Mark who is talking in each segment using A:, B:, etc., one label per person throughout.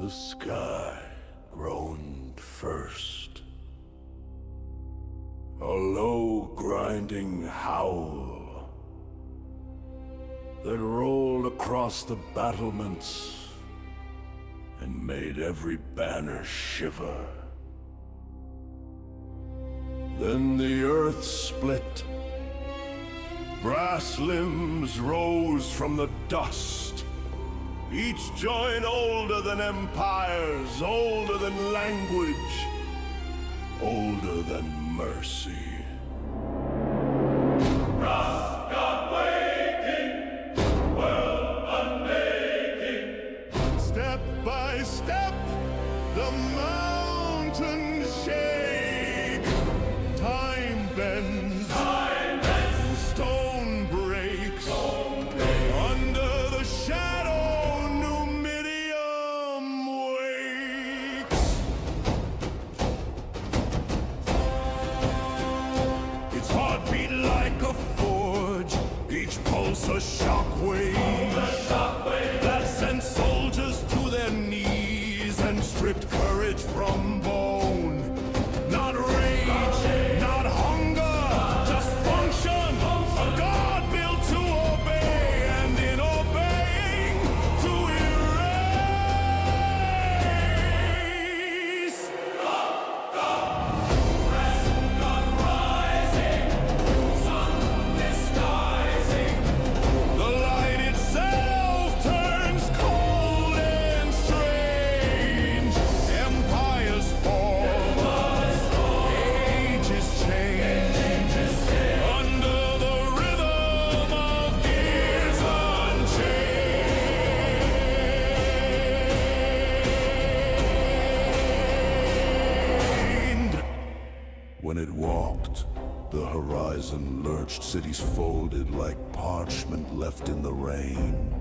A: The sky groaned first. A low, grinding howl that rolled across the battlements and made every banner shiver. Then the earth split. Brass limbs rose from the dust. Each joint older than empires, older than language, older than mercy.
B: Brass God waking, world unmaking.
A: Step by step, the mountains shake. Time bends. Stone breaks. Under the shadow, Numidium wakes. Its heartbeat like a forge, each pulse a shockwave. That sent soldiers to their knees and stripped courage from bone. Not rage, not hunger, just function. A God built to obey, and in obeying, to erase.
B: God rising, sun disguising.
A: The light itself turns cold and strange. Empires fall, ages change. Under the rhythm of gears unchained. When it walked, the horizon lurched, cities folded like parchment left in the rain.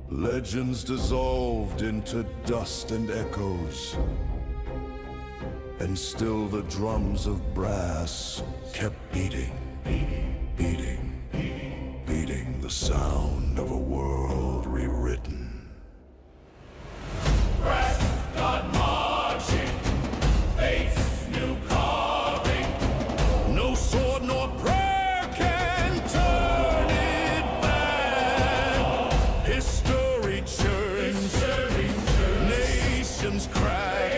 A: Legends dissolved into dust and echoes. And still the drums of brass kept beating, beating, beating the sound of a world rewritten.
B: Brass God marching, faith's new carving.
A: No sword nor prayer can turn it back. History churns, nations crack.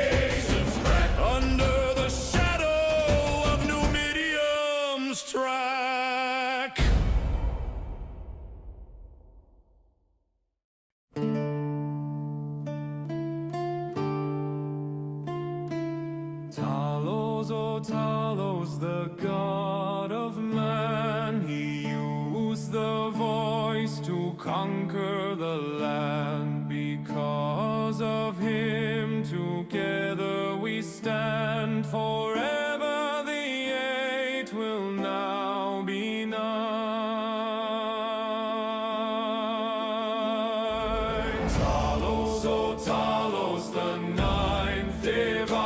A: Under the shadow of Numidium's track.
C: Talos, oh Talos, the god of man, he used the voice to conquer the land. Because of him, together we stand. Forever the eight will now be nine. Talos, oh Talos, the ninth divine.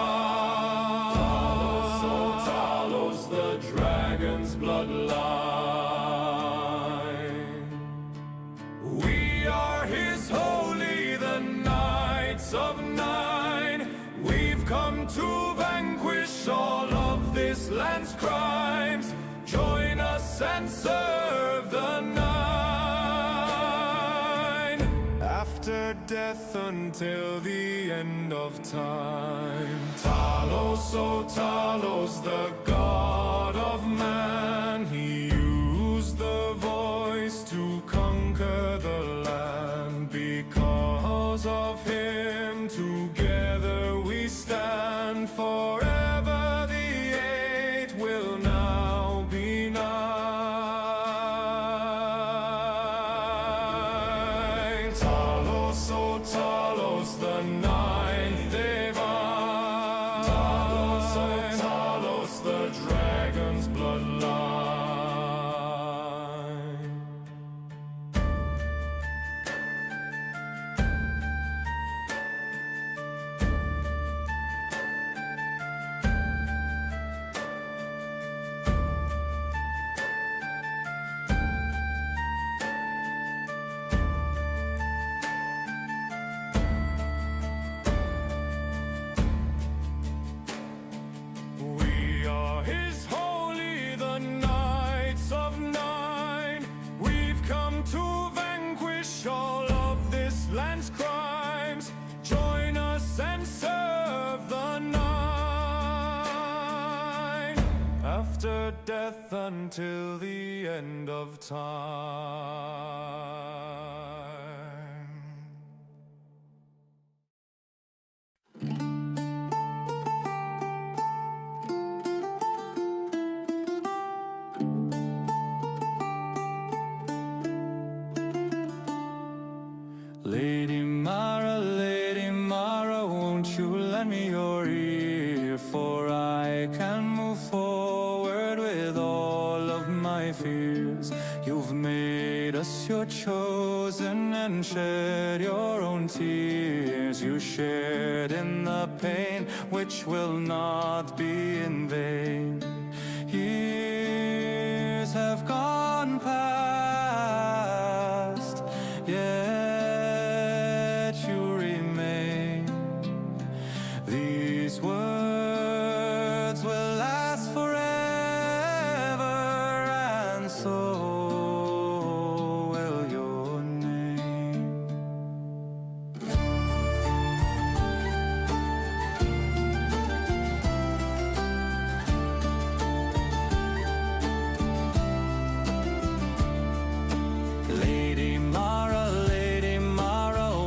C: Talos, oh Talos, the dragon's bloodline. We are his holy, the Knights of Nine. We've come to vanquish all of this land's crimes. Join us and serve the Nine. After death until the end of time. Talos, oh Talos, the god of man. He used the voice to conquer the land. Because of him, together we stand. Forever the eight will now be nine. Talos, oh Talos, the ninth divine. Talos, oh Talos, the dragon's bloodline. death until the end of time. Lady Mara, won't you lend me your ear? For I can move forward with all of my fears. You've made us your chosen and shed your own tears. You shared in the pain which will not be in vain. Years have gone past, yet you remain. These words will last forever, and so will your name. Lady Mara,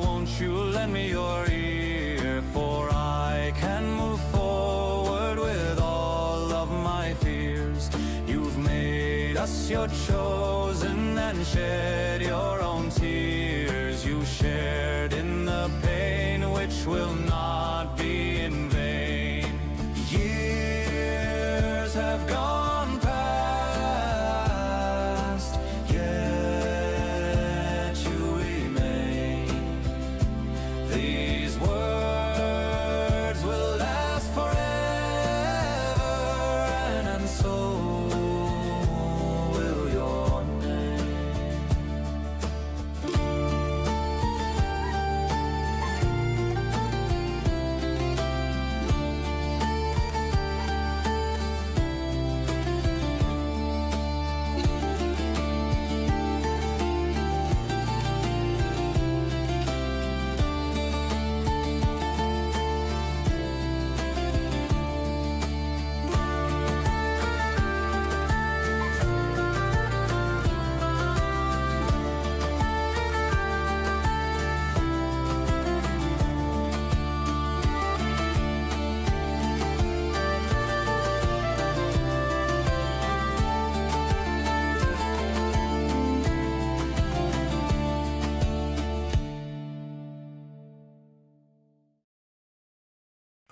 C: won't you lend me your ear? For I can move forward with all of my fears. You've made us your chosen and shed your own tears. You shared in the pain which will not be in vain. Years have gone past, yet you remain. These words will last forever, and so will your name.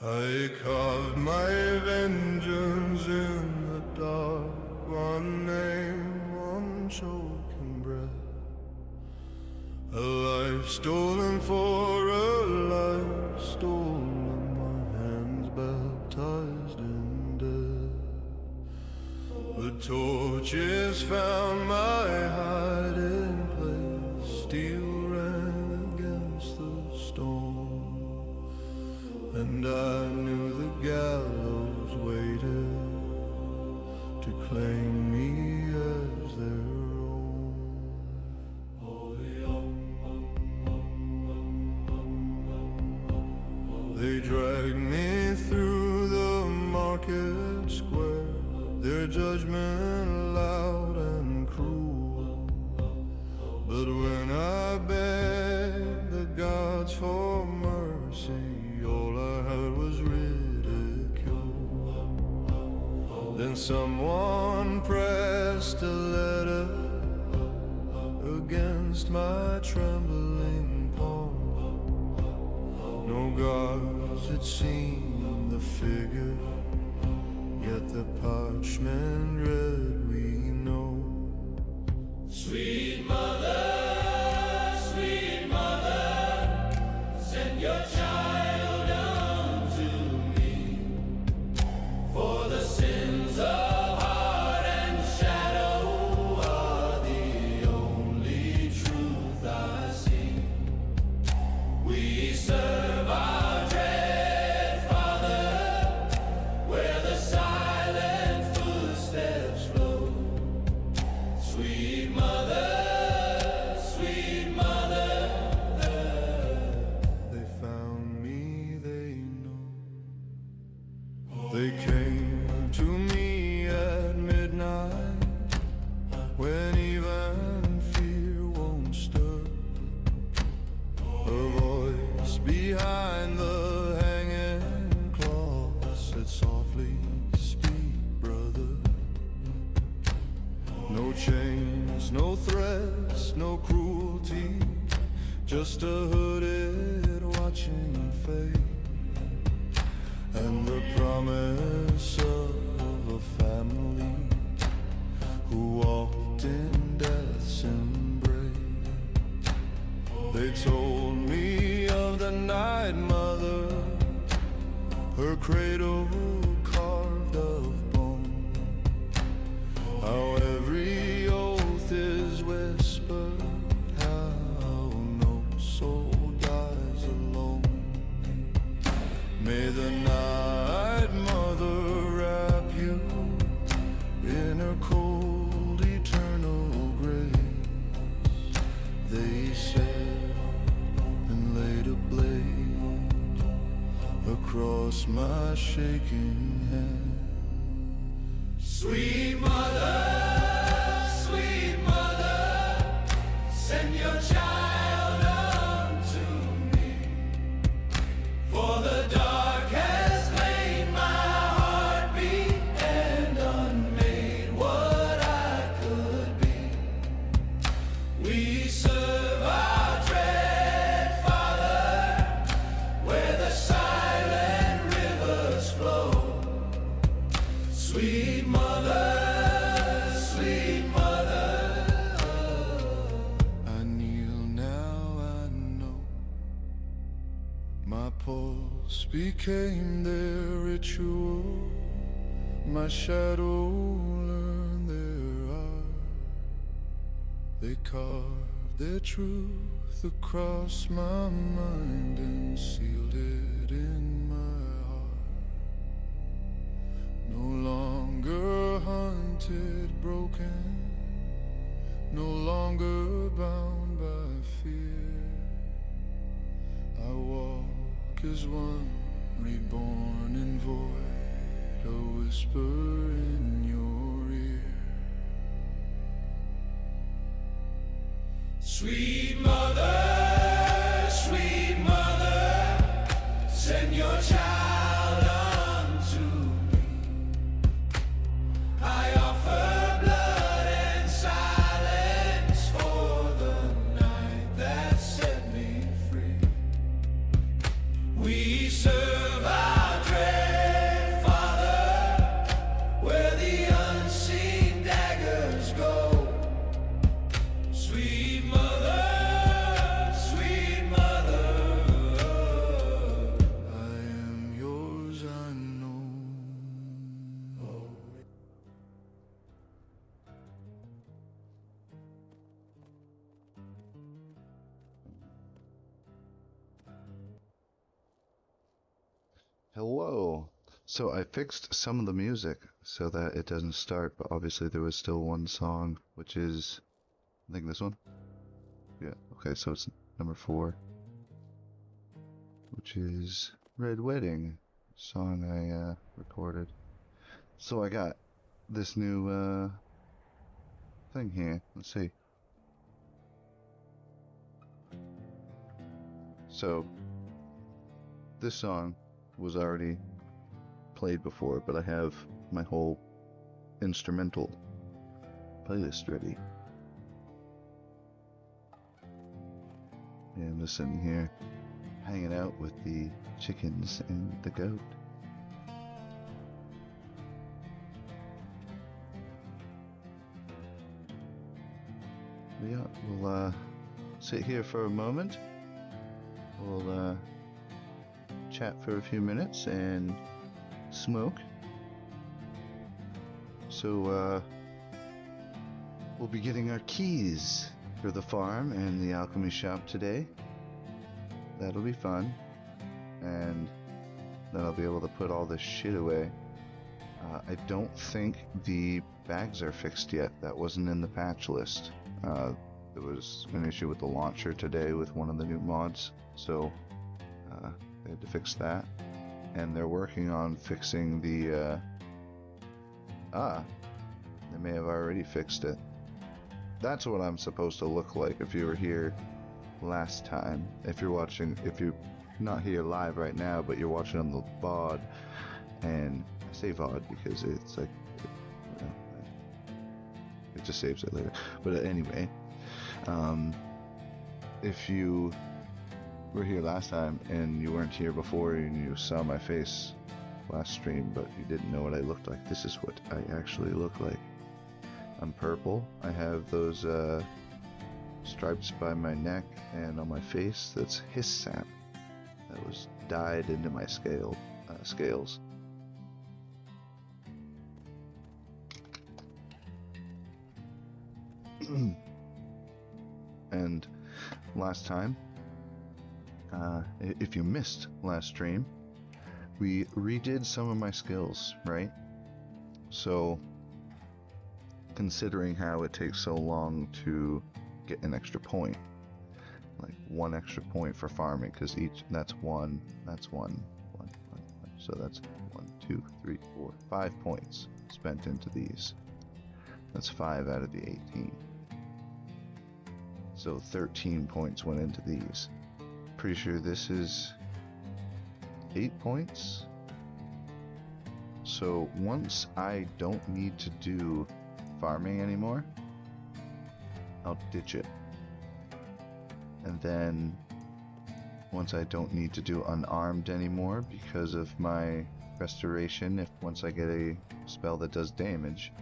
D: I carved my vengeance in the dark, one name, one choking breath. A life stolen for a life stolen, my hands baptized in death. The torches found my hiding place, steel ran against the storm, and I knew the gallows waited to claim me as their own. They dragged me through the market square, their judgment loud and cruel. But when I begged the gods for mercy, all I heard was ridicule. Then someone pressed a letter against my trembling palm. No gods had seen the figure, yet the parchment read, we know.
B: Sweet mother, send your child unto me, for the sins of heart and shadow are the only truth I see. We serve our dread Father, where the silent footsteps flow. Sweet mother,
D: behind the hanging claws said softly, "Speak, brother." No chains, no threats, no cruelty, just a hooded watching fate, and the promise of a family who walked in death's embrace. They told me of the night mother, her cradle carved of bone, how every oath is whispered, how no soul dies alone. May the night mother wrap you in her cold eternal grace, they said, and laid a blade across my shaking hand.
B: Sweet mother, send your child unto me, for the dark has claimed my heartbeat and unmade what I could be. We serve our dread Father, where the silent rivers flow. Sweet mother, sweet mother.
D: I kneel now, I know. My pulse became their ritual. My shadow learned their art. They carved their truth across my mind and sealed it in my heart. No longer hunted, broken, no longer bound by fear. I walk as one reborn in void, a whisper in your ear.
B: Sweet mother, send your child unto me. I offer blood and silence for the night that set me free. We serve our dread Father, where the unseen daggers go. Sweet mother, sweet mother.
D: I am yours, I know.
E: Hello. So I fixed some of the music so that it doesn't start, but obviously there was still one song, which is, I think this one? Yeah, okay, so it's number 4, which is Red Wedding, song I recorded. So I got this new thing here. Let's see. So this song was already played before, but I have my whole instrumental playlist ready. Yeah, I'm just sitting here hanging out with the chickens and the goat. But yeah, we'll sit here for a moment. We'll chat for a few minutes and smoke. So we'll be getting our keys for the farm and the alchemy shop today. That'll be fun, and then I'll be able to put all this shit away. I don't think the bags are fixed yet. That wasn't in the patch list. There was an issue with the launcher today with one of the new mods, so they had to fix that. And they're working on fixing the they may have already fixed it. That's what I'm supposed to look like if you were here last time. If you're watching, if you not here live right now, but you're watching on the VOD, and I say VOD because it's like, you know, it just saves it later. But anyway, if you were here last time and you weren't here before and you saw my face last stream, but you didn't know what I looked like, this is what I actually look like. I'm purple. I have those stripes by my neck and on my face. That's Hist sap that was dyed into my scales. And last time, if you missed last stream, we redid some of my skills, right? So, considering how it takes so long to get an extra point, like 1 extra point for farming, because that's one, so that's 1, 2, 3, 4, 5 points spent into these. That's 5 out of the 18. So 13 points went into these. Pretty sure this is 8 points. So once I don't need to do farming anymore, I'll ditch it. And then once I don't need to do unarmed anymore because of my restoration, once I get a spell that does damage,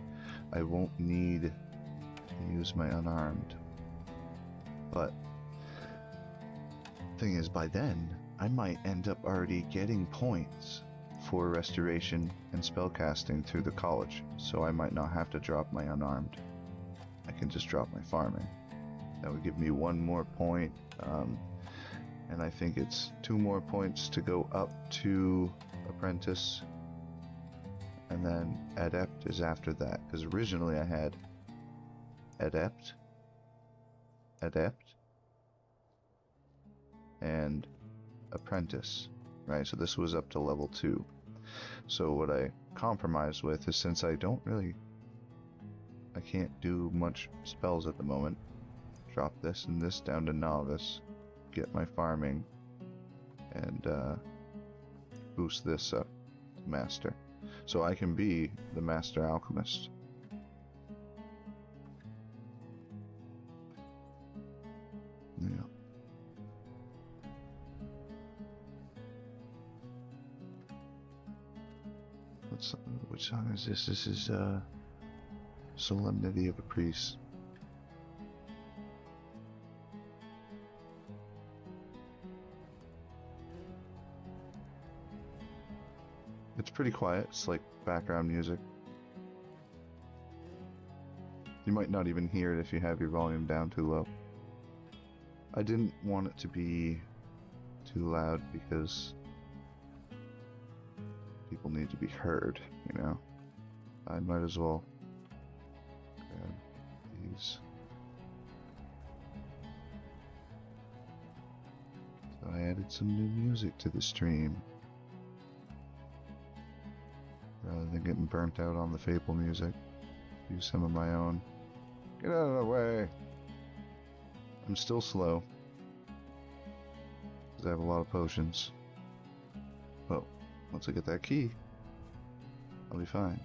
E: I won't need to use my unarmed. But thing is, by then I might end up already getting points for restoration and spellcasting through the college, so I might not have to drop my unarmed. I can just drop my farming. That would give me 1 more point, and I think it's 2 more points to go up to apprentice, and then adept is after that, because originally I had adept, and apprentice, right? So this was up to level 2. So what I compromised with is, since I can't do much spells at the moment, drop this and this down to novice, get my farming, and boost this up to master. So I can be the master alchemist. Yeah. Which song is this? This is Solemnity of a Priest. It's pretty quiet. It's like background music. You might not even hear it if you have your volume down too low. I didn't want it to be too loud because people need to be heard, you know. I might as well grab these. So I added some new music to the stream, rather than getting burnt out on the Fable music. Use some of my own. Get out of the way! I'm still slow, because I have a lot of potions. But once I get that key, I'll be fine.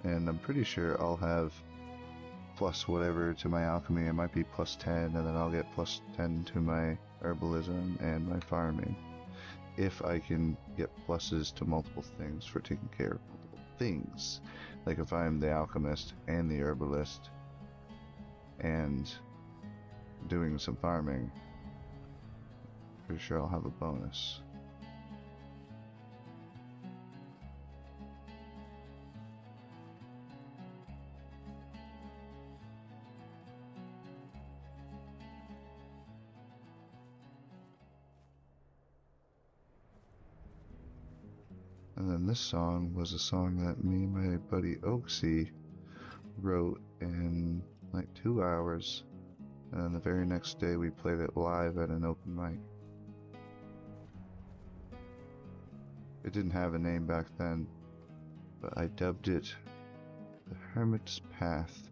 E: And I'm pretty sure I'll have plus whatever to my alchemy. It might be plus 10, and then I'll get plus 10 to my herbalism and my farming, if I can get pluses to multiple things for taking care of multiple things. Like if I'm the alchemist and the herbalist and doing some farming, pretty sure I'll have a bonus. And then this song was a song that me and my buddy Oaksy wrote in like 2 hours, and then the very next day we played it live at an open mic. It didn't have a name back then, but I dubbed it The Hermit's Path.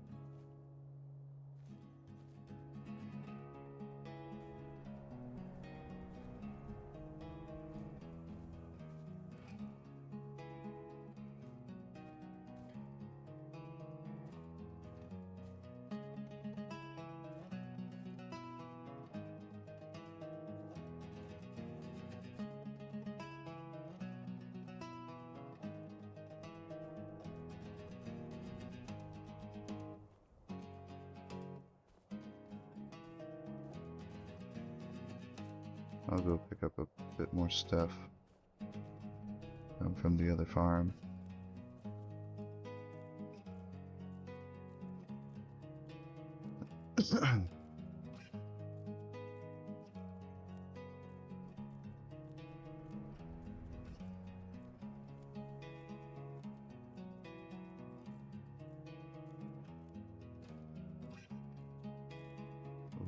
E: I'll go pick up a bit more stuff from the other farm.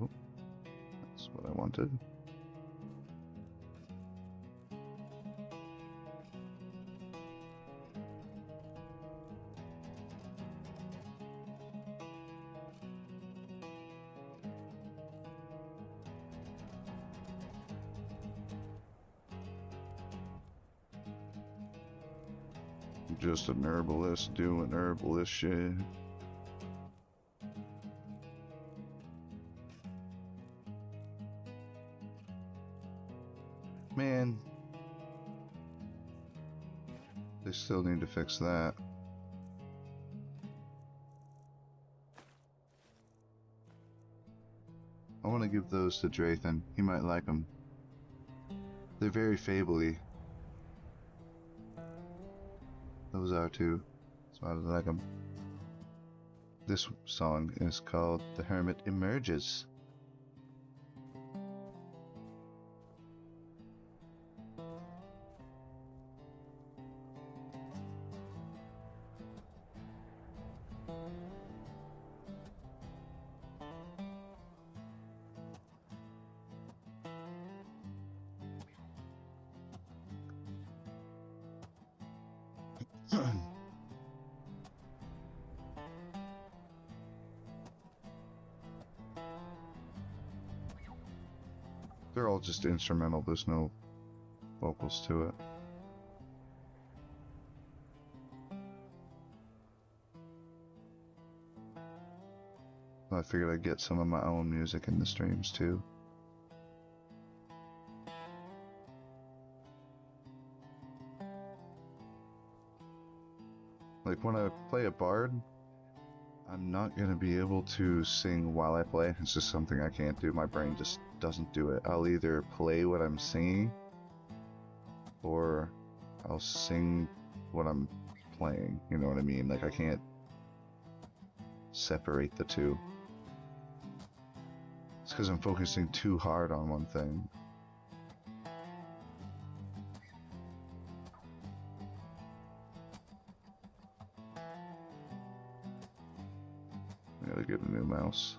E: Oh, that's what I wanted. Just an herbalist doing herbalist shit. Man, they still need to fix that. I want to give those to Drathan. He might like them. They're very fable-y. Those are too. That's why I like them. This song is called "The Hermit Emerges." They're all just instrumental, there's no vocals to it. I figured I'd get some of my own music in the streams too. Like when I play a bard, I'm not going to be able to sing while I play. It's just something I can't do. My brain just doesn't do it. I'll either play what I'm singing or I'll sing what I'm playing. You know what I mean? Like I can't separate the two. It's because I'm focusing too hard on one thing. I gotta get a new mouse.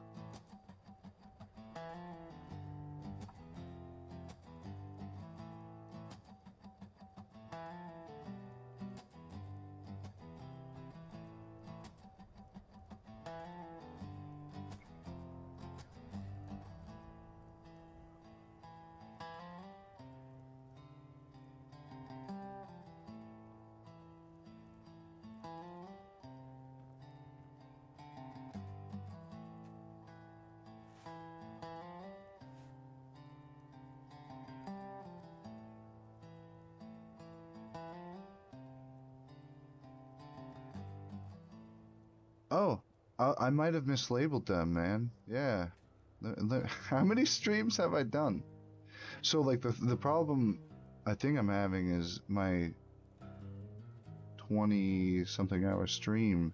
E: Oh, I might have mislabeled them, man. Yeah. How many streams have I done? So, like, the problem I think I'm having is my 20-something hour stream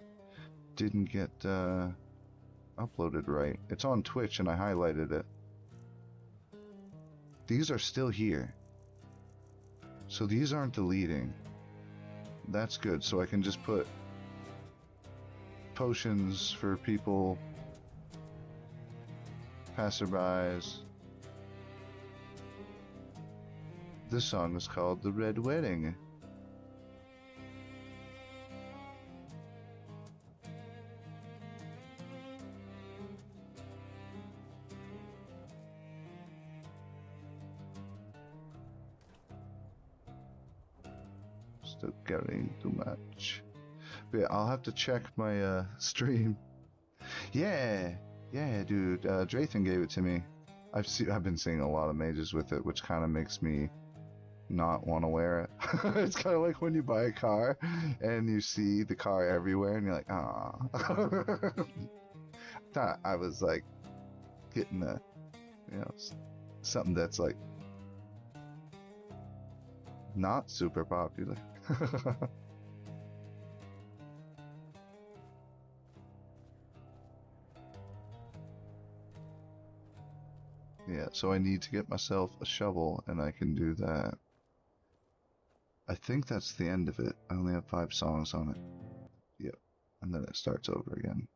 E: didn't get uploaded right. It's on Twitch, and I highlighted it. These are still here. So these aren't deleting. That's good, so I can just put potions for people, passerbys. This song is called "The Red Wedding." Still getting too much. But yeah, I'll have to check my stream. Yeah, dude. Drathan gave it to me. I've been seeing a lot of mages with it, which kind of makes me not want to wear it. It's kind of like when you buy a car and you see the car everywhere, and you're like, ah. Thought I was like getting a, something that's like not super popular. Yeah, so I need to get myself a shovel, and I can do that. I think that's the end of it. I only have 5 songs on it. Yep, and then it starts over again.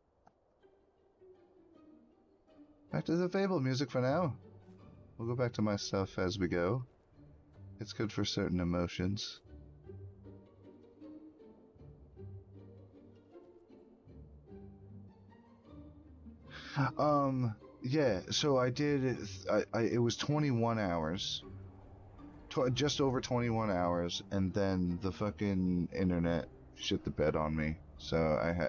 E: Back to the Fable music for now. We'll go back to my stuff as we go. It's good for certain emotions. Yeah, so I did, it was 21 hours. Just over 21 hours, and then the fucking internet shit the bed on me. So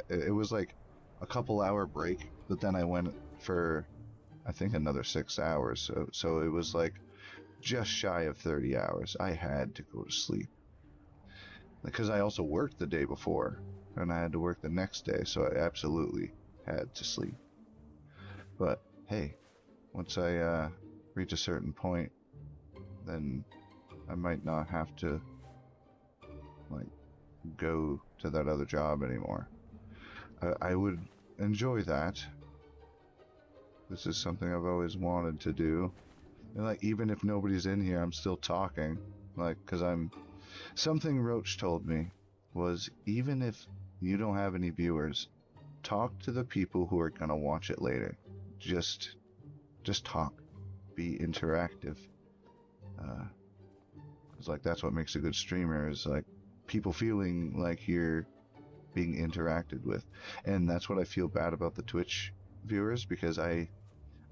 E: it was like a couple hour break, but then I went for, I think, another 6 hours. So it was like just shy of 30 hours. I had to go to sleep. Because I also worked the day before, and I had to work the next day, so I absolutely had to sleep. But hey, once I reach a certain point, then I might not have to, like, go to that other job anymore. I would enjoy that. This is something I've always wanted to do. And, like, even if nobody's in here, I'm still talking. Like, because something Roach told me was, even if you don't have any viewers, talk to the people who are gonna watch it later. Just talk. Be interactive. It's like, that's what makes a good streamer, is like people feeling like you're being interacted with. And that's what I feel bad about the Twitch viewers, because I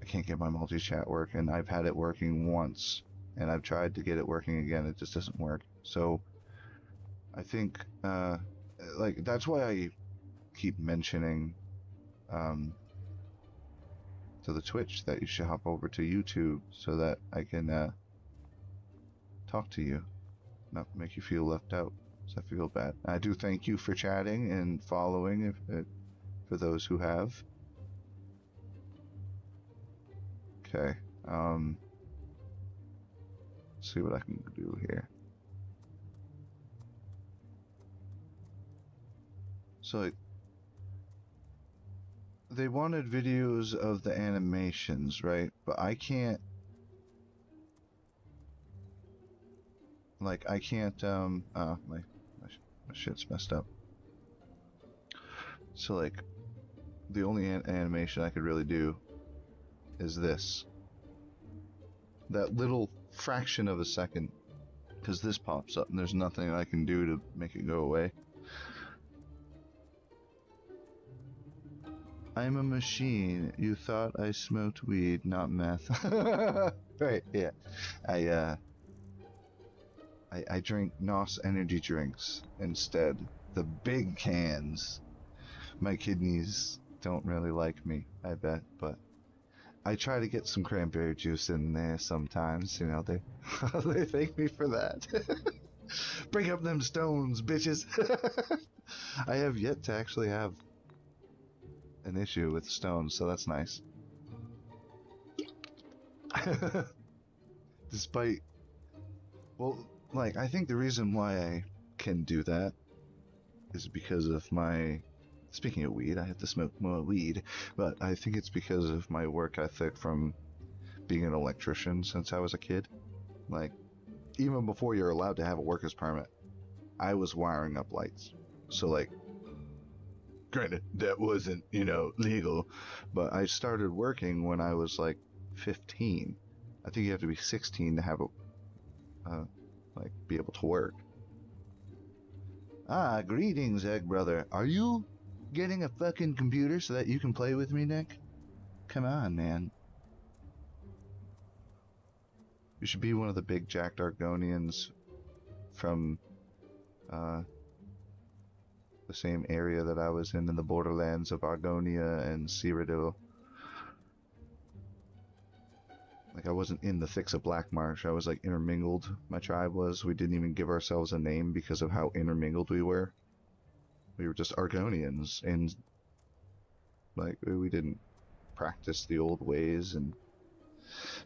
E: can't get my multi-chat working. I've had it working once, and I've tried to get it working again. It just doesn't work. So I think, like, that's why I keep mentioning to the Twitch that you should hop over to YouTube, so that I can talk to you, not make you feel left out. So I feel bad. I do thank you for chatting and following, for those who have. Okay, let's see what I can do here. So they wanted videos of the animations, right? But I can't, like, I can't, my shit's messed up. So, like, the only animation I could really do is this. That little fraction of a second, because this pops up and there's nothing I can do to make it go away. I'm a machine. You thought I smoked weed, not meth. Right, yeah. I drink NOS energy drinks instead. The big cans. My kidneys don't really like me, I bet, but I try to get some cranberry juice in there sometimes, you know, they thank me for that. Bring up them stones, bitches. I have yet to actually have an issue with stones, so that's nice. Despite, well, like, I think the reason why I can do that is because of my, speaking of weed, I have to smoke more weed, but I think it's because of my work ethic from being an electrician since I was a kid. Like, even before you're allowed to have a worker's permit, I was wiring up lights. So, like, granted, that wasn't, you know, legal, but I started working when I was, like, 15. I think you have to be 16 to have a, like, be able to work. Ah, greetings, Egg Brother. Are you getting a fucking computer so that you can play with me, Nick? Come on, man. You should be one of the big jacked Argonians from, the same area that I was in the borderlands of Argonia and Cyrodiil. Like, I wasn't in the thickest of Black Marsh. I was, like, intermingled. My tribe was. We didn't even give ourselves a name because of how intermingled we were. We were just Argonians, and, like, we didn't practice the old ways. And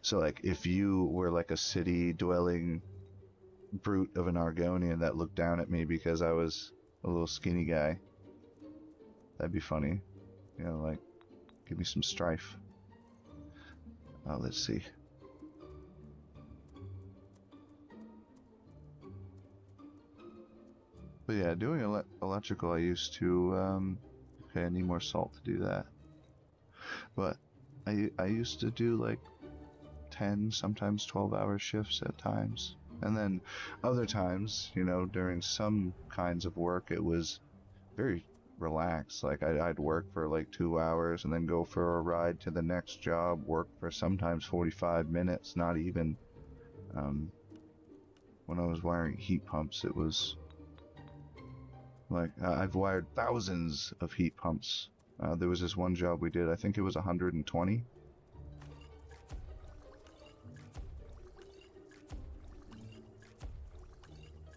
E: so, like, if you were, like, a city-dwelling brute of an Argonian that looked down at me because I was a little skinny guy. That'd be funny. You know, like, give me some strife. Let's see. But yeah, doing electrical, I used to, okay, I need more salt to do that. But I used to do like 10, sometimes 12-hour shifts at times. And then other times, you know, during some kinds of work, it was very relaxed. Like I'd work for like 2 hours and then go for a ride to the next job, work for sometimes 45 minutes, not even. When I was wiring heat pumps, it was like I've wired thousands of heat pumps. There was this one job we did, I think it was 120.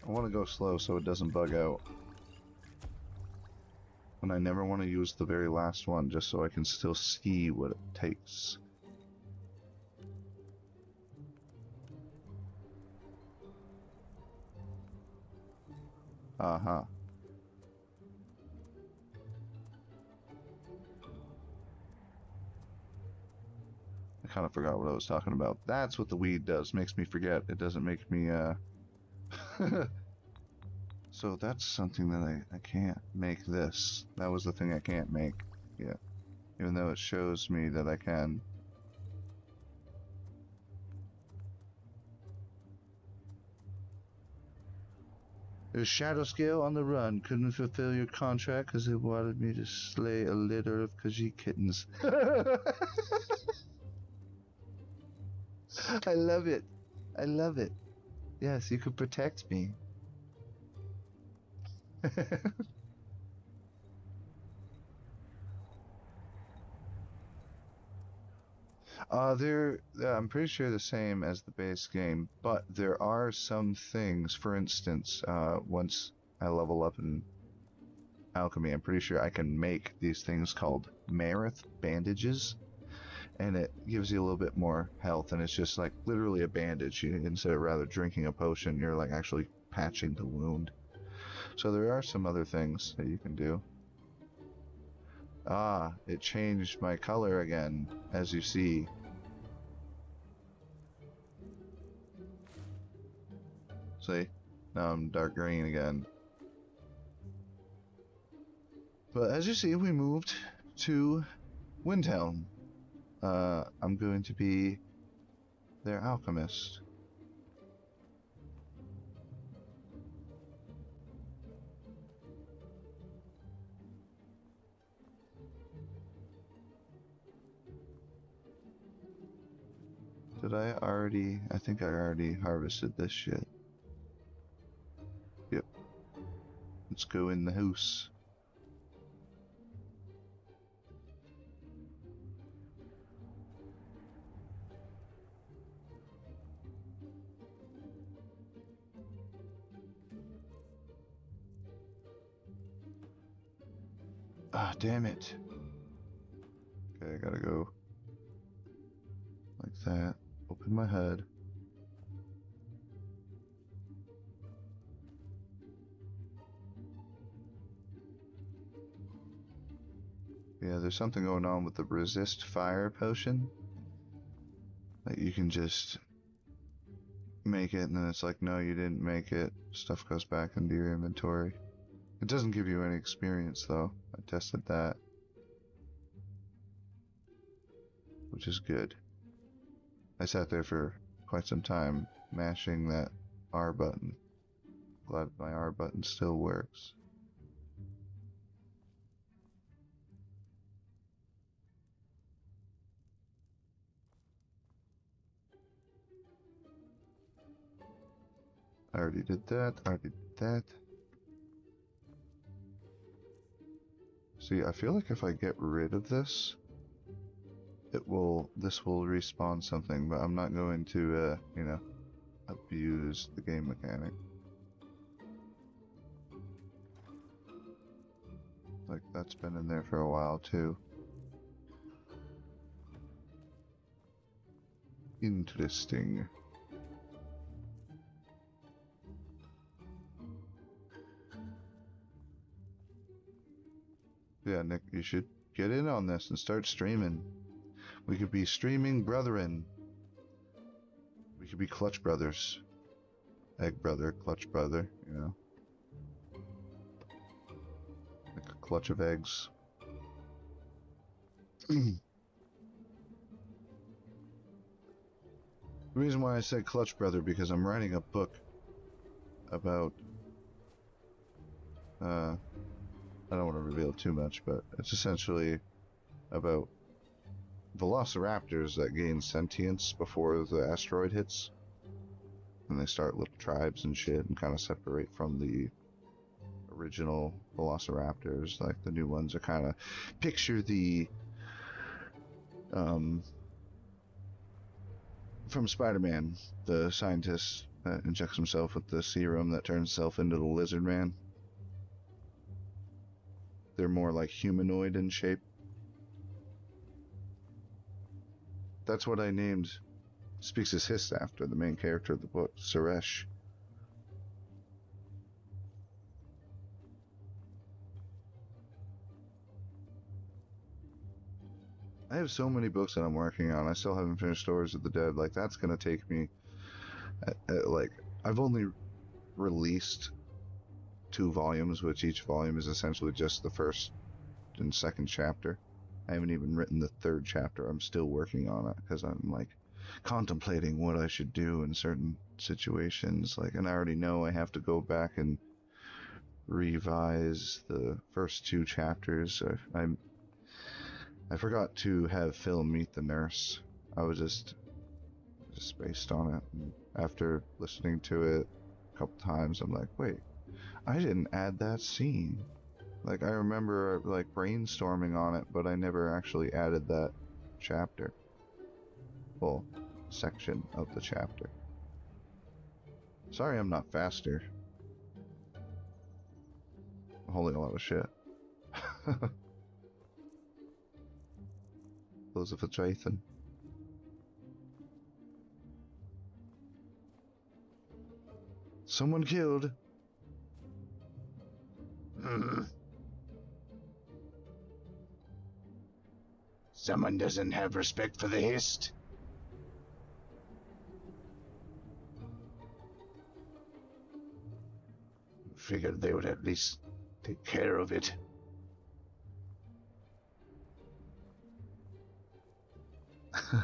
E: I want to go slow so it doesn't bug out. And I never want to use the very last one just so I can still see what it takes. Uh-huh. I kind of forgot what I was talking about. That's what the weed does. Makes me forget. It doesn't make me, So that's something that I can't make this. That was the thing I can't make. Yeah. Even though it shows me that I can. There's Shadow Scale on the run. Couldn't fulfill your contract because they wanted me to slay a litter of Khajiit kittens. I love it. I love it. Yes, you could protect me. I'm pretty sure the same as the base game, but there are some things, for instance, once I level up in alchemy, I'm pretty sure I can make these things called Mereth bandages, and it gives you a little bit more health, and it's just like literally a bandage. Instead of rather drinking a potion, you're like actually patching the wound. So there are some other things that you can do. Ah, it changed my color again, as you see. See? Now I'm dark green again. But as you see, we moved to Windhelm. I'm going to be their alchemist. Did I already? I think I already harvested this shit. Yep. Let's go in the house. Ah, damn it. Okay, I gotta go like that. Open my head. Yeah, there's something going on with the resist fire potion. Like you can just make it and then it's like, no, you didn't make it. Stuff goes back into your inventory. It doesn't give you any experience though. I tested that. Which is good. I sat there for quite some time mashing that R button. Glad my R button still works. I already did that. I already did that. See, I feel like if I get rid of this, this will respawn something, but I'm not going to, you know, abuse the game mechanic. Like, that's been in there for a while, too. Interesting. Yeah, Nick, you should get in on this and start streaming. We could be streaming brethren. We could be clutch brothers. Egg brother, clutch brother, you know. Like a clutch of eggs. The reason why I said clutch brother, because I'm writing a book about I don't want to reveal too much, but it's essentially about velociraptors that gain sentience before the asteroid hits, and they start little tribes and shit and kind of separate from the original velociraptors. Like the new ones are kind of, picture the from Spider-Man, the scientist that injects himself with the serum that turns himself into the lizard man. They're more like humanoid in shape. That's what I named Speaks-as-Hist after, the main character of the book, Suresh. I have so many books that I'm working on. I still haven't finished Stories of the Dead. Like, that's gonna take me like, I've only released 2 volumes, which each volume is essentially just the first and second chapter. I haven't even written the 3rd chapter. I'm still working on it because I'm like contemplating what I should do in certain situations. Like, and I already know I have to go back and revise the first 2 chapters. I forgot to have Phil meet the nurse. I was just spaced on it. And after listening to it a couple times, I'm like, wait, I didn't add that scene. Like, I remember like brainstorming on it, but I never actually added that chapter. Well, section of the chapter. Sorry I'm not faster. I'm holding a lot of shit. Those of a Jathan. Someone killed. Someone doesn't have respect for the Hist. Figured they would at least take care of it.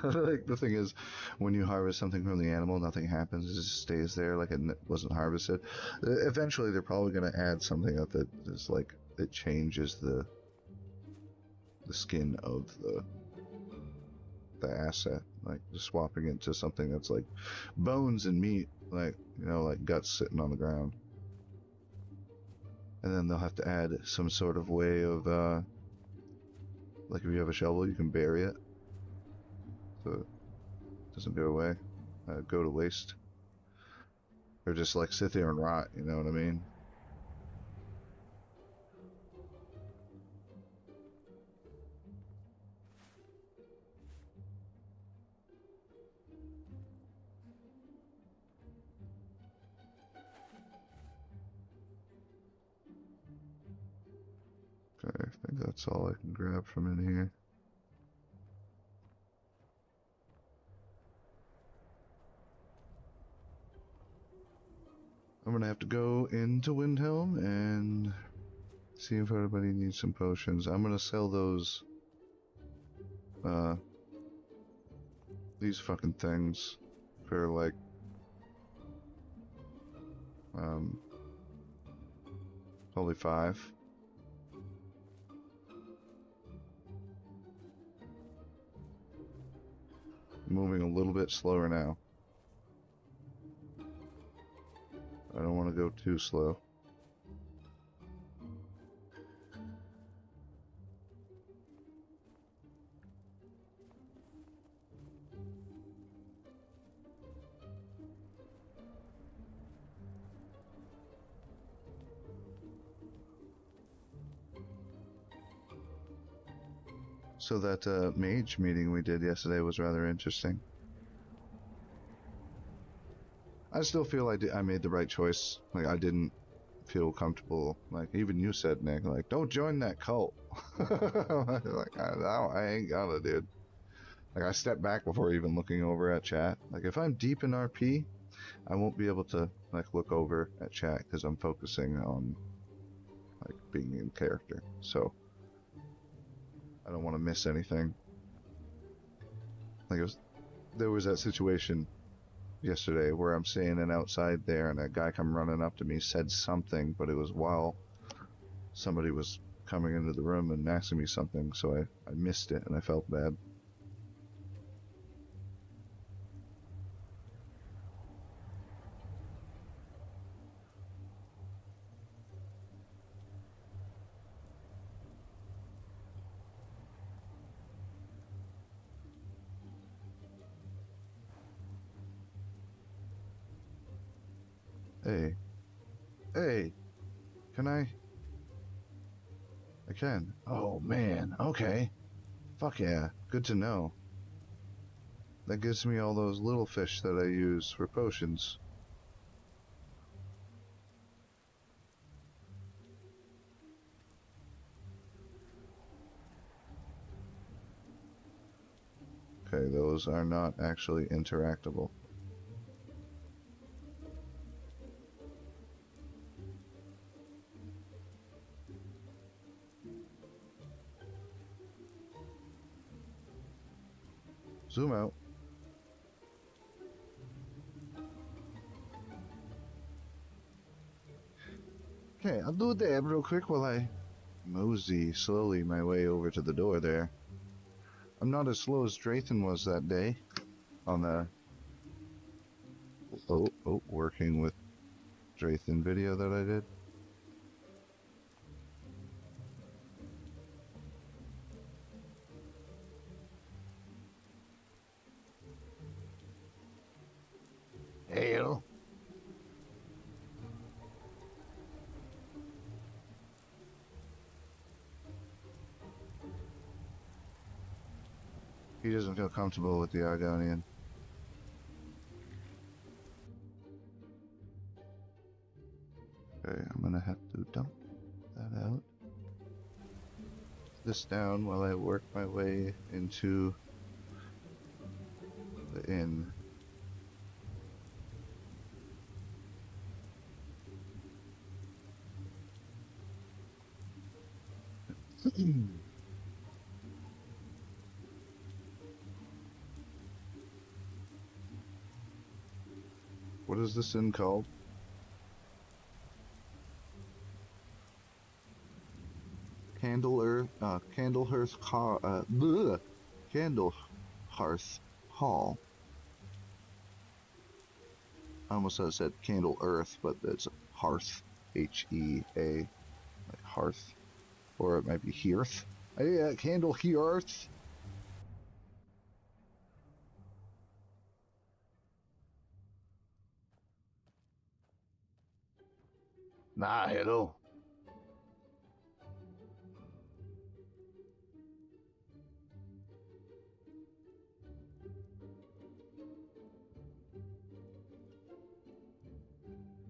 E: Like, the thing is, when you harvest something from the animal, nothing happens. It just stays there like it wasn't harvested. Eventually, they're probably going to add something up that is like, it changes the skin of the asset, like just swapping it to something that's like bones and meat, like, you know, like guts sitting on the ground. And then they'll have to add some sort of way of like, if you have a shovel, you can bury it so it doesn't go away, go to waste, or just like sit there and rot, you know what I mean? Okay, I think that's all I can grab from in here. I'm gonna have to go into Windhelm and see if everybody needs some potions. I'm gonna sell those, these fucking things for like, probably 5. Moving a little bit slower now. I don't want to go too slow. So that mage meeting we did yesterday was rather interesting. I still feel I made the right choice. Like, I didn't feel comfortable. Like even you said, Nick, like don't join that cult. Like I ain't gonna, dude. Like I step back before even looking over at chat. Like if I'm deep in RP, I won't be able to like look over at chat because I'm focusing on like being in character. So I don't want to miss anything. Like there was that situation yesterday where I'm standing outside there and a guy come running up to me, said something, but it was while somebody was coming into the room and asking me something, so I missed it and I felt bad. Hey. Hey. Can I can. Oh man, okay. Fuck yeah. Good to know. That gives me all those little fish that I use for potions. Okay, those are not actually interactable. Zoom out. Okay, I'll do that real quick while I mosey slowly my way over to the door there. I'm not as slow as Drayton was that day on the working with Drayton video that I did. Hail. He doesn't feel comfortable with the Argonian. Okay, I'm gonna have to dump that out. This down while I work my way into the inn. What is this inn called? Candlehearth Hall. I almost said Candle Earth, but it's Hearth, H-E-A, like Hearth, or it might be Hearth. Yeah, Candle Hearth. Nah, hello.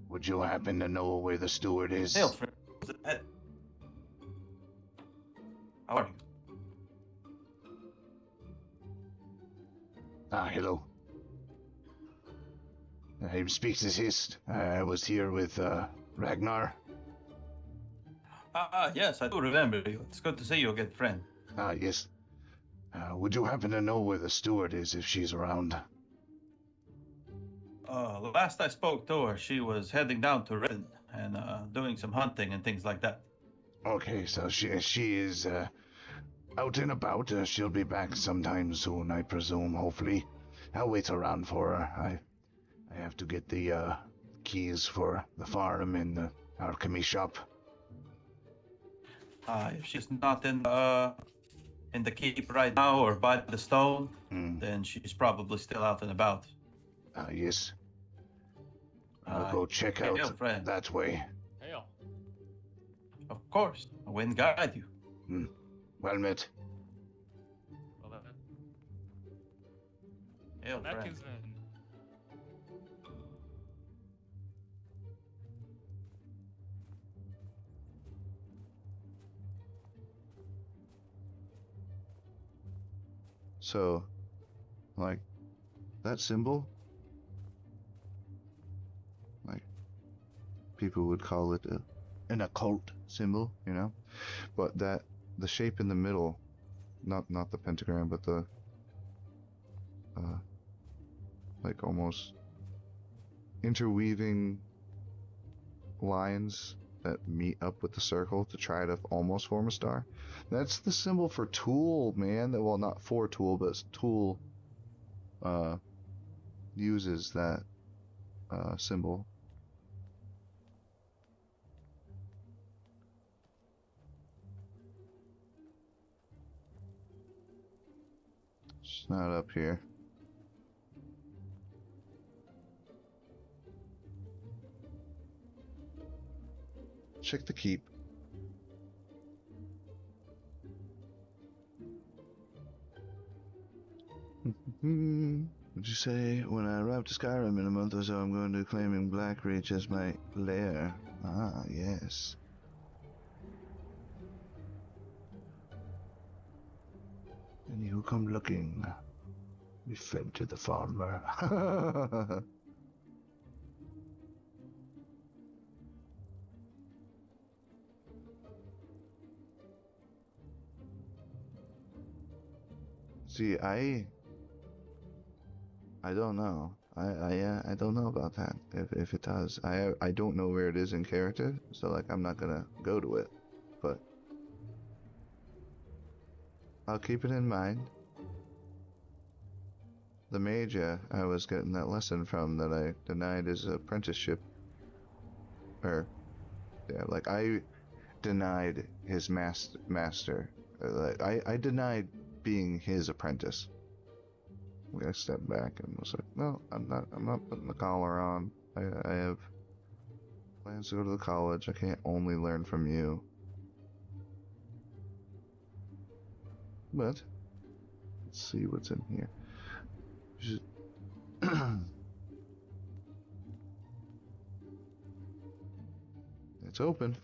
E: Would you happen to know where the steward is?
F: Hail, friend. How are you?
E: Ah, hello. I'm Speaks-as-Hist. I was here with Ragnar.
F: Yes, I do remember you. It's good to see you again, friend.
E: Ah, yes. Would you happen to know where the steward is if she's around?
F: Last I spoke to her, she was heading down to Redden and doing some hunting and things like that.
E: Okay, so she is out and about. She'll be back sometime soon, I presume, hopefully. I'll wait around for her. I have to get the keys for the farm and the alchemy shop.
F: If she's not in the keep right now or by the stone, then she's probably still out and about.
E: Yes. I'll go check out
F: friend.
E: that way.
G: Hail.
F: Of course, I will guide you.
E: Well met.
G: Well,
F: Hail,
G: that
F: friend.
G: is then.
E: So, like, that symbol, like, people would call it an occult symbol, you know? But the shape in the middle, not the pentagram, but the, like, almost interweaving lines that meet up with the circle to try to almost form a star. That's the symbol for Tool, man. Well, not for Tool, but Tool uses that symbol. It's not up here. Check the keep. Would you say when I arrive to Skyrim in a month or so, I'm going to claim Blackreach as my lair? Ah, yes. Any who come looking, be fed to the farmer. See, I don't know. I don't know about that. If it does, I don't know where it is in character, so like I'm not gonna go to it, but I'll keep it in mind. The mage I was getting that lesson from that I denied his apprenticeship, or yeah, like I denied his master. Like I denied being his apprentice. I stepped back and was like, no, I'm not putting the collar on. I have plans to go to the college. I can't only learn from you. But let's see what's in here. It's open.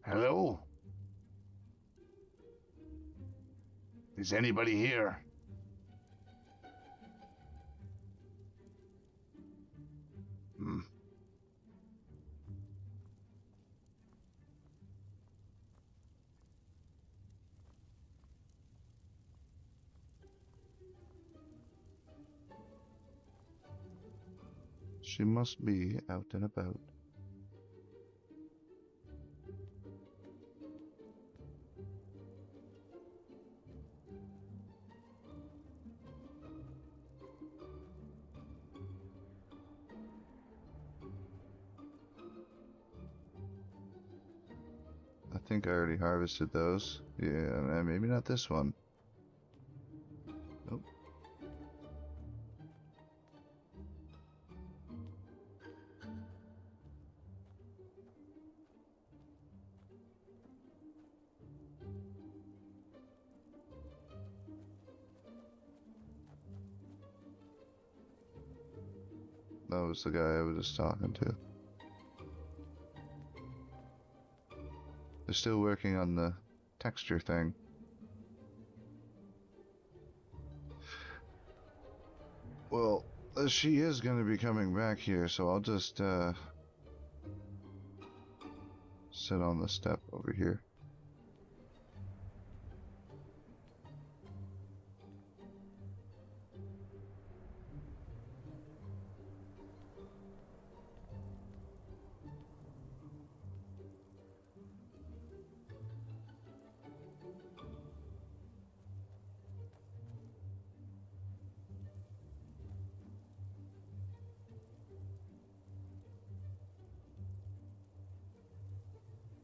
E: Hello? Is anybody here? She must be out and about. I think I already harvested those. Yeah, maybe not this one. Nope. That was the guy I was just talking to. They're still working on the texture thing. Well, she is going to be coming back here, so I'll just sit on the step over here.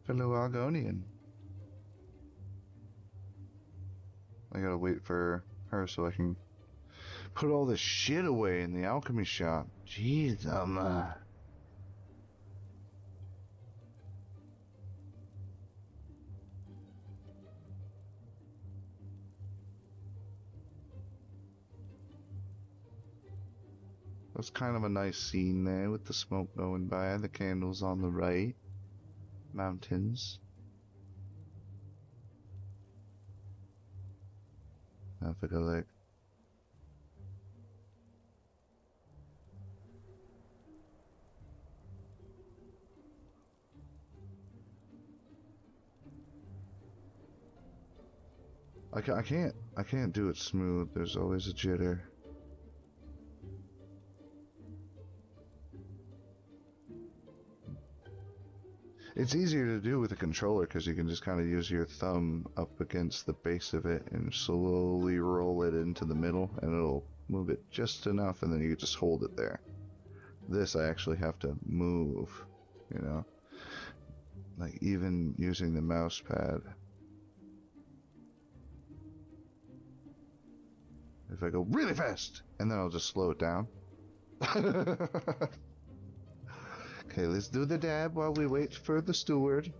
E: Fellow Argonian. I gotta wait for her so I can put all this shit away in the alchemy shop. Jeez, That's kind of a nice scene there with the smoke going by, the candles on the right, mountains. Have a go like. I can't do it smooth. There's always a jitter. It's easier to do with a controller because you can just kind of use your thumb up against the base of it and slowly roll it into the middle, and it'll move it just enough, and then you just hold it there. This I actually have to move, you know, like even using the mouse pad. If I go really fast, and then I'll just slow it down. Okay, let's do the dab while we wait for the steward.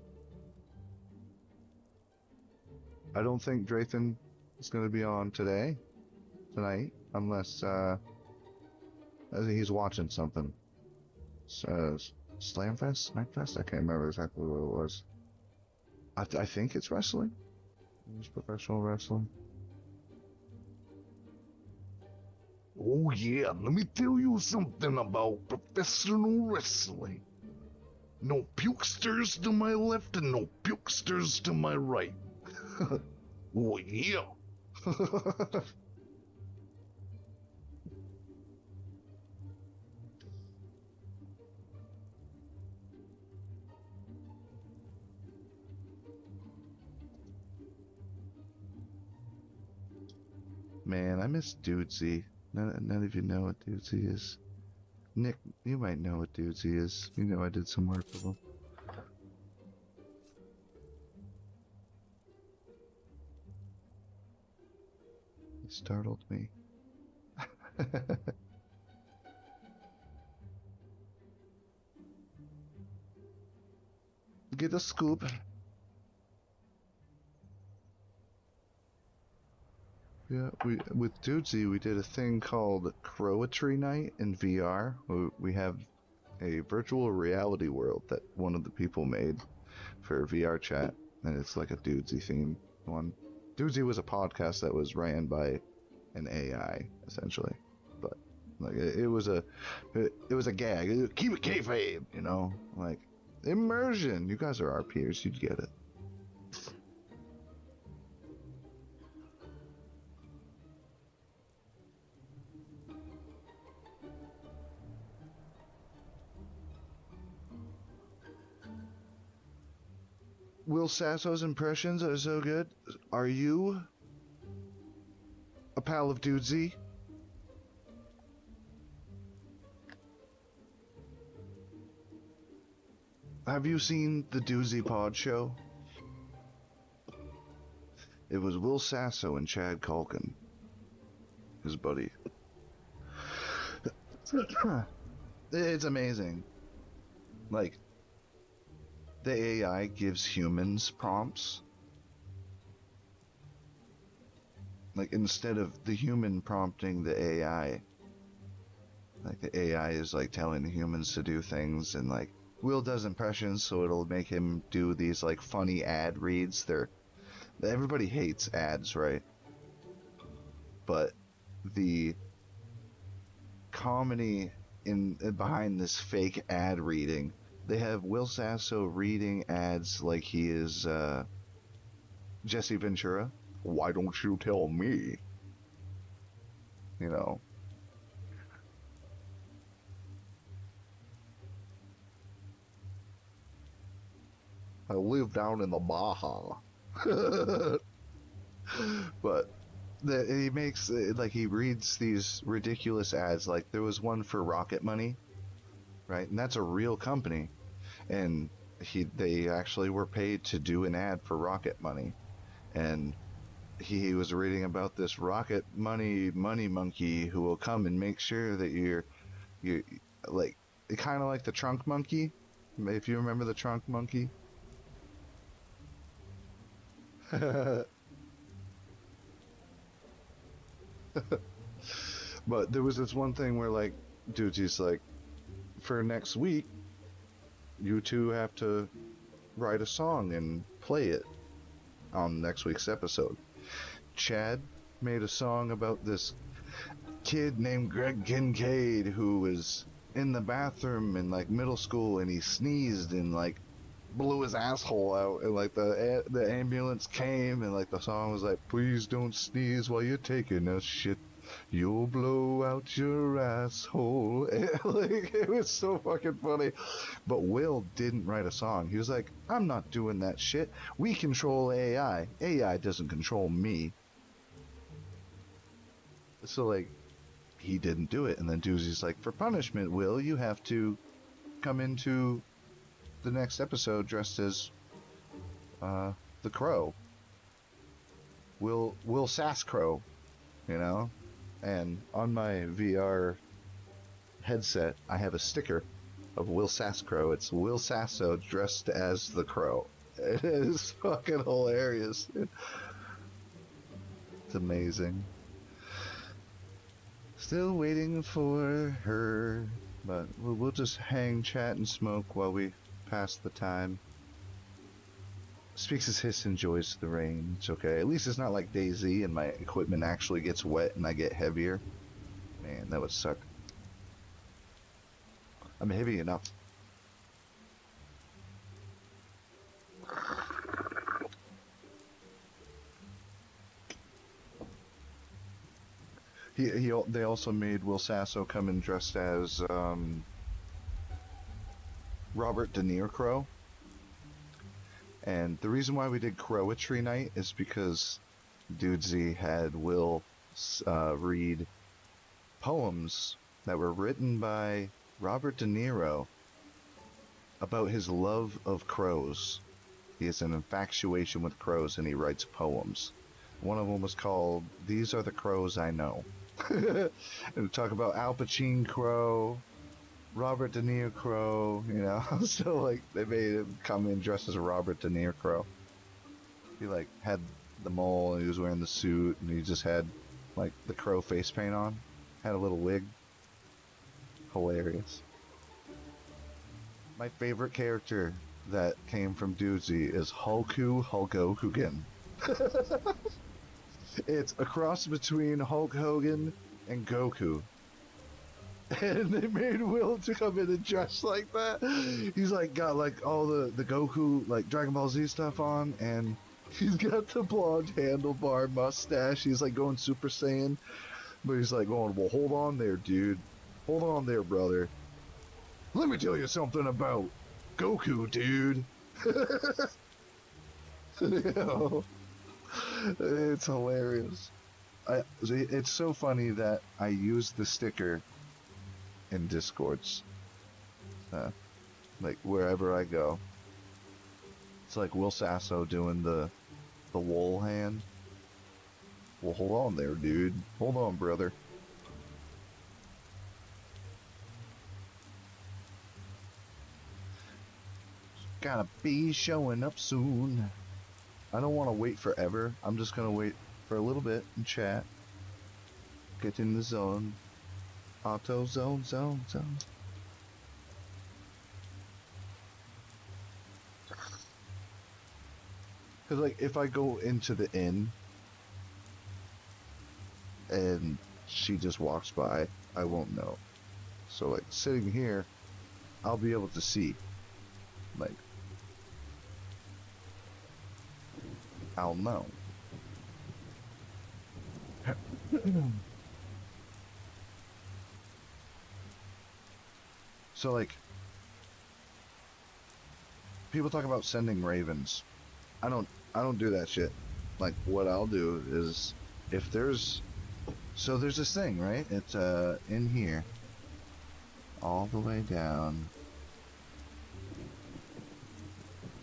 E: I don't think Drayton is going to be on tonight, unless he's watching something. Slamfest? Nightfest? I can't remember exactly what it was. I think it's wrestling. It's professional wrestling. Oh yeah, let me tell you something about professional wrestling. No pukesters to my left and no pukesters to my right. Oh yeah. Man, I miss Dudesy. None of you know what Dudesy is. Nick, you might know what Dudesy is. You know I did some work with him. He startled me. Get a scoop. Yeah, with Dudesy, we did a thing called Croatry Night in VR. We have a virtual reality world that one of the people made for VR chat, and it's like a Dudesy theme one. Dudesy was a podcast that was ran by an AI, essentially, but like it was a gag. Keep it kayfabe, you know, like immersion. You guys are our peers, you'd get it. Will Sasso's impressions are so good. Are you a pal of Dudesy? Have you seen the Dudesy Pod show? It was Will Sasso and Chad Culkin, his buddy. It's amazing. Like, the AI gives humans prompts. Like, instead of the human prompting the AI, like the AI is like telling the humans to do things, and like Will does impressions, so it'll make him do these like funny ad reads. Everybody hates ads, right? But the comedy behind this fake ad reading, they have Will Sasso reading ads like he is Jesse Ventura. Why don't you tell me? You know. I live down in the Baja. But he makes, like, he reads these ridiculous ads. Like, there was one for Rocket Money, right? And that's a real company. And they actually were paid to do an ad for Rocket Money. And he was reading about this Rocket Money monkey who will come and make sure that you're like, kind of like the Trunk Monkey, if you remember the Trunk Monkey. But there was this one thing where, like, Dude's like, for next week, you two have to write a song and play it on next week's episode. Chad made a song about this kid named Greg Kincaid who was in the bathroom in like middle school and he sneezed and like blew his asshole out, and like the ambulance came and like the song was like, please don't sneeze while you're taking a shit, you'll blow out your asshole. Like, it was so fucking funny. But Will didn't write a song. He was like, I'm not doing that shit. We control AI. AI doesn't control me. So like, he didn't do it. And then Doozy's like, for punishment, Will, you have to come into the next episode dressed as the Crow. Will Sass Crow, you know? And on my VR headset, I have a sticker of Will Sass Crow. It's Will Sasso dressed as the Crow. It is fucking hilarious. It's amazing. Still waiting for her, but we'll just hang, chat, and smoke while we pass the time. Speaks-as-Hist enjoys the rain. It's okay. At least it's not like DayZ and my equipment actually gets wet and I get heavier. Man, that would suck. I'm heavy enough. They also made Will Sasso come in dressed as Robert De Niro. And the reason why we did Crowetry Night is because Dudesy had Will read poems that were written by Robert De Niro about his love of crows. He has an infatuation with crows and he writes poems. One of them was called These Are the Crows I Know. And talk about Al Pacino Crow, Robert De Niro Crow, you know. So like they made him come in dressed as a Robert De Niro Crow. He like had the mole and he was wearing the suit and he just had like the crow face paint on. Had a little wig. Hilarious. My favorite character that came from Doozy is Hulgohugan. It's a cross between Hulk Hogan and Goku. And they made Will to come in and dress like that. He's like got like all the Goku like Dragon Ball Z stuff on, and he's got the blonde handlebar mustache. He's like going Super Saiyan, but he's like going, well, hold on there, dude. Hold on there, brother. Let me tell you something about Goku, dude. You know? It's hilarious. It's so funny that I use the sticker in Discords. Like wherever I go. It's like Will Sasso doing the wool hand. Well, hold on there, dude. Hold on, brother. Gotta be showing up soon. I don't want to wait forever. I'm just gonna wait for a little bit and chat. Get in the zone. Auto zone. Cause like if I go into the inn and she just walks by, I won't know. So like sitting here, I'll be able to see. Like I'll know. So like people talk about sending ravens. I don't do that shit. Like what I'll do is if there's this thing, right? It's in here. All the way down.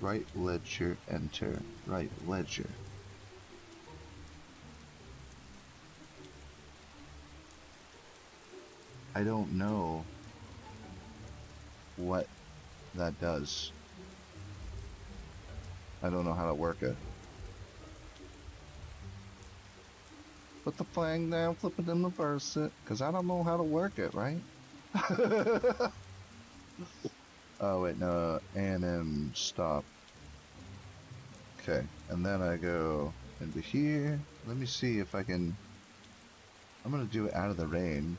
E: Right ledger, enter. Right ledger. I don't know what that does. I don't know how to work it. Put the flag down, flip it in, reverse it, because I don't know how to work it, right? Oh wait, no, A&M stop. Okay, and then I go into here. Let me see if I can. I'm gonna do it out of the rain.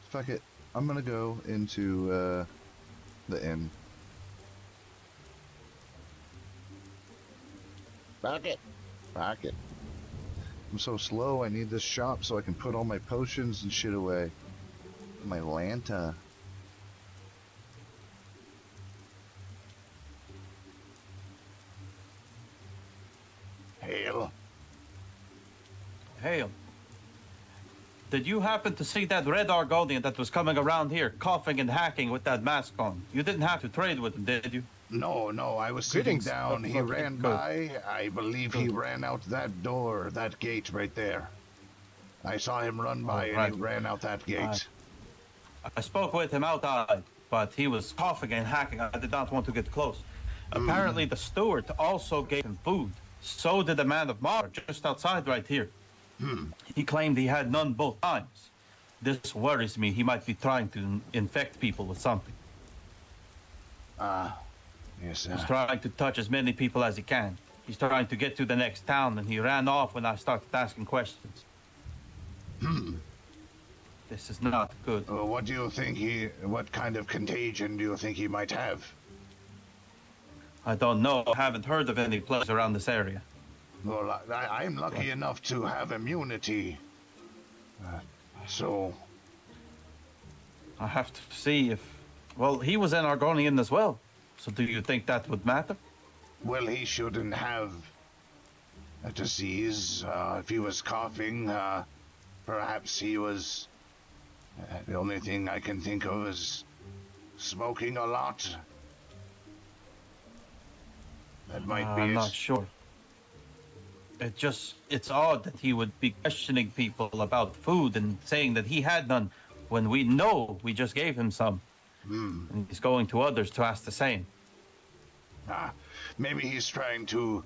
E: Fuck it. I'm gonna go into the inn. Fuck it. Fuck it. I'm so slow, I need this shop so I can put all my potions and shit away. My Lanta. Hail.
F: Hail. Did you happen to see that red Argonian that was coming around here, coughing and hacking with that mask on? You didn't have to trade with him, did you?
H: No, I was sitting
F: Greetings.
H: down. He
F: Okay,
H: ran
F: good.
H: by. I believe he ran out that door, that gate right there. I saw him run by and
F: right.
H: he ran out that gate.
F: I spoke with him outside, but he was coughing and hacking. I did not want to get close. Apparently, the steward also gave him food. So did the man of Mar just outside right here. He claimed he had none both times. This worries me. He might be trying to infect people with something.
H: Yes,
F: He's trying to touch as many people as he can. He's trying to get to the next town, and he ran off when I started asking questions. This is not good.
H: What do you think what kind of contagion do you think he might have?
F: I don't know. I haven't heard of any place around this area.
H: Well, I'm lucky enough to have immunity. So,
F: I have to see if... Well, he was an Argonian as well. So do you think that would matter?
H: well, he shouldn't have a disease. If he was coughing, perhaps he was... the only thing I can think of is smoking a lot. That might be
F: I'm
H: it.
F: not sure. It's odd that he would be questioning people about food and saying that he had none when we know we just gave him some. And he's going to others to ask the same.
H: Maybe he's trying to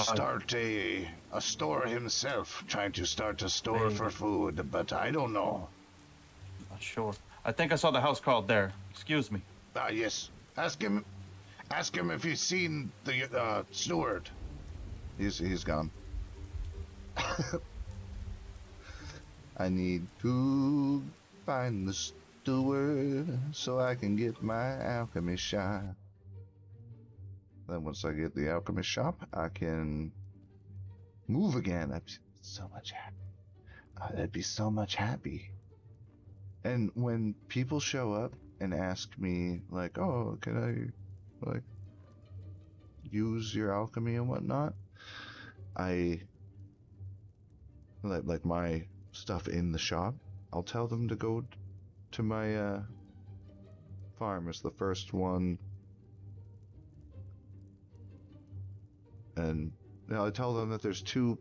H: start a store himself, trying to start a store
F: Maybe.
H: for food, but I don't know.
F: Not sure. I think I saw the house called there. Excuse me.
H: Yes. Ask him if he's seen the steward.
E: He's gone. I need to find the steward so I can get my alchemy shop. Then once I get the alchemy shop, I can move again. I'd be so much happy. I'd be so much happy. And when people show up and ask me, like, oh, can I, like, use your alchemy and whatnot, I like my stuff in the shop, I'll tell them to go to my farm as the first one, and I tell them that there's two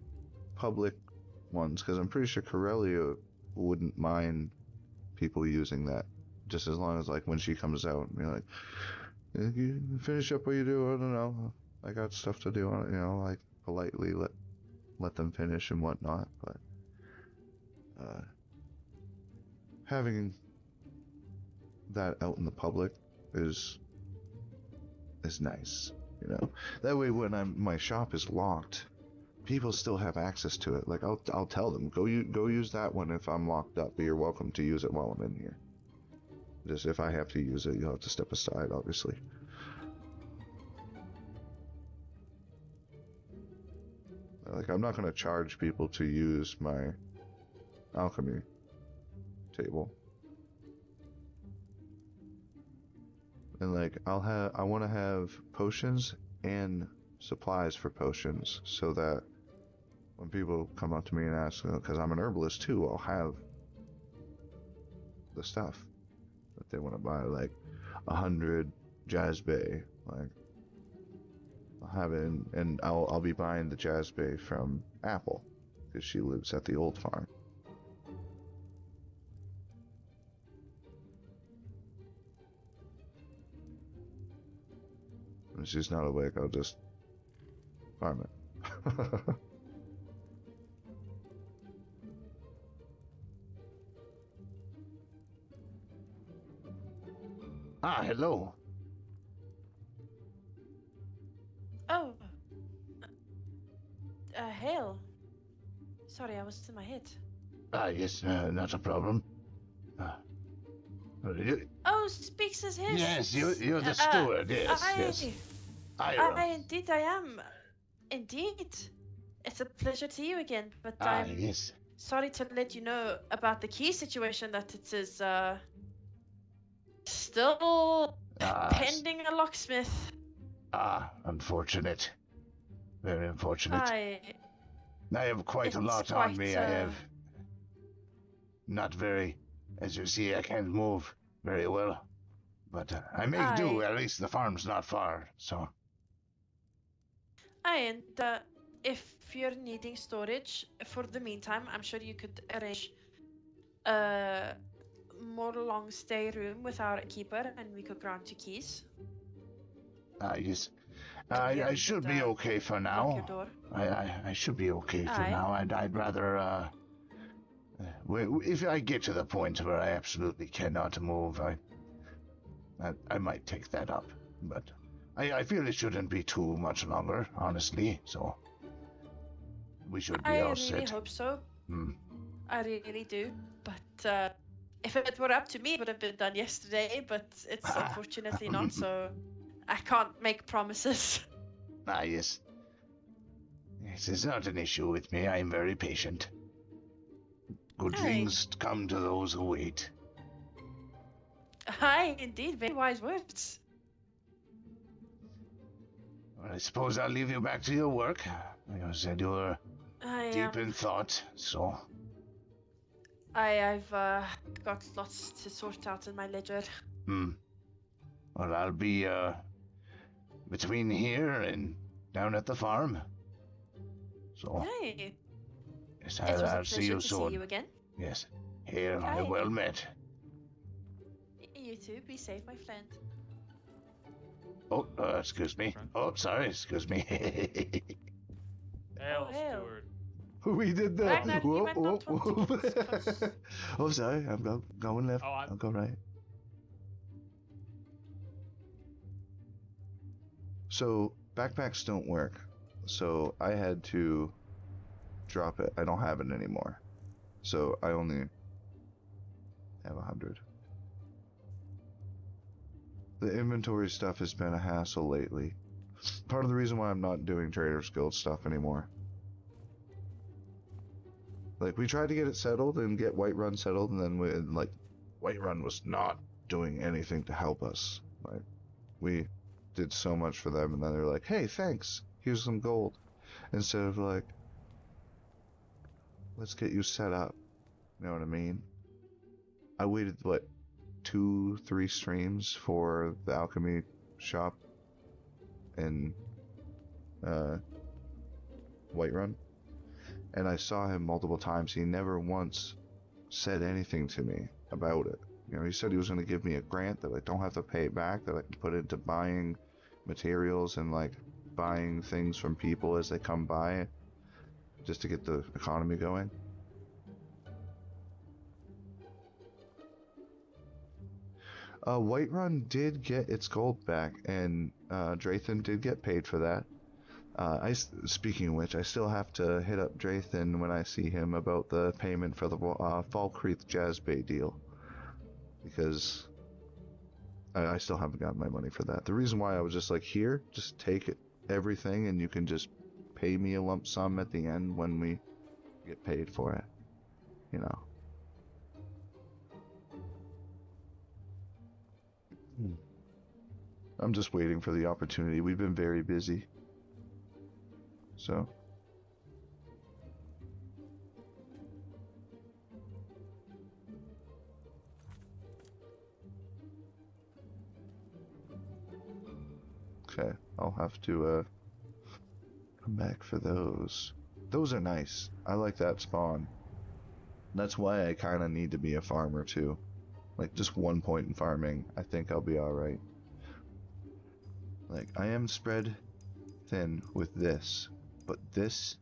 E: public ones because I'm pretty sure Corellia wouldn't mind people using that, just as long as, like, when she comes out, like, you finish up what you do. I don't know, I got stuff to do on it, like, politely let them finish and whatnot. But having that out in the public is nice, that way when my shop is locked, people still have access to it. Like, I'll tell them, go use that one if I'm locked up, but you're welcome to use it while I'm in here. Just if I have to use it, you'll have to step aside, obviously. Like, I'm not going to charge people to use my alchemy table. And, like, I want to have potions and supplies for potions so that when people come up to me and ask, because I'm an herbalist too, I'll have the stuff that they want to buy, like 100 Jazzbay, like, I'll have it, and I'll be buying the Jazzbay from Apple because she lives at the old farm. When she's not awake, I'll just farm it. Ah, hello.
I: Oh. Hail. Sorry, I was in my head.
H: Ah, yes, not a problem.
I: Oh, Speaks-as-Hist.
H: Yes, you're the steward, yes, yes.
I: Indeed I am. Indeed. It's a pleasure to see you again, but I'm
H: Yes.
I: sorry to let you know about the key situation that it is, still pending a locksmith.
H: Unfortunate. Very unfortunate.
I: I
H: have quite a
I: it's
H: lot on
I: quite,
H: me. I have not very, as you see, I can't move very well. But I make do, at least the farm's not far, so.
I: And if you're needing storage for the meantime, I'm sure you could arrange a more long stay room with our keeper, and we could grant you keys.
H: Yes. I should be okay for
I: Lock your
H: now.
I: door.
H: I should be okay for
I: Aye.
H: now. I'd rather, if I get to the point where I absolutely cannot move, I might take that up. But I feel it shouldn't be too much longer, honestly, so we should be all set.
I: I really hope so.
H: Hmm.
I: I really do. But if it were up to me, it would have been done yesterday, but it's unfortunately not, so I can't make promises.
H: Yes. Yes, it's not an issue with me. I am very patient. Good
I: Aye.
H: things come to those who wait.
I: Aye, indeed, very wise words.
H: Well, I suppose I'll leave you back to your work. You said you were deep in thought, so.
I: I've got lots to sort out in my ledger.
H: Well, I'll be between here and down at the farm. So,
I: Hey,
H: yes,
I: it was a
H: I'll see you
I: pleasure to
H: soon.
I: see you again.
H: Yes, here,
I: Aye.
H: well met.
I: You too, be safe, my friend.
H: Oh, excuse me. Oh, sorry, excuse me.
G: Hail,
I: hail.
G: steward.
E: We did that.
I: Ragnar, you might not want to get close.
E: Oh, sorry. I'm going left.
G: Oh,
E: I'll go right. So backpacks don't work. So I had to drop it. I don't have it anymore. So I only have 100. The inventory stuff has been a hassle lately. Part of the reason why I'm not doing Trader's Guild stuff anymore. Like, we tried to get it settled and get Whiterun settled, and then Whiterun was not doing anything to help us. Like, we did so much for them, and then they're like, hey, thanks, here's some gold. Instead of like, let's get you set up. You know what I mean? I waited, 2-3 streams for the alchemy shop in Whiterun, and I saw him multiple times. He never once said anything to me about it. You know, he said he was going to give me a grant that I don't have to pay back, that I can put into buying materials and buying things from people as they come by, just to get the economy going. Whiterun did get its gold back, and Drathan did get paid for that. Speaking of which, I still have to hit up Drathan when I see him about the payment for the Falkreath Jazz Bay deal, because I still haven't got my money for that. The reason why I was just like, here, just take everything, and you can just pay me a lump sum at the end when we get paid for it, you know. I'm just waiting for the opportunity. We've been very busy. So. Okay, I'll have to come back for those. Those are nice. I like that spawn. That's why I kind of need to be a farmer too. Like, just 1 point in farming, I think I'll be alright. Like, I am spread thin with this, but this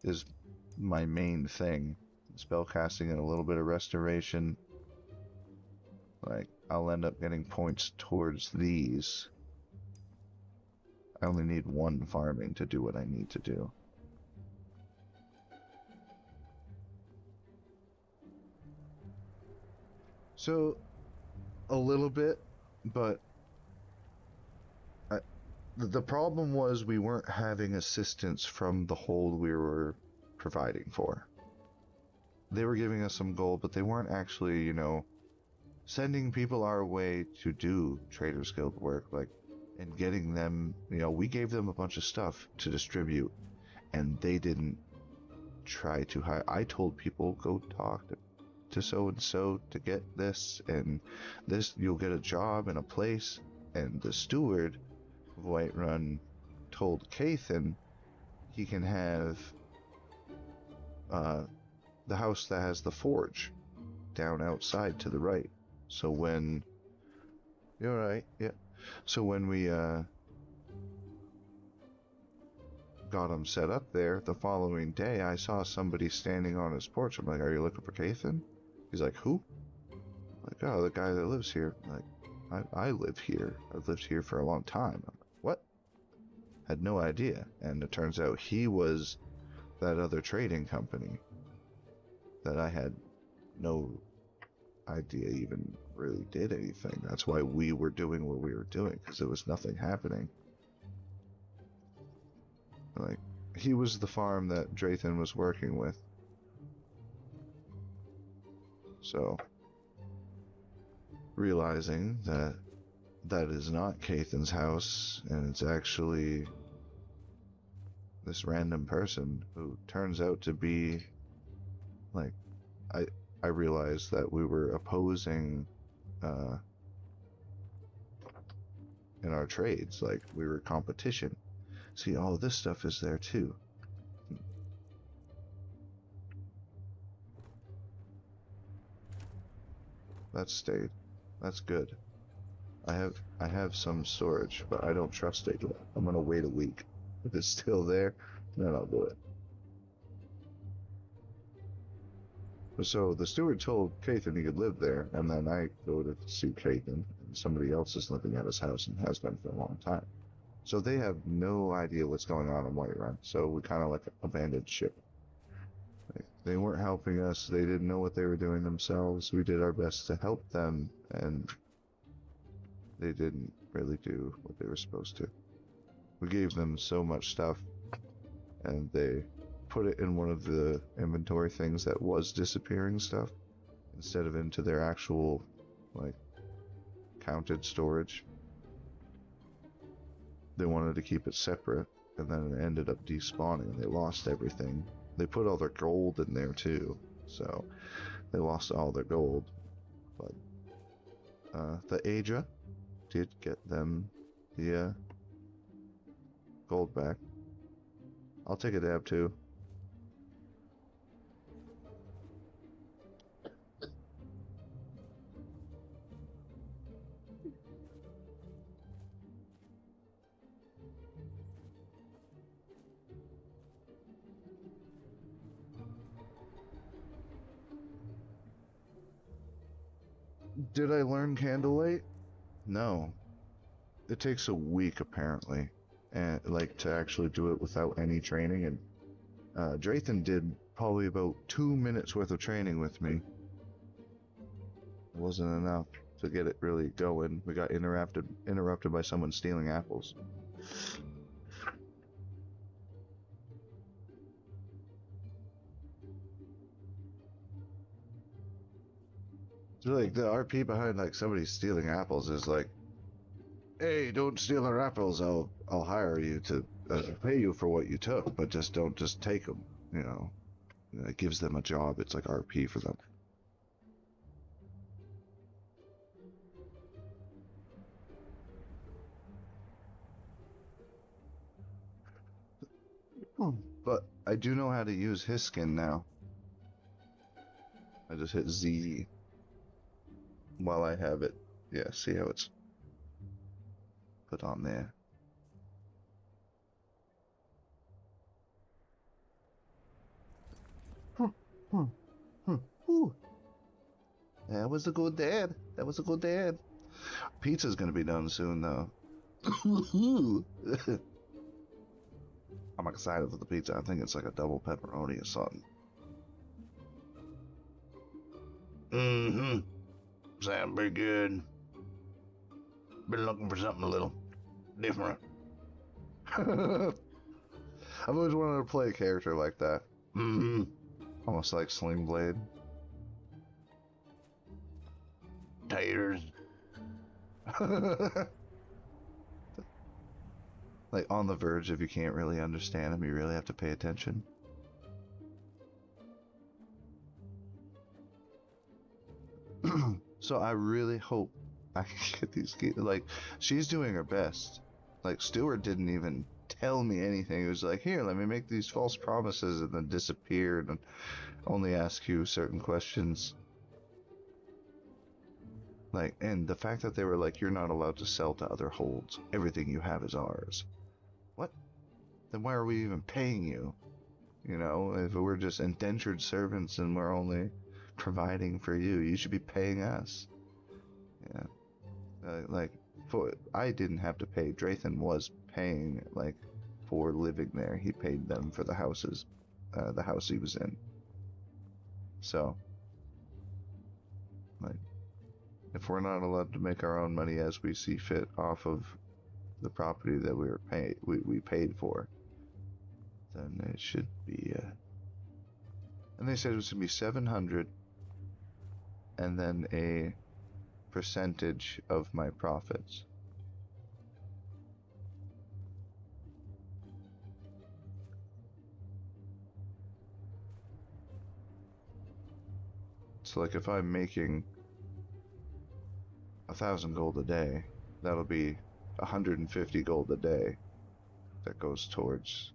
E: is my main thing. Spellcasting and a little bit of restoration. Like, I'll end up getting points towards these. I only need one farming to do what I need to do. So, a little bit, but the problem was we weren't having assistance from the hold we were providing for. They were giving us some gold, but they weren't actually, you know, sending people our way to do Traders Guild work, like, and getting them, you know, we gave them a bunch of stuff to distribute, and they didn't try to hire. I told people, go talk to so-and-so to get this, and this, you'll get a job and a place, and the steward of Whiterun told Cathan he can have, the house that has the forge down outside to the right. So when you're right, yeah. So when we got him set up there, the following day I saw somebody standing on his porch. I'm like, "Are you looking for Cathan?" He's like, "Who?" I'm like, "Oh, the guy that lives here." I'm like, I live here. I've lived here for a long time. I'm like, "What?" Had no idea. And it turns out he was that other trading company that I had no idea even really did anything. That's why we were doing what we were doing, because there was nothing happening. Like, he was the farm that Drayton was working with. So, realizing that that is not Cathan's house, and it's actually this random person who turns out to be, like, I realized that we were opposing in our trades, like we were competition. See, all this stuff is there too. That stayed. That's good. I have some storage, but I don't trust it yet. I'm gonna wait a week. If it's still there, then I'll do it. So the steward told Cathan he could live there, and then I go to see Cathan, and somebody else is living at his house and has been for a long time. So they have no idea what's going on in Whiterun. So we kind of like abandoned ship. They weren't helping us. They didn't know what they were doing themselves. We did our best to help them, and they didn't really do what they were supposed to. We gave them so much stuff, and they put it in one of the inventory things that was disappearing stuff instead of into their actual, like, counted storage. They wanted to keep it separate, and then it ended up despawning, and they lost everything. They put all their gold in there too, so they lost all their gold. But the Aja did get them the gold back. I'll take a dab too. Did I learn Candlelight? No. It takes a week apparently, and like to actually do it without any training. And Drayton did probably about 2 minutes worth of training with me. It wasn't enough to get it really going. We got interrupted by someone stealing apples. So like the RP behind like somebody stealing apples is like, hey, don't steal our apples. I'll hire you to pay you for what you took, but don't take them. You know, it gives them a job. It's like RP for them. But I do know how to use his skin now. I just hit Z while I have it. Yeah, see how it's put on there. Ooh. That was a good dad. That was a good dad. Pizza's gonna be done soon, though. I'm excited for the pizza. I think it's like a double pepperoni or something.
H: Mm-hmm. Sound pretty good. Been looking for something a little different.
E: I've always wanted to play a character like that.
H: Mm-hmm.
E: Almost like Sling Blade.
H: Taters.
E: Like on the verge if you can't really understand him, you really have to pay attention. So I really hope I can get these kids. Like, she's doing her best. Like, Stuart didn't even tell me anything. He was like, here, let me make these false promises, and then disappeared and only ask you certain questions. Like, and the fact that they were like, you're not allowed to sell to other holds. Everything you have is ours. What? Then why are we even paying you? You know, if we're just indentured servants and we're only providing for you, you should be paying us. Yeah. Like, I didn't have to pay. Drathan was paying, like, for living there. He paid them for the houses, the house he was in. So, like, if we're not allowed to make our own money as we see fit off of the property that we paid for, then it should be. And they said it was gonna be 700, and then a percentage of my profits. So, like, if I'm making 1,000 gold a day, that'll be 150 gold a day that goes towards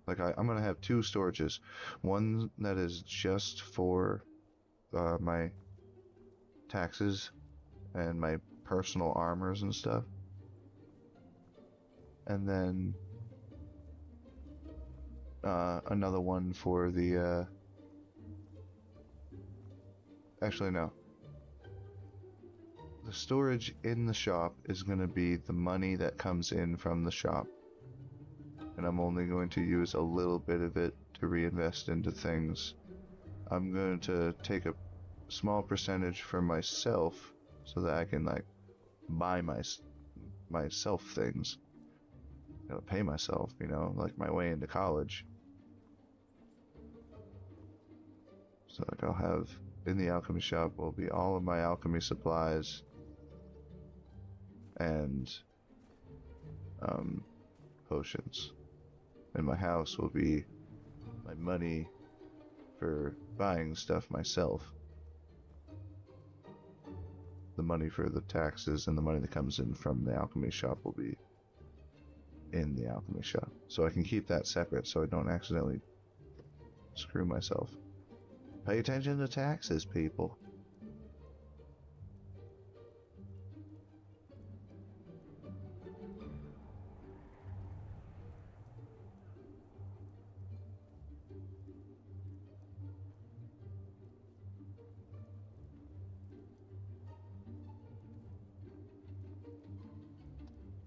E: like I'm gonna have two storages, one that is just for my taxes and my personal armors and stuff, and then another one for the actually no, the storage in the shop is going to be the money that comes in from the shop, and I'm only going to use a little bit of it to reinvest into things. I'm going to take a small percentage for myself so that I can, like, buy myself things. You know, pay myself, you know, like my way into college. So, like, I'll have in the alchemy shop will be all of my alchemy supplies and potions. And my house will be my money for buying stuff myself. The money for the taxes and the money that comes in from the alchemy shop will be in the alchemy shop. So I can keep that separate so I don't accidentally screw myself. Pay attention to taxes, people.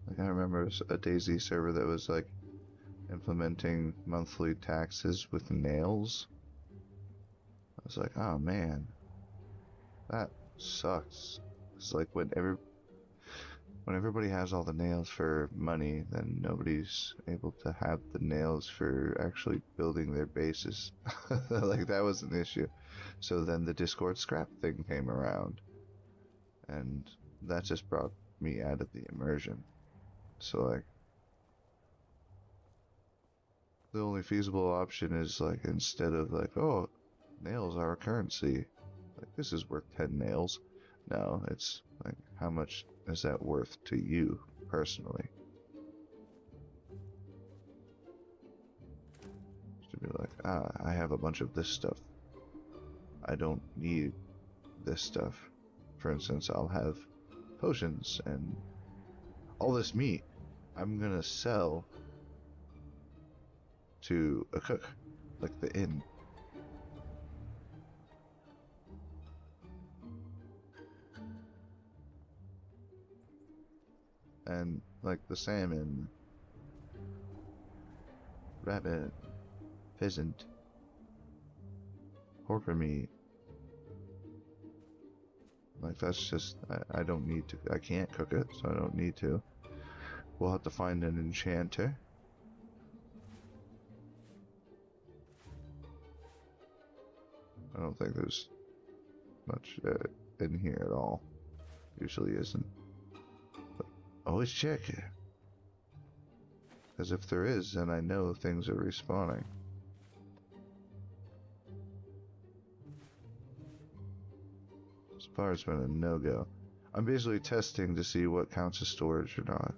E: Like, I remember a DayZ server that was like implementing monthly taxes with nails. I was like, oh man, that sucks. It's like when everybody has all the nails for money, then nobody's able to have the nails for actually building their bases. Like, that was an issue. So then the Discord scrap thing came around, and that just brought me out of the immersion. So, like, the only feasible option is, like, instead of like, oh, nails are a currency, like, this is worth 10 nails. No, it's like, how much is that worth to you personally? To be like, I have a bunch of this stuff. I don't need this stuff. for instance, I'll have potions and all this meat I'm gonna sell to a cook, like the inn. And like the salmon, rabbit, pheasant, porker meat. Like that's just, I don't need to, I can't cook it, so I don't need to. We'll have to find an enchanter. I don't think there's much in here at all. Usually isn't. But always check it. Because if there is, then I know things are respawning. This bar's been a no-go. I'm basically testing to see what counts as storage or not.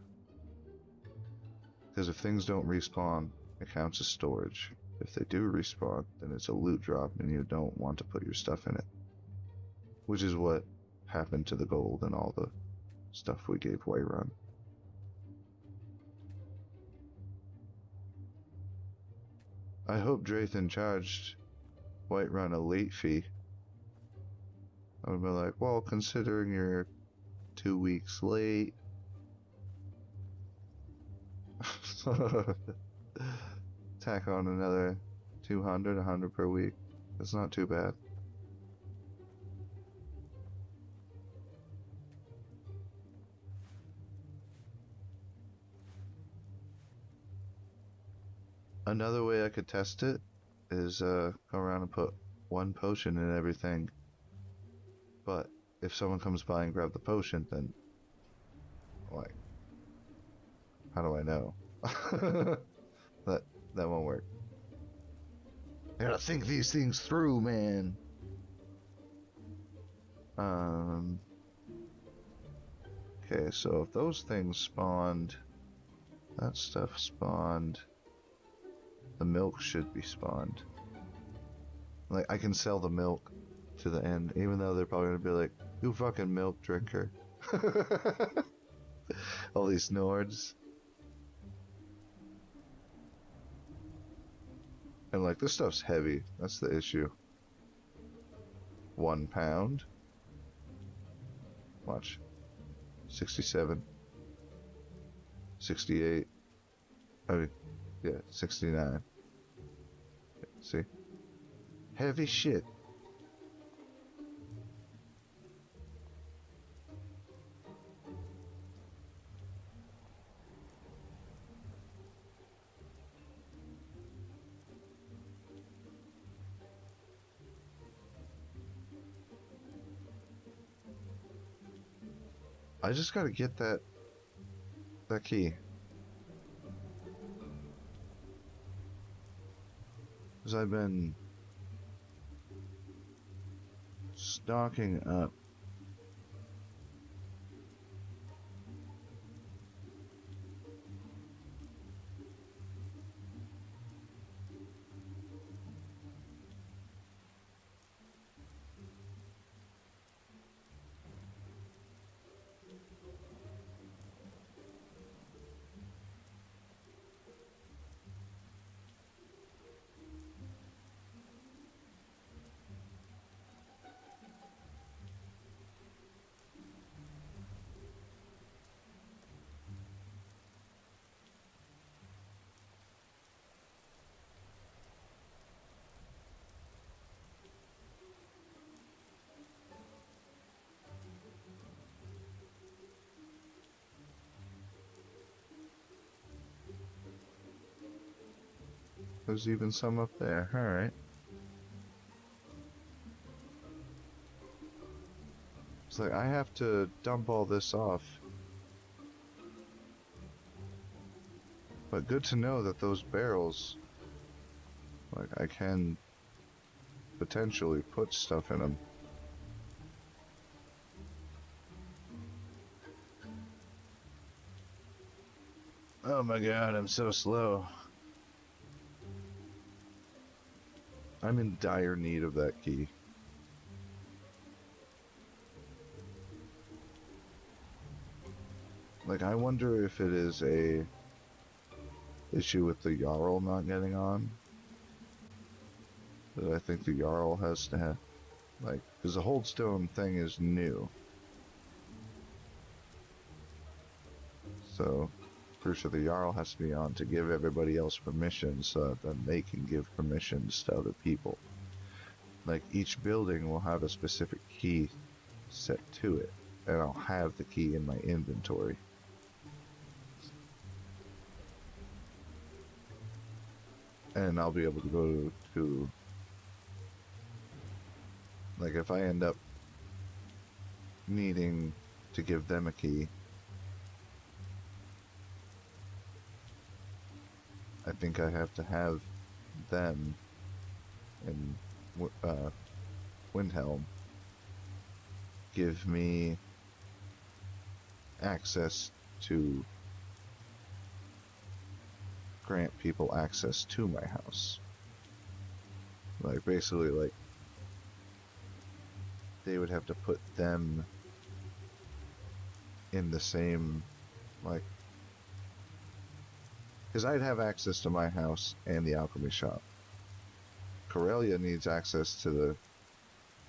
E: Because if things don't respawn, it counts as storage. If they do respawn, then it's a loot drop and you don't want to put your stuff in it. Which is what happened to the gold and all the stuff we gave Whiterun. I hope Drathan charged Whiterun a late fee. I would be like, well, considering you're 2 weeks late, tack on another 200, 100 per week. That's not too bad. Another way I could test it is go around and put one potion in everything. But if someone comes by and grab the potion, then like, how do I know? That won't work. I gotta think these things through, man. Okay, so if those things spawned, that stuff spawned, the milk should be spawned. Like, I can sell the milk to the end, even though they're probably gonna be like, you fucking milk drinker. All these Nords. And like, this stuff's heavy, that's the issue. 1 pound. Watch. 67. 68. I mean, yeah, 69. See? Heavy shit. I just gotta get that key. Because I've been stocking up. There's even some up there. Alright. It's like I have to dump all this off. But good to know that those barrels, like, I can potentially put stuff in them. Oh my god, I'm so slow. I'm in dire need of that key. Like, I wonder if it is a issue with the Jarl not getting on. But I think the Jarl has to have, like, because the Holdstone thing is new. So, pretty sure the Jarl has to be on to give everybody else permission so that then they can give permissions to other people. Like, each building will have a specific key set to it, and I'll have the key in my inventory. And I'll be able to go to, like, if I end up needing to give them a key, I think I have to have them in Windhelm give me access to grant people access to my house. Like, basically, like, they would have to put them in the same, like, because I'd have access to my house and the alchemy shop. Corellia needs access to the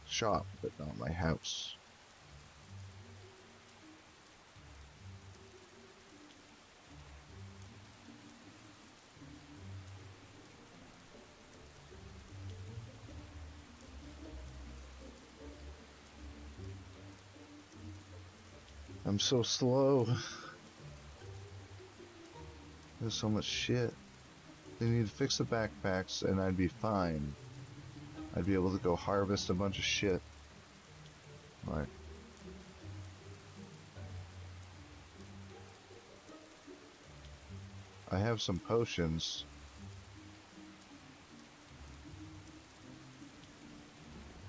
E: shop, but not my house. I'm so slow. There's so much shit. They need to fix the backpacks and I'd be fine. I'd be able to go harvest a bunch of shit. Like, I have some potions.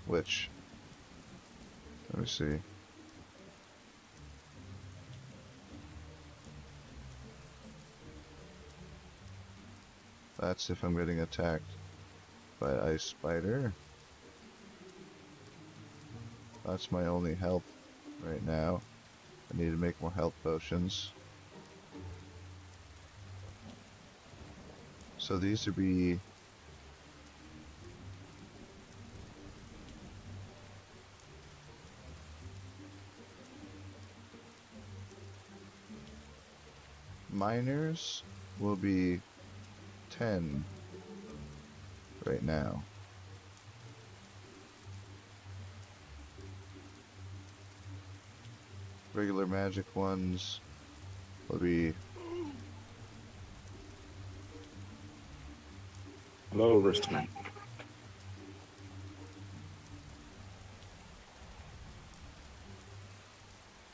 E: Which, let me see. That's if I'm getting attacked by Ice Spider. That's my only health right now. I need to make more health potions. So these would be miners will be 10 right now. Regular magic ones will be
J: Hello, Wristman.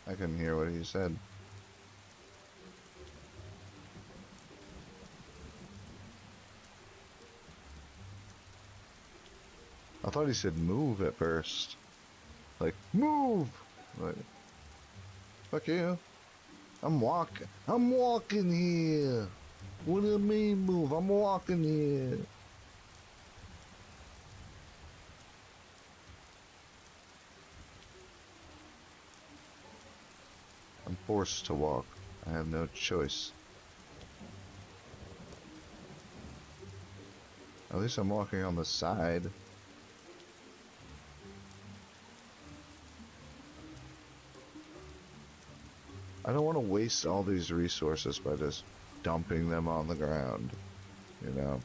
E: I couldn't hear what he said. I thought he said move at first. Like, move! Like, fuck you. I'm walking here. What do you mean move? I'm walking here. I'm forced to walk. I have no choice. At least I'm walking on the side. I don't want to waste all these resources by just dumping them on the ground, you know?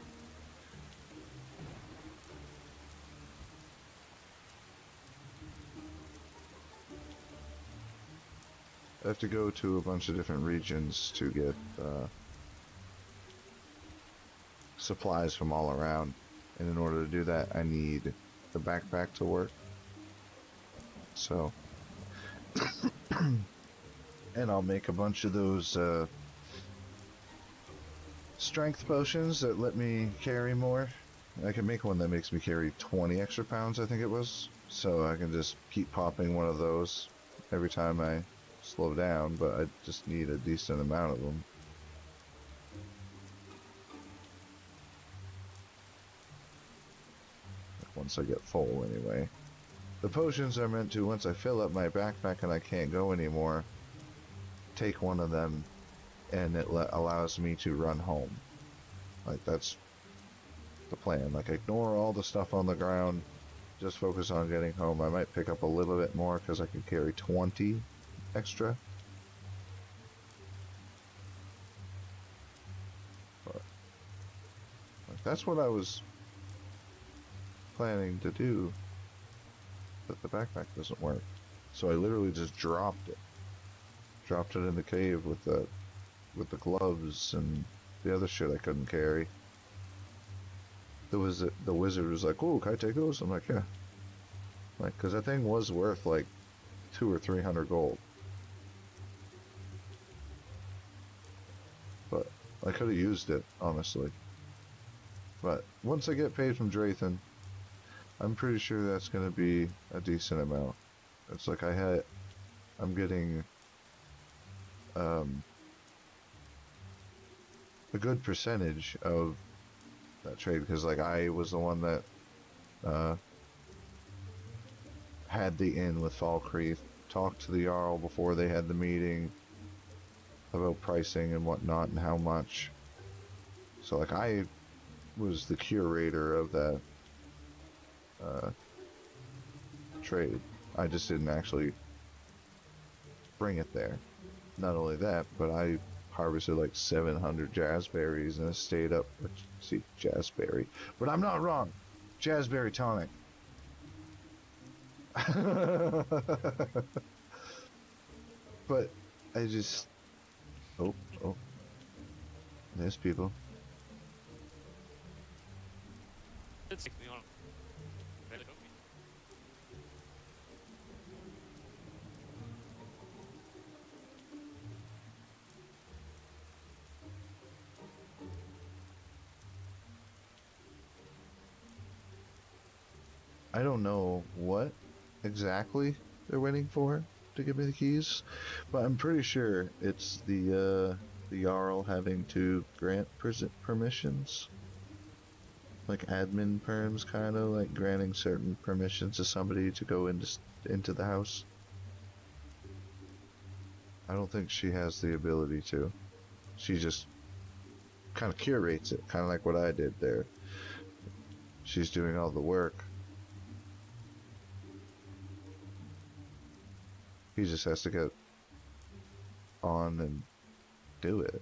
E: I have to go to a bunch of different regions to get supplies from all around, and in order to do that I need the backpack to work. So and I'll make a bunch of those strength potions that let me carry more. I can make one that makes me carry 20 extra pounds, I think it was. So I can just keep popping one of those every time I slow down, but I just need a decent amount of them. Once I get full, anyway. The potions are meant to, once I fill up my backpack and I can't go anymore, take one of them, and it allows me to run home. Like, that's the plan. Like, ignore all the stuff on the ground, just focus on getting home. I might pick up a little bit more because I can carry 20 extra. But like, that's what I was planning to do, but the backpack doesn't work. So I literally just dropped it. Dropped it in the cave with the gloves and the other shit I couldn't carry. The wizard was like, "Oh, can I take those?" I'm like, "Yeah." Like, cause that thing was worth like 200 or 300 gold. But I could have used it, honestly. But once I get paid from Drathan, I'm pretty sure that's gonna be a decent amount. It's like I'm getting a good percentage of that trade, because like I was the one that had the inn with Falkreath, talked to the Jarl before they had the meeting about pricing and whatnot and how much. So like I was the curator of that trade. I just didn't actually bring it there. Not only that, but I harvested like 700 jazzberries and I stayed up. See, jazzberry, but I'm not wrong. Jazzberry tonic. But I just oh, there's people.
G: It's like me on.
E: I don't know what exactly they're waiting for to give me the keys, but I'm pretty sure it's the Jarl having to grant permissions, like admin perms, kind of like granting certain permissions to somebody to go into the house. I don't think she has the ability to. She just kind of curates it, kind of like what I did there. She's doing all the work. He just has to get on and do it.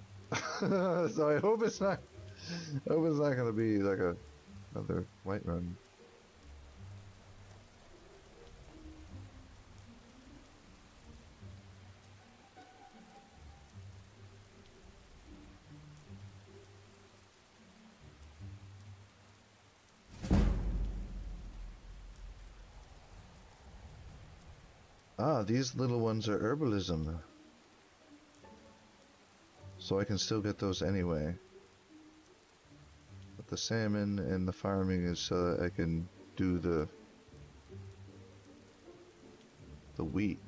E: So I hope it's not gonna be like another white run. Ah, these little ones are herbalism. So I can still get those anyway. But the salmon and the farming is so that I can do the wheat.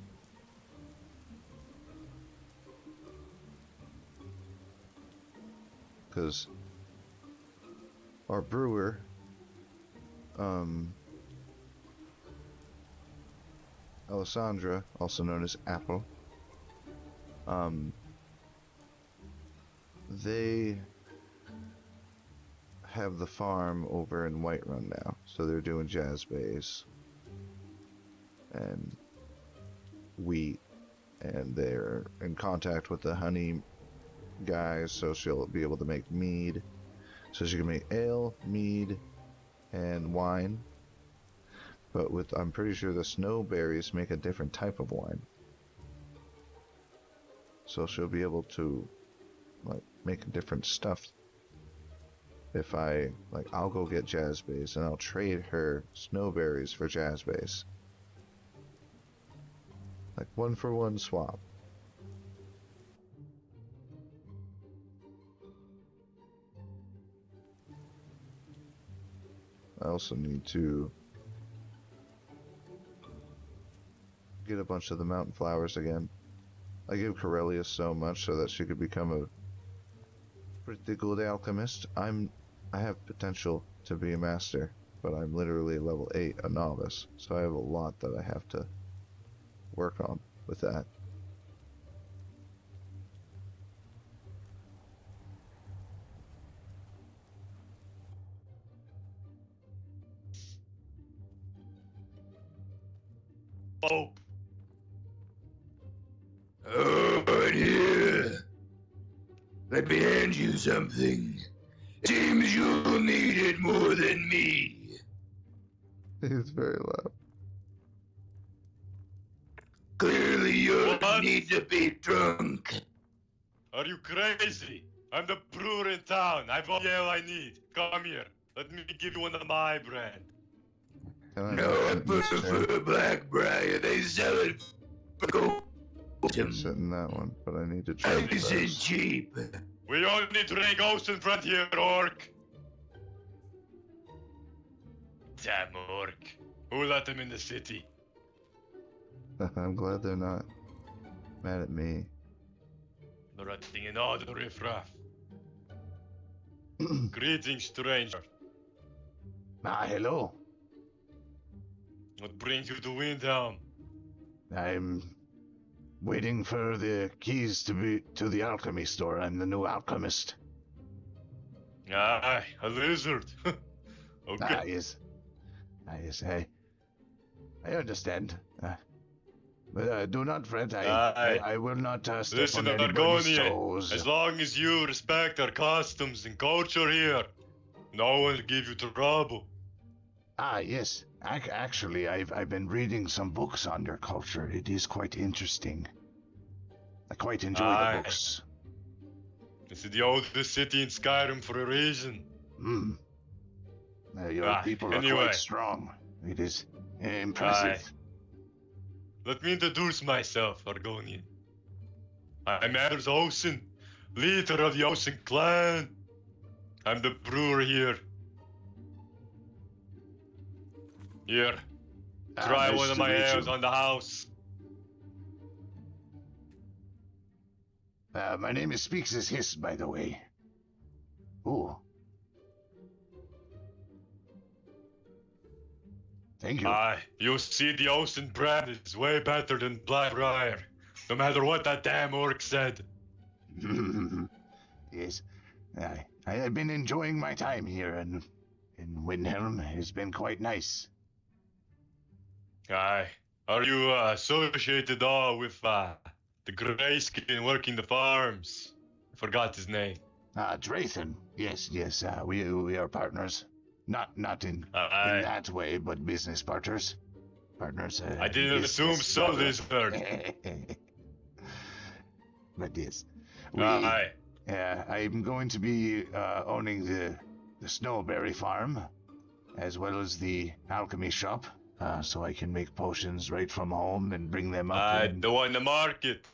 E: Because our brewer, Alessandra, also known as Apple, they have the farm over in Whiterun now, so they're doing jazz bays and wheat, and they're in contact with the honey guys, so she'll be able to make mead. So she can make ale, mead, and wine. But I'm pretty sure the snowberries make a different type of wine. So she'll be able to like make different stuff. If I'll go get jazz bays and I'll trade her snowberries for jazz bays. Like 1-for-1 swap. I also need to get a bunch of the mountain flowers again. I gave Corellia so much so that she could become a pretty good alchemist. I have potential to be a master, but I'm literally level 8, a novice, so I have a lot that I have to work on with that.
B: hope.
J: Oh, and here, let me hand you something. Seems you'll need it more than me.
E: He's very loud.
J: Clearly you
B: What?
J: need to be drunk.
B: Are you crazy? I'm the brewer in town. I've all the ale I need. Come here. Let me give you one of my brand.
E: Can I
J: No, I
E: sit in this chair?
J: prefer Blackbriar. They sell it for gold.
E: I'll sit in that one, but I need to try
J: Nice and
E: this.
J: cheap.
B: We only drink ocean front here, orc. Damn orc. Who let them in the city?
E: I'm glad they're not mad at me.
B: They're ratting in all the riffraff. Greetings, stranger.
H: Ah, hello.
B: What brings you to Windhelm?
H: I'm waiting for the keys to the alchemy store. I'm the new alchemist.
B: Aye, a lizard. Okay.
H: Ah, yes. Ah, yes, I understand. But do not fret.
B: Aye.
H: I will not step
B: Listen,
H: on anybody's
B: Argonian,
H: toes.
B: as long as you respect our customs and culture here, no one will give you trouble.
H: Ah, yes. Actually, I've been reading some books on your culture. It is quite interesting. I quite enjoy
B: Aye.
H: the books.
B: This is the oldest city in Skyrim for a reason.
H: Hmm. Your people are
B: anyway.
H: quite strong. It is impressive.
B: Let me introduce myself, Argonian. I'm Anders Olsen, leader of the Olsen clan. I'm the brewer here. Here, try
H: nice
B: one of
H: to
B: my
H: meet
B: ales
H: you.
B: on the house.
H: My name is Speaks-as-Hist, by the way. Ooh. Thank you.
B: Aye, you see the Olsen brand is way better than Blackbriar. No matter what that damn orc said.
H: Yes. I've been enjoying my time here in Windhelm. It's been quite nice.
B: Aye. Are you associated all with the Greyskin working the farms? I forgot his name.
H: Drathan. Yes. We are partners. Not in
B: Aye.
H: that way, but business partners. Partners.
B: I didn't
H: business,
B: assume so,
H: rather.
B: lizard.
H: But yes.
B: Aye.
H: I'm going to be owning the Snowberry farm, as well as the alchemy shop, so I can make potions right from home and bring them up.
B: Aye, the one in the market.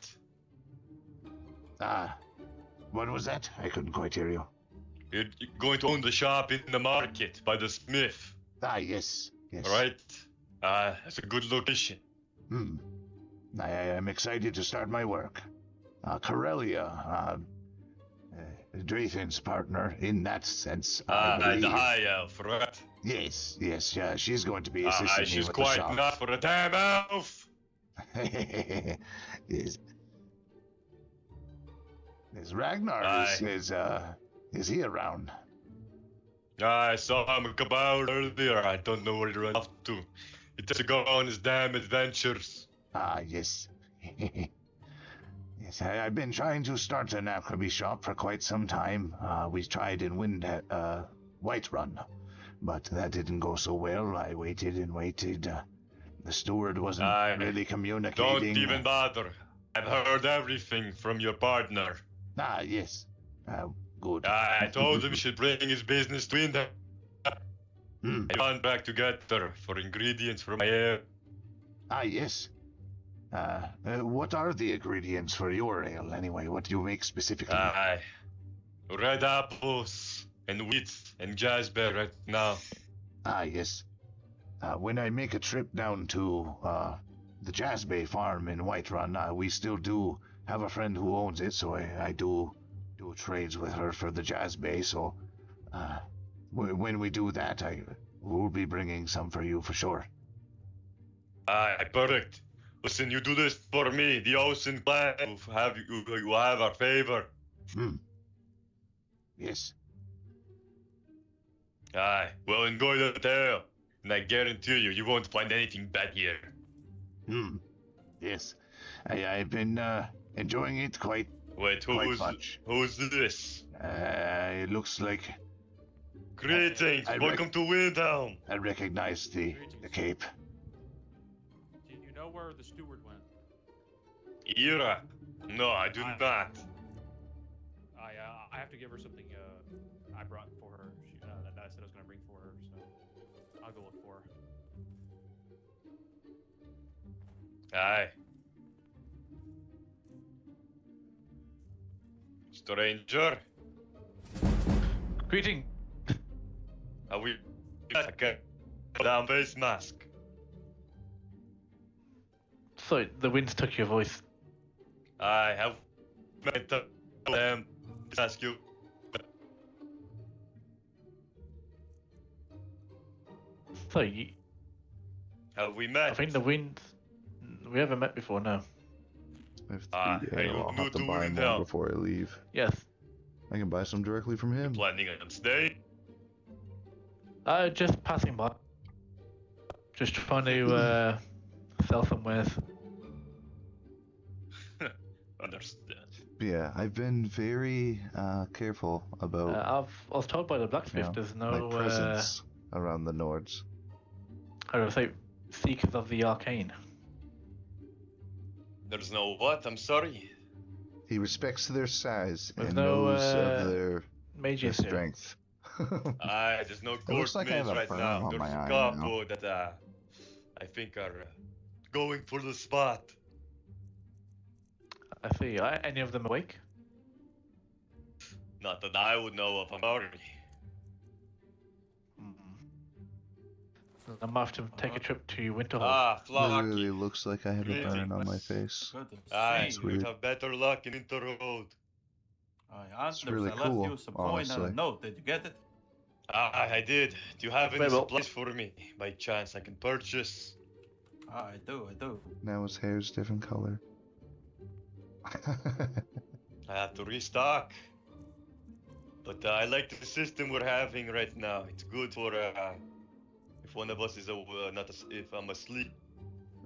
H: What was that? I couldn't quite hear you.
B: You're going to own the shop in the market by the smith,
H: Yes.
B: right? That's a good location.
H: I'm excited to start my work. Corellia, Drathan's partner in that sense. I
B: The
H: believe.
B: high elf, right?
H: Yes, she's going to be assisting me
B: She's
H: with
B: quite
H: the shop.
B: enough for a damn elf.
H: Yes. Ragnar
B: Aye.
H: is he around?
B: I saw him about earlier. I don't know where he ran off to. He has to go on his damn adventures.
H: Yes. Yes, I've been trying to start an alchemy shop for quite some time. We tried in Whiterun, but that didn't go so well. I waited and waited. The steward wasn't really communicating.
B: Don't even bother. I've heard everything from your partner.
H: Yes. Good.
B: I told him he should bring his business to India. I went back together for ingredients for my ale.
H: Yes. What are the ingredients for your ale, anyway? What do you make specifically?
B: Red apples and wheat and jazzberry right now.
H: Yes. When I make a trip down to the Jazz Bay farm in Whiterun, we still do have a friend who owns it, so I do trades with her for the Jazz Bay. So when we do that, I will be bringing some for you for sure.
B: Perfect. Listen, you do this for me. The Olsen clan will have our favor.
H: Yes.
B: Well, enjoy the tale. And I guarantee you, you won't find anything bad here.
H: Yes. I've been enjoying it quite
B: Wait,
H: much.
B: who's this?
H: It looks like
B: Greetings,
H: I
B: welcome to Windhelm.
H: I recognize the cape.
G: Do you know where the steward went?
B: Ira? No, I do not.
G: I have to give her something I brought for her. That I said I was gonna bring for her, so I'll go look for her.
B: Aye. Stranger,
K: Greeting.
B: are we okay? Down face mask.
K: Sorry, the winds took your voice.
B: I have meant to ask you.
K: Sorry,
B: Have we met?
K: I think the winds. We haven't met before, no.
E: I have 3
B: Ah,
E: ale.
B: are you
E: I'll
B: new
E: have to
B: to
E: buy
B: Windhelm?
E: more before I leave.
K: Yes.
E: I can buy some directly from him.
B: Planning on staying?
K: Just passing by. Just trying to sell some wares.
B: Understand.
E: Yeah, I've been very careful about
K: I was told by the blacksmith there's
E: my
K: no
E: presence around the Nords.
K: how do I say, seekers of the arcane.
B: There's no what? I'm sorry.
E: He respects their size
K: There's
E: and
K: no,
E: knows of their
K: Mages here.
E: strength.
B: Aye, there's no
E: looks
B: court
E: like I have
B: maze
E: a
B: right
E: burn
B: now.
E: on
B: There's
E: my
B: a
E: eye
B: couple that I think are going for the spot.
K: I see. Are any of them awake?
B: Not that I would know of. I'm sorry.
K: I'm off to take a trip to Winterhold.
B: Ah,
E: Literally
B: Flocky.
E: looks like I have a burn
B: Greetings.
E: on my face.
F: Good to
B: Aye,
F: see
E: Sweet.
B: you'd have better luck in Interroad.
F: Anders,
E: really
F: I
E: cool,
F: left you some coin and
E: honestly.
F: a note. Did you get it?
B: Ah, I did. Do you have any
K: Very well.
B: supplies for me? By chance, I can purchase.
F: I do.
E: Now his hair's different color.
B: I have to restock. But I like the system we're having right now. It's good for if one of us is if I'm asleep.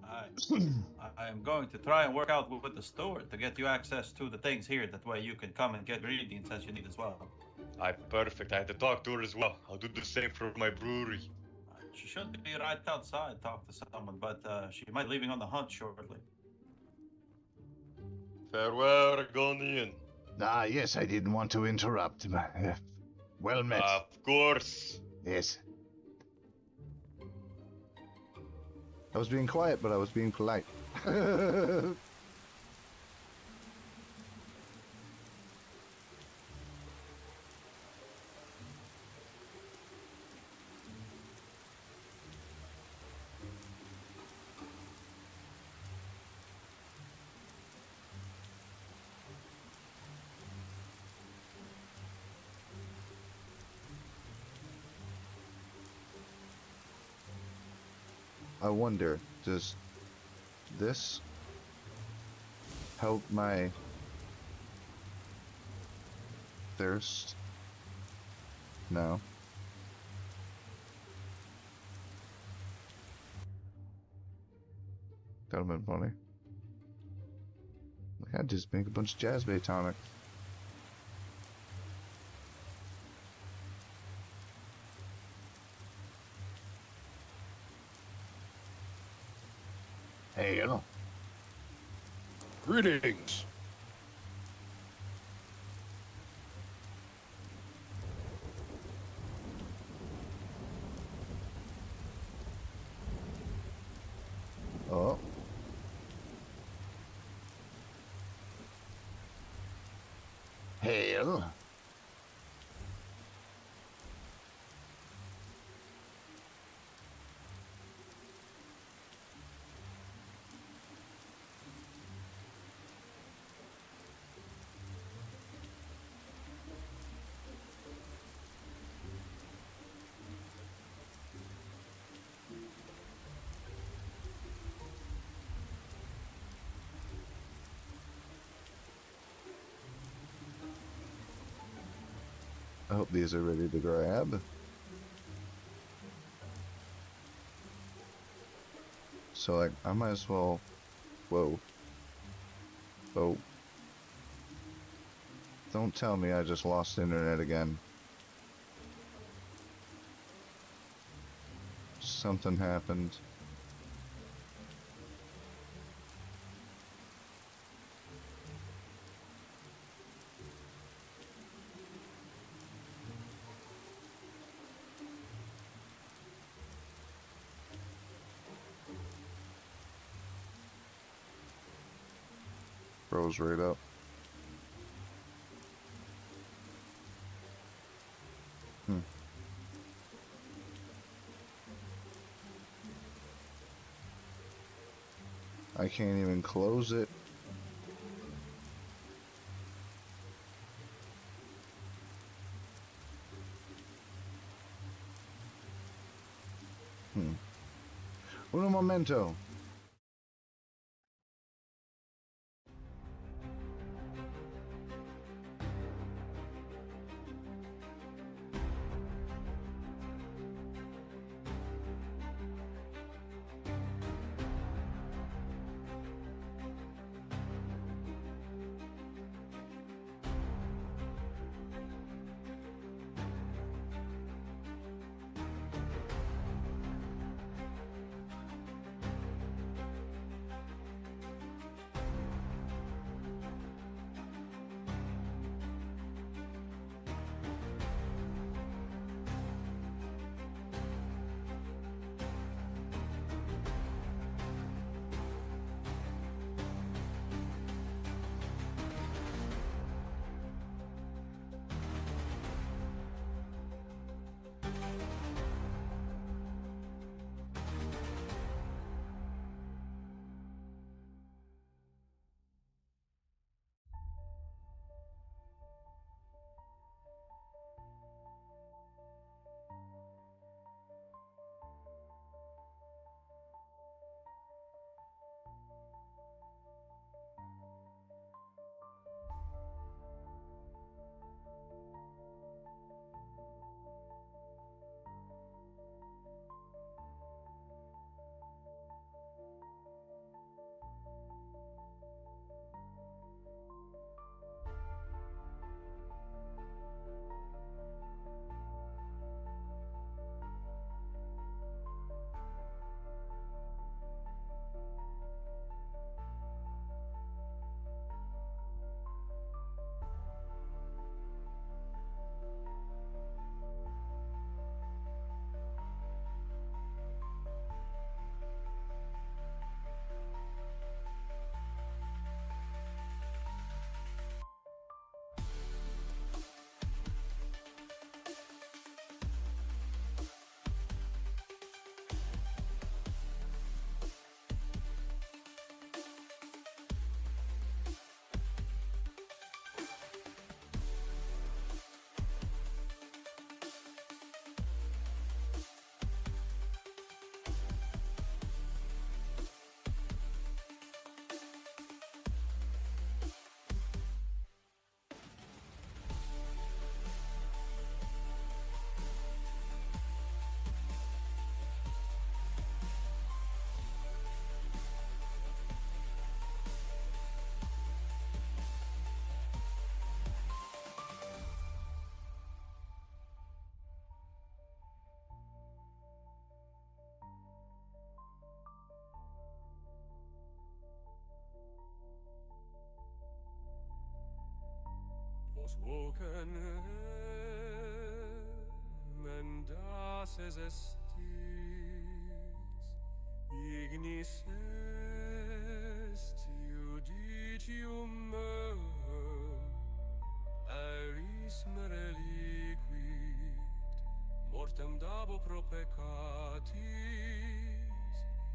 F: I am going to try and work out with the steward to get you access to the things here. That way you can come and get ingredients as you need as well.
B: Aye, perfect. I had to talk to her as well. I'll do the same for my brewery.
F: She should be right outside, talk to someone, but she might be leaving on the hunt shortly.
B: Farewell, Argonian.
H: Yes, I didn't want to interrupt. But, well met.
B: Of course.
H: Yes.
E: I was being quiet, but I was being polite. I wonder, does this help my thirst? No. That would have been funny. Like, I'd just make a bunch of Jazzbay tonic.
H: Hail.
J: Greetings.
E: Oh.
H: Hail.
E: I hope these are ready to grab. so like I might as well. Whoa. Oh. Don't tell me I just lost internet again. Something happened. Froze right up. I can't even close it. Uno momento.
C: Woken men das es ignis est judicium meum eris me reliquit mortem dabo pro peccatis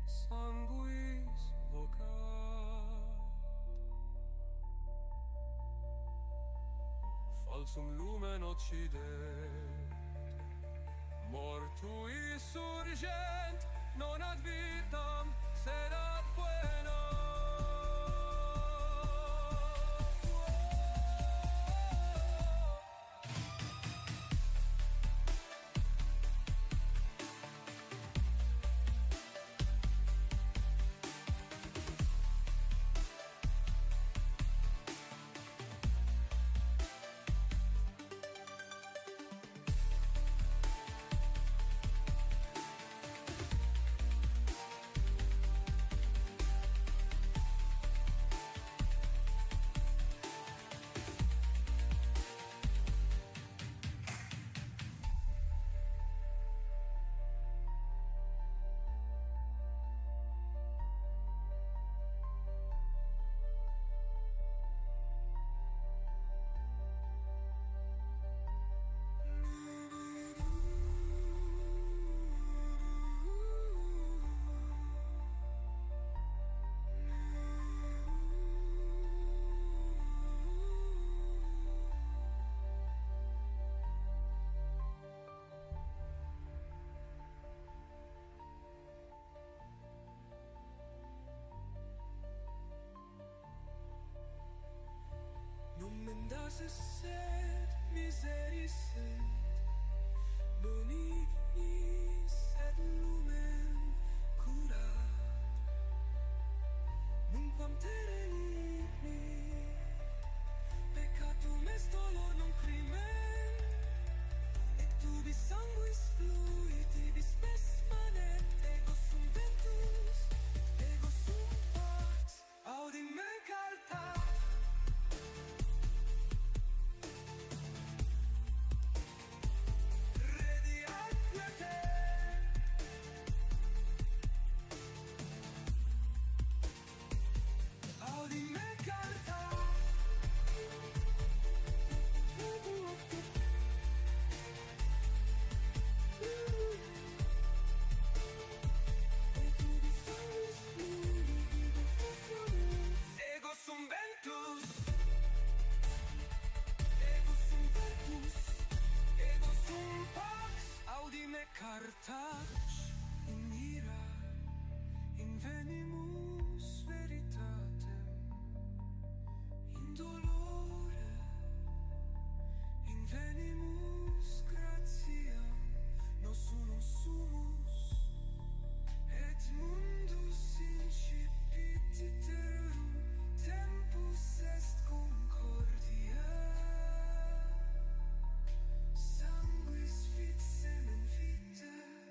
C: sanguis vocat falsum lumen occident mortui surgent non ad vitam sed ad buena se sed miserii sunt, benigni sed lumen curat. Nunquam terenigni, peccatum est dolor non crimen, et ubi sanguis fluit, ibi spes manet, ego sum ventus, ego sum pax, audi me carta. Redi acquete, audi me carta. Ego sum ventus, ego sum ventus, ego sum pax, audi me cartac, in ira, in venimus veritatem, in dolore, in venimus gratiam, nos unum sumus, et mundus incipit iterum, tempus est concordia, sanguis fit semen vitae.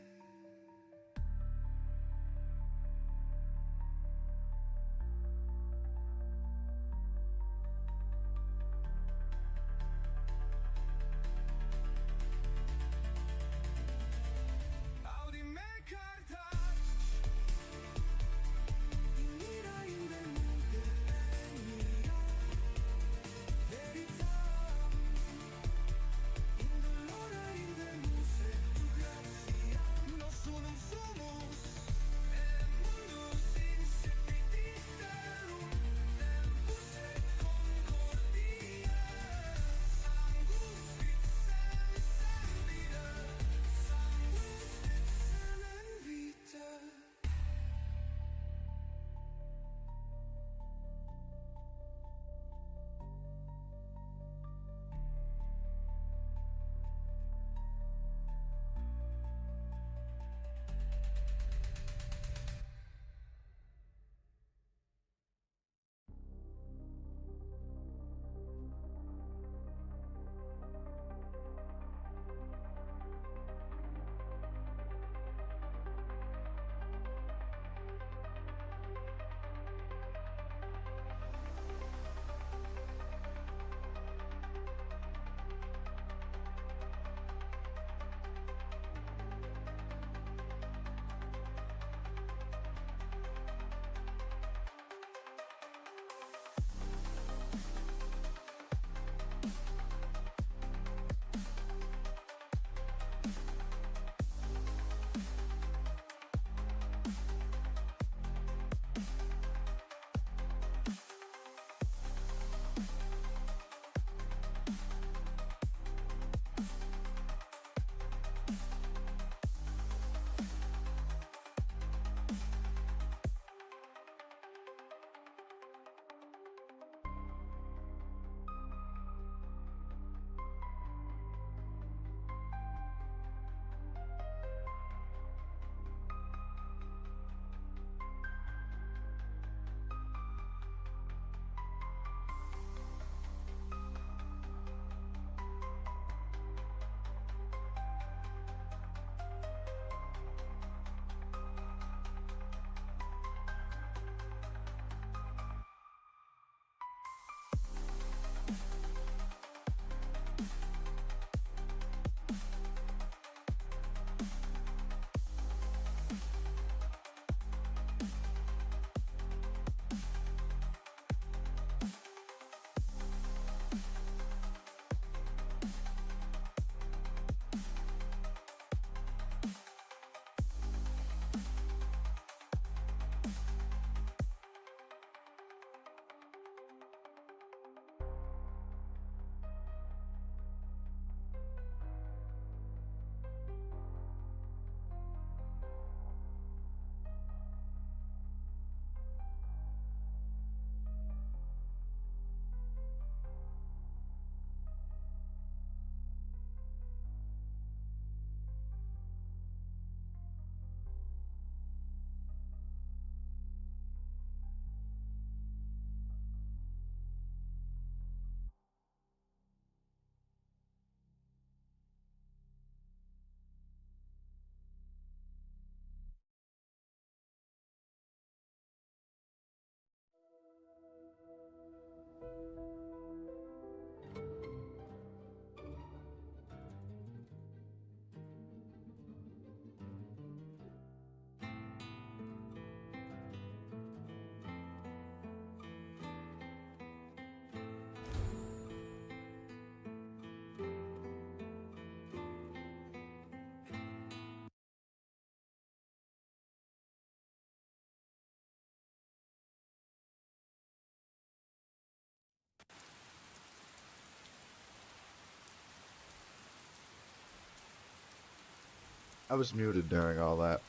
E: I was muted during all that.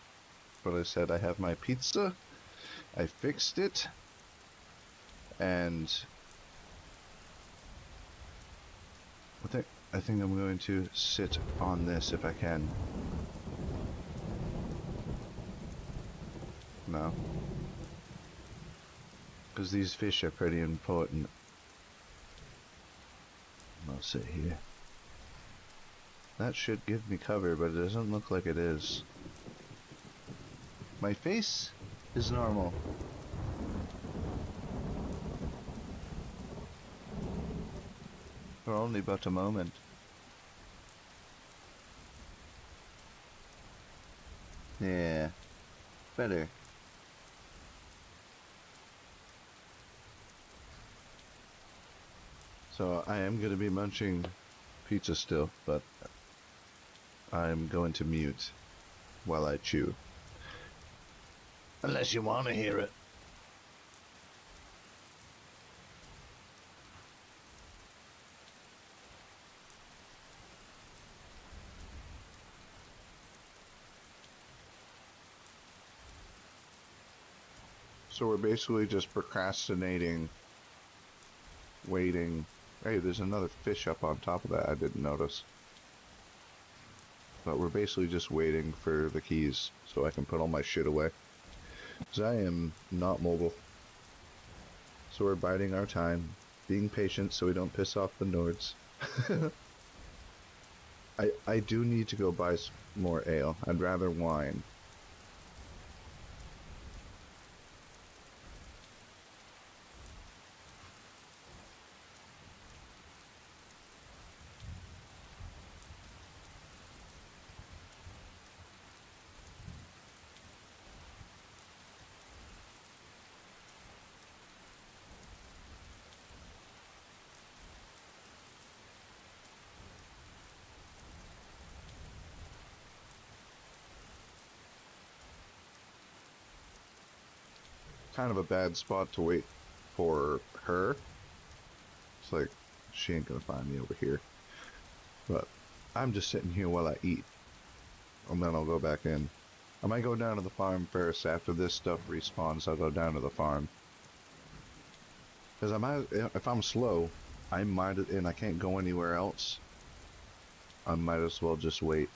E: But I said I have my pizza. I fixed it. And I think I'm going to sit on this if I can. No. Because these fish are pretty important. I'll sit here. That should give me cover, but it doesn't look like it is. My face is normal. For only but a moment. Yeah. Better. So I am going to be munching pizza still, but I'm going to mute while I chew.
H: Unless you want to hear it.
E: So we're basically just procrastinating, waiting. Hey, there's another fish up on top of that I didn't notice. But we're basically just waiting for the keys so I can put all my shit away. Because I am not mobile. So we're biding our time, being patient so we don't piss off the Nords. I do need to go buy some more ale. I'd rather wine. Kind of a bad spot to wait for her. It's like, she ain't gonna find me over here. But I'm just sitting here while I eat. And then I'll go back in. I might go down to the farm first. After this stuff respawns, I'll go down to the farm. Because if I'm slow, and I can't go anywhere else, I might as well just wait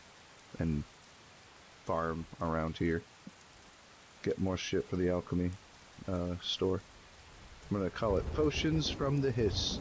E: and farm around here. Get more shit for the alchemy store. I'm gonna call it Potions from the Hist.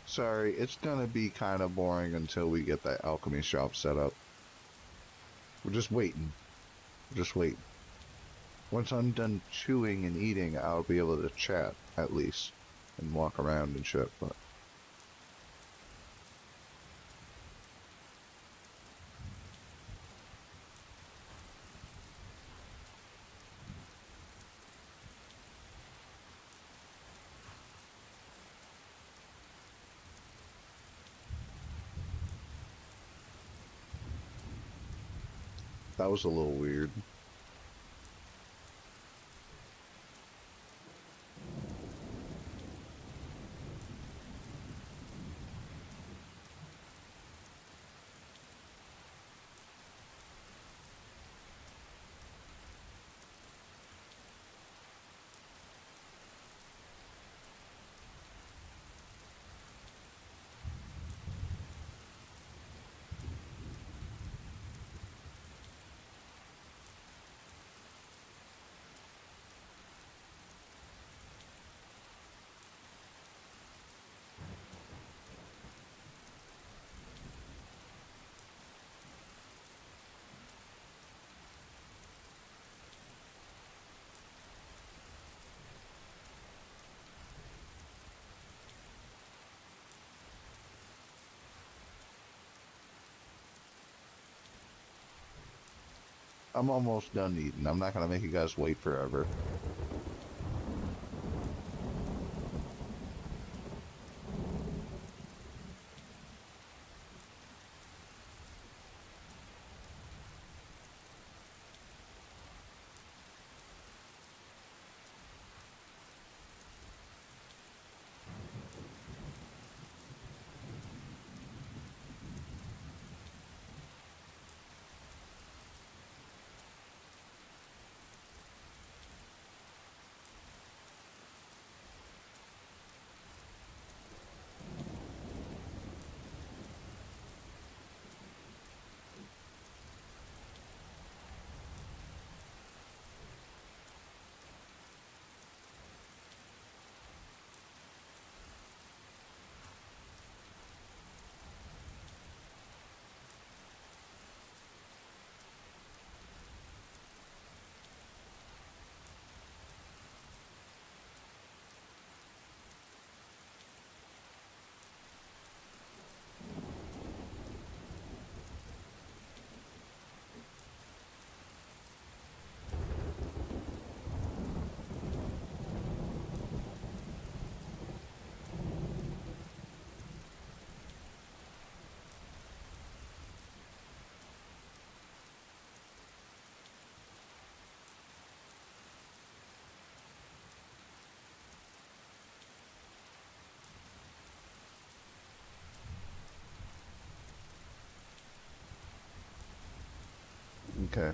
E: Sorry, it's gonna be kind of boring until we get that alchemy shop set up. We're just waiting. Just wait. Once I'm done chewing and eating, I'll be able to chat, at least. And walk around and shit, but... That was a little weird. I'm almost done eating. I'm not gonna make you guys wait forever. Okay.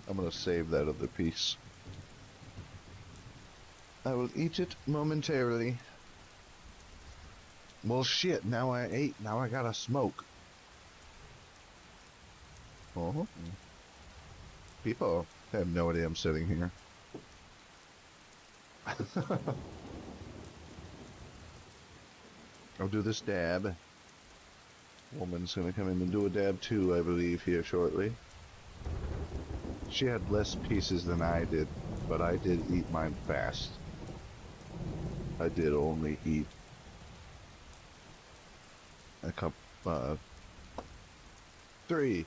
E: I'm gonna save that other piece. I will eat it momentarily. Well, shit, now I ate, now I gotta smoke. Oh. People have no idea I'm sitting here. I'll do this dab. Woman's gonna come in and do a dab too, I believe, here shortly. She had less pieces than I did, but I did eat mine fast. I did only eat a cup, 3.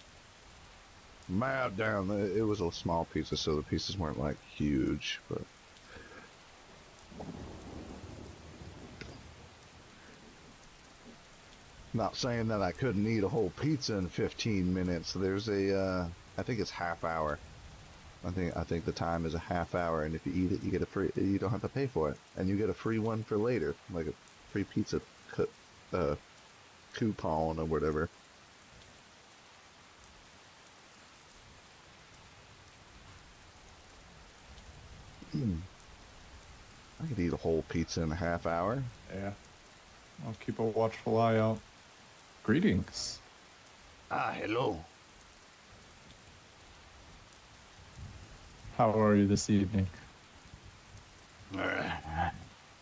E: Mad down. It was a small pizza, so the pieces weren't like huge, but. Not saying that I couldn't eat a whole pizza in 15 minutes. There's a, I think it's half hour. I think the time is a half hour, and if you eat it, you get a free. You don't have to pay for it, and you get a free one for later, like a free pizza coupon or whatever. I could eat a whole pizza in a half hour.
L: Yeah. I'll keep a watchful eye out. Greetings.
H: Ah, hello.
L: How are you this evening?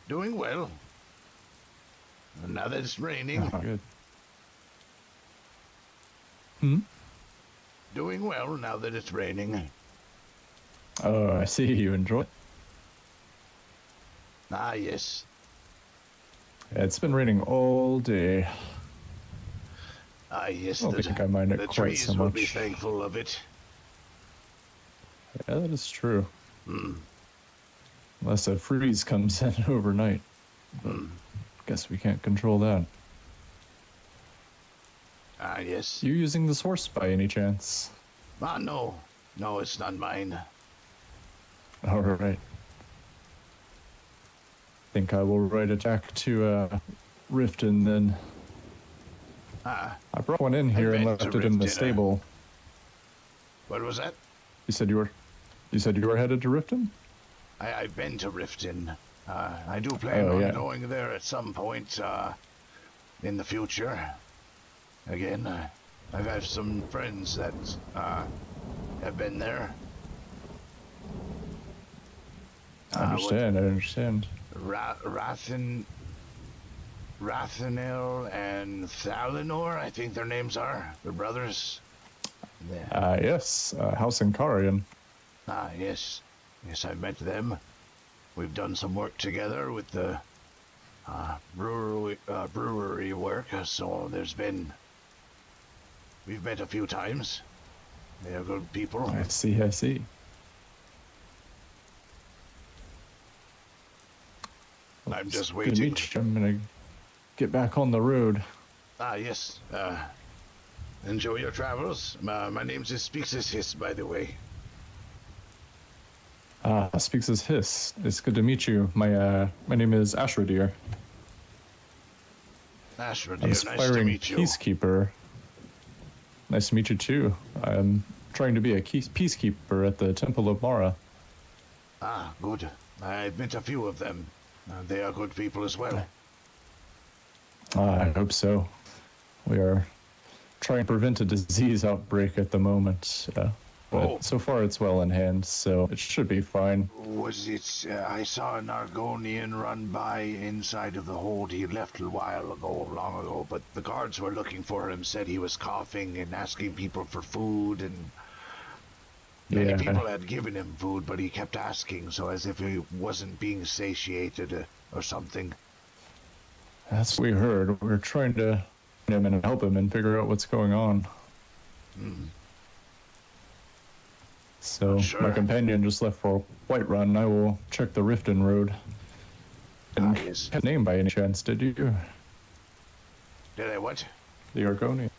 H: Doing well. Now that it's raining.
L: Oh, good. Hmm?
H: Doing well now that it's raining.
L: Oh, I see you enjoy it.
H: Ah, yes.
L: Yeah, it's been raining all day.
H: Ah, yes.
L: I don't think I mind it
H: the
L: quite
H: trees
L: so
H: will
L: much.
H: be thankful of it.
L: Yeah, that is true.
H: Hmm.
L: Unless a freeze comes in overnight. But guess we can't control that.
H: Ah, yes.
L: You using this horse by any chance?
H: Ah, no. No, it's not mine.
L: All right. Think I will write a check to Riften then.
H: Ah.
L: I brought one in here and
H: meant
L: left
H: to
L: it in the
H: Riften,
L: stable.
H: What was that?
L: You said you were headed to Riften?
H: I've been to Riften. I do plan on going there at some point in the future. Again, I've had some friends that have been there.
L: I understand.
H: Rathanel and Thalinor, I think their names are. They're brothers.
L: Yes, House in Karian.
H: Ah, yes. Yes, I've met them. We've done some work together with the brewery work, so we've met a few times. They are good people.
L: I see, I see.
H: I'm just
L: Good to
H: waiting.
L: meet you. I'm gonna get back on the road.
H: Ah, yes. Enjoy your travels. My name's Speaks-as-Hist, by the way.
L: Speaks-as-Hist. It's good to meet you. My name is Ashradir.
H: Ashra,
L: I'm
H: dear, nice to
L: aspiring
H: meet you.
L: peacekeeper. Nice to meet you too. I'm trying to be a peacekeeper at the Temple of Mara.
H: Ah, good. I've met a few of them. They are good people as well.
L: I hope so. We are trying to prevent a disease outbreak at the moment. But so far it's well in hand, so it should be fine.
H: Was it... I saw an Argonian run by inside of the hold. He left a while ago, long ago, but the guards were looking for him, said he was coughing and asking people for food, and many people had given him food, but he kept asking, so as if he wasn't being satiated or something.
L: That's what we heard. We're trying to find him and help him and figure out what's going on. So my companion just left for Whiterun. I will check the Riften Road. And
H: yes.
L: had a name by any chance, did you?
H: Did I what?
L: The Argonian.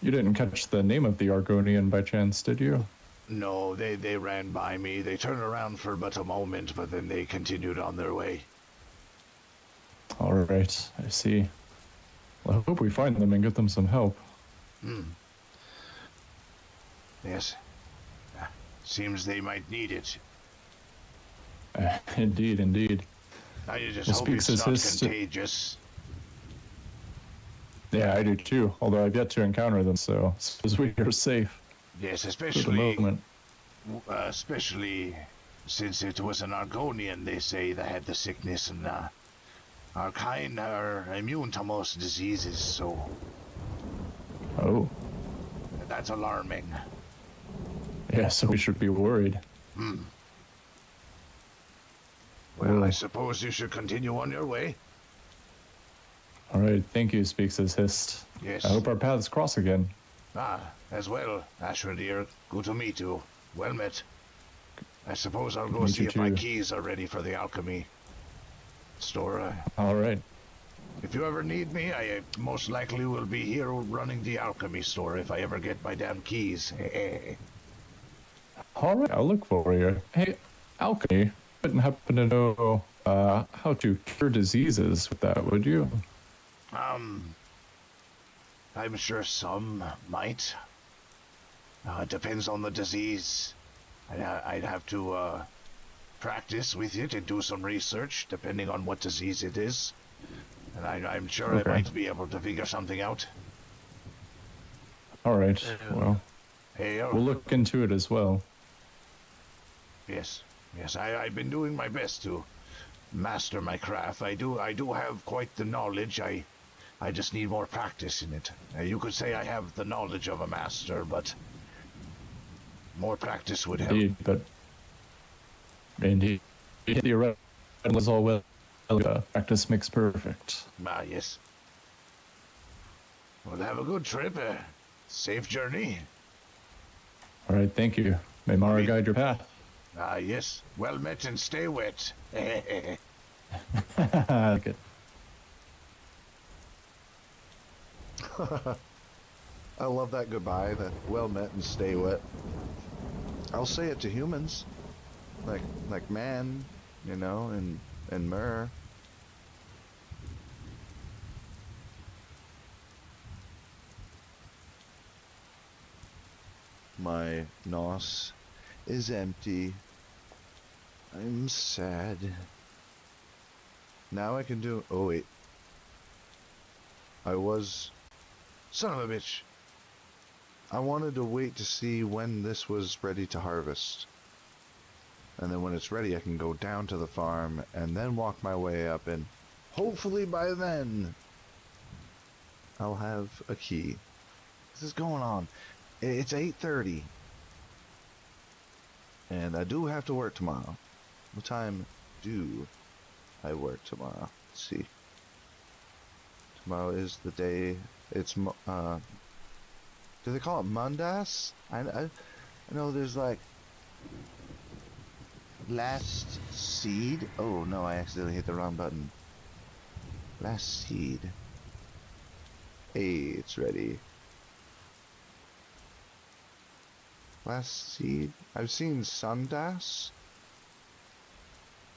L: You didn't catch the name of the Argonian by chance, did you?
H: No, they ran by me. They turned around for but a moment, but then they continued on their way.
L: All right, I see. Well, I hope we find them and get them some help.
H: Yes. Seems they might need it.
L: Indeed, indeed.
H: I just
L: Well,
H: hope it's not
L: Speaks-as-Hist.
H: contagious.
L: Yeah, I do too, although I've yet to encounter them, so I suppose we are safe.
H: Yes,
L: For the
H: especially
L: moment.
H: Since it was an Argonian, they say, that had the sickness, and our kind are immune to most diseases, so
L: Oh,
H: that's alarming.
L: yeah, so we should be worried.
H: Well, I
L: Oh.
H: suppose you should continue on your way.
L: All right, thank you, Speaks-as-Hist.
H: Yes.
L: I hope our paths cross again.
H: As well, Ashra dear. Good to meet you. Well met. I suppose I'll go
L: Meet
H: see
L: you
H: if my
L: too.
H: keys are ready for the alchemy store.
L: All right.
H: If you ever need me, I most likely will be here running the alchemy store if I ever get my damn keys.
L: All right, I'll look for you. Hey, alchemy. Wouldn't happen to know how to cure diseases with that, would you?
H: I'm sure some might. It depends on the disease. I'd have to practice with it and do some research, depending on what disease it is. And I'm sure
L: Okay.
H: I might be able to figure something out.
L: All right. Well,
H: Hey,
L: we'll look into it as well.
H: Yes, I've been doing my best to master my craft. I do have quite the knowledge. I just need more practice in it. You could say I have the knowledge of a master, but more practice would help.
L: Indeed, but indeed, theoretically, is all well. Practice makes perfect.
H: Yes. Well, have a good trip. Safe journey.
L: All right, thank you. May Mara guide your path.
H: Yes. Well met and stay wet.
L: Good.
E: I love that goodbye, that well met and stay wet. I'll say it to humans, like man, you know, and Mer. My nos is empty. I'm sad. Now I can do. Oh wait. Son of a bitch. I wanted to wait to see when this was ready to harvest. And then when it's ready, I can go down to the farm and then walk my way up, and hopefully by then I'll have a key. This is going on. It's 8:30. And I do have to work tomorrow. What time do I work tomorrow? Let's see. Tomorrow is the day. It's Do they call it Mundas? I know there's like Last Seed. Oh no, I accidentally hit the wrong button. Last Seed. Hey, it's ready. Last Seed. I've seen Sundas.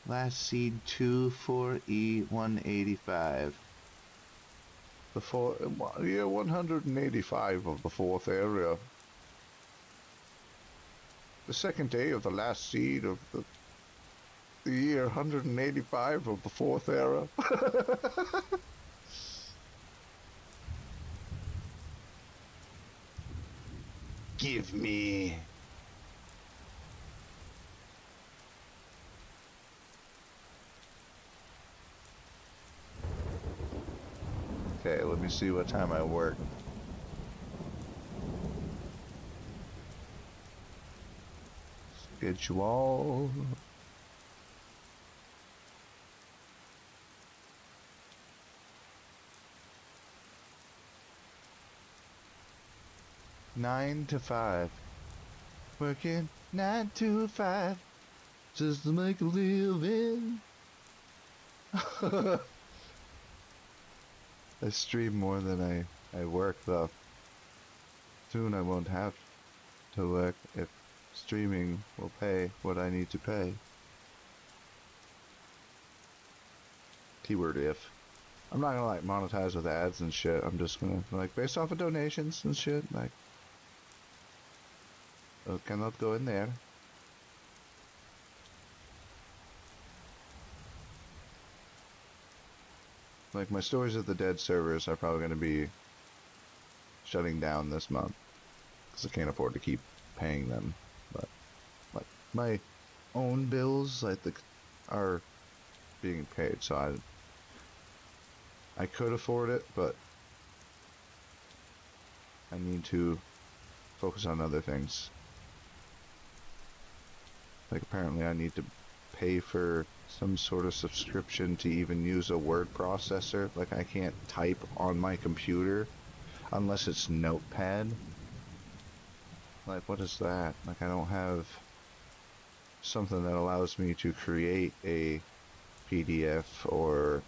E: Last Seed 24E185. Year 185 of the 4th area. The second day of the last seed of the year 185 of the 4th era. Give me. Okay, let me see what time I work. Schedule. Nine to 5. Working 9 to 5 just to make a living. I stream more than I work though. Soon I won't have to work if streaming will pay what I need to pay. Keyword if. I'm not gonna like monetize with ads and shit. I'm just gonna like based off of donations and shit. Like, those cannot go in there. Like my Stories of the Dead servers are probably gonna be shutting down this month because I can't afford to keep paying them. But like my own bills, are being paid, so I could afford it, but I need to focus on other things. Like apparently I need to pay for some sort of subscription to even use a word processor. Like I can't type on my computer unless it's Notepad. Like what is that? Like I don't have something that allows me to create a PDF or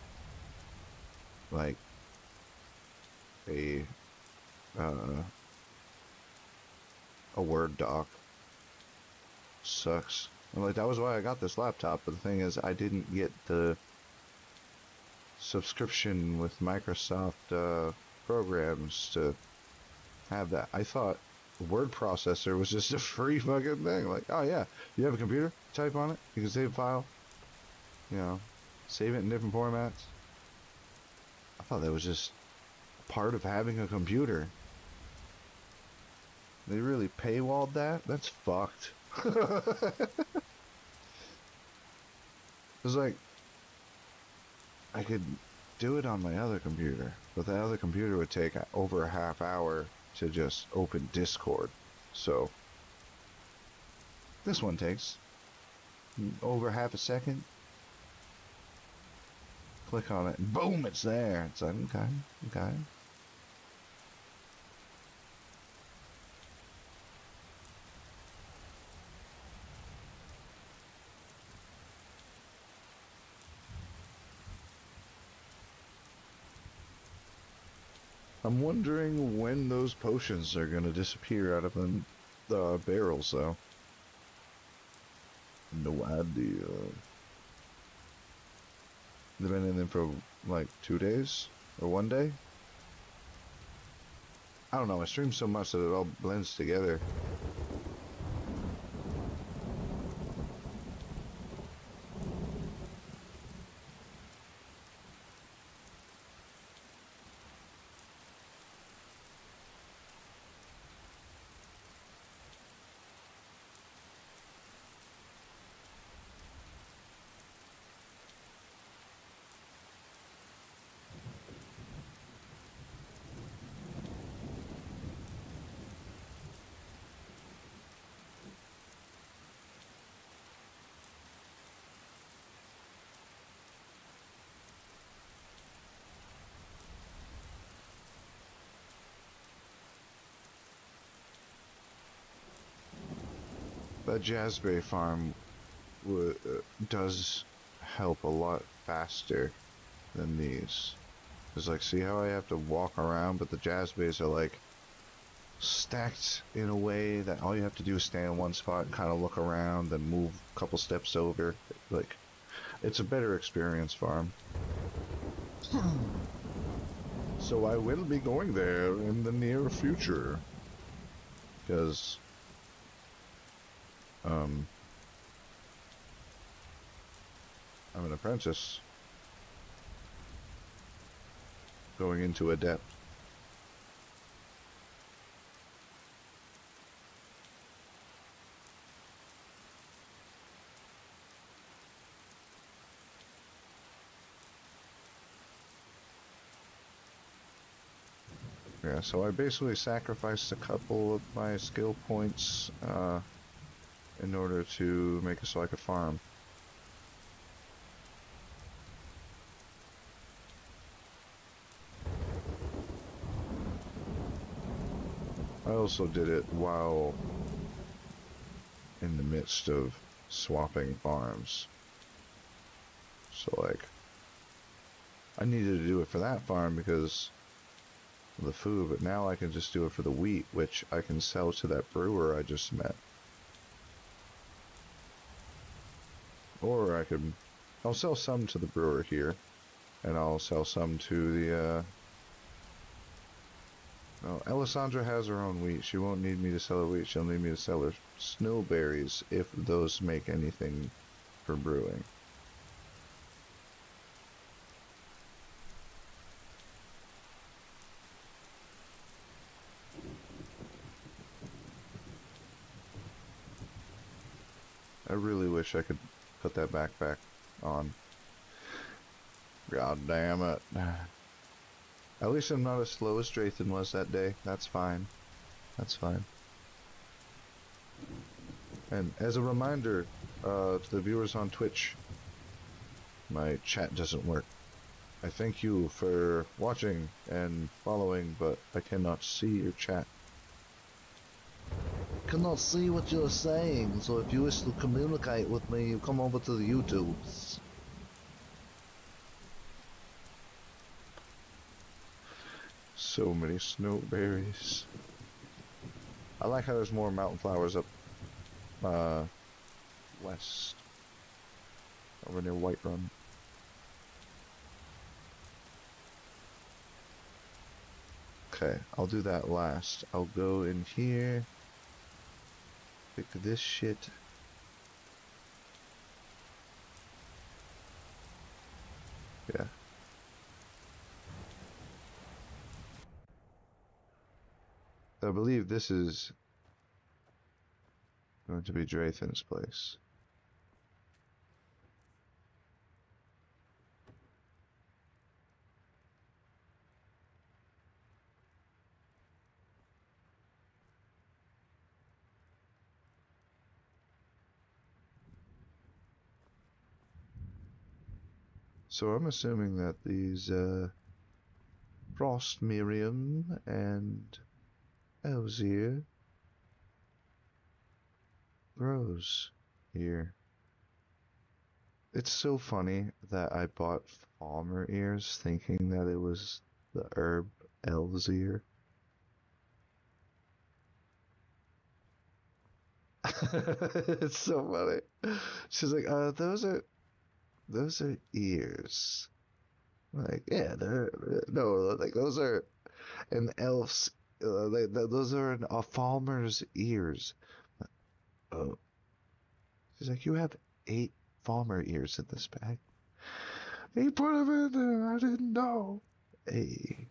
E: like a Word doc. Sucks. And like that was why I got this laptop, but the thing is I didn't get the subscription with Microsoft programs to have that. I thought word processor was just a free fucking thing. Like, oh yeah, you have a computer, type on it, you can save a file, you know, save it in different formats. I thought that was just part of having a computer. They really paywalled that? That's fucked. It's like I could do it on my other computer, but the other computer would take over a half hour to just open Discord. So this one takes over half a second. Click on it and boom, it's there. It's like, okay. I'm wondering when those potions are gonna disappear out of the barrels, though. No idea. They've been in them for like 2 days or 1 day. I don't know. I stream so much that it all blends together. that jazzberry farm does help a lot faster than these. Cause like, see how I have to walk around, but the jazzberries are like stacked in a way that all you have to do is stand in one spot and kind of look around, then move a couple steps over. Like, it's a better experience farm. So I will be going there in the near future. Because, I'm an apprentice. Going into adept. Yeah, so I basically sacrificed a couple of my skill points in order to make it so I could farm. I also did it while in the midst of swapping farms. So like, I needed to do it for that farm because of the food, but now I can just do it for the wheat, which I can sell to that brewer I just met. Or I'll sell some to the brewer here, and I'll sell some to the, well, Alessandra has her own wheat. She won't need me to sell her wheat. She'll need me to sell her snowberries if those make anything for brewing. I really wish I could put that backpack on. God damn it. At least I'm not as slow as Draythan was that day. That's fine. That's fine. And as a reminder to the viewers on Twitch, my chat doesn't work. I thank you for watching and following, but I cannot see your chat. Cannot see what you're saying, so if you wish to communicate with me, you come over to the YouTubes. So many snowberries. I like how there's more mountain flowers up west, over near Whiterun. Okay, I'll do that last. I'll go in here, pick this shit. Yeah. I believe this is going to be Draythan's place. So I'm assuming that these Frost Miriam and Elzir grows here. It's so funny that I bought farmer ears thinking that it was the herb Elzir. It's so funny. She's like, those are ears. I'm like, yeah, no, like those are an elf's, those are a farmer's ears. Oh, she's like, you have 8 farmer ears in this bag. He put them in there. I didn't know. Hey.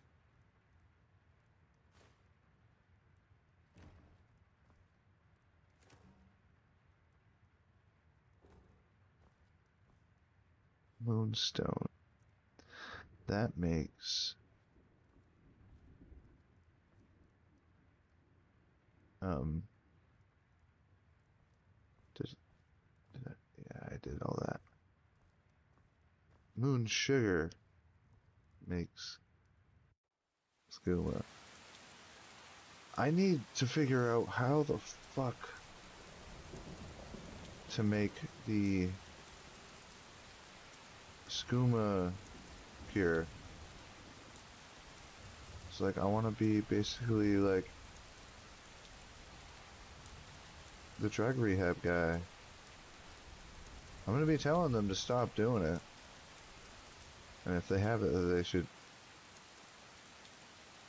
E: Moonstone. That makes yeah, I did all that. Moon sugar makes skill up. I need to figure out how the fuck to make the skooma cure. It's like I want to be basically like the drug rehab guy. I'm gonna be telling them to stop doing it, and if they have it, they should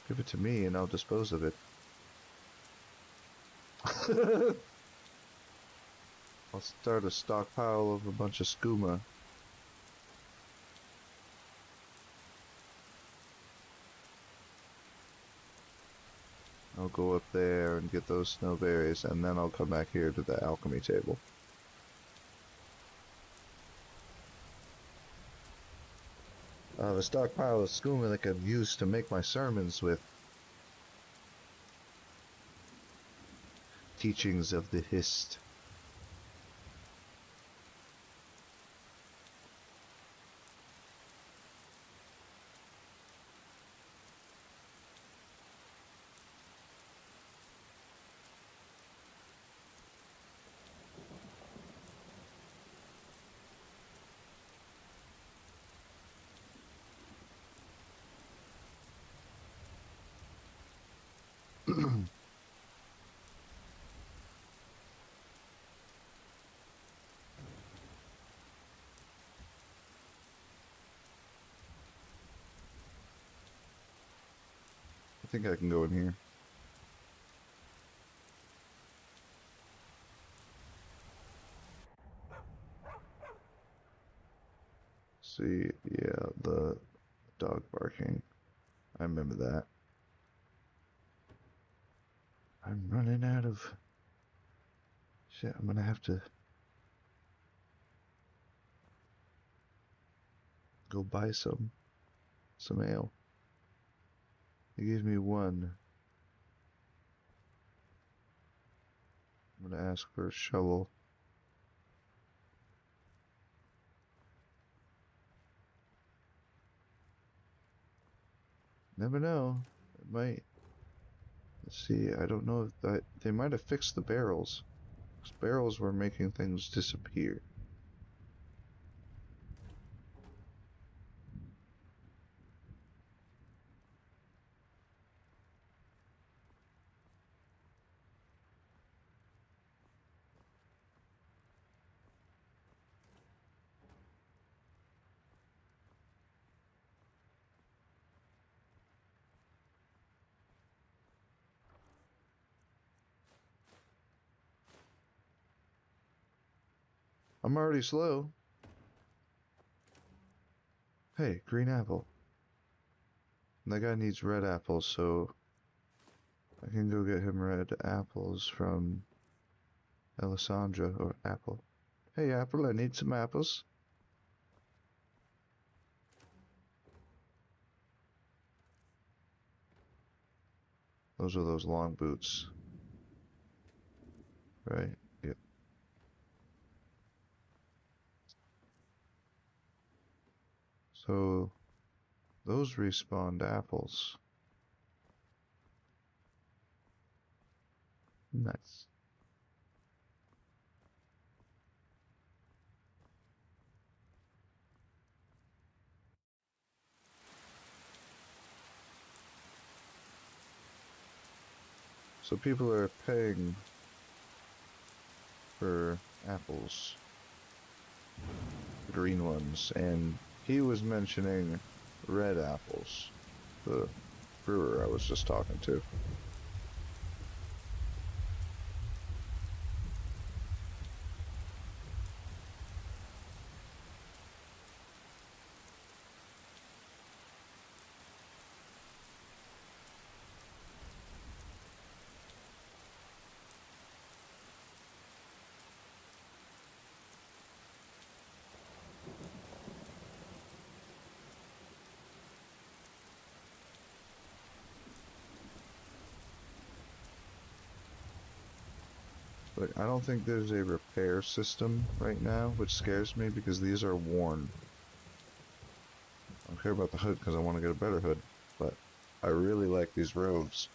E: give it to me, and I'll dispose of it. I'll start a stockpile of a bunch of skooma. I'll go up there and get those snowberries, and then I'll come back here to the alchemy table. I have a stockpile of skooma that I can use to make my sermons with. Teachings of the Hist. I think I can go in here. See, yeah, the dog barking. I remember that. I'm running out of... Shit, I'm gonna have to... go buy some ale. He gave me one. I'm gonna ask for a shovel. Never know. It might. Let's see. I don't know if that they might have fixed the barrels. 'Cause barrels were making things disappear. I'm already slow. Hey, green apple. That guy needs red apples, so I can go get him red apples from Alessandra, or Apple. Hey, Apple, I need some apples. Those are those long boots. Right? Yep. So, those respawned apples. Nice. So people are paying for apples, the green ones, and he was mentioning red apples, the brewer I was just talking to. But I don't think there's a repair system right now, which scares me because these are worn. I don't care about the hood because I want to get a better hood, but I really like these robes.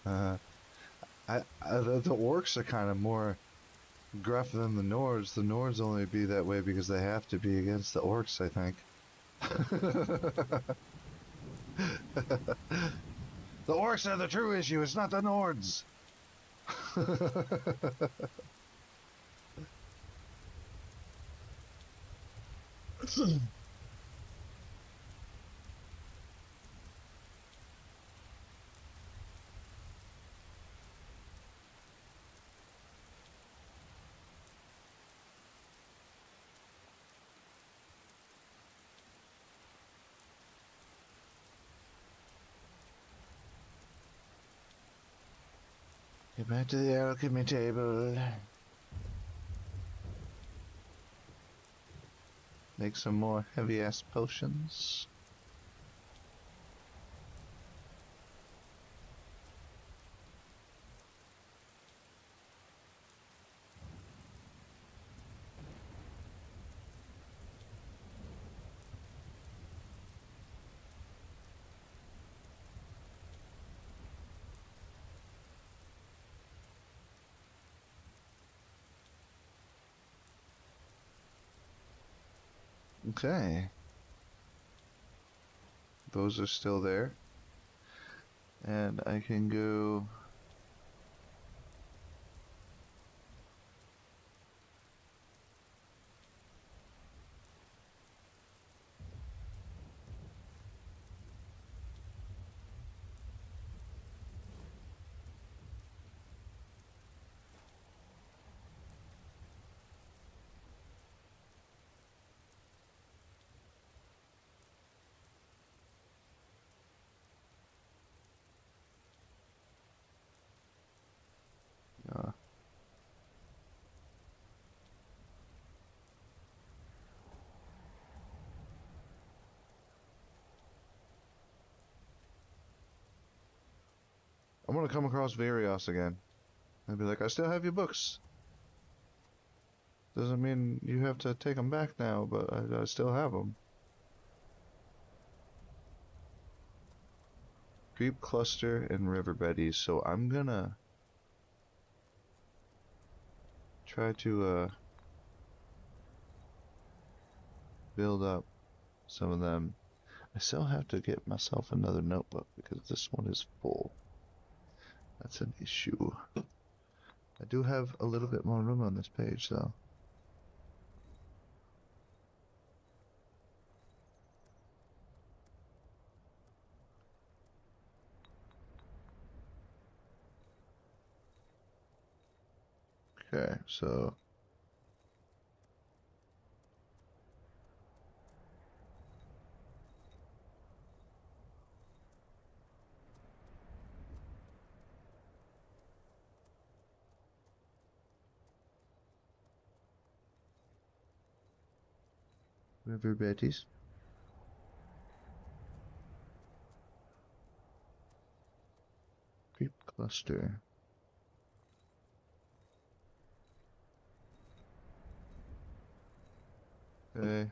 E: The orcs are kind of more gruff than the Nords. The Nords only be that way because they have to be against the orcs, I think. The orcs are the true issue, it's not the Nords. Get back to the alchemy table. Make some more heavy-ass potions. Okay. Those are still there. And I can go... I'm gonna come across Varios again. I'd be like, I still have your books. Doesn't mean you have to take them back now, but I still have them. Creep Cluster and River Betties, so I'm gonna try to build up some of them. I still have to get myself another notebook because this one is full. That's an issue. I do have a little bit more room on this page though. Okay, so River Betties. Creep Cluster. Okay.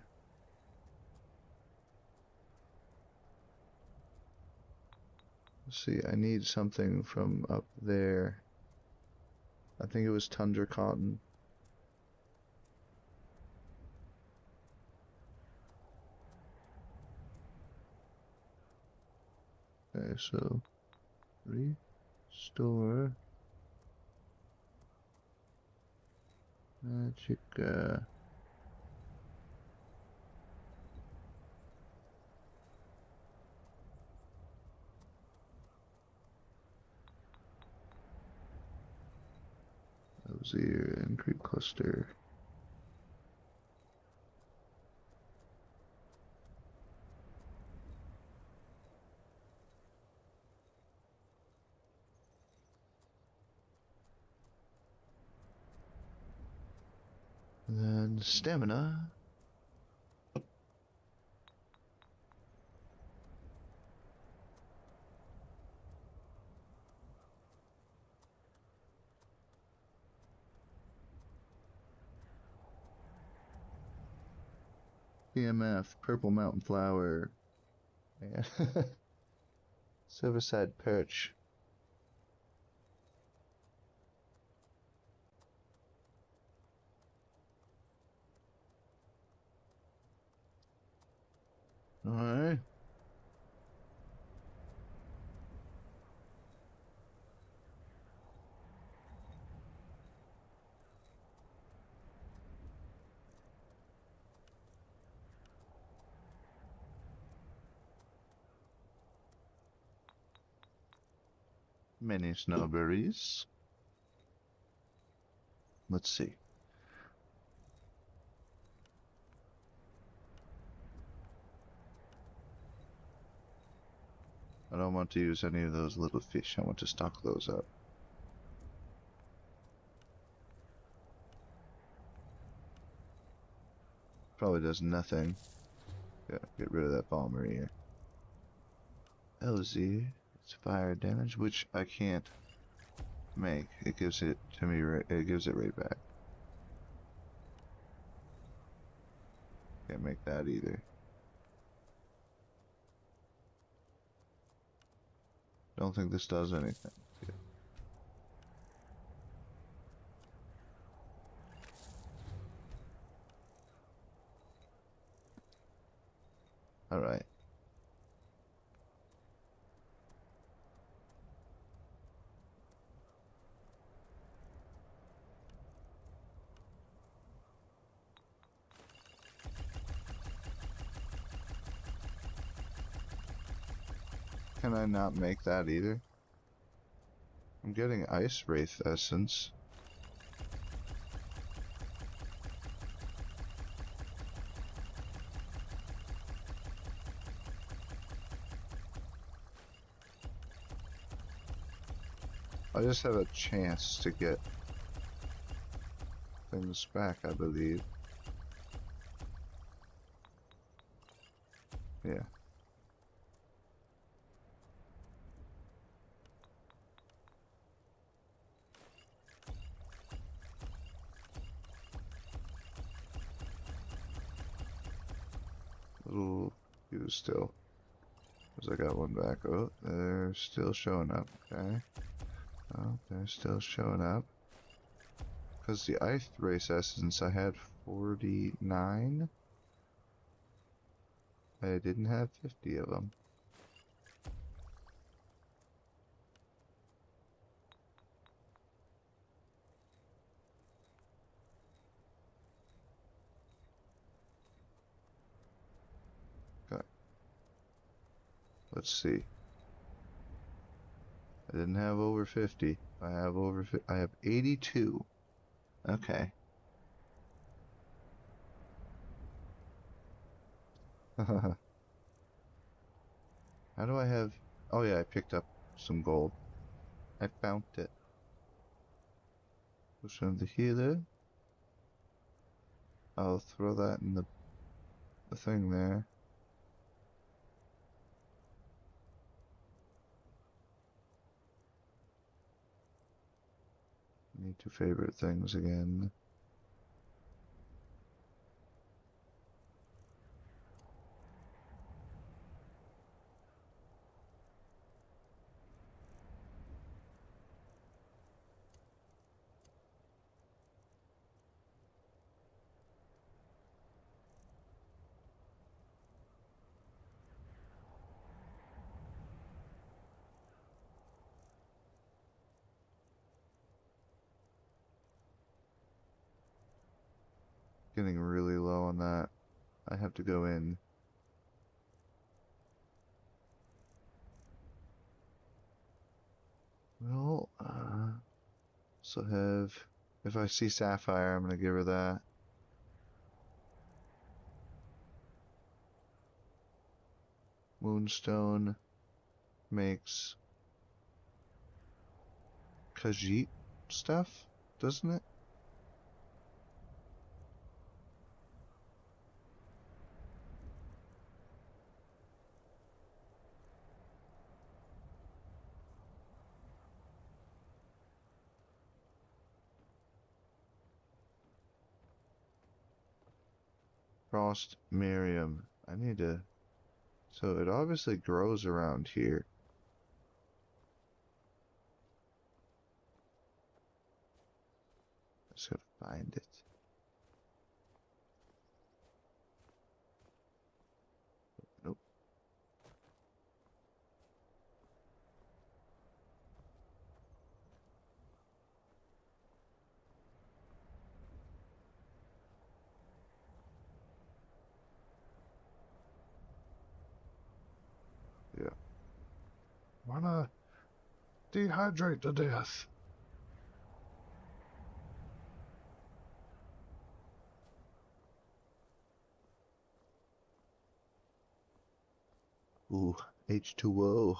E: Let's see, I need something from up there. I think it was Tundra Cotton. Okay, so restore magic. Osier and Creep Cluster. And then stamina. PMF, Purple Mountain Flower. Yeah. Silverside Perch. Alright. Many snowberries. Let's see. I don't want to use any of those little fish. I want to stock those up. Probably does nothing. Yeah, get rid of that bomber here. LZ, it's fire damage, which I can't make. It gives it to me. It gives it right back. Can't make that either. Don't think this does anything. Yeah. All right. Can I not make that either? I'm getting Ice Wraith Essence. I just have a chance to get things back, I believe. Yeah. Little use still. Because I got one back. Oh, they're still showing up. Okay. Oh, they're still showing up. Because the Ice Race Essence, I had 49. I didn't have 50 of them. Okay. Let's see. I didn't have over 50. I have over. I have 82. Okay. How do I have? Oh yeah, I picked up some gold. I found it. Push on the healer. I'll throw that in the thing there. Need to favorite things again. Getting really low on that. I have to go in. Well, so have, if I see Sapphire, I'm gonna give her that. Moonstone makes Khajiit stuff, doesn't it? Frost Miriam. I need to. So it obviously grows around here. Just gotta find it. Nope.
H: wanna dehydrate to death.
E: Ooh, H2O.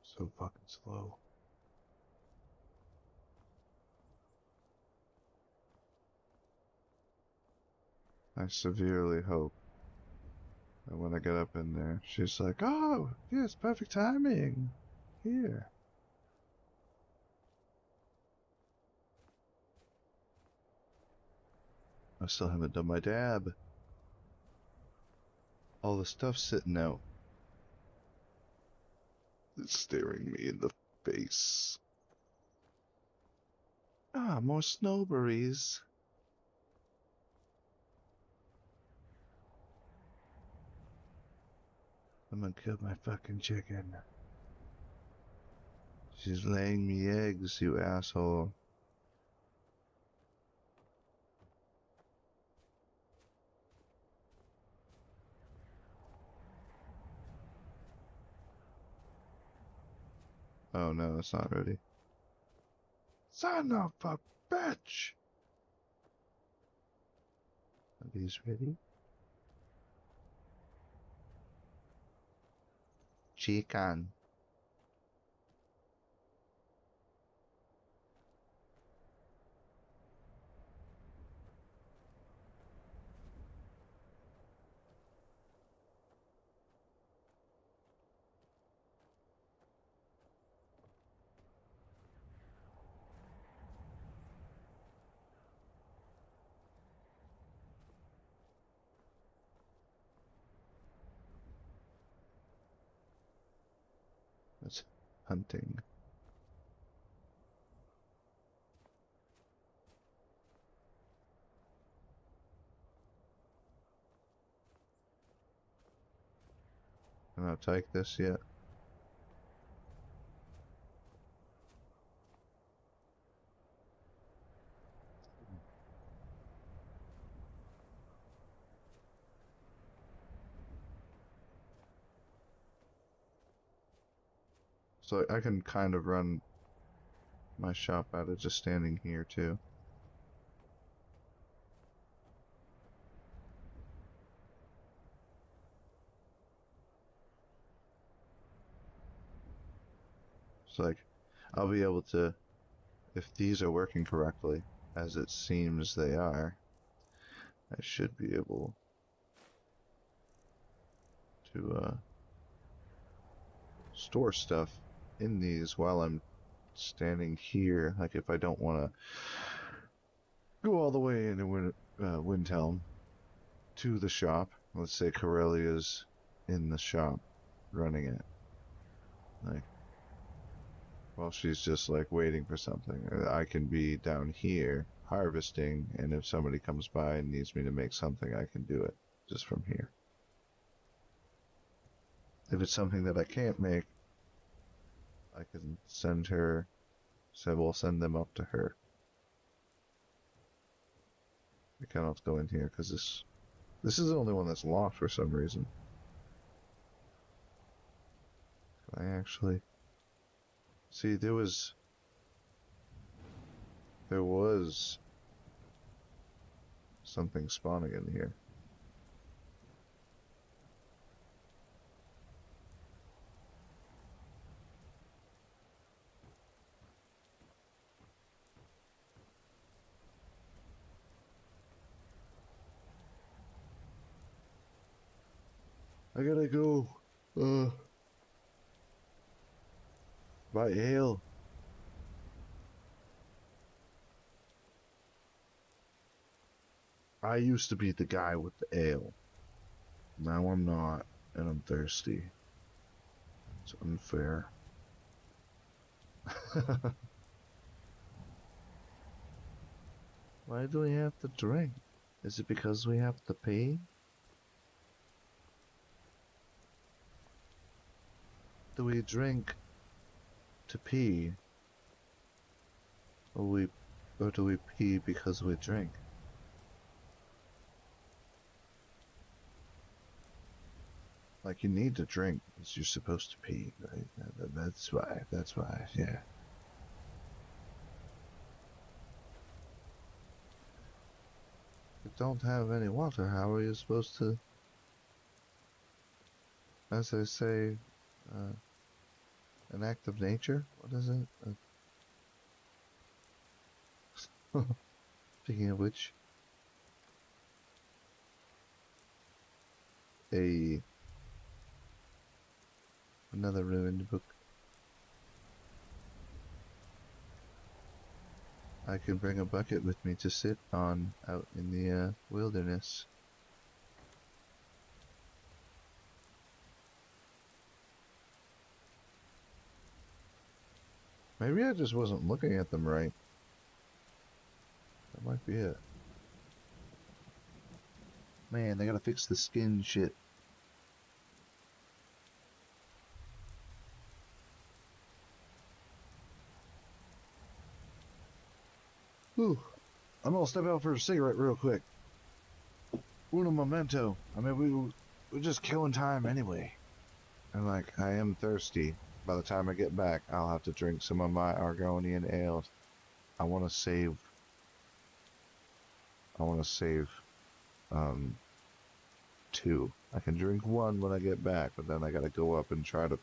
E: So fucking slow. I severely hope that when I get up in there, she's like, oh, yes, perfect timing. Here. I still haven't done my dab. All the stuff's sitting out. It's staring me in the face. Ah, more snowberries. I'm gonna kill my fucking chicken. She's laying me eggs, you asshole. Oh no, it's not ready. Son of a bitch! Are these ready? Chicken. That's hunting. Can I take this yet? So I can kind of run my shop out of just standing here too. So like, I'll be able to, if these are working correctly, as it seems they are, I should be able to store stuff in these while I'm standing here. Like if I don't want to go all the way into Windhelm to the shop. Let's say Corellia's in the shop running it. Like, while she's just like waiting for something, I can be down here harvesting, and if somebody comes by and needs me to make something, I can do it just from here. If it's something that I can't make, I can send her, so we'll send them up to her. I cannot go in here because this is the only one that's locked for some reason. Can I actually see? There was something spawning in here. I gotta go. Buy ale. I used to be the guy with the ale. Now I'm not, and I'm thirsty. It's unfair. Why do we have to drink? Is it because we have to pee? Do we drink to pee? Or do we pee because we drink? Like, you need to drink because you're supposed to pee, right? That's why, yeah. If you don't have any water, how are you supposed to, as they say, an act of nature? What is it? Speaking of which, another ruined book. I can bring a bucket with me to sit on out in the wilderness. Maybe I just wasn't looking at them right. That might be it. Man, they gotta fix the skin shit. Whew. I'm gonna step out for a cigarette real quick. Uno momento. I mean, we're just killing time anyway. And like, I am thirsty. By the time I get back, I'll have to drink some of my Argonian ale. I want to save. Two. I can drink one when I get back, but then I gotta go up and try to.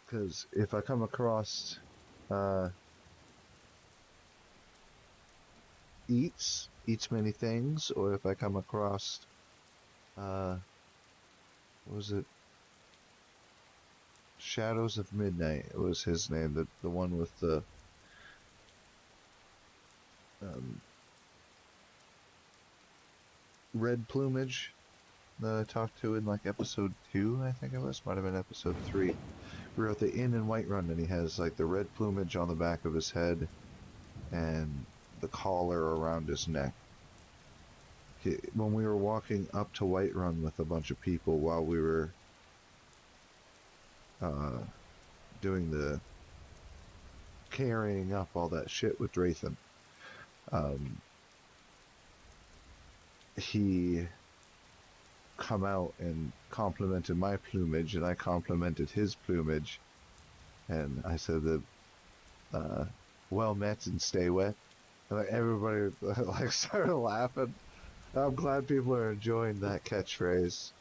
E: Because if I come across, eats many things, or if I come across, what was it? Shadows of Midnight, it was his name, the one with the red plumage that I talked to in like episode 2, I think it was, might have been episode 3. We were at the inn in Whiterun, and he has like the red plumage on the back of his head and the collar around his neck. When we were walking up to Whiterun with a bunch of people while we were doing the carrying up all that shit with Drathan, he come out and complimented my plumage, and I complimented his plumage, and I said that well met and stay wet. And like everybody like started laughing. I'm glad people are enjoying that catchphrase.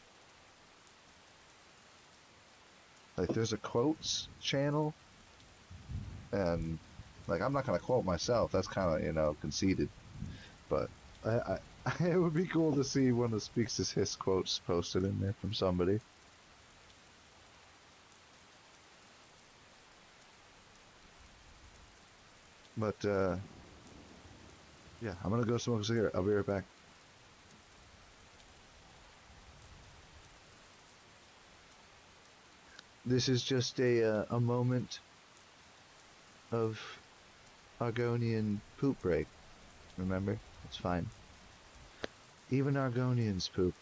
E: Like, there's a quotes channel, and like, I'm not gonna quote myself. That's kind of, you know, conceited. But it would be cool to see one of Speaks-as-Hist quotes posted in there from somebody. But yeah, I'm gonna go smoke a cigarette. I'll be right back. This is just a moment of Argonian poop break. Remember? It's fine. Even Argonians poop.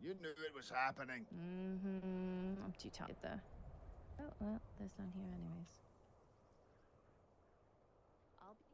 H: You knew it was happening.
M: I'm too tired though. Oh, well, there's none here anyways. I'll be...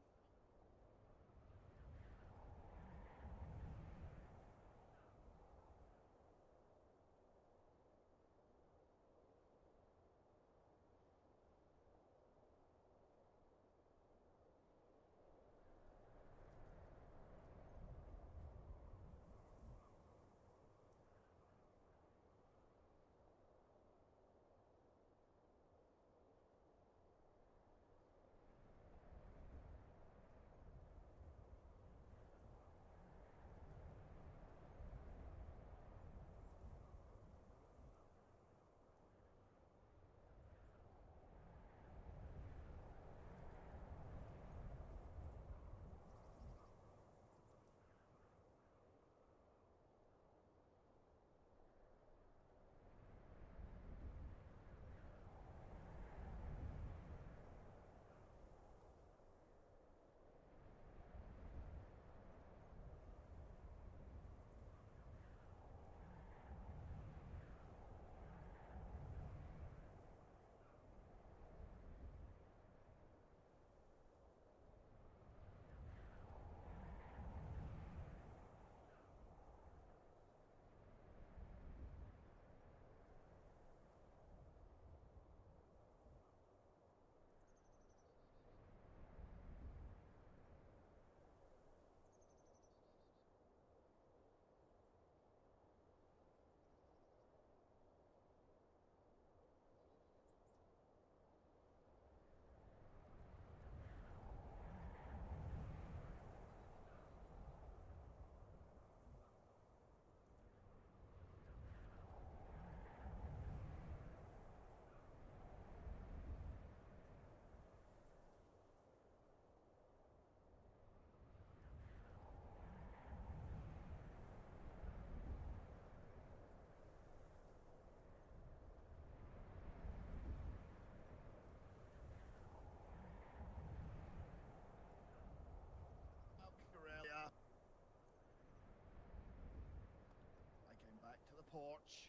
H: I came back to the porch.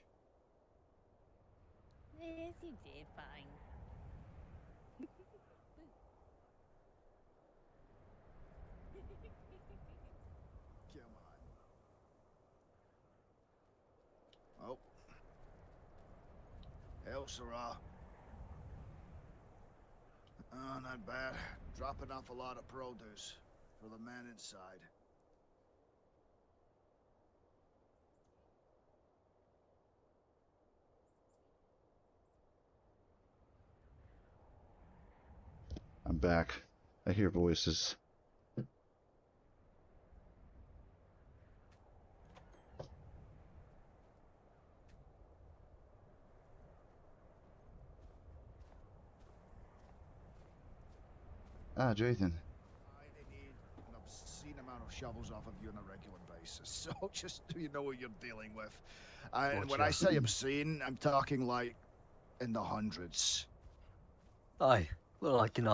M: Yes, you did fine.
H: Come on. Oh. El Syrah. Oh, not bad. Dropping off a lot of produce for the men inside.
E: I'm back. I hear voices. Ah, Jathan.
H: I need an obscene amount of shovels off of you on a regular basis, so just so you know what you're dealing with. And when I say obscene, I'm talking like in the hundreds.
N: Aye, well, I can,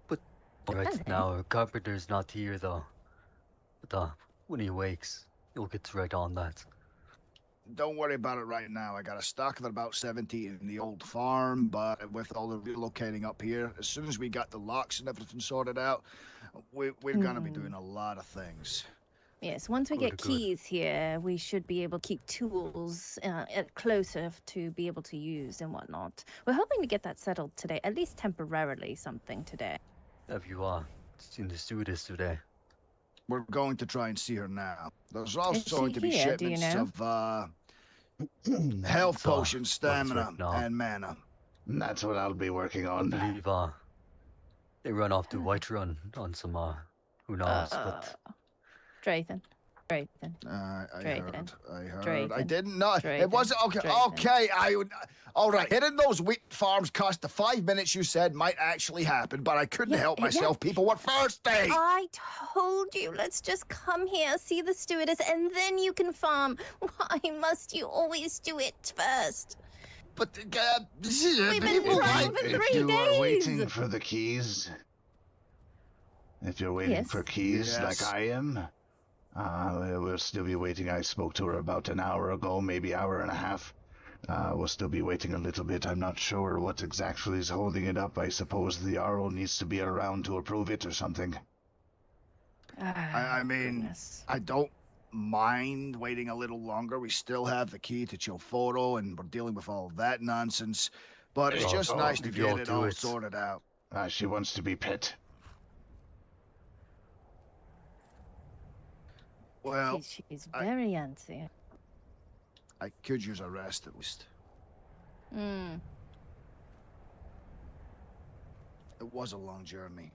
N: but right now, our carpenter's not here, though. But, when he wakes, he'll get right on that.
H: Don't worry about it right now. I got a stock of about 70 in the old farm, but with all the relocating up here, as soon as we got the locks and everything sorted out, we're gonna be doing a lot of things.
M: Yes, once we get keys here, we should be able to keep tools closer to be able to use and whatnot. We're hoping to get that settled today, at least temporarily something today.
N: Have you, seen the stewardess today?
H: We're going to try and see her now. There's also
M: she
H: going to be
M: here, do you
H: shipments
M: know?
H: of health potions, stamina, and mana. That's what I'll be working on.
N: I believe, they run off to Whiterun on some, who knows, but...
M: Drayton.
H: I heard.
M: Drayton.
H: I didn't know.
M: Drayton.
H: It wasn't okay.
M: Drayton.
H: Okay, I would. All right, hitting those wheat farms cost the 5 minutes you said might actually happen, but I couldn't help myself. People were thirsty.
M: I told you, let's just come here, see the stewardess, and then you can farm. Why must you always do it first?
H: But
M: we've been trying for 3 days.
E: If you are waiting for the keys, if you're waiting for keys like I am,
H: We'll still be waiting. I spoke to her about an hour ago, maybe hour and a half. We'll still be waiting a little bit. I'm not sure what exactly is holding it up. I suppose the RO needs to be around to approve it or something.
O: I mean,
M: goodness.
O: I don't mind waiting a little longer. We still have the key to Chilforo, and we're dealing with all that nonsense. But it's just nice to
N: if you'll
O: get it
N: do
O: all
N: it.
O: sorted out.
H: She wants to be pet.
O: Well,
M: She's very antsy.
O: I could use a rest at least.
M: Hmm.
O: It was a long journey.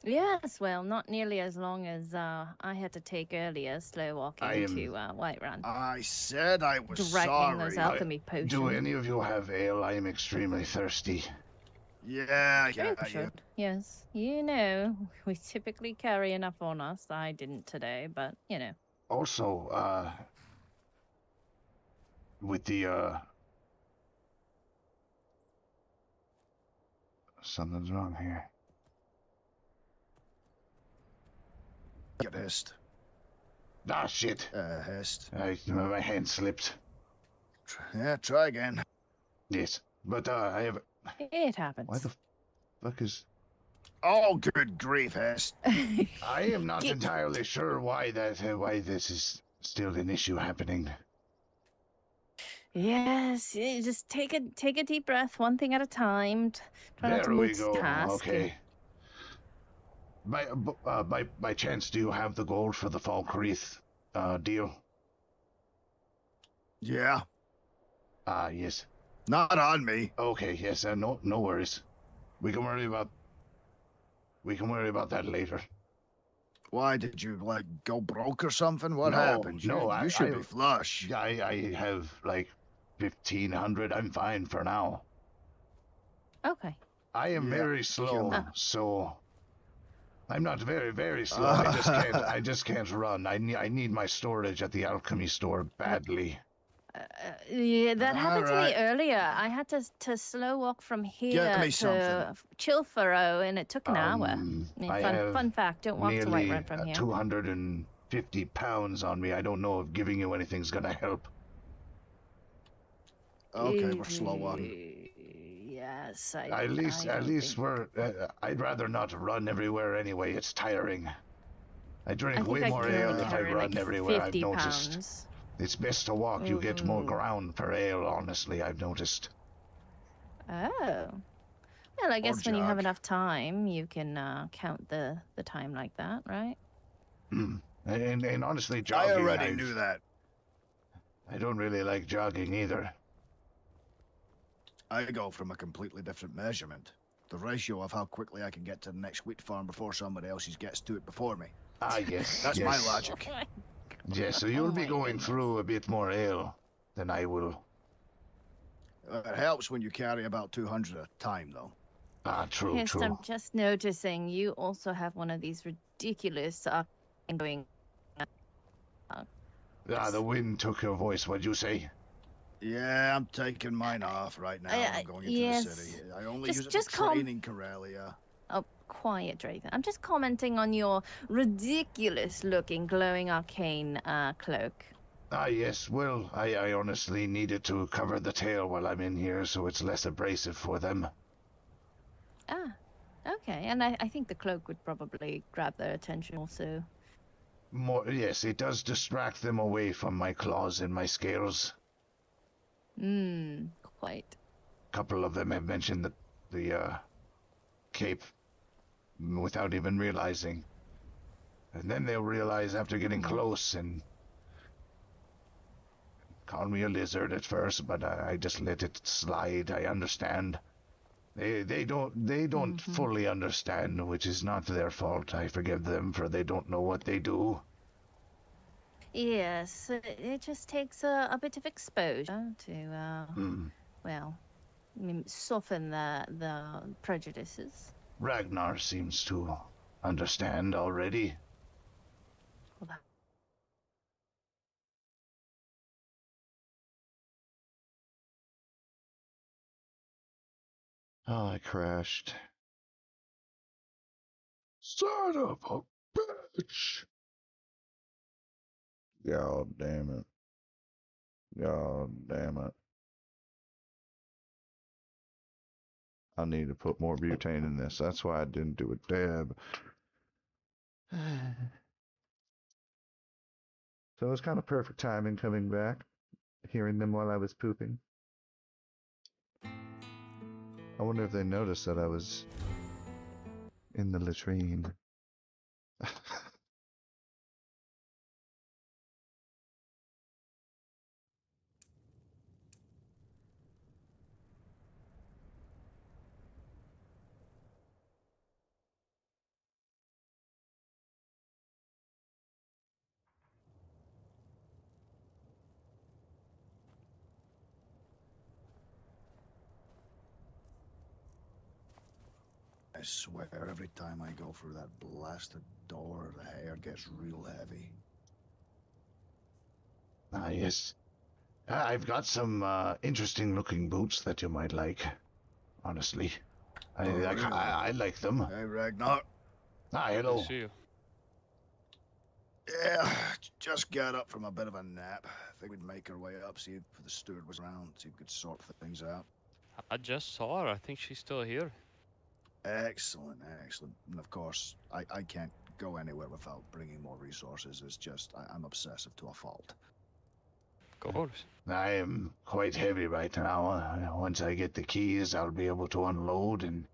M: Yes, well, not nearly as long as I had to take earlier, slow walking to Whiterun.
O: I said I was
M: Dragging those
O: sorry.
M: alchemy potions.
H: Do any of you have ale? I am extremely thirsty.
O: Yeah,
M: Sure, should. Yes, you know, we typically carry enough on us. I didn't today, but, you know.
H: Also, with the, something's wrong here.
O: Get Hist.
H: Ah, shit.
O: Hist.
H: My hand slipped.
O: Yeah, try again.
H: Yes, but, I have...
M: It happens.
H: Why the fuck is...
O: Oh, good grief, Hist.
H: I am not entirely sure why this is still an issue happening.
M: Yes, just take a deep breath, one thing at a time. Try not to
H: There we go.
M: multitask.
H: Okay. By chance, do you have the gold for the Falk Wreath deal?
O: Yeah.
H: Yes.
O: Not on me.
H: Okay, yes, no worries. We can worry about that later.
O: Why, did you, like, go broke or something? What
H: No,
O: happened?
H: no,
O: You should be flush.
H: I have, like, 1,500. I'm fine for now.
M: Okay.
H: I am very slow,
M: Ah.
H: so... I'm not very, very slow. I just can't run. I need my storage at the alchemy store badly.
M: Yeah, that happened to me
O: Alright.
M: earlier. I had to slow walk from here
O: Get me
M: to
O: something.
M: Chilforo, and it took an hour.
H: I have
M: Fun fact, don't walk to
H: nearly
M: Whiterun from here.
H: 250 pounds on me. I don't know if giving you anything's gonna help.
O: Okay, we're slow walking.
M: Yes,
H: At least we're. I'd rather not run everywhere anyway. It's tiring. I drink way more ale if I run everywhere. I've noticed.
M: Pounds.
H: It's best to walk. You get more ground per ale. Honestly, I've noticed.
M: Oh. Well, I guess when you have
O: jog.
M: enough time, you can count the time like that, right?
H: And honestly,
O: I
H: jogging.
O: already knew that.
H: I don't really like jogging either.
O: I go from a completely different measurement. The ratio of how quickly I can get to the next wheat farm before somebody else gets to it before me.
H: Yes.
O: That's
H: yes.
O: my logic.
H: Yes, so you'll be going through a bit more ale than I will.
O: It helps when you carry about 200 at a time, though.
H: True,
M: Hist,
H: true.
M: I'm just noticing you also have one of these ridiculous going.
H: The wind took your voice. What'd you say?
O: Yeah, I'm taking mine off right now. I'm going into
M: yes.
O: the city. I only
M: Just-
O: use it
M: just
O: for
M: calm-
O: training Corellia.
M: Oh, quiet, Drayton. I'm just commenting on your ridiculous-looking glowing arcane cloak.
H: Yes. Well, I honestly needed to cover the tail while I'm in here, so it's less abrasive for them.
M: Okay. And I think the cloak would probably grab their attention also.
H: Yes, it does distract them away from my claws and my scales.
M: Quite.
H: A couple of them have mentioned the cape without even realizing. And then they'll realize after getting close and call me a lizard at first, but I just let it slide. I understand. They don't fully understand, which is not their fault. I forgive them for they don't know what they do.
M: Yes, it just takes a bit of exposure to, well, soften the prejudices.
H: Ragnar seems to understand already.
M: Well,
E: Oh, I crashed.
D: Son of a bitch!
E: God damn it. God damn it. I need to put more butane in this. That's why I didn't do a dab. So it was kind of perfect timing coming back, hearing them while I was pooping. I wonder if they noticed that I was in the latrine.
O: I swear, every time I go through that blasted door, the hair gets real heavy.
H: Ah, yes. I've got some interesting looking boots that you might like. Honestly. I like them.
O: Hey, Ragnar.
H: Ah, hello.
P: See you.
O: Yeah, just got up from a bit of a nap. Think we'd make our way up, see if the steward was around, see if we could sort things out.
P: I just saw her. I think she's still here.
O: Excellent, excellent. And of course, I can't go anywhere without bringing more resources. It's just, I'm obsessive to a fault.
P: Of course.
H: I am quite heavy right now. Once I get the keys, I'll be able to unload and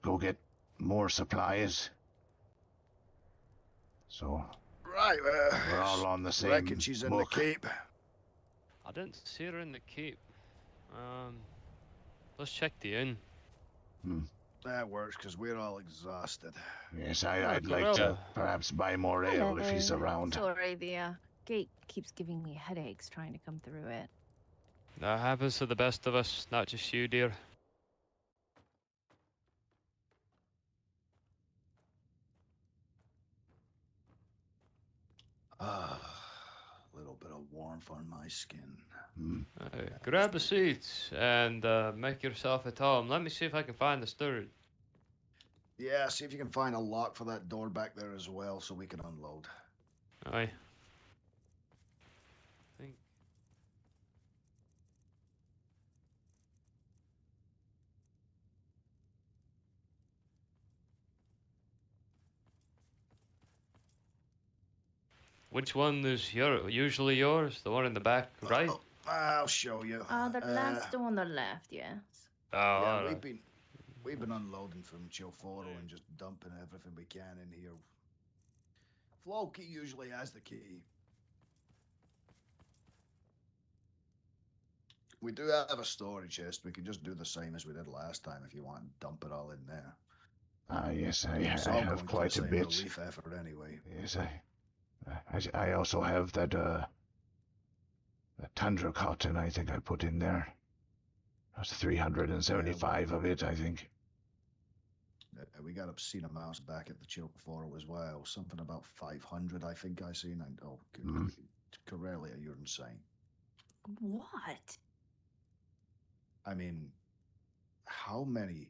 H: go get more supplies. So,
O: right,
H: we're all on the same
O: reckon she's in
H: book.
O: the keep.
P: I didn't see her in the keep. Let's check the inn.
O: That works, because we're all exhausted.
H: Yes, I'd like to perhaps buy more ale if he's around.
M: Sorry, the gate keeps giving me headaches trying to come through it.
P: That happens to the best of us, not just you, dear.
O: Ah, a little bit of warmth on my skin.
P: Grab a seat and make yourself at home. Let me see if I can find the steward.
O: Yeah, see if you can find a lock for that door back there as well, so we can unload.
P: Aye. Which one is usually yours? The one in the back, right?
O: I'll show you.
M: The last door on the left, yes.
P: Oh,
O: yeah,
P: alright.
O: we've been unloading from Chilforo and just dumping everything we can in here. Floki usually has the key. We do have a storage chest. We can just do the same as we did last time if you want, dump it all in there.
H: Ah, yes, I
O: It's all
H: have
O: going
H: quite
O: to
H: a
O: the
H: bit.
O: same relief effort anyway.
H: Yes, I also have that tundra cotton I think I put in there. That's 375 of it, I think.
O: We got obscene amounts back at the Chilforo as well. Something about 500, I think I seen. And oh, Corellia, you're insane.
M: What?
O: I mean, how many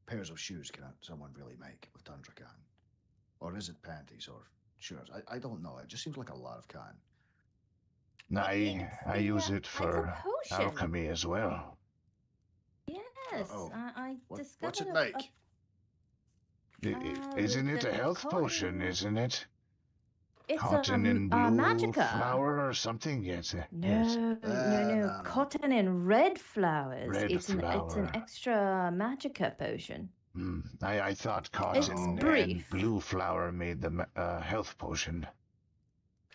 O: pairs of shoes can someone really make with tundra cotton? Or is it panties or shirts? I don't know. It just seems like a lot of cotton.
H: I use it for alchemy as well.
M: Yes, I discovered.
O: What's it make?
H: Isn't it a health potion, isn't it?
M: It's
H: cotton in blue
M: magicka.
H: flower or something? Yes.
M: No, no. Cotton and red flowers.
H: Red
M: it's
H: flower.
M: an extra magicka potion.
H: I thought cotton and blue flower made the health potion.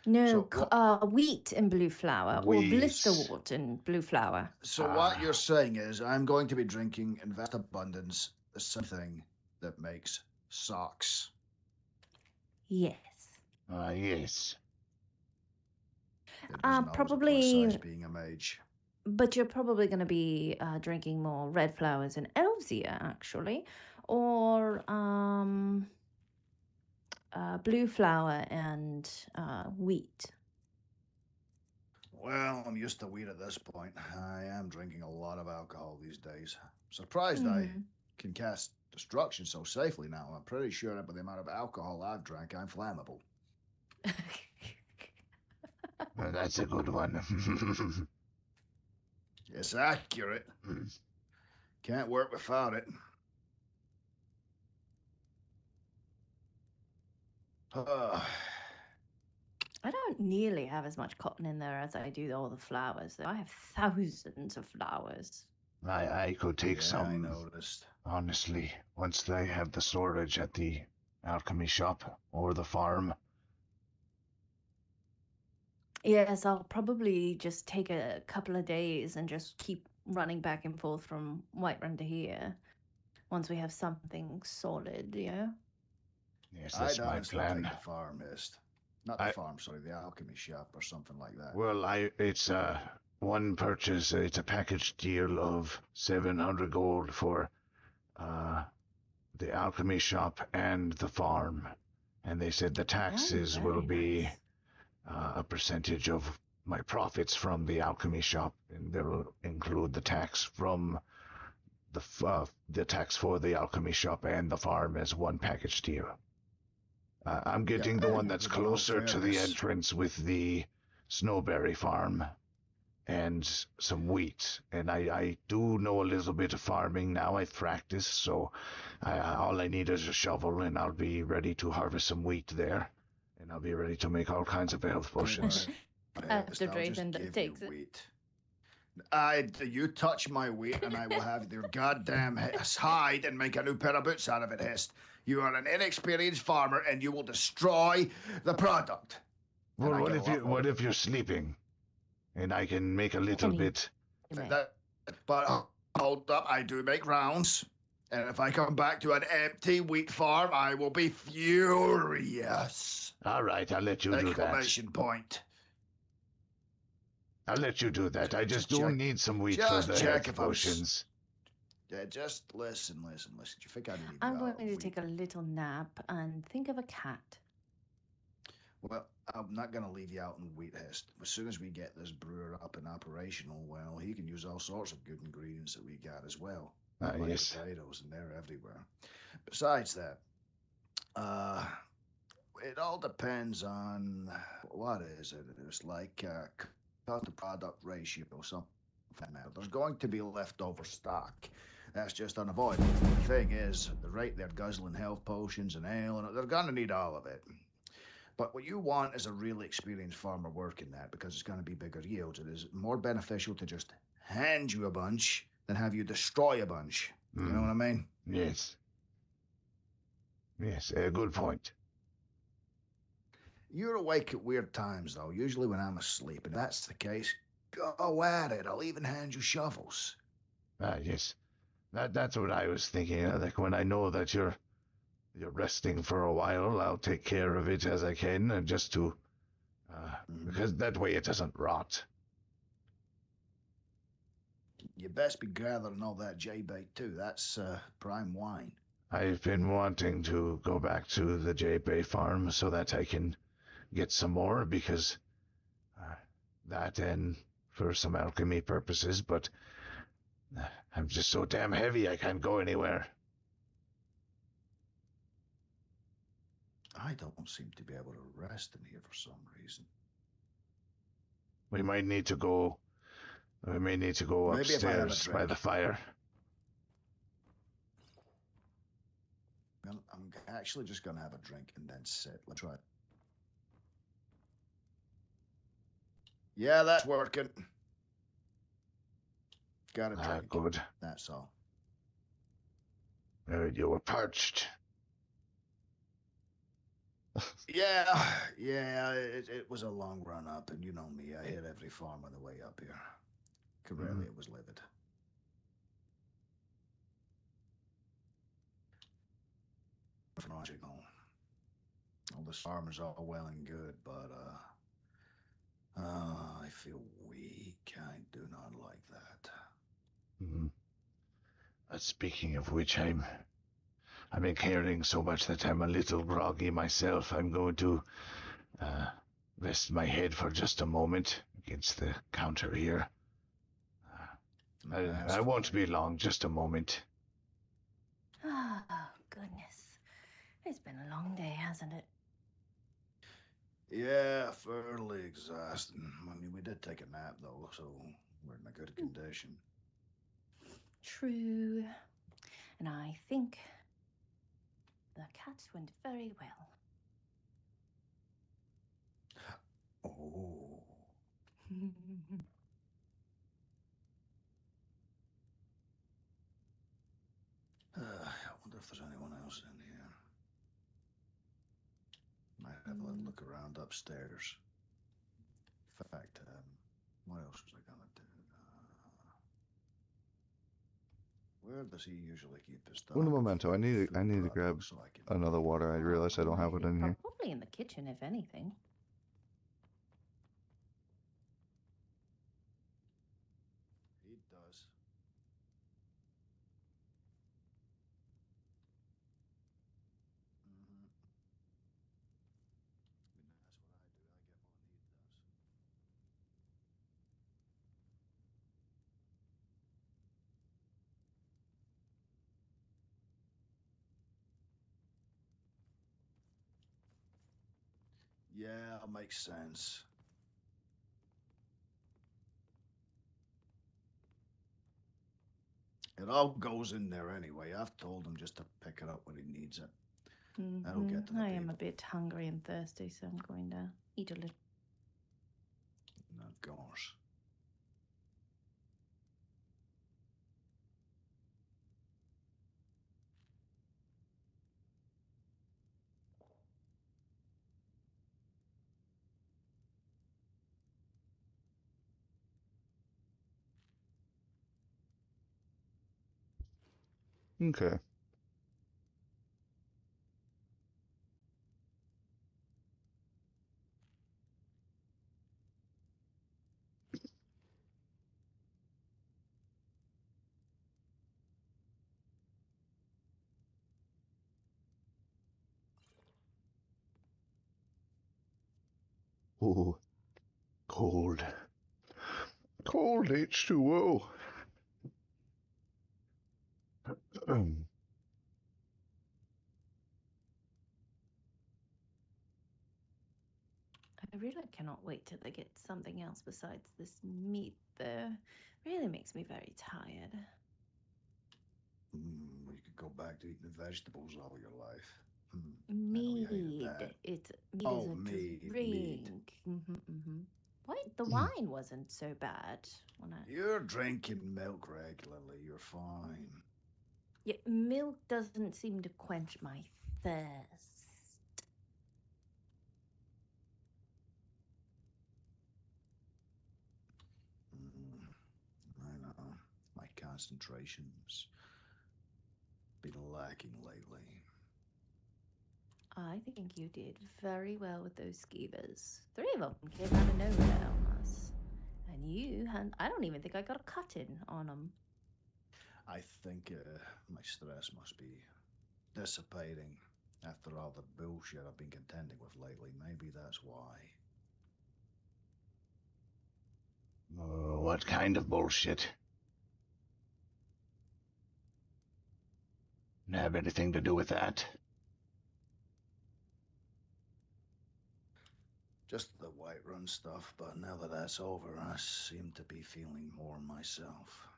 M: No, wheat and blue flower, or blisterwort and blue flower.
O: So what you're saying is I'm going to be drinking in vast abundance the same thing that makes socks.
M: Yes.
H: Yes.
M: Probably.
O: Being a mage.
M: But you're probably going to be drinking more red flowers and Elvsia, actually, or blue flower and wheat.
O: Well, I'm used to wheat at this point. I am drinking a lot of alcohol these days. Surprised I can cast destruction so safely now. I'm pretty sure that by the amount of alcohol I've drank, I'm flammable.
H: That's a good one.
O: It's accurate. Can't work without it.
M: I don't nearly have as much cotton in there as I do all the flowers. Though I have thousands of flowers.
H: I could take
O: Yeah,
H: some.
O: I noticed.
H: Honestly, once they have the storage at the alchemy shop or the farm.
M: Yes, I'll probably just take a couple of days and just keep running back and forth from Whiterun to here. Once we have something solid, yeah?
H: Yes, that's my plan.
O: Take the farm, Hist. Not the farm, sorry, the alchemy shop or something like that.
H: Well, it's one purchase. It's a package deal of 700 gold for the alchemy shop and the farm, and they said the taxes will be a percentage of my profits from the alchemy shop, and they'll include the tax from the tax for the alchemy shop and the farm as one package deal. I'm getting the one that's closer to the entrance with the snowberry farm and some wheat. And I do know a little bit of farming now. I've practiced, so all I need is a shovel, and I'll be ready to harvest some wheat there. And I'll be ready to make all kinds of health potions.
M: After Drayton takes it.
O: Wheat. You touch my wheat, and I will have your goddamn hide and make a new pair of boots out of it, Hist. You are an inexperienced farmer, and you will destroy the product.
H: Well, what if you're sleeping, and I can make a little bit?
O: But hold up, I do make rounds, and if I come back to an empty wheat farm, I will be furious.
H: All right, I'll let you do that.
O: Exclamation point.
H: I'll let you do that. I just do need some wheat for the health potions.
O: Yeah, just listen. Do you think I need
M: I'm going to take a little nap and think of a cat.
O: Well, I'm not going to leave you out in wheat, Hist. As soon as we get this brewer up and operational, well, he can use all sorts of good ingredients that we got as well. Like
H: yes.
O: potatoes, and they're everywhere. Besides that, it all depends on what is it? It's like cost to product ratio or something. There's going to be leftover stock. That's just unavoidable. The thing is, the rate they're guzzling health potions and ale, and they're gonna need all of it. But what you want is a really experienced farmer working that, because it's gonna be bigger yields. It is more beneficial to just hand you a bunch than have you destroy a bunch. You know what I mean?
H: Yes. Yes, good point.
O: You're awake at weird times, though, usually when I'm asleep. And if that's the case, go at it. I'll even hand you shovels.
H: Yes. That's what I was thinking. Like when I know that you're resting for a while, I'll take care of it as I can, and just to because that way it doesn't rot.
O: You best be gathering all that J-bait too. That's prime wine.
H: I've been wanting to go back to the J-Bay farm so that I can get some more, because that and for some alchemy purposes, but I'm just so damn heavy I can't go anywhere.
O: I don't seem to be able to rest in here for some reason.
H: We might need to go. We may need to go
O: Maybe
H: upstairs by the fire.
O: I'm actually just gonna have a drink and then sit. Let's try it. Yeah, that's working. Got a drink.
H: Good.
O: That's all.
H: You were parched.
O: Yeah, it was a long run up, and you know me, I hit every farm on the way up here. Corelli, it was livid. All this farmers all well and good, but I feel weak. I do not like that.
H: Speaking of which, I've been carrying so much that I'm a little groggy myself. I'm going to rest my head for just a moment against the counter here. I won't be long, just a moment.
M: Oh, goodness. It's been a long day, hasn't it?
O: Yeah, fairly exhausting. I mean, we did take a nap though, so we're in a good condition.
M: True. And I think the cats went very well.
O: Oh. I wonder if there's anyone else in here. Might have a little look around upstairs. In fact, what else was I gonna do? Where does he usually keep his stuff?
E: Un momento. I need to grab another water. I realize I don't have it in here.
M: Probably in the kitchen, if anything.
O: He does. Mm-hmm. I mean, that's what I do. I get one, he does. Yeah, makes sense. It all goes in there anyway. I've told him just to pick it up when he needs it. That'll get to the
M: I am a bit hungry and thirsty, so I'm going to eat a little.
O: Of course.
E: Okay. Ooh, cold. Cold H2O.
M: I really cannot wait till they get something else besides this meat, though. Really makes me very tired.
O: You could go back to eating vegetables all your life.
M: Mead.
O: that.
M: It's mead
O: Oh,
M: is a
O: mead,
M: drink. Wait, the wine wasn't so bad when I.
O: You're drinking milk regularly. You're fine.
M: Yeah, milk doesn't seem to quench my thirst.
O: I know. My concentration's been lacking lately.
M: I think you did very well with those skeevers. 3 of them came out of nowhere on us. And you, and I don't even think I got a cut in on them.
O: I think my stress must be dissipating after all the bullshit I've been contending with lately. Maybe that's why.
H: What kind of bullshit? Have anything to do with that?
O: Just the Whiterun stuff, but now that that's over, I seem to be feeling more myself.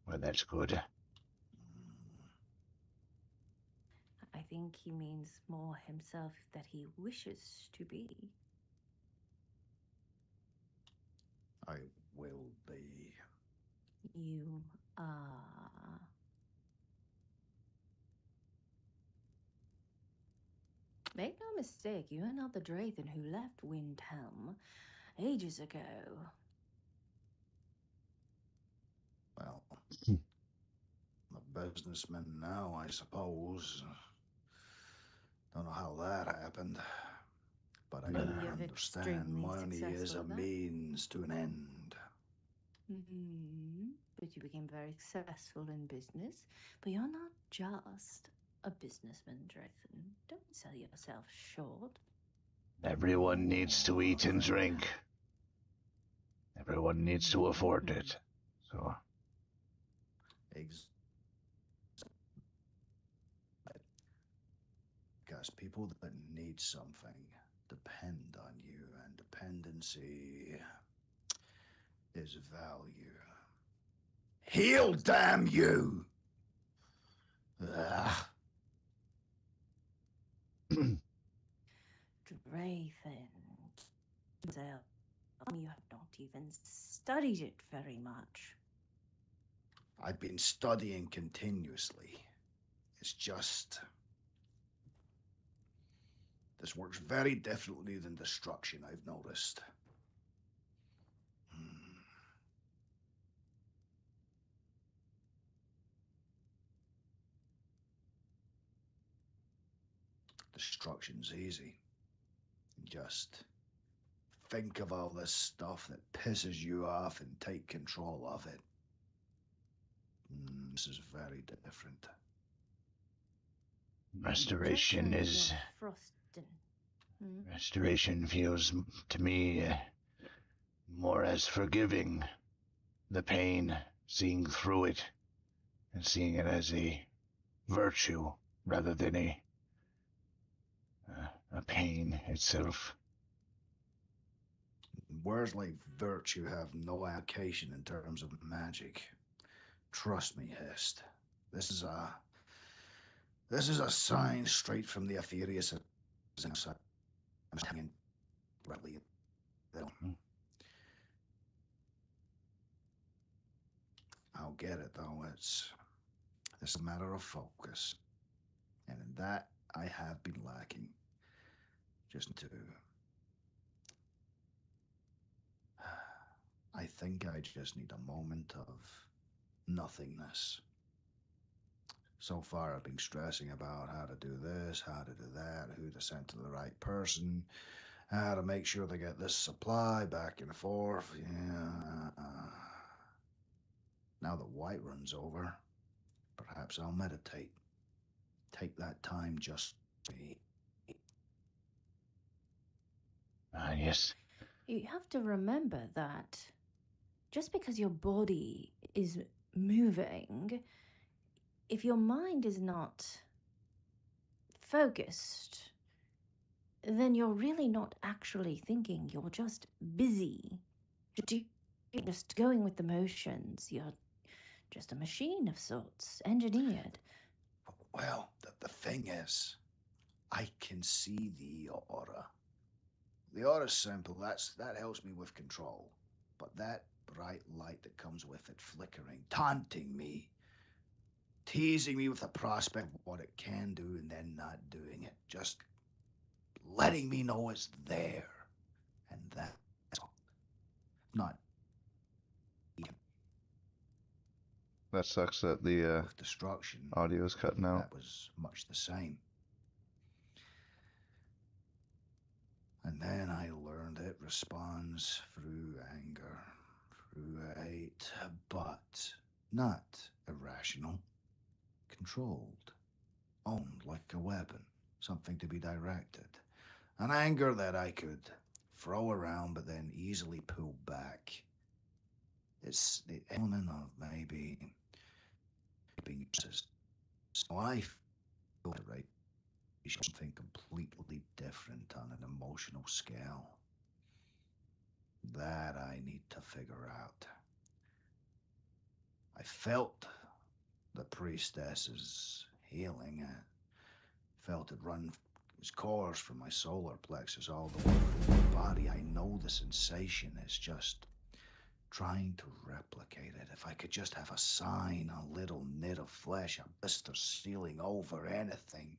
H: Well, that's good.
M: I think he means more himself that he wishes to be.
O: I will be.
M: You are. Make no mistake, you are not the Draythan who left Windhelm ages ago.
O: Well, I'm a businessman now, I suppose. Don't know how that happened, but I
M: Maybe you're
O: understand
M: extremely
O: money is
M: successful
O: a
M: then.
O: means to an end.
M: But you became very successful in business. But you're not just a businessman, Draythan. Don't sell yourself short.
H: Everyone needs to eat and drink. Everyone needs to afford it. So.
O: because people that need something depend on you, and dependency is value. Heal, damn you! Ugh.
M: Draythan. You have not even studied it very much.
O: I've been studying continuously. It's just... this works very differently than destruction, I've noticed. Destruction's easy. Just think of all this stuff that pisses you off and take control of it. This is very different.
H: Restoration is...
M: Frostin.
H: Restoration feels to me more as forgiving the pain, seeing through it, and seeing it as a virtue rather than a pain itself.
O: Words like virtue have no application in terms of magic. Trust me, Hist. This is a sign straight from the Aetherius. I'm hanging rightly. I'll get it though. It's a matter of focus, and in that I have been lacking. Just to. I think I just need a moment of nothingness. So far I've been stressing about how to do this, how to do that, who to send to the right person, how to make sure they get this supply back and forth. Yeah. Now that Whiterun's over, perhaps I'll meditate. Take that time just to be.
H: Yes.
M: You have to remember that just because your body is moving, if your mind is not focused, then you're really not actually thinking. You're just busy. You're just going with the motions. You're just a machine of sorts, engineered.
O: Well, the thing is, I can see the aura. The aura's simple. That helps me with control. But that bright light that comes with it flickering, taunting me, teasing me with the prospect of what it can do and then not doing it. Just letting me know it's there. And that's all. Not...
E: That sucks that the
O: with destruction,
E: audio's cutting out.
O: that was much the same. And then I learned it responds through anger, through hate, but not irrational, controlled, owned like a weapon, something to be directed. An anger that I could throw around but then easily pull back. It's the element of maybe being just. So I feel right. Something completely different on an emotional scale. That I need to figure out. I felt the priestess's healing. I felt it run its course from my solar plexus all the way through my body. I know the sensation is just trying to replicate it. If I could just have a sign, a little nit of flesh, a blister sealing over anything.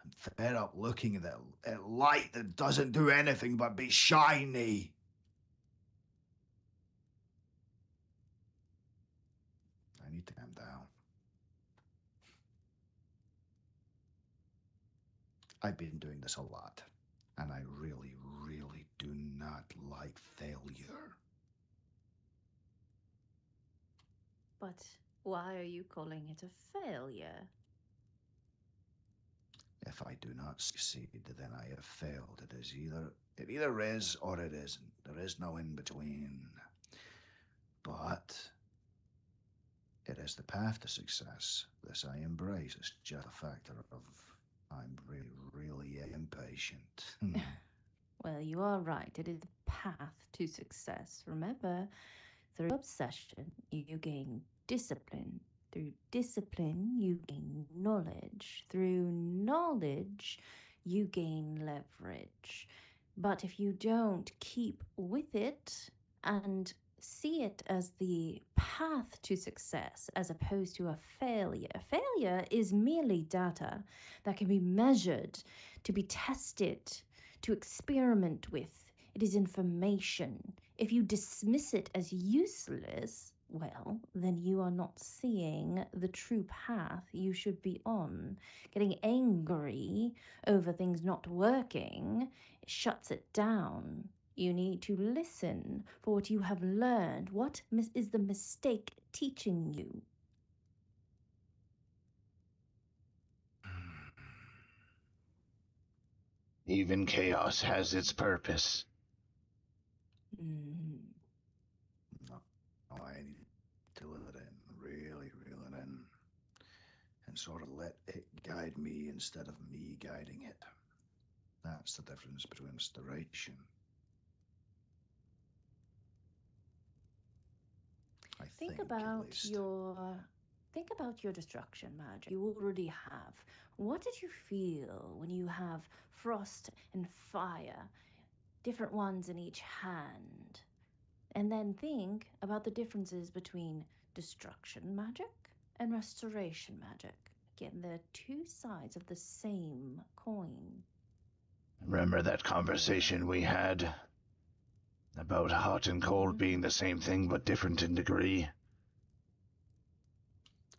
O: I'm fed up looking at that light that doesn't do anything but be shiny. I need to calm down. I've been doing this a lot, and I really, really do not like failure.
M: But why are you calling it a failure?
O: If I do not succeed, then I have failed. It either is or it isn't. There is no in between. But it is the path to success. This I embrace. It's just a factor of I'm really impatient.
M: Well, you are right. It is the path to success. Remember, through obsession, you gain discipline. Through discipline, you gain knowledge. Through knowledge, you gain leverage. But if you don't keep with it and see it as the path to success as opposed to a failure is merely data that can be measured, to be tested, to experiment with. It is information. If you dismiss it as useless, well, then you are not seeing the true path you should be on. Getting angry over things not working shuts it down. You need to listen for what you have learned. What is the mistake teaching you?
H: Even chaos has its purpose.
M: Mm.
O: No, I need to reel it in, really reel it in, and sort of let it guide me instead of me guiding it. That's the difference between restoration. I think at least.
M: Think about your destruction magic you already have. What did you feel when you have frost and fire, different ones in each hand? And then think about the differences between destruction magic and restoration magic. Again, they're two sides of the same coin.
H: Remember that conversation we had about hot and cold being the same thing but different in degree?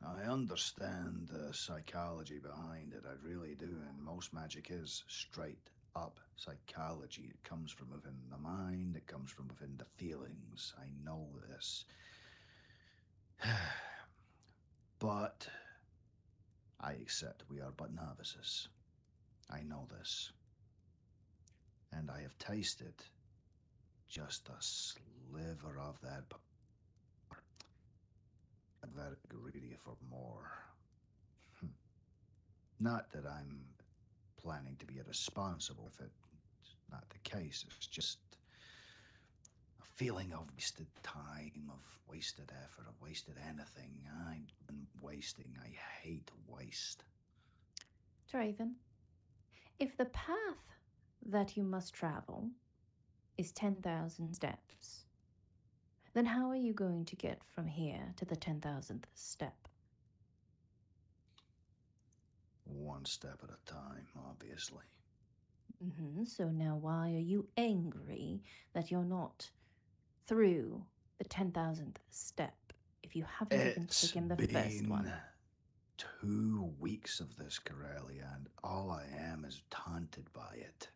O: I understand the psychology behind it, I really do, and most magic is straight up psychology. It comes from within the mind, it comes from within the feelings. I know this. But I accept we are but novices. I know this. And I have tasted just a sliver of that. I'm very greedy for more. Not that I'm planning to be irresponsible if it's not the case. It's just a feeling of wasted time, of wasted effort, of wasted anything. I've been wasting. I hate waste.
M: Draven, if the path that you must travel is 10,000 steps, then how are you going to get from here to the 10,000th step?
O: One step at a time, obviously.
M: So now why are you angry that you're not through the 10,000th step if you haven't even taken the first one?
O: 2 weeks of this, Corellia, and all I am is taunted by it.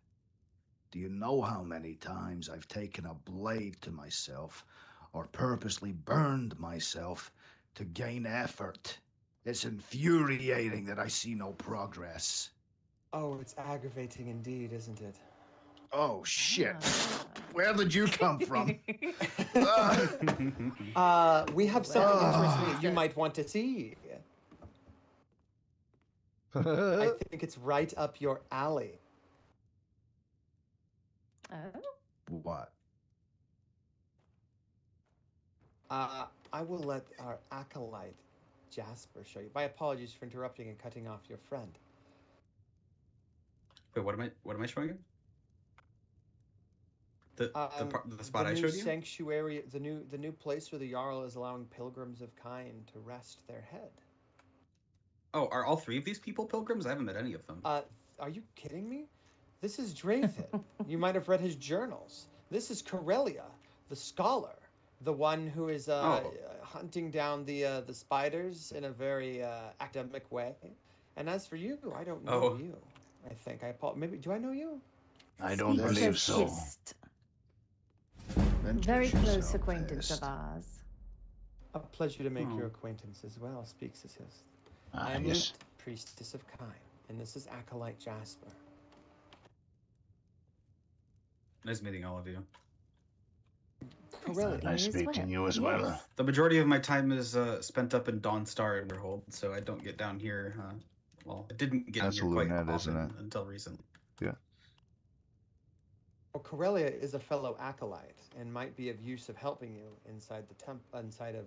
O: Do you know how many times I've taken a blade to myself or purposely burned myself to gain effort? It's infuriating that I see no progress.
Q: Oh, it's aggravating indeed, isn't it?
O: Oh, shit. Where did you come from?
Q: We have something interesting that you might want to see. I think it's right up your alley.
M: Oh?
O: What?
Q: I will let our acolyte, Jasper, show you. My apologies for interrupting and cutting off your friend.
R: Wait, what am I showing you? The spot I showed you?
Q: Sanctuary, the new place where the Jarl is allowing pilgrims of Kine to rest their head.
R: Oh, are all three of these people pilgrims? I haven't met any of them.
Q: Are you kidding me? This is Draven. You might have read his journals. This is Corellia, the scholar, the one who is hunting down the spiders in a very academic way. And as for you, I don't know you. I think maybe do I know you?
H: I don't believe so.
M: Very close acquaintance of ours.
Q: A pleasure to make your acquaintance as well. Speaks-as-Hist. I am
H: yes.
Q: Priestess of Kine, and this is Acolyte Jasper.
R: Nice meeting all of you.
Q: Corellia.
H: Nice meeting you as well.
R: The majority of my time is spent up in Dawnstar and Underhold, so I don't get down here Well, it didn't get
E: That's
R: here
E: a
R: quite
E: lunette,
R: often
E: isn't it?
R: until recently.
E: Yeah.
Q: Well, Corellia is a fellow acolyte and might be of use of helping you inside the inside of.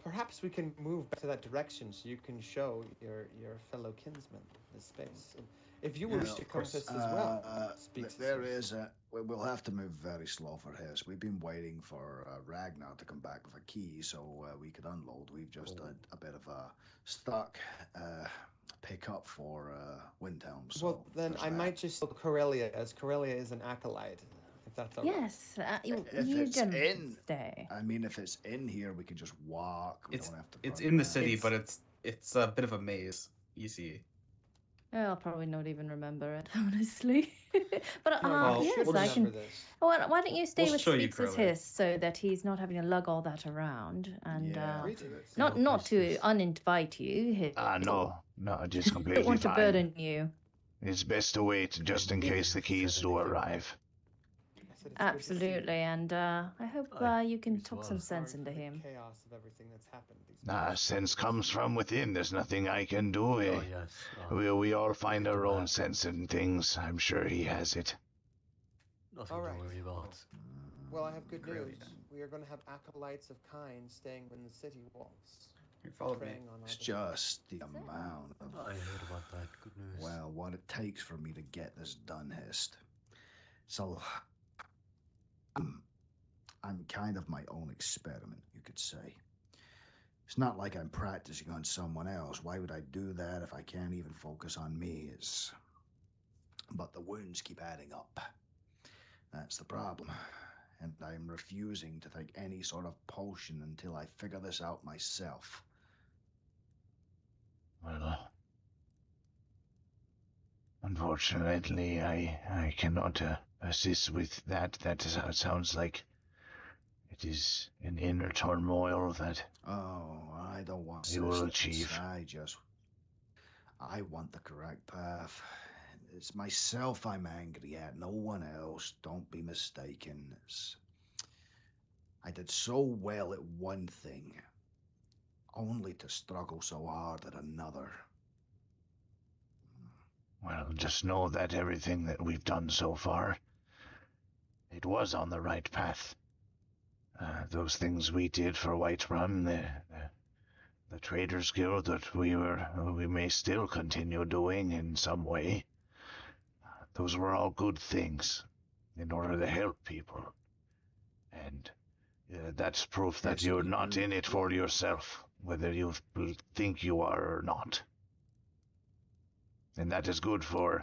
Q: Perhaps we can move back to that direction so you can show your fellow kinsman this space. If you wish to come with us as well.
O: There is a. We'll have to move very slow for his. We've been waiting for Ragnar to come back with a key so we could unload. We've just had a bit of a stock pickup for Windhelm. So
Q: Well, then I might just look Corellia, as Corellia is an acolyte. If that's all right.
M: Yes,
O: if
M: you
O: it's
M: can
O: in,
M: stay.
O: I mean, if it's in here, we can just walk. We don't have to.
R: It's
O: run
R: in the
O: around.
R: city, but it's a bit of a maze. You see.
M: I'll probably not even remember it, honestly. But
R: well,
M: yes,
R: we'll
M: I can.
Q: This.
M: Why don't you stay
R: We'll
M: with
R: show you,
M: Speaks-as-Hist so that he's not having to lug all that around and
O: Greetings.
M: not to uninvite you.
H: No, it's
M: Don't
H: completely
M: want to
H: fine.
M: burden you.
H: It's best to wait just in case the keys do arrive.
M: Absolutely, and I hope you can talk some sense into him.
Q: Chaos of everything that's happened.
H: Sense comes from within. There's nothing I can do.
N: Oh, yes.
H: We all find our own sense in things. I'm sure he has it.
N: Nothing
Q: All right.
N: to worry about.
Q: Well, I have good news. We are going to have acolytes of kind staying within the city walls.
R: You followed me.
Q: preying on
O: It's
Q: other-
O: just the amount of.
N: I heard about that. Good news.
O: Well, what it takes for me to get this done, Hist. So, I'm kind of my own experiment, you could say. It's not like I'm practicing on someone else. Why would I do that if I can't even focus on me? But the wounds keep adding up. That's the problem. And I'm refusing to take any sort of potion until I figure this out myself.
H: Well, unfortunately, I cannot assist with that. That is how it sounds like. It is an inner turmoil that
O: I don't want
H: you will
O: assistance.
H: achieve.
O: I want the correct path. It's myself I'm angry at, no one else. Don't be mistaken. I did so well at one thing, only to struggle so hard at another.
H: Well, just know that everything that we've done so far, it was on the right path. Those things we did for Whiterun, the Traders Guild that we may still continue doing in some way, those were all good things in order to help people. And that's proof that you're not in it for yourself, whether you think you are or not. And that is good for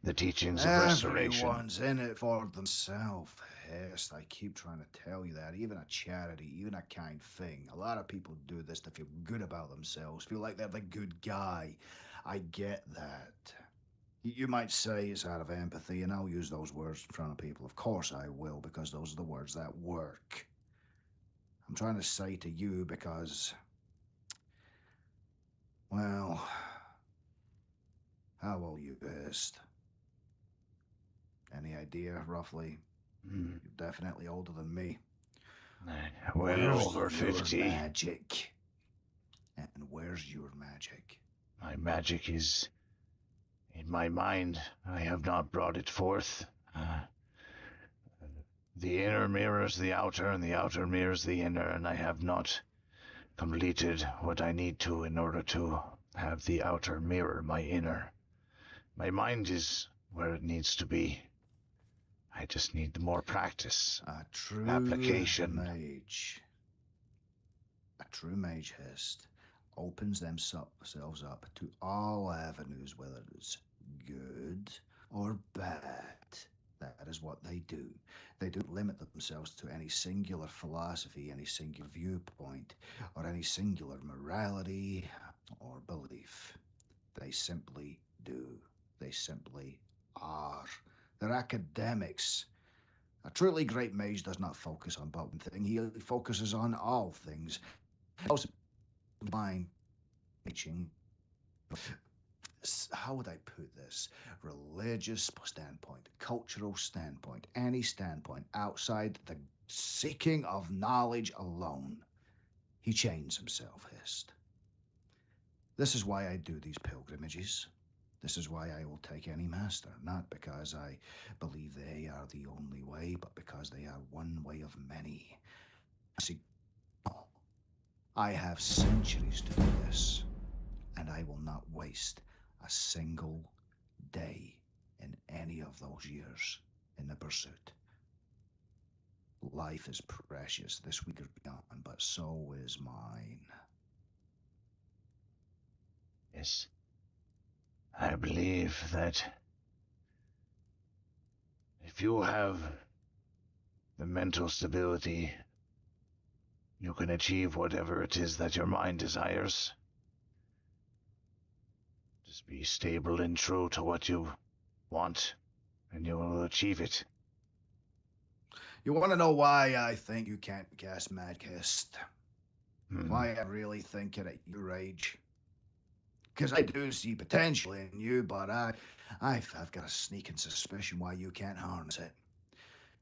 H: the teachings of restoration.
O: Everyone's in it for themselves. Yes, I keep trying to tell you that. Even a charity, even a kind thing. A lot of people do this to feel good about themselves, feel like they're the good guy. I get that. You might say it's out of empathy, and I'll use those words in front of people. Of course I will, because those are the words that work. I'm trying to say to you because, well, how old you best? Any idea, roughly? You're definitely older than me.
H: Well,
O: Where's
H: over
O: your
H: 50.
O: magic? And where's your magic?
H: My magic is in my mind. I have not brought it forth. The inner mirrors the outer, and the outer mirrors the inner, and I have not completed what I need to in order to have the outer mirror my inner. My mind is where it needs to be. I just need more practice.
O: A true
H: application.
O: A true mage, Hist, opens themselves up to all avenues, whether it's good or bad. That is what they do. They don't limit themselves to any singular philosophy, any singular viewpoint, or any singular morality or belief. They simply do. They simply are. They're academics. A truly great mage does not focus on but one thing. He focuses on all things. Also, mind teaching. How would I put this? Religious standpoint, cultural standpoint, any standpoint outside the seeking of knowledge alone. He chains himself, Hist. This is why I do these pilgrimages. This is why I will take any master, not because I believe they are the only way, but because they are one way of many. See, I have centuries to do this, and I will not waste a single day in any of those years in the pursuit. Life is precious, this week is beyond, but so is mine.
H: Yes. I believe that if you have the mental stability, you can achieve whatever it is that your mind desires. Just be stable and true to what you want, and you will achieve it.
O: You want to know why I think you can't guess, Madkist? Why I really think it at your age? Because I do see potential in you, but I've got a sneaking suspicion why you can't harness it.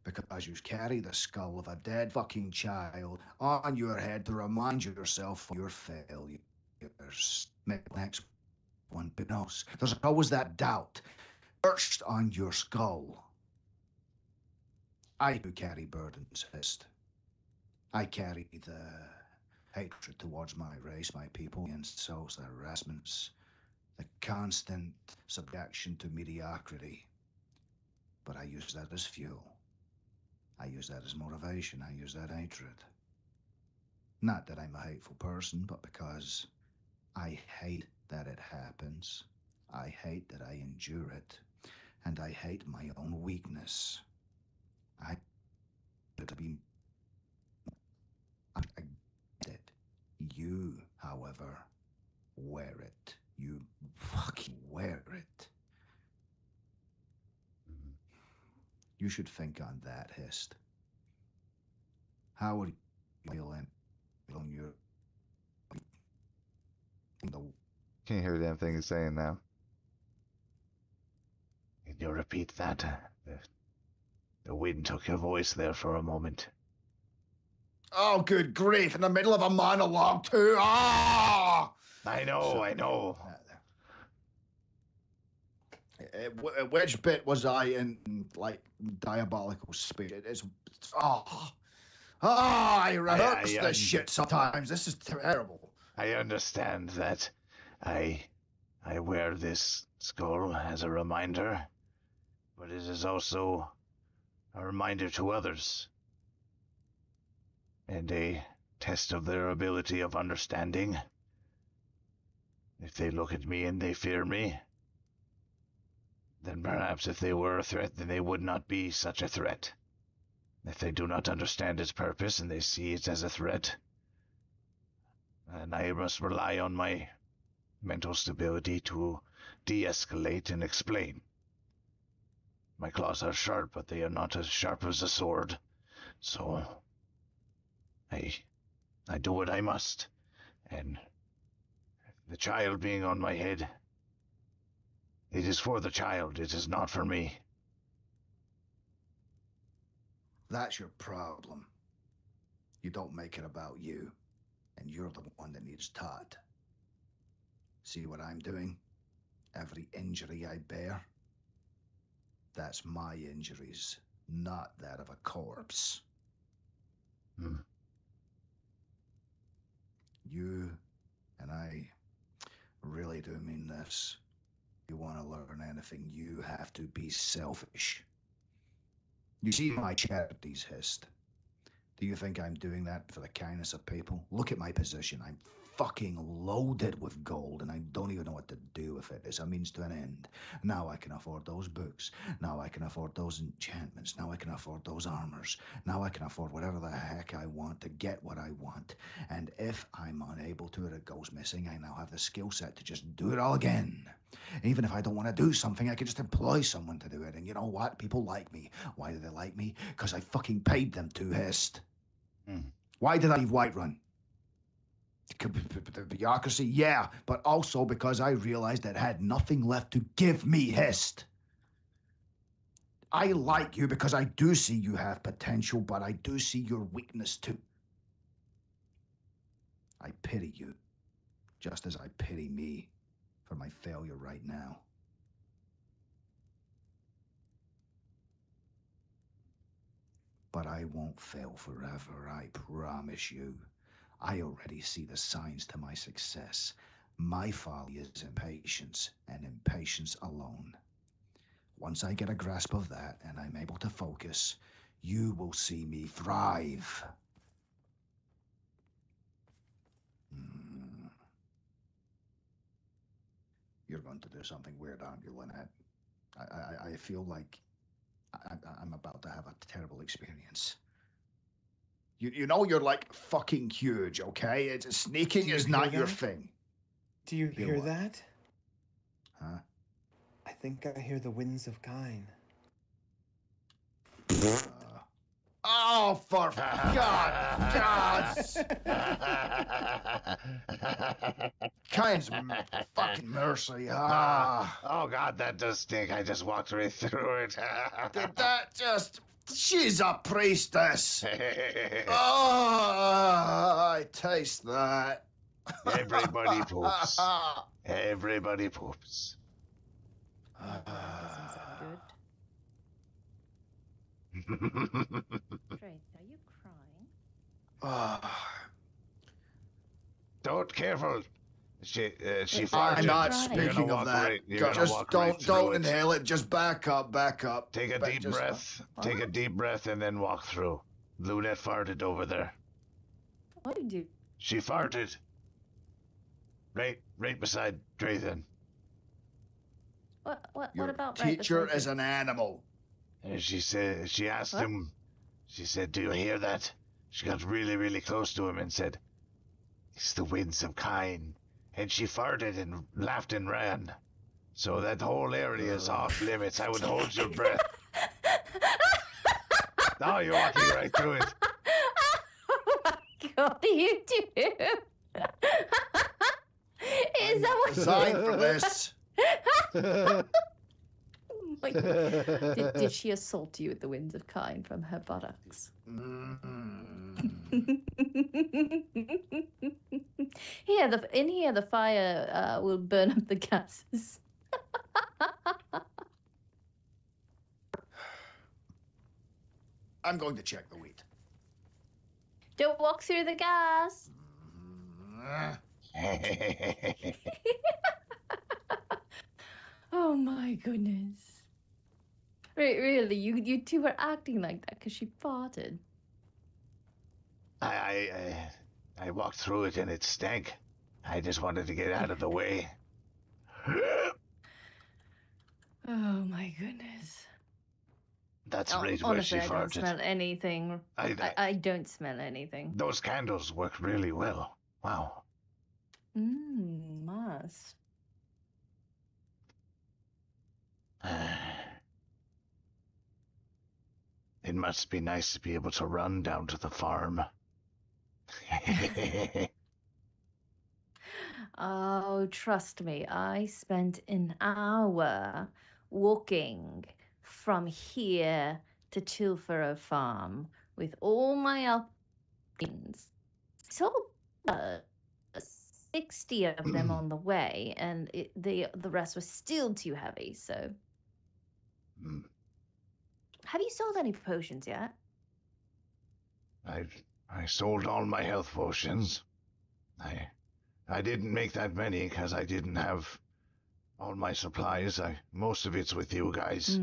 O: Because you carry the skull of a dead fucking child on your head to remind yourself of your failures. Maybe the next one, but knows. There's always that doubt perched on your skull. I do carry burdens, Hist. I carry the hatred towards my race, my people, the insults, the harassments, the constant subjection to mediocrity. But I use that as fuel. I use that as motivation. I use that hatred. Not that I'm a hateful person, but because I hate that it happens. I hate that I endure it. And I hate my own weakness. I to be I get it. You, however, wear it. You fucking wear it. You should think on that, Hist. How would you feel on your
E: Can't hear a damn thing he's saying now.
H: Can you repeat that? The wind took your voice there for a moment.
O: Oh, good grief, in the middle of a monologue, too. Ah!
H: I know.
O: Which bit was I in, like, diabolical speech? I rehearse this shit sometimes. This is terrible.
H: I understand that I wear this skull as a reminder, but it is also a reminder to others, and a test of their ability of understanding. If they look at me and they fear me, then perhaps if they were a threat, then they would not be such a threat. If they do not understand its purpose and they see it as a threat, then I must rely on my mental stability to de-escalate and explain. My claws are sharp, but they are not as sharp as a sword. So, I do what I must. And the child being on my head, it is for the child, it is not for me.
O: That's your problem. You don't make it about you, and you're the one that needs taught. See what I'm doing? Every injury I bear, that's my injuries, not that of a corpse. You and I really do mean this. You want to learn anything, you have to be selfish. You see my charities, Hist. Do you think I'm doing that for the kindness of people? Look at my position. I'm fucking loaded with gold, and I don't even know what to do with it. It's a means to an end. Now I can afford those books. Now I can afford those enchantments. Now I can afford those armors. Now I can afford whatever the heck I want to get what I want. And if I'm unable to, or it goes missing, I now have the skill set to just do it all again. Even if I don't want to do something, I can just employ someone to do it. And you know what? People like me. Why do they like me? Because I fucking paid them to, Hist. Why did I leave Whiterun? The bureaucracy, yeah, but also because I realized it had nothing left to give me, Hist. I like you because I do see you have potential, but I do see your weakness too. I pity you. just as I pity me for my failure right now. But I won't fail forever, I promise you. I already see the signs to my success. My folly is impatience, and impatience alone. Once I get a grasp of that, and I'm able to focus, you will see me thrive. You're going to do something weird, aren't you, Lynette? I feel like I'm about to have a terrible experience. You know you're like fucking huge, okay? It's sneaking is not your thing.
Q: Do you
O: Hear
Q: hear
O: what?
Q: that?
O: Huh?
Q: I think I hear the winds of Kine.
O: Oh, for God's Kine's fucking mercy.
H: Oh God, that does stink. I just walked right through it.
O: Did that just... She's a priestess. Oh, I taste that.
H: Everybody poops. Everybody poops.
M: Doesn't sound good. Drake, are you crying?
H: Don't, careful. She farted.
O: I'm not
M: You're
O: speaking of that. Just don't inhale it. Just back up.
H: Take a deep breath. Take a deep breath and then walk through. Lunette farted over there.
M: What do you do?
H: She farted. Right beside Drathan.
M: What
O: Your
M: about
O: teacher
M: right
O: is an animal.
H: And she asked him, she said, do you hear that? She got really, really close to him and said, it's the winds of Kine. And she farted and laughed and ran. So that whole area is off limits. I would hold your breath. No, you're walking right through it.
M: What do you do? Is that what
O: Designed for this.
M: Oh my God. Did she assault you with the winds of Kine from her buttocks? In here, the fire will burn up the gases.
O: I'm going to check the wheat.
M: Don't walk through the gas. Oh my goodness. Really, you two were acting like that because she farted.
H: I walked through it and it stank. I just wanted to get out of the way.
M: Oh my goodness.
H: That's right where
M: Honestly,
H: she
M: I don't
H: farted.
M: smell anything. I don't smell anything.
H: Those candles work really well. Wow.
M: Must.
H: It must be nice to be able to run down to the farm.
M: Oh, trust me, I spent an hour walking from here to Chilfaro Farm with all my alpines. I saw 60 of them on the way, and the rest was still too heavy, so... Have you sold any potions yet?
H: I sold all my health potions. I didn't make that many because I didn't have all my supplies. Most of it's with you guys.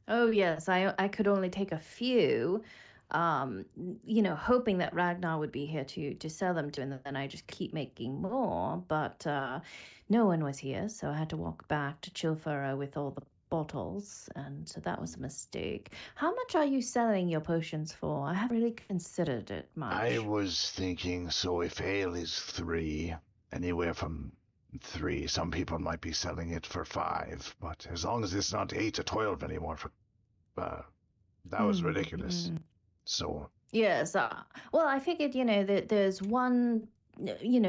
M: Oh yes, I could only take a few, hoping that Ragnar would be here to sell them to, and then I just keep making more. But no one was here, so I had to walk back to Chilfaro with all the bottles, and so that was a mistake. How much are you selling your potions for? I haven't really considered it much.
H: I was thinking, so if ale is 3, anywhere from 3, some people might be selling it for 5, but as long as it's not 8 to 12 anymore, that was ridiculous. So
M: yes, well, I figured that there's one,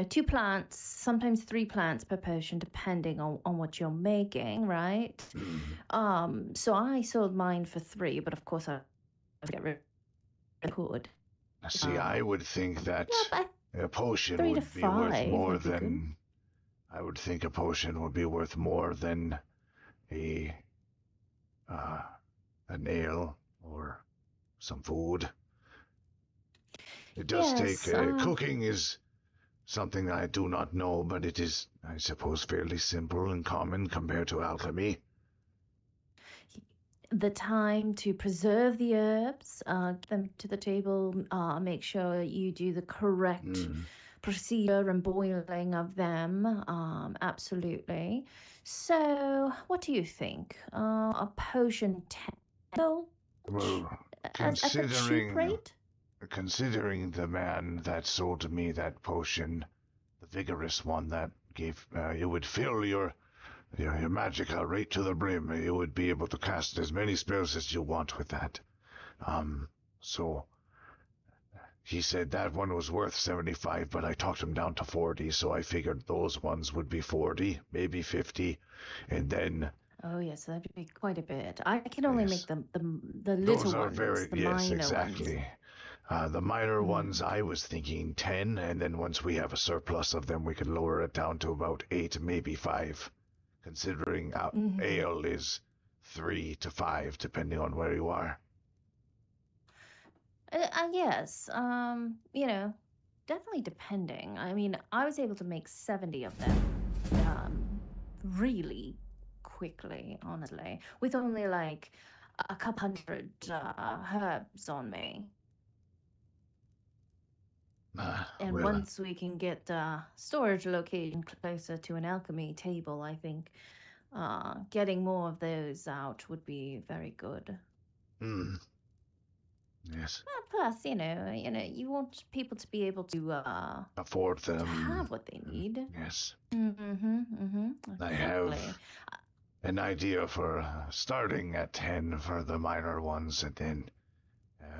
M: 2 plants, sometimes 3 plants per potion, depending on what you're making, right? So I sold mine for 3, but of course I get rid of the cord.
H: See, I would think that A potion
M: 3 to
H: would be worth
M: 5
H: more
M: would be good.
H: than. I would think a potion would be worth more than a an ale or some food. It does
M: Yes,
H: take cooking is something I do not know, but it is, I suppose, fairly simple and common compared to alchemy.
M: The time to preserve the herbs, get them to the table, make sure you do the correct procedure and boiling of them. Absolutely. So, what do you think? A potion 10 gold
H: Well,
M: at the cheap rate?
H: considering the man that sold me that potion, the vigorous one that gave, it would fill your magicka right to the brim. You would be able to cast as many spells as you want with that. So he said that one was worth 75, but I talked him down to 40, so I figured those ones would be 40, maybe 50, and then.
M: Oh yes, that'd be quite a bit. I can only make the little
H: Those are
M: ones,
H: very,
M: the
H: yes,
M: minor
H: exactly.
M: ones.
H: The minor ones, I was thinking 10, and then once we have a surplus of them, we could lower it down to about 8, maybe 5. Considering ale is 3 to 5, depending on where you are.
M: Yes, definitely depending. I mean, I was able to make 70 of them really quickly, honestly, with only like a couple hundred herbs on me. And
H: Well,
M: once we can get storage location closer to an alchemy table, I think getting more of those out would be very good.
H: Yes.
M: Plus, you want people to be able to
H: Afford them.
M: to have what they need.
H: Yes.
M: Exactly.
H: I have an idea for starting at 10 for the minor ones, and then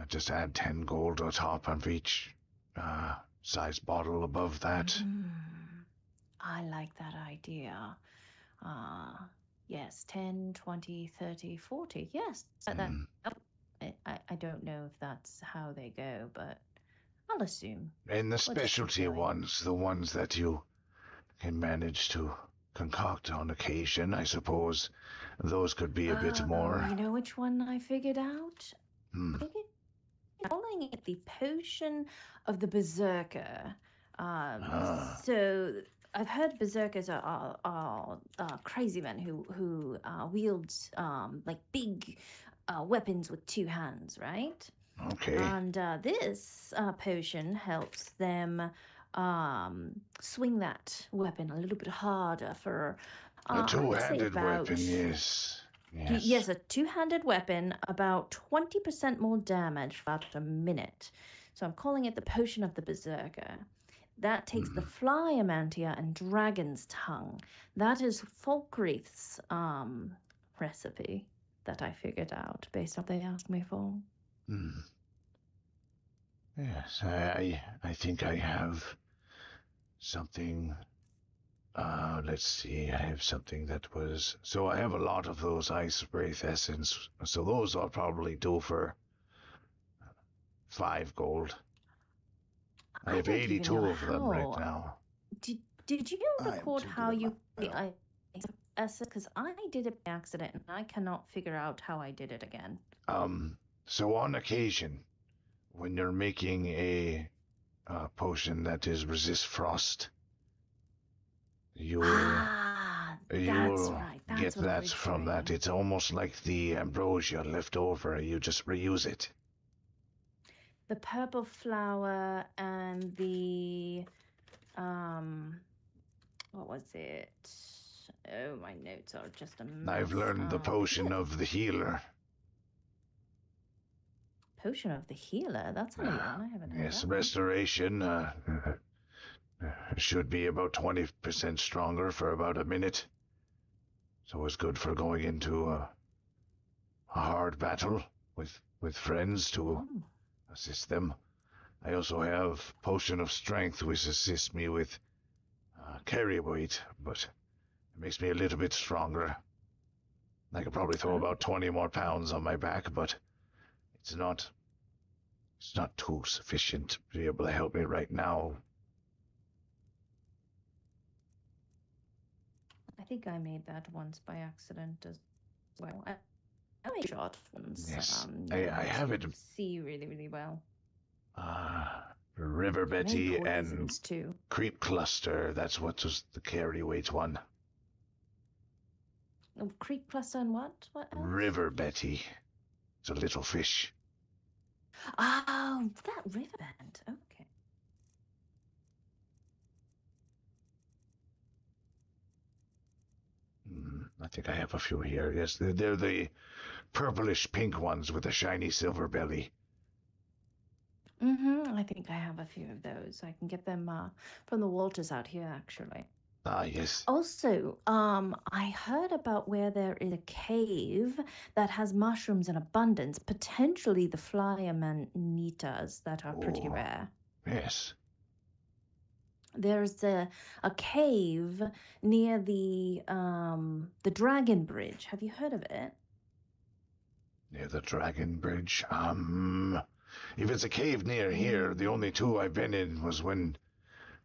H: just add 10 gold on top of each size bottle above that.
M: I like that idea. Yes, 10, 20, 30, 40. Yes. I don't know if that's how they go, but I'll assume.
H: And the specialty ones, the ones that you can manage to concoct on occasion, I suppose, those could be a bit more.
M: You know which one I figured out? I think calling it the potion of the berserker. So I've heard berserkers are crazy men who wields like big weapons with 2 hands, right?
H: Okay.
M: And this potion helps them swing that weapon a little bit harder for
H: A two-handed weapon, yes.
M: Yes, a 2-handed weapon, about 20% more damage for about a minute. So I'm calling it the potion of the berserker. That takes the fly amantia and dragon's tongue. That is Folkreath's recipe that I figured out based on what they asked me for.
H: Yes, I think I have something. Let's see, I have something that was. So I have a lot of those ice wraith essence. So those I'll probably do for 5 gold. I have
M: don't even
H: 82
M: know
H: of them right
M: how.
H: now.
M: Did you record how you the ice essence? Because I did it by accident and I cannot figure out how I did it again.
H: So on occasion, when you're making a potion that is resist frost, you will get that from that. It's almost like the ambrosia left over. You just reuse it.
M: The purple flower and the what was it? Oh, my notes are just a mess.
H: I've learned the potion of the healer.
M: Potion of the healer? That's a new one. I haven't heard
H: Yes,
M: that one.
H: restoration should be about 20% stronger for about a minute. So it's good for going into a hard battle with friends to assist them. I also have potion of strength, which assists me with carry weight, but it makes me a little bit stronger. I could probably throw about 20 more pounds on my back, but it's not too sufficient to be able to help me right now
M: think I made that once by accident as well. I made short ones.
H: Yes,
M: You
H: I
M: know,
H: have
M: to
H: it.
M: see really, really well.
H: River Betty and
M: poisons too.
H: Creep Cluster. That's what was the carry weight one.
M: Oh, Creek Cluster and what? What else?
H: River Betty. It's a little fish.
M: Oh, that riverbend. Okay.
H: I think I have a few here. Yes, they're the purplish pink ones with a shiny silver belly.
M: I think I have a few of those. I can get them from the Walters out here, actually.
H: Ah, yes.
M: Also, I heard about where there is a cave that has mushrooms in abundance, potentially the flyamanitas that are pretty rare.
H: Yes.
M: There's a cave near the Dragon Bridge. Have you heard of it?
H: Near the Dragon Bridge. If it's a cave near here, the only two I've been in was when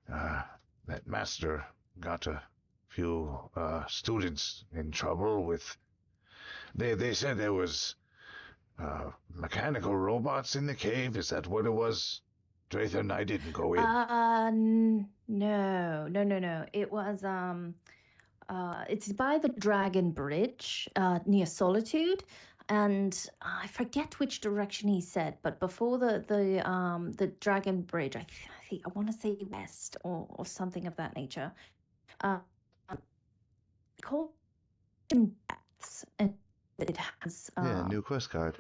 H: that master got a few students in trouble with. They said there was mechanical robots in the cave. Is that what it was? Drathan, I didn't go in.
M: No. It was it's by the Dragon Bridge near Solitude, and I forget which direction he said, but before the Dragon Bridge, I think I want to say west or something of that nature. Called Depths, and it has
E: new quest card.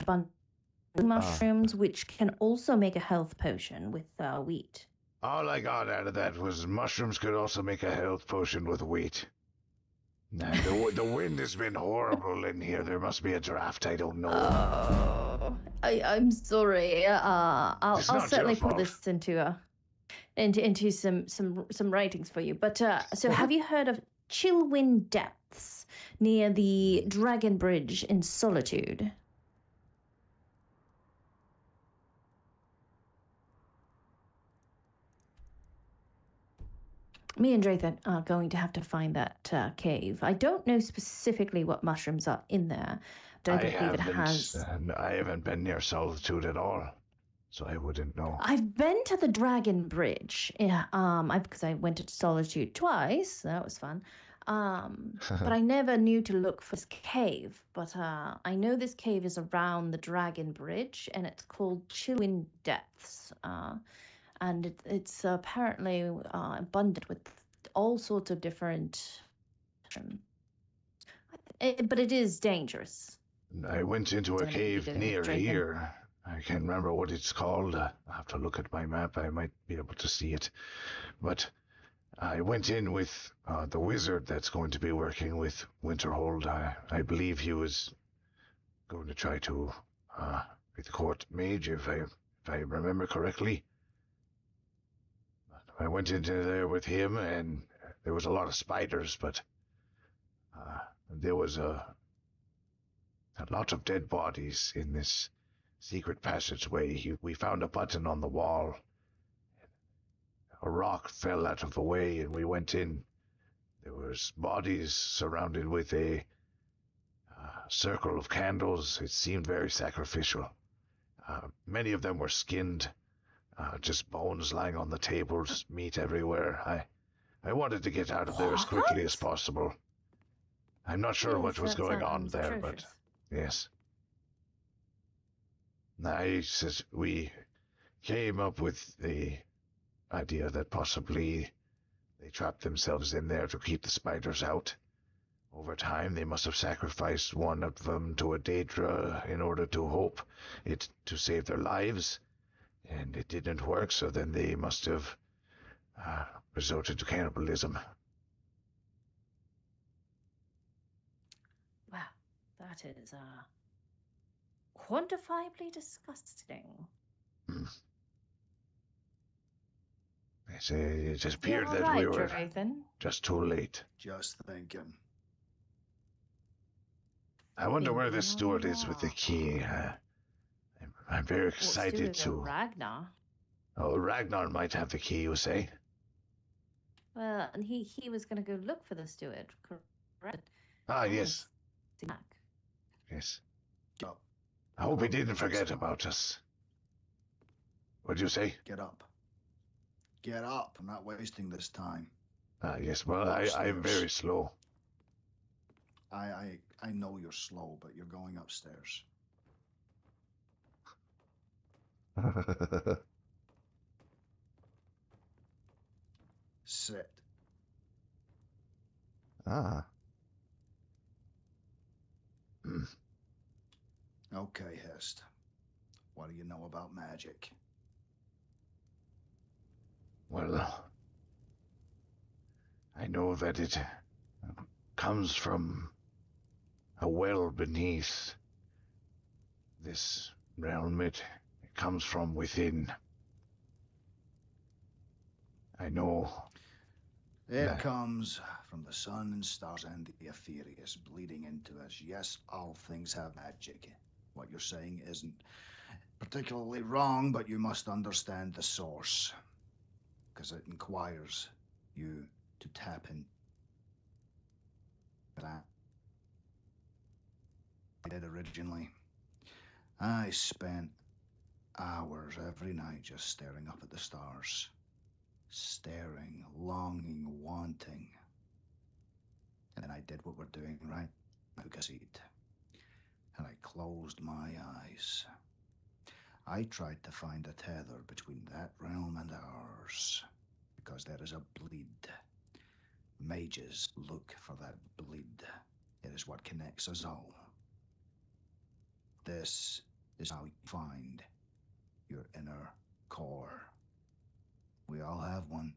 M: Mushrooms, which can also make a health potion with wheat.
H: All I got out of that was mushrooms could also make a health potion with wheat. Nah, the wind has been horrible in here. There must be a draft. I don't know.
M: Oh, I'm sorry. I'll certainly put this into some writings for you. But so have you heard of Chillwind Depths near the Dragon Bridge in Solitude? Me and Drathan are going to have to find that cave. I don't know specifically what mushrooms are in there. Don't believe it has.
H: I haven't been near Solitude at all, so I wouldn't know.
M: I've been to the Dragon Bridge. Yeah, because I went to Solitude twice. So that was fun. But I never knew to look for this cave. But I know this cave is around the Dragon Bridge, and it's called Chillwind Depths. And it's apparently abundant with all sorts of different. But it is dangerous.
H: I went into a cave near here. I can't remember what it's called. I'll have to look at my map. I might be able to see it. But I went in with the wizard that's going to be working with Winterhold. I believe he was going to try to be the court mage, if I remember correctly. I went into there with him, and there was a lot of spiders, but there was a lot of dead bodies in this secret passageway. We found a button on the wall. A rock fell out of the way, and we went in. There was bodies surrounded with a circle of candles. It seemed very sacrificial. Many of them were skinned. Just bones lying on the tables, meat everywhere. I wanted to get out of there as quickly as possible. I'm not sure what was going on there, but yes. We came up with the idea that possibly they trapped themselves in there to keep the spiders out. Over time, they must have sacrificed one of them to a Daedra in order to hope to save their lives. And it didn't work, so then they must have resorted to cannibalism.
M: Wow, that is quantifiably disgusting.
H: It just appeared that we were just too late.
O: Just thinking.
H: I wonder where the steward is with the key. I'm very excited to.
M: Ragnar.
H: Oh, Ragnar might have the key, you say?
M: Well, and he was going to go look for the steward. Red.
H: Ah,
M: Oh,
H: yes.
M: Snack.
H: Yes.
O: Get up.
H: I hope he didn't forget about us. What'd you say?
O: Get up. Get up. I'm not wasting this time.
H: Ah, yes. Well, I am very slow.
O: I know you're slow, but you're going upstairs. Sit.
E: Ah.
O: Okay, Hist. What do you know about magic?
H: Well, I know that it comes from a well beneath this realm. It comes from within. I know.
O: It comes from the sun and stars and the Aetherius bleeding into us. Yes, all things have magic. What you're saying isn't particularly wrong, but you must understand the source. Because it requires you to tap in. That I did originally. I spent hours every night just staring up at the stars. Staring, longing, wanting. And then I did what we're doing, right? I took a seat. And I closed my eyes. I tried to find a tether between that realm and ours. Because there is a bleed. Mages look for that bleed. It is what connects us all. This is how you find your inner core. We all have one.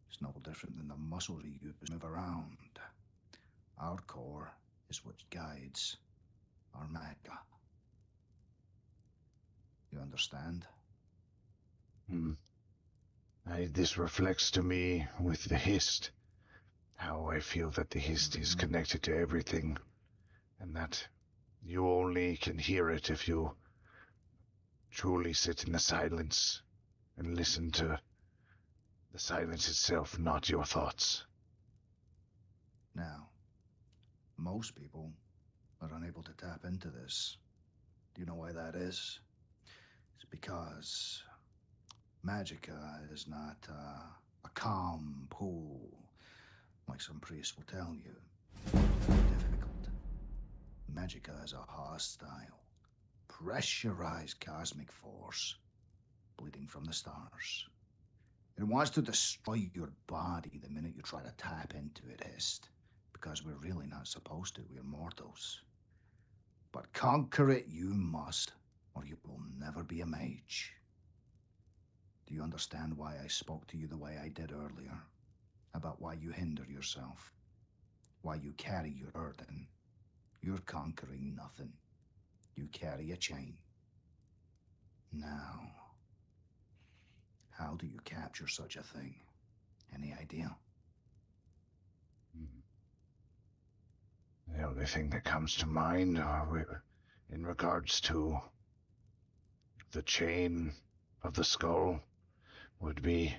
O: It's no different than the muscles we use to move around. Our core is what guides our maga. You understand?
H: This reflects to me with the Hist. How I feel that the Hist is connected to everything. And that you only can hear it if you truly sit in the silence and listen to the silence itself, not your thoughts.
O: Now, most people are unable to tap into this. Do you know why that is? It's because Magica is not a calm pool, like some priests will tell you. Difficult. Magica is a hostile, pressurized cosmic force bleeding from the stars. It wants to destroy your body the minute you try to tap into it, Hist. Because we're really not supposed to, we're mortals. But conquer it you must, or you will never be a mage. Do you understand why I spoke to you the way I did earlier? About why you hinder yourself? Why you carry your burden? You're conquering nothing. You carry a chain. Now, how do you capture such a thing? Any idea?
H: The only thing that comes to mind in regards to the chain of the skull would be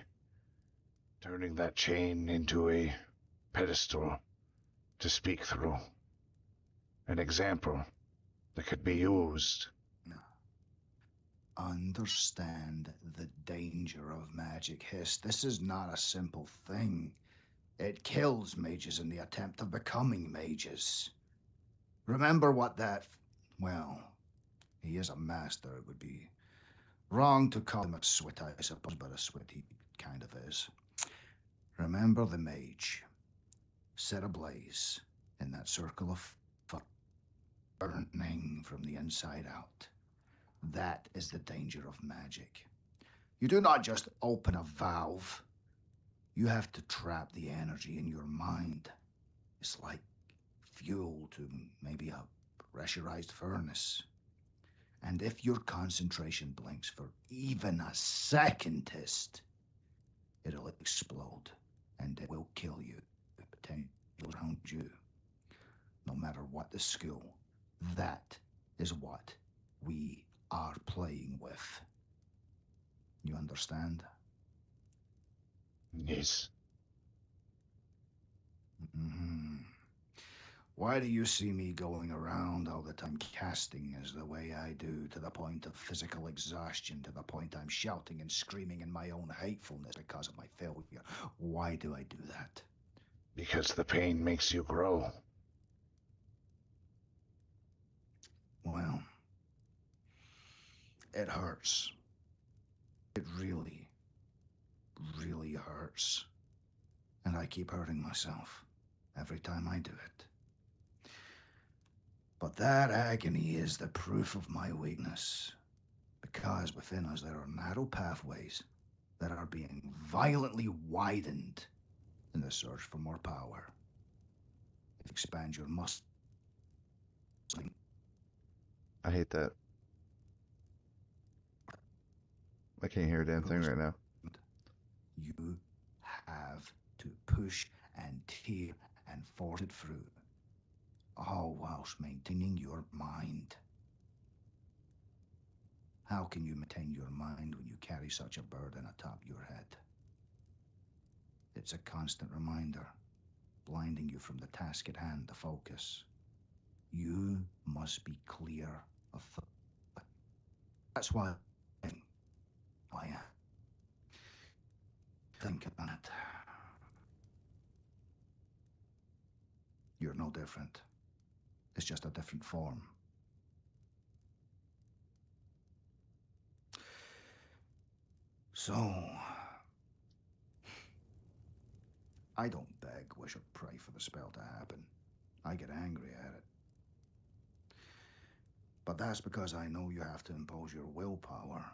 H: turning that chain into a pedestal to speak through. An example that could be used.
O: Understand the danger of magic, Hist. This is not a simple thing. It kills mages in the attempt of becoming mages. Remember what that... Well, he is a master. It would be wrong to call him a swit, I suppose, but a swit he kind of is. Remember the mage. Set ablaze in that circle of fire, burning from the inside out. That is the danger of magic. You do not just open a valve. You have to trap the energy in your mind. It's like fuel to maybe a pressurized furnace. And if your concentration blinks for even a second, Hist, it'll explode and it will kill you, potentially around you. No matter what the skill, that is what we are playing with. You understand?
H: Yes.
O: Why do you see me going around all the time casting as the way I do, to the point of physical exhaustion, to the point I'm shouting and screaming in my own hatefulness because of my failure? Why do I do that?
H: Because the pain makes you grow.
O: Well, it hurts. It really, really hurts. And I keep hurting myself every time I do it. But that agony is the proof of my weakness, because within us there are narrow pathways that are being violently widened in the search for more power. If you expand your muscle,
E: I hate that. I can't hear a damn thing right now.
O: you have to push and tear and force it through, all whilst maintaining your mind. How can you maintain your mind when you carry such a burden atop your head? It's a constant reminder, blinding you from the task at hand, the focus. You must be clear of thought. That's why I think about it. You're no different. It's just a different form. So, I don't beg, wish, or pray for the spell to happen. I get angry at it. But that's because I know you have to impose your willpower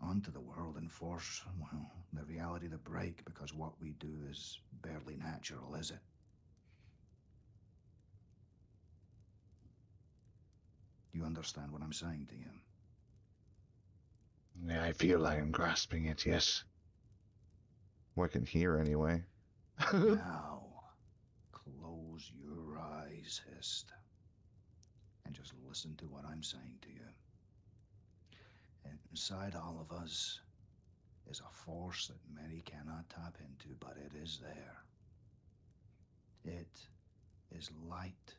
O: onto the world and force, well, the reality to break, because what we do is barely natural, is it? You understand what I'm saying to you?
H: Yeah, I feel I am grasping it, yes.
E: Well, I can hear anyway.
O: Now, close your eyes, Hist, and just listen to what I'm saying to you. Inside all of us is a force that many cannot tap into, but it is there. It is light,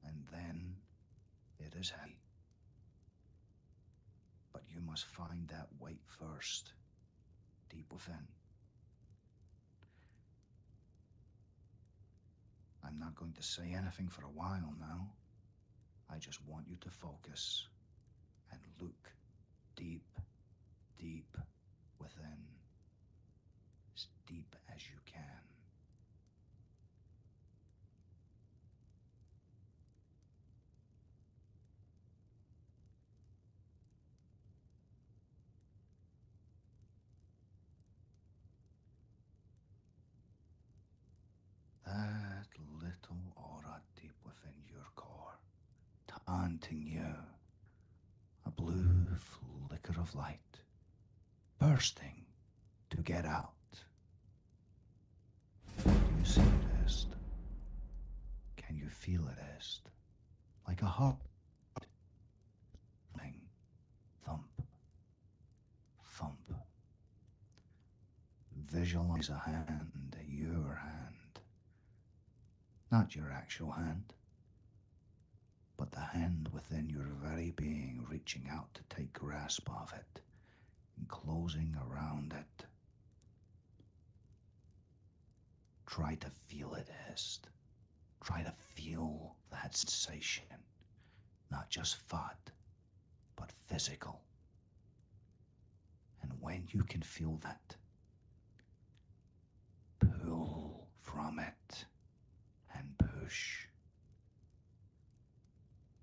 O: and then it is heavy. But you must find that weight first, deep within. I'm not going to say anything for a while now. I just want you to focus and look deep, deep within. As deep as you can. That little aura deep within your core, taunting you. A blue flicker of light, bursting to get out. Do you see it, Hist? Can you feel it, Hist? Like a heart. Thump. Thump. Visualize a hand, your hand. Not your actual hand, but the hand within your very being, reaching out to take grasp of it and closing around it. Try to feel it, Hist. Try to feel that sensation. Not just thought, but physical. And when you can feel that, pull from it and push.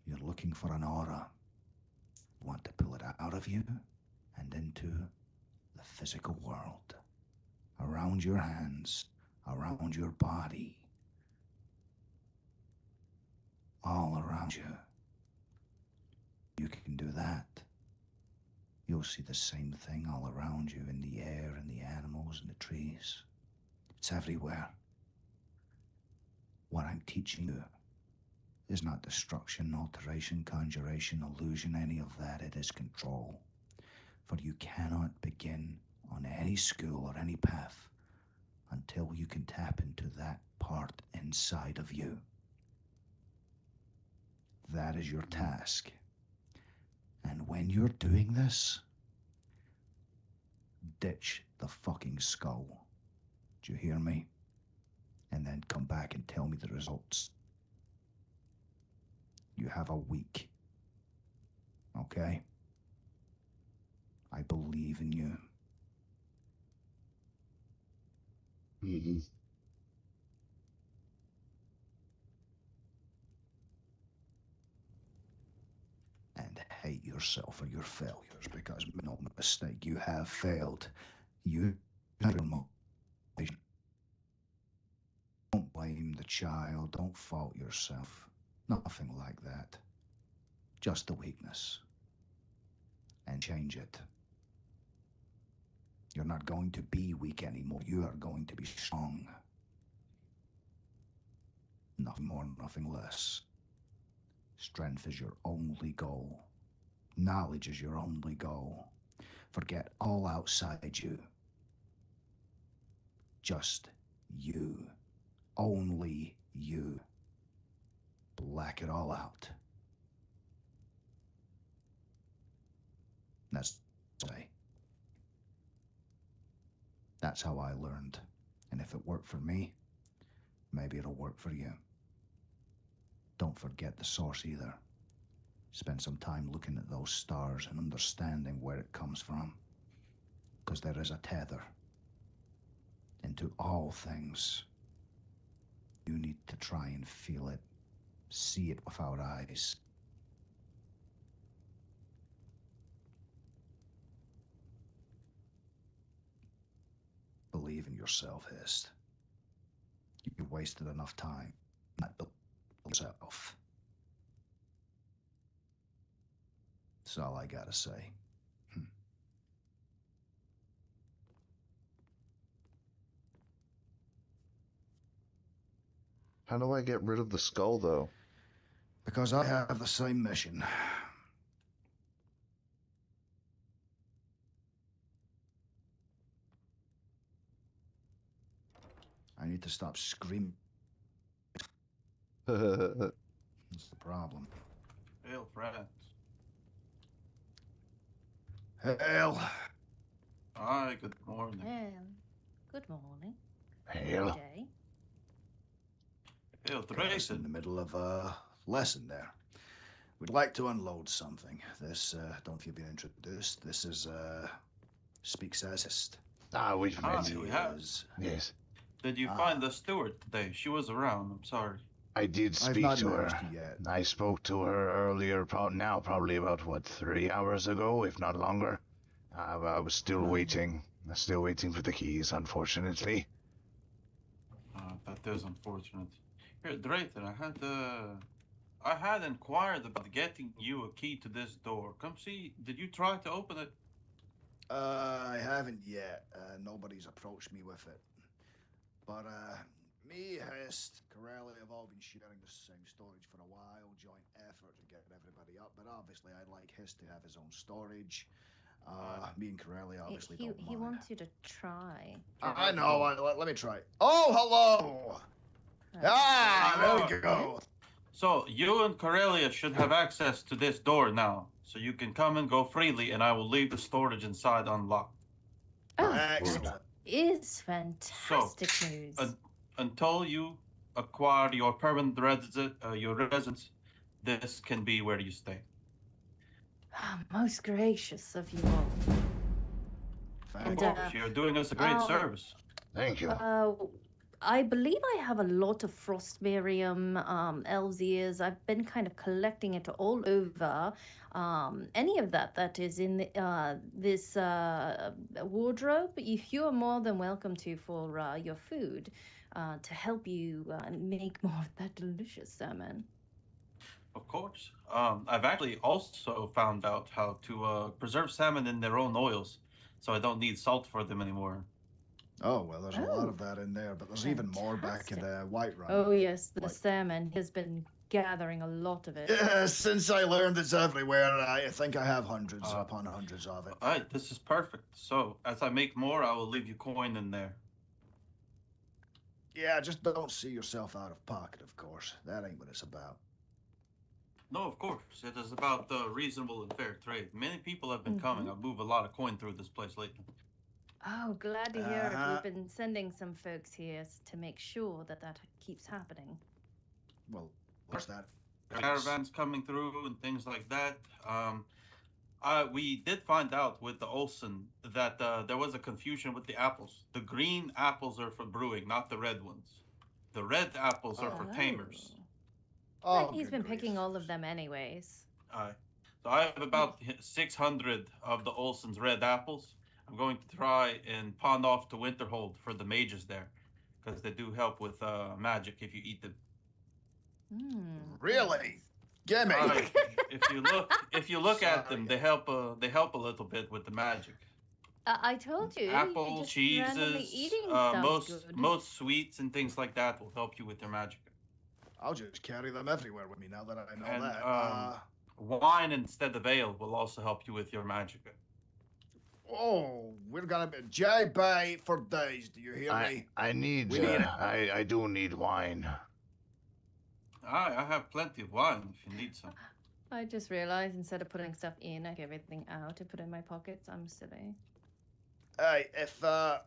O: You're looking for an aura. You want to pull it out of you and into the physical world. Around your hands, around your body. All around you. You can do that. You'll see the same thing all around you, in the air, in the animals, in the trees. It's everywhere. What I'm teaching you is not destruction, alteration, conjuration, illusion, any of that. It is control. For you cannot begin on any school or any path until you can tap into that part inside of you. That is your task. And when you're doing this, ditch the fucking skull. Do you hear me? And then come back and tell me the results. You have a week. Okay? I believe in you.
H: Mm-hmm.
O: And hate yourself for your failures, because no mistake, you have failed. You have your motivation. Don't blame the child, don't fault yourself. Nothing like that. Just the weakness. And change it. You're not going to be weak anymore. You are going to be strong. Nothing more, nothing less. Strength is your only goal. Knowledge is your only goal. Forget all outside you. Just you. Only you. Black it all out. That's how I learned. And if it worked for me, maybe it'll work for you. Don't forget the source either. Spend some time looking at those stars and understanding where it comes from. Because there is a tether. Into all things. You need to try and feel it. See it without eyes. Believe in yourself, Hist. You've wasted enough time. Not believe in yourself. That's all I gotta say.
E: How do I get rid of the skull, though?
O: Because I have the same mission. I need to stop screaming. That's the problem.
F: Hail, friends.
O: Hail.
F: Hi, good morning.
M: Good morning.
H: Hail.
M: Good day.
F: Hail,
O: Guys in the middle of a lesson there. We'd like to unload something. This, don't know if you've been introduced. This is, Speaks-as-Hist.
H: We've met.
F: We have.
H: Yes.
F: Did you find the steward today? She was around, I'm sorry.
H: I did speak to her. I spoke to her earlier, probably about, 3 hours ago, if not longer. I was still waiting. Still waiting for the keys, unfortunately.
F: That is unfortunate. Here, Drayton, I had inquired about getting you a key to this door. Come see, did you try to open it?
O: I haven't yet. Nobody's approached me with it. But, me, Hist, Corelli have all been sharing the same storage for a while. Joint effort to get everybody up. But obviously, I'd like Hist to have his own storage. Me and Corelli obviously don't mind.
M: He wants you to try.
O: I know. Let me try. Oh, hello! There we go.
F: So, you and Corellia should have access to this door now. So you can come and go freely, and I will leave the storage inside unlocked.
M: Oh,
O: excellent.
M: Is fantastic news.
F: Until you acquire your permanent residence, this can be where you stay.
M: Most gracious of you all.
F: Of course, you're doing us a great service.
H: Thank you.
M: I believe I have a lot of Frostmirium elves' ears. I've been kind of collecting it all over. Any of that is in this wardrobe, if you are more than welcome to for your food, to help you make more of that delicious salmon.
F: Of course. I've actually also found out how to preserve salmon in their own oils, so I don't need salt for them anymore.
O: Oh, well, there's a lot of that in there, but there's even more back in the White Run.
M: Oh, yes, the salmon has been gathering a lot of it.
O: Yeah, since I learned it's everywhere, I think I have hundreds upon hundreds of it.
F: Alright, this is perfect. So, as I make more, I will leave you coin in there.
O: Yeah, just don't see yourself out of pocket, of course. That ain't what it's about.
F: No, of course. It is about reasonable and fair trade. Many people have been coming. I've moved a lot of coin through this place lately.
M: Oh, glad to hear it. We've been sending some folks here to make sure that that keeps happening.
O: Well, what's that?
F: Caravans coming through and things like that. We did find out with the Olsen that there was a confusion with the apples. The green apples are for brewing, not the red ones. The red apples are for tamers.
M: Oh, he's been picking all of them anyways.
F: So I have about 600 of the Olsen's red apples. I'm going to try and pawn off to Winterhold for the mages there, because they do help with magic if you eat them.
O: Really? Gimme.
F: If you look at them, they help a little bit with the magic.
M: I told you.
F: Apple,
M: just
F: cheeses,
M: eating stuff's good.
F: most sweets and things like that will help you with your magic.
O: I'll just carry them everywhere with me now that I know
F: And
O: that.
F: wine instead of ale will also help you with your magic.
O: Oh, we're gonna be JB for days. Do you hear me?
H: I need. I do need wine.
F: I have plenty of wine if you need some.
M: I just realized instead of putting stuff in, I get everything out to put in my pockets. I'm silly.
O: Hey,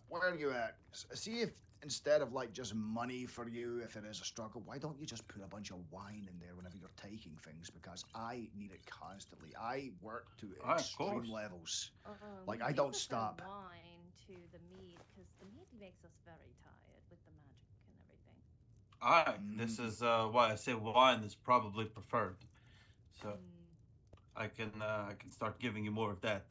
O: where are you at? See if instead of like just money for you, if it is a struggle, why don't you just put a bunch of wine in there whenever you're taking things? Because I need it constantly. I work to extreme levels. Like I don't stop.
M: Wine to the mead because the mead makes us very tired with the magic and everything.
F: This is why I say wine is probably preferred. So I can start giving you more of that.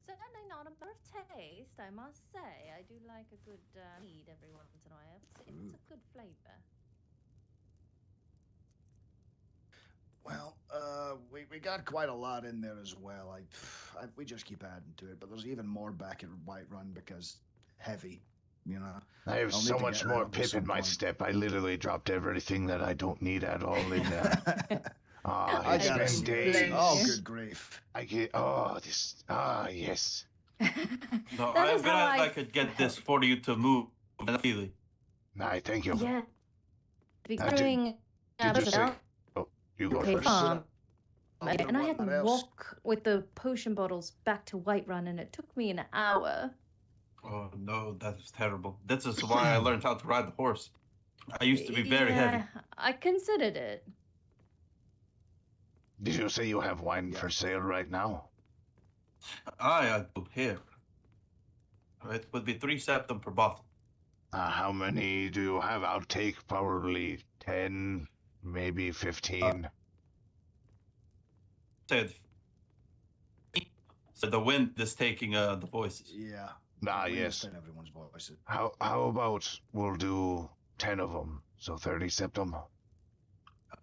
M: Certainly not a matter of taste, I must say. I do like a good mead every once in a while. It's a good flavor.
O: Well, we got quite a lot in there as well. We just keep adding to it, but there's even more back at Whiterun because heavy, you know.
H: I have so much more pip in my step. I literally dropped everything that I don't need at all in there. It's been days.
O: Oh, good grief.
H: Yes.
F: No, I'm glad I could get this for you to move freely.
H: Nah, thank you.
M: Yeah.
H: Did you say? Oh, you go first.
M: And I had to walk with the potion bottles back to Whiterun, and it took me an hour.
F: Oh no, that is terrible. This is why I learned how to ride the horse. I used to be very heavy.
M: I considered it.
H: Did you say you have wine for sale right now?
F: I do here. It would be 3 septum per bottle.
H: How many do you have? I'll take probably 10, maybe 15.
F: Said. So the wind is taking the voices.
O: Yeah.
H: Yes.
O: Everyone's voices.
H: How about we'll do 10 of them, so 30 septum.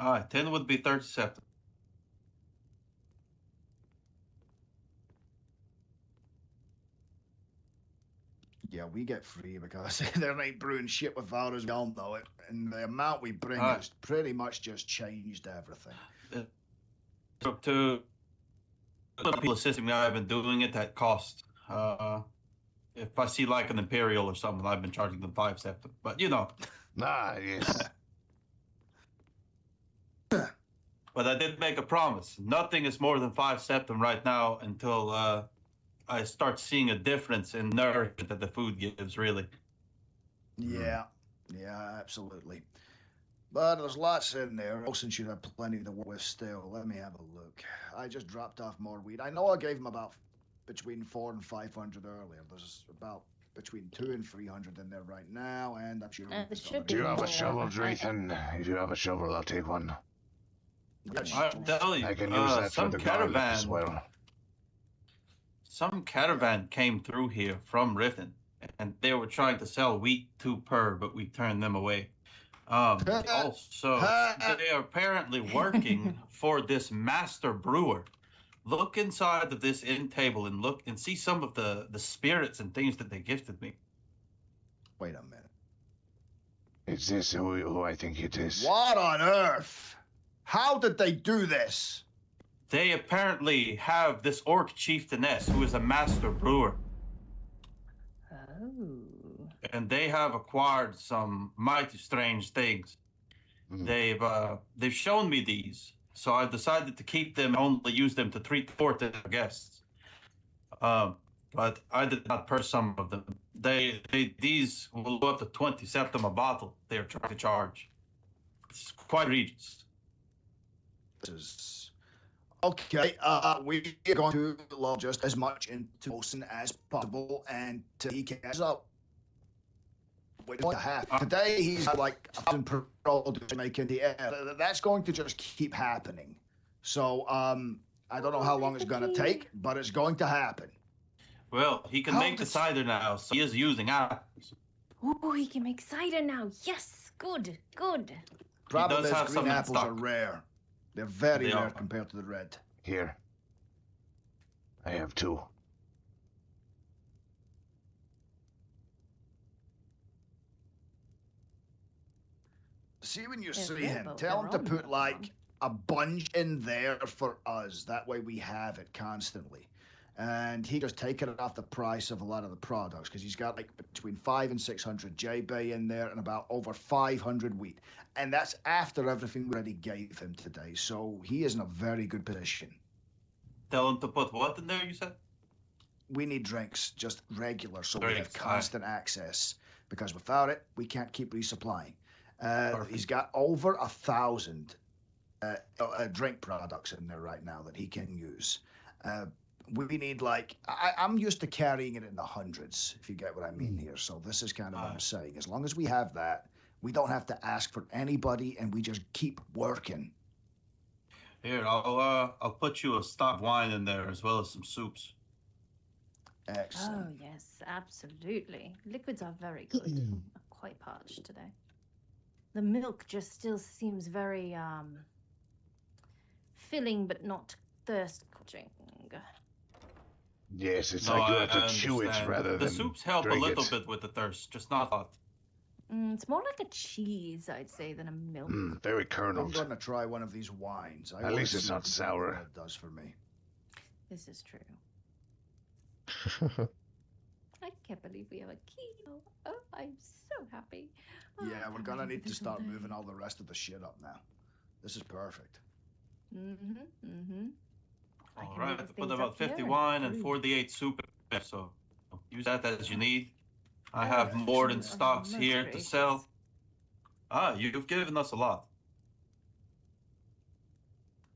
F: 10 would be 30 septum.
O: Yeah, we get free because there ain't brewing shit with ours. We all know it, and the amount we bring has pretty much just changed everything.
F: To people assisting me, I've been doing it at cost. If I see like an Imperial or something, I've been charging them 5 septum. But you know.
H: Yes.
F: But I did make a promise. Nothing is more than 5 septum right now until I start seeing a difference in nourishment that the food gives, really.
O: Yeah, absolutely. But there's lots in there. Olsen should have plenty to work with still. Let me have a look. I just dropped off more wheat. I know I gave him about between 400 and 500 earlier. There's about between 200 and 300 in there right now, and I'm sure.
H: Do you have a shovel, Drathan? If you have a shovel, I'll take one.
F: I'll tell you,
H: I can use that for the garlic as well.
F: Some caravan came through here from Riffin, and they were trying to sell wheat 2 per, but we turned them away. Also, they are apparently working for this master brewer. Look inside of this inn table and look and see some of the spirits and things that they gifted me.
O: Wait a minute.
H: Is this who I think it is?
O: What on earth? How did they do this?
F: They apparently have this orc chieftainess who is a master brewer.
M: Oh.
F: And they have acquired some mighty strange things. They've shown me these So I've decided to keep them and only use them to treat port to guests. But I did not purchase some of them. These will go up to 20 septim a bottle they're trying to charge. It's quite egregious.
O: Okay, we are going to load just as much into Olsen as possible and to he catches up. We're going to have today he's like 1,000 produce making the air. That's going to just keep happening. So I don't know how long it's gonna take, but it's going to happen.
F: Well, he can make the cider now, so he is using apples.
M: Oh, he can make cider now. Yes, good, good.
O: Problem
F: does
O: is
F: have
O: green
F: some in
O: apples are
F: stock.
O: rare. They're very
F: They
O: rare
F: are.
O: compared to the red.
H: Here. I have 2.
O: See when you
M: They're
O: see
M: rare,
O: him,
M: but
O: tell him to
M: they're
O: put
M: on
O: like a bunch in there for us. That way we have it constantly. And he just take it off the price of a lot of the products because he's got like between 500 and 600 JB in there and about over 500 wheat. And that's after everything we already gave him today. So he is in a very good position.
F: Tell him to put what in there, you said?
O: We need drinks, just regular, so we have
F: Drinks, aye.
O: constant access. Because without it, we can't keep resupplying. He's got over 1,000 drink products in there right now that he can use. We need like, I'm used to carrying it in the hundreds, if you get what I mean here. So this is kind of what I'm saying. As long as we have that, we don't have to ask for anybody and we just keep working.
F: Here, I'll put you a stock wine in there as well as some soups.
O: Excellent.
M: Oh, yes, absolutely. Liquids are very good. I'm quite parched today. The milk just still seems very, filling but not thirst-quenching.
H: Yes, it's
F: No,
H: like you
F: I
H: have to chew it
F: understand.
H: rather
F: The
H: than
F: soups help a
H: drink
F: little
H: it.
F: bit with the thirst, just not hot.
M: It's more like a cheese, I'd say, than a milk.
H: Very
O: I'm
H: kerneled.
O: going to try one of these wines.
H: At
O: wanna
H: least it's
O: see
H: not
O: what
H: sour.
O: it does for me.
M: This is true. I can't believe we have a key. Oh, I'm so happy.
O: Yeah, we're gonna need to start moving all the rest of the shit up now. This is perfect.
F: All right, put about 50 wine and 48 soup in there, so use that as you need. I have more than stocks here to sell. You've given us a lot.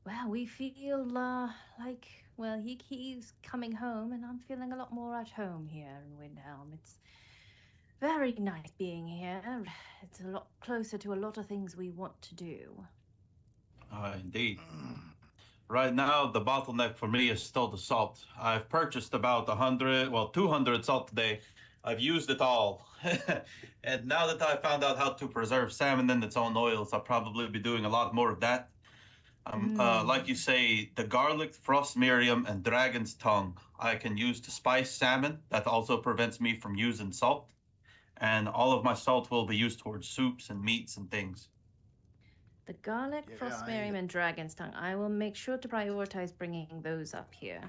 M: Well, we feel like, well, he's coming home, and I'm feeling a lot more at home here in Windhelm. It's very nice being here. It's a lot closer to a lot of things we want to do.
F: Indeed. Right now, the bottleneck for me is still the salt. I've purchased about 200 salt today. I've used it all. And now that I found out how to preserve salmon in its own oils, I'll probably be doing a lot more of that. Like you say, the garlic, frost miriam, and dragon's tongue I can use to spice salmon. That also prevents me from using salt. And all of my salt will be used towards soups and meats and things.
M: The garlic, frost miriam, and dragon's tongue. I will make sure to prioritize bringing those up here.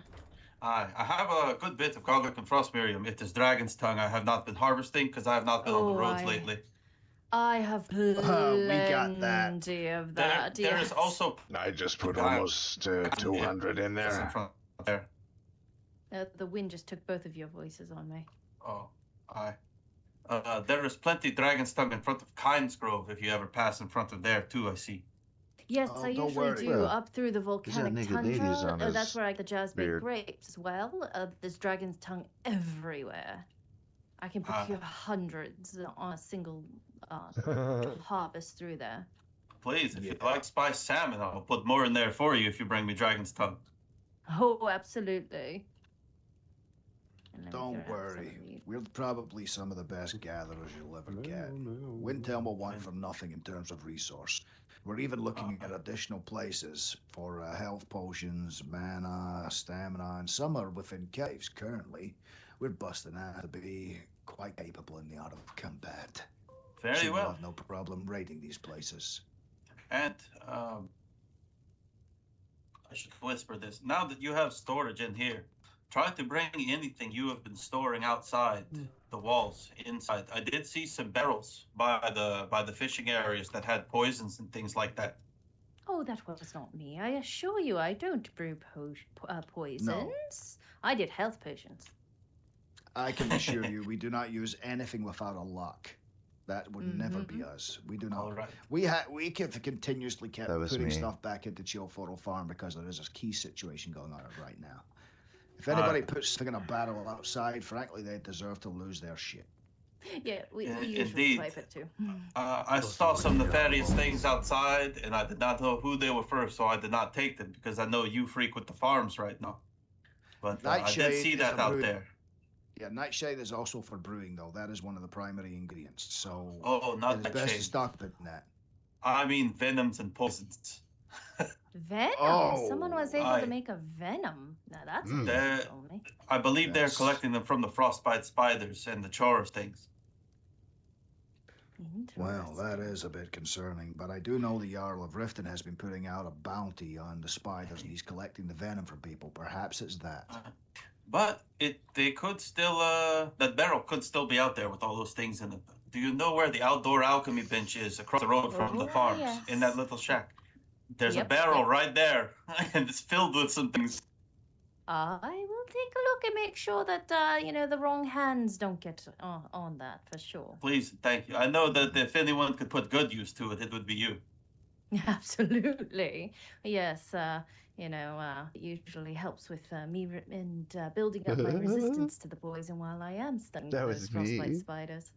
F: I have a good bit of garlic and frost miriam. It is dragon's tongue I have not been harvesting because I have not been on the roads lately.
M: I have plenty
O: got that.
M: of that.
F: There is also...
H: I just put almost 200 in
F: Just in
H: there.
F: front there.
M: The wind just took both of your voices on me.
F: Oh, aye. There is plenty dragon's tongue in front of Kynes Grove if you ever pass in front of there too, I see.
M: Yes,
O: Oh,
M: I
O: don't
M: usually
O: worry.
M: do.
E: Well,
M: Up through the
E: got
M: volcanic
E: naked ladies
M: tundra.
E: on
M: That's
E: his
M: where I get the jazz baked
E: beard.
M: grapes as well. There's dragon's tongue everywhere. I can procure hundreds on a single harvest through there.
F: Please, if you like spiced salmon, I'll put more in there for you if you bring me dragon's tongue.
M: Oh, absolutely. And let me
O: Don't
M: figure out some
O: worry.
M: of these.
O: We're probably some of the best gatherers you'll ever get. Windhelm will want for nothing in terms of resource. We're even looking at additional places for health potions, mana, stamina, and some are within caves currently. We're busting out to be quite capable in the art of combat.
F: Very
O: So we'll
F: well.
O: have no problem raiding these places.
F: And I should whisper this. Now that you have storage in here, try to bring anything you have been storing outside the walls inside. I did see some barrels by the fishing areas that had poisons and things like that.
M: Oh, that was not me. I assure you, I don't brew poisons. I did health potions.
O: I can assure you, we do not use anything without a luck. That would never be us. We do not.
F: All right.
O: We continuously kept
E: That was
O: putting
E: me.
O: stuff back into Chillforo Farm because there is a key situation going on right now. If anybody puts something in a barrel outside, frankly, they deserve to lose their shit.
M: Yeah, we usually
F: Indeed.
M: swipe it too.
F: I saw some nefarious things outside, and I did not know who they were first, so I did not take them because I know you frequent the farms right now. But I did see that out there.
O: Yeah, nightshade is also for brewing, though. That is one of the primary ingredients. So
F: Oh, not
O: it's best to
F: nightshade.
O: stockpit that.
F: I mean venoms and poisons.
M: Venom?
O: Oh,
M: Someone was able to make a venom. Now that's a
F: They're-
M: first only.
F: I believe they're
O: Yes.
F: collecting them from the frostbite spiders and the chorus things.
O: Well, that is a bit concerning, but I do know the Jarl of Riften has been putting out a bounty on the spiders, and he's collecting the venom from people. Perhaps it's that.
F: But they could still that barrel could still be out there with all those things in it. Do you know where the outdoor alchemy bench is across the road from the farms?
M: yes.
F: In that little shack. There's
M: Yep,
F: a barrel
M: yep.
F: right there, and it's filled with some things.
M: I will take a look and make sure that the wrong hands don't get on that for sure.
F: Please, thank you. I know that if anyone could put good use to it, it would be you.
M: Absolutely. Yes, it usually helps with me building up my resistance to the poison while I am studying
E: That
M: those
E: was
M: frostbite
E: me.
M: spiders.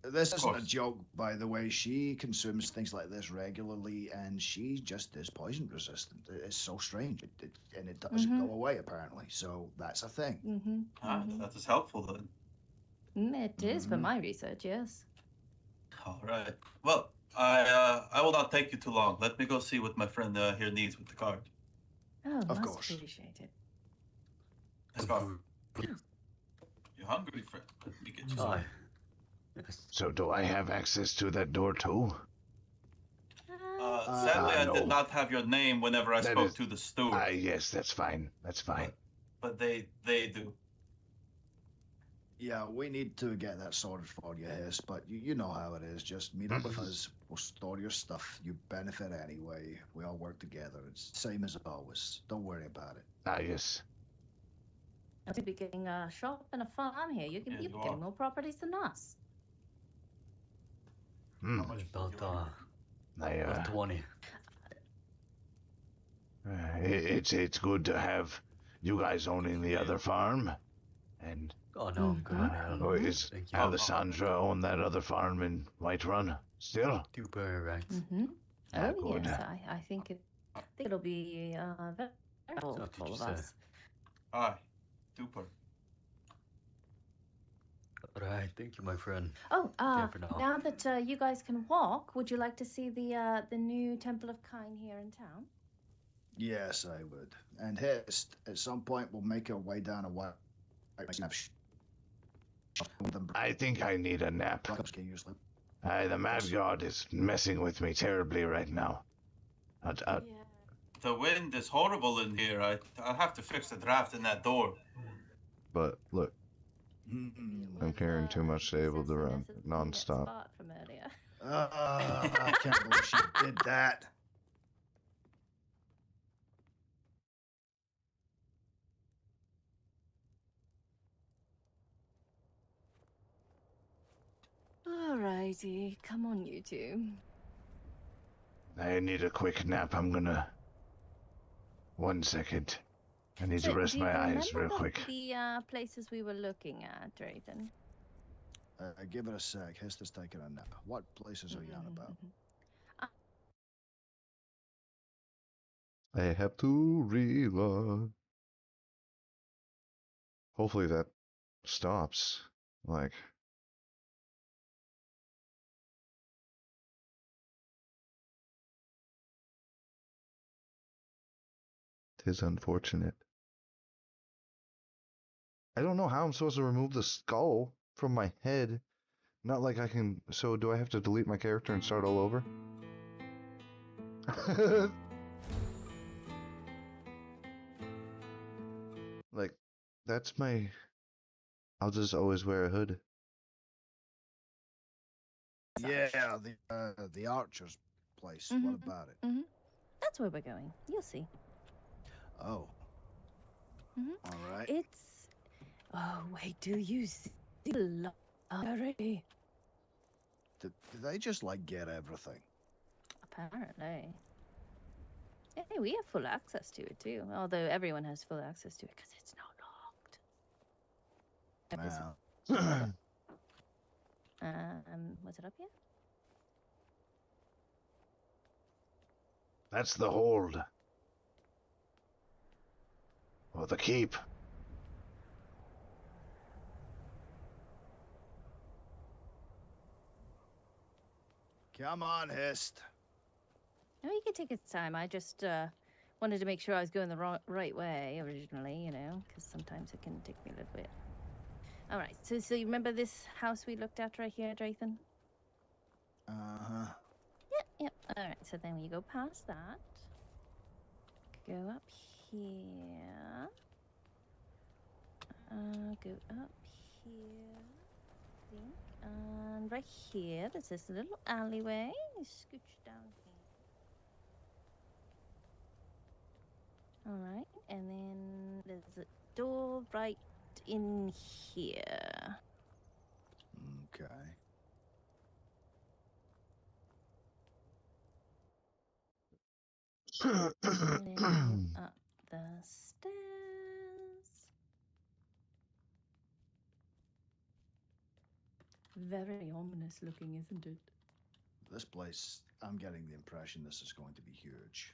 O: This isn't a
F: course.
O: joke, by the way. She consumes things like this regularly, and she just is poison resistant. It's so strange, and it doesn't go away apparently. So that's a thing.
M: Mm-hmm.
F: That is helpful then.
M: It is for my research, yes.
F: All right. Well, I will not take you too long. Let me go see what my friend here needs with the card.
M: Oh,
O: Of
M: must
O: course.
M: appreciate it.
F: Scar, you hungry, friend? Let me get you some.
N: Aye.
H: So do I have access to that door too?
F: Sadly, I
H: no.
F: did not have your name whenever I
H: That
F: spoke
H: is-
F: to the steward.
H: Yes, that's fine. That's fine.
F: But they do.
O: Yeah, we need to get that sorted for you, Hist, but you know how it is. Just meet up with us. We'll store your stuff. You benefit anyway. We all work together. It's same as always. Don't worry about it.
H: Yes.
M: I should be getting a shop and a farm here. You're
F: you
M: getting
F: are.
M: more properties than us.
H: Hmm.
N: About
H: I,
N: 20.
H: it's good to have you guys owning the other farm, and
N: Oh no, I'm good on that.
H: oh, is
N: Thank you.
H: Alessandra own that other farm in Whiterun still?
N: Two bird rights.
M: Mm-hmm.
H: Ah,
M: Oh
H: good.
M: yes, I think it'll be very helpful
N: What
M: for
N: did
M: all
N: you
M: of
N: say?
M: us.
F: Aye, super.
N: Alright, thank you, my friend.
M: Oh,
N: for now.
M: now that you guys can walk, would you like to see the new Temple of Kine here in town?
O: Yes, I would. And Hist, at some point, we'll make our way down a white.
H: I think I need a nap. The Mad God is messing with me terribly right now.
F: The wind is horrible in here. I'll have to fix the draft in that door.
E: But look, I'm carrying too much to be able to run non-stop.
M: Spot from earlier.
O: I can't believe she did that.
M: Alrighty, come on, you two.
H: I need a quick nap. I'm gonna. 1 second. I need to
M: So,
H: rest
M: do you
H: my eyes real
M: remember
H: quick.
M: The places we were looking at, Drayton?
O: Give it a sec. Hist is taking a nap. What places are you on about?
E: I have to reload. Hopefully that stops. Like. Tis unfortunate. I don't know how I'm supposed to remove the skull from my head. Not like I can. So, do I have to delete my character and start all over? Like, that's my. I'll just always wear a hood.
O: Yeah, the archer's place. What about it?
M: That's where we're going. You'll see.
O: Oh.
M: Mhm.
O: All right.
M: It's. Oh wait, do you see the library?
O: Did they just like get everything?
M: Apparently. Hey, we have full access to it too. Although everyone has full access to it because it's not locked. Was it up here?
H: That's the hold. Or the keep.
O: Come on, Hist.
M: No, you can take its time. I just wanted to make sure I was going the right way originally, you know, because sometimes it can take me a little bit. All right, so you remember this house we looked at right here, Drayton?
O: Uh-huh.
M: Yep. All right, so then when you go past that, go up here. Go up here, I think. And right here, there's this little alleyway. You scooch down here. All right, and then there's a door right in here.
O: Okay.
M: And then go up the stairs. Very ominous looking, isn't it?
O: This place, I'm getting the impression this is going to be huge.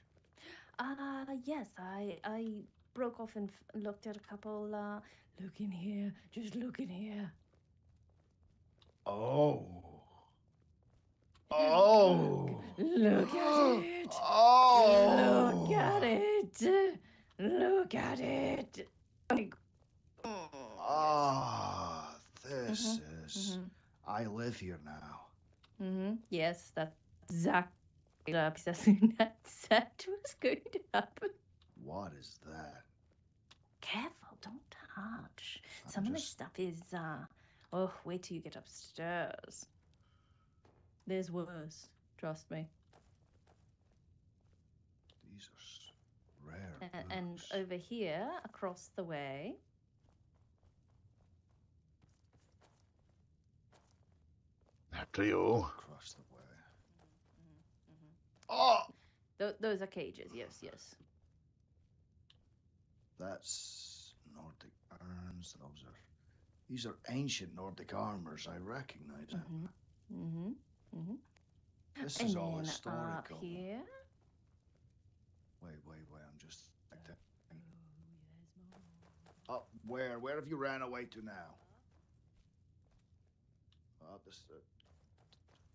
M: Yes, I broke off and looked at a couple. Look in here, just look in here.
O: Oh. Oh.
M: Look at it.
O: Oh.
M: Look at it. Look at it.
O: Ah, this is. I live here now.
M: Yes, that's exactly what that said was going to happen.
O: What is that?
M: Careful, don't touch. Some of this stuff is, oh, wait till you get upstairs. There's worse, trust me.
O: These are rare.
M: And over here, across the way.
H: After you.
O: Across the way. Oh!
M: Those are cages, yes.
O: That's Nordic urns. These are ancient Nordic armors. I recognize them. This is all historical.
M: Up here.
O: Wait. I'm just. Oh, where? Where have you ran away to now? Oh,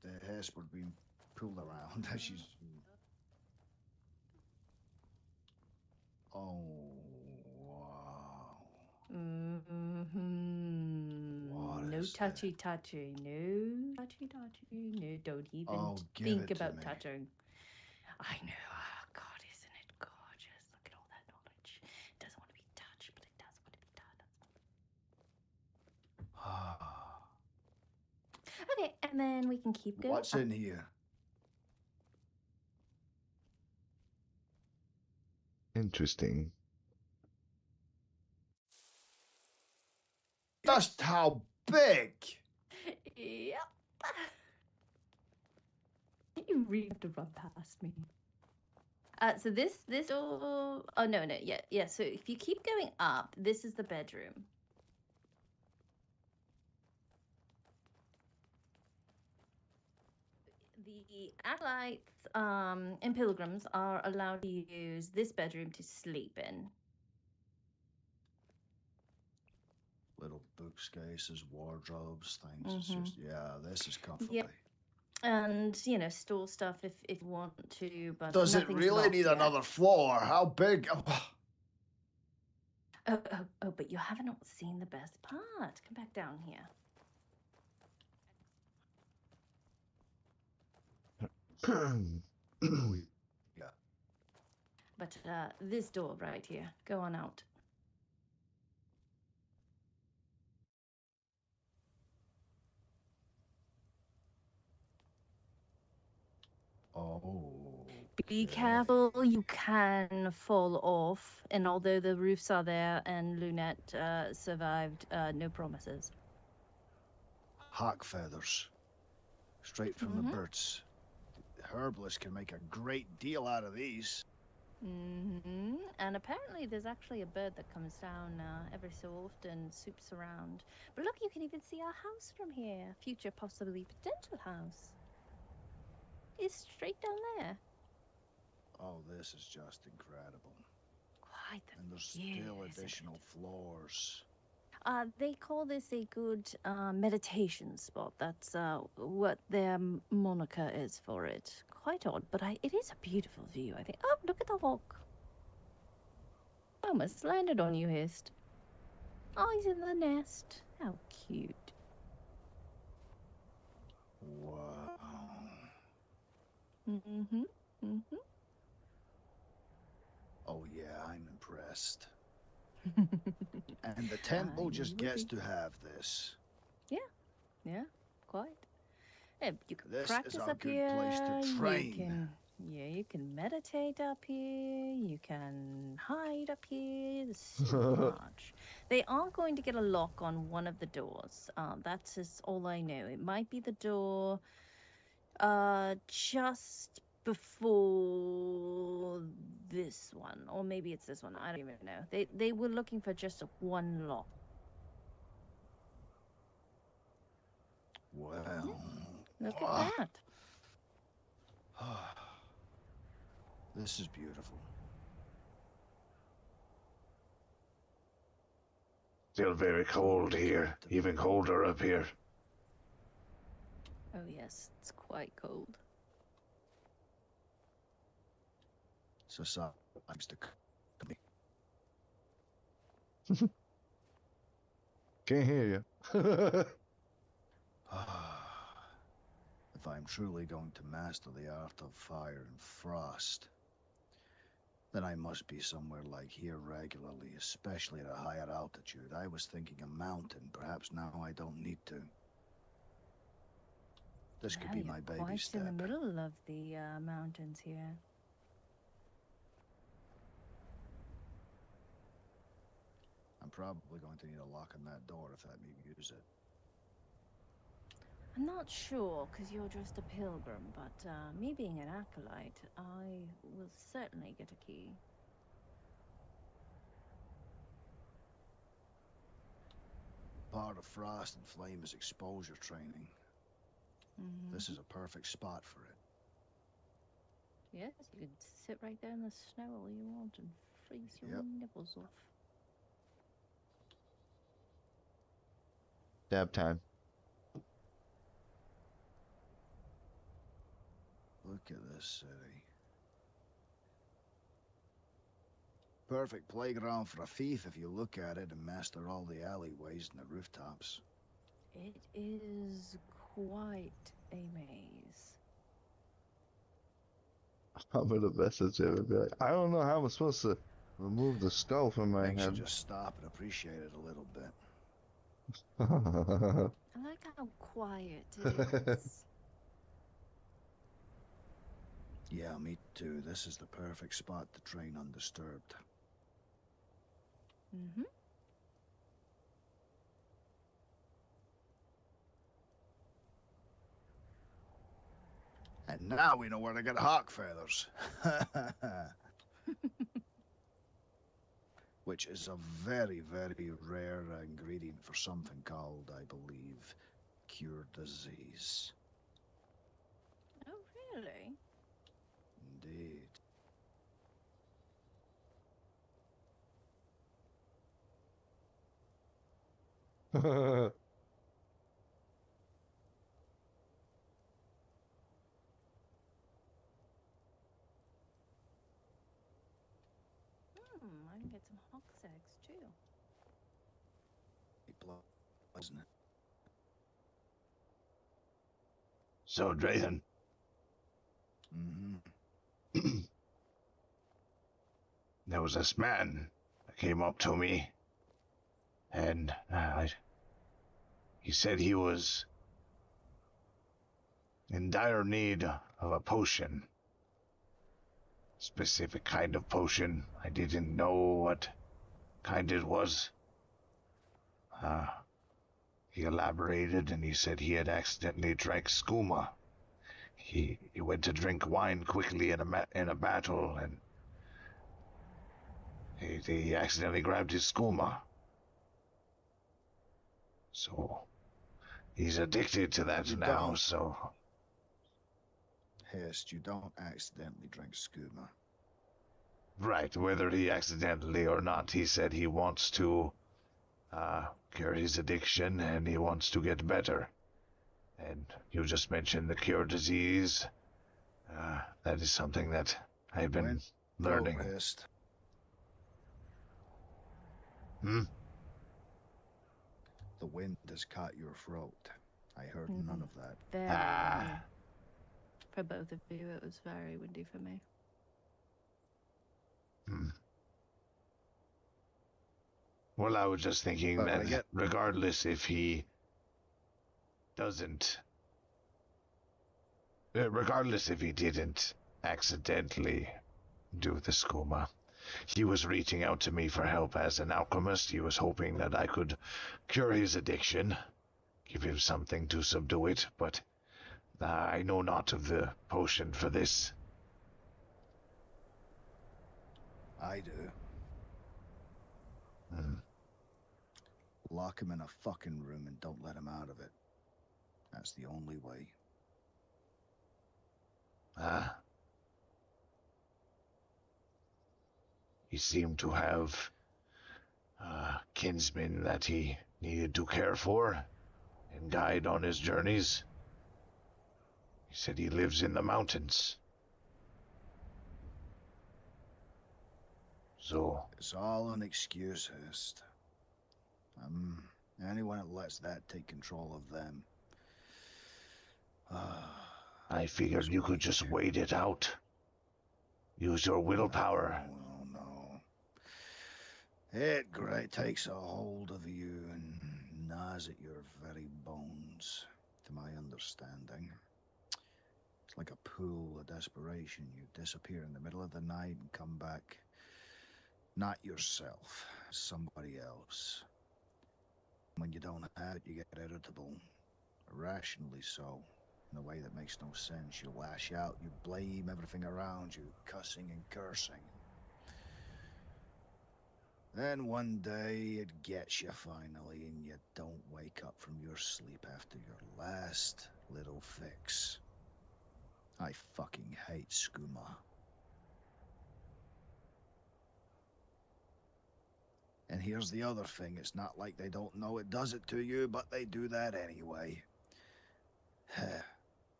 O: the Hesper being pulled around as she's. Oh, wow.
M: No touchy. No touchy. No, don't even think about touching. I know. Oh, God, isn't it gorgeous? Look at all that knowledge. It doesn't want to be touched, but it does want to be done. Okay, and then we can keep going.
O: What's in here?
E: Interesting.
O: Just how big?
M: Yep. You really have to run past me. So this door. Oh no, yeah. So if you keep going up, this is the bedroom. The acolytes and pilgrims are allowed to use this bedroom to sleep in.
O: Little bookcases, wardrobes, things. It's just, this is comfortable.
M: Yep. And, store stuff if you want to, but
O: does it really need another floor? How big?
M: Oh, but you haven't seen the best part. Come back down here.
O: Yeah.
M: But this door right here, go on out.
O: Oh.
M: Be careful, you can fall off. And although the roofs are there and Lunette survived, no promises.
O: Hawk feathers. Straight from the birds. The herbalist can make a great deal out of these.
M: And apparently there's actually a bird that comes down every so often, swoops around. But look, you can even see our house from here. Future, possibly potential house. It's straight down there.
O: Oh, this is just incredible.
M: Quite the
O: And there's
M: view,
O: still
M: isn't
O: additional floors.
M: They call this a good meditation spot. That's what their moniker is for it. Quite odd, but it is a beautiful view, I think. Oh, look at the hawk. Almost landed on you, Hist. Oh, he's in the nest. How cute.
O: Wow. Oh yeah, I'm impressed. And the temple just gets to have this.
M: Yeah, quite. You can
O: This
M: practice
O: is a
M: up
O: good
M: here.
O: place to train.
M: You can meditate up here. You can hide up here. There's so much. They are going to get a lock on one of the doors. That's just all I know. It might be the door just before this one, or maybe it's this one. I don't even know. They were looking for just one lock.
O: Well,
M: Look at that.
O: This is beautiful.
H: Still very cold here. Even colder up here.
M: Oh yes, it's quite cold.
O: So sometimes the
E: Can't hear you.
O: If I'm truly going to master the art of fire and frost, then I must be somewhere like here regularly, especially at a higher altitude. I was thinking a mountain. Perhaps now I don't need to. This could be my baby
M: Quite
O: step.
M: in the middle of the mountains here.
O: I'm probably going to need a lock on that door if let me use it.
M: I'm not sure, because you're just a pilgrim, but me being an acolyte, I will certainly get a key.
O: Part of frost and flame is exposure training. This is a perfect spot for it.
M: Yes, you can sit right there in the snow all you want and freeze your nipples off.
E: Dab time.
O: Look at this city. Perfect playground for a thief if you look at it and master all the alleyways and the rooftops.
M: It is quite a maze.
E: I'm gonna message him and be like, I don't know how I'm supposed to remove the skull from my
O: You should
E: head.
O: just stop and appreciate it a little bit.
M: I like how quiet it is.
O: Yeah, me too. This is the perfect spot to train undisturbed. And now we know where to get hawk feathers. Which is a very, very rare ingredient for something called, I believe, cure disease.
M: Oh, really?
O: Indeed.
M: I can get some hawk's eggs too.
O: Wasn't it?
H: So, Drayton. There was this man that came up to me, and he said he was in dire need of a potion. specific kind of potion. I didn't know what kind it was. He elaborated and he said he had accidentally drank skooma. He went to drink wine quickly in a battle, and he accidentally grabbed his skooma. So he's addicted to that now. So
O: Hist, you don't accidentally drink skooma.
H: right, whether he accidentally or not, he said he wants to cure his addiction and he wants to get better. And you just mentioned the cure disease. That is something that I've been learning.
O: Hist.
H: Hmm?
O: The wind has caught your throat. I heard none of that.
M: Very windy. For both of you, it was very windy for me.
H: Well, I was just thinking that regardless if he didn't accidentally do the skooma, he was reaching out to me for help as an alchemist. He was hoping that I could cure his addiction, give him something to subdue it, but I know not of the potion for this.
O: I do. Lock him in a fucking room and don't let him out of it. That's the only way.
H: He seemed to have kinsmen that he needed to care for and guide on his journeys. He said he lives in the mountains. So
O: it's all an excuse, Hist. Anyone that lets that take control of them.
H: I figured you could just wait it out. Use your willpower.
O: No. It takes a hold of you and gnaws at your very bones, to my understanding. It's like a pool of desperation. You disappear in the middle of the night and come back. Not yourself, somebody else. When you don't have it, you get irritable. Irrationally so. In a way that makes no sense. You lash out, you blame everything around you, cussing and cursing. Then one day it gets you finally, and you don't wake up from your sleep after your last little fix. I fucking hate skooma. And here's the other thing, it's not like they don't know it does it to you, but they do that anyway.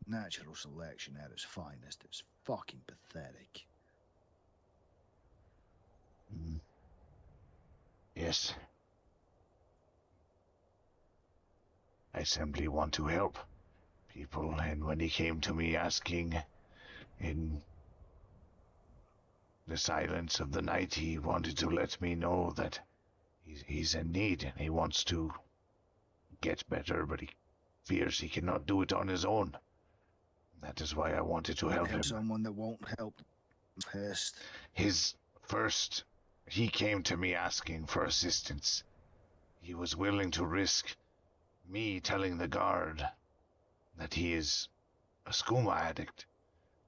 O: Natural selection at its finest. It's fucking pathetic.
H: Yes. I simply want to help people, and when he came to me asking in the silence of the night, he wanted to let me know that he's in need and he wants to get better, but he fears he cannot do it on his own. That is why I wanted to help him.
O: Someone that won't help. Pissed.
H: He came to me asking for assistance. He was willing to risk me telling the guard that he is a skooma addict.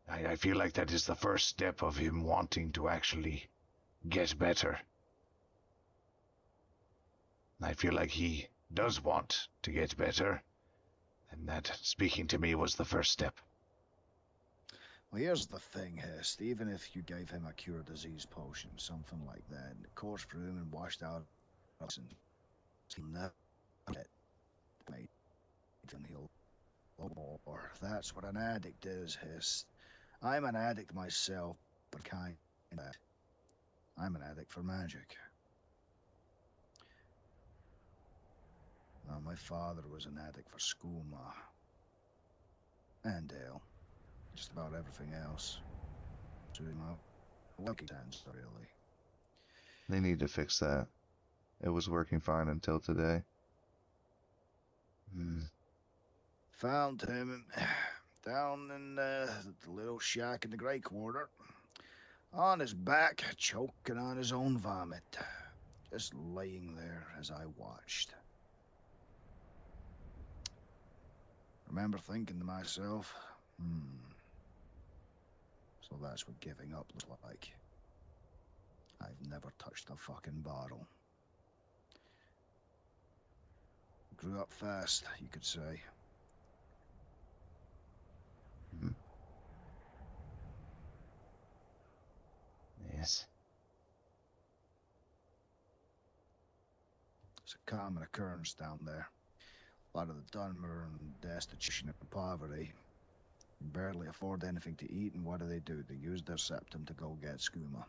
H: I feel like that is the first step of him wanting to actually get better. I feel like he does want to get better, and that speaking to me was the first step.
O: Well, here's the thing, Hist. Even if you gave him a cure disease potion, something like that, and it coursed through him and washed out, and he'll never get made. Or that's what an addict is, Hist. I'm an addict myself, but kind of that. I'm an addict for magic. Well, my father was an addict for skooma. And ale. Just about everything else. So, lucky times, really.
E: They need to fix that. It was working fine until today.
O: Found him down in the little shack in the Grey Quarter. On his back, choking on his own vomit. Just laying there as I watched. Remember thinking to myself, so that's what giving up looks like. I've never touched a fucking bottle. Grew up fast, you could say.
H: Yes.
O: It's a common occurrence down there. A lot of the Dunmer and destitution and poverty can barely afford anything to eat, and what do? They use their septum to go get skooma.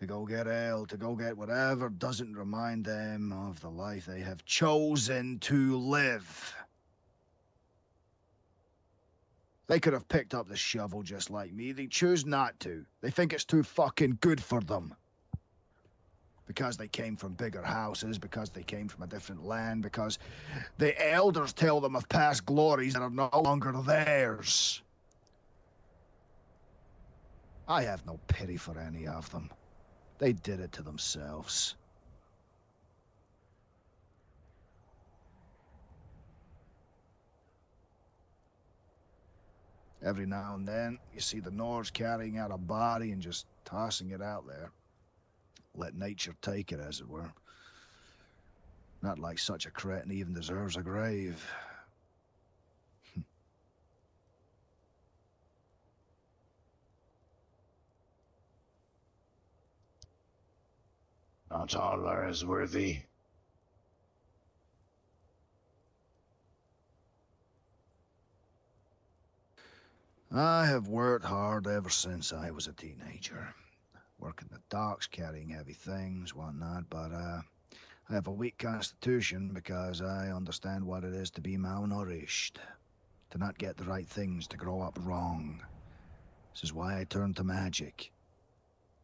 O: To go get ale, to go get whatever doesn't remind them of the life they have chosen to live. They could have picked up the shovel just like me. They choose not to. They think it's too fucking good for them. Because they came from bigger houses, because they came from a different land, because the elders tell them of past glories that are no longer theirs. I have no pity for any of them. They did it to themselves. Every now and then, you see the Nords carrying out a body and just tossing it out there. Let nature take it, as it were. Not like such a cretin even deserves a grave.
H: Not all are as worthy.
O: I have worked hard ever since I was a teenager. Working the docks, carrying heavy things, whatnot, but I have a weak constitution because I understand what it is to be malnourished, to not get the right things, to grow up wrong. This is why I turned to magic.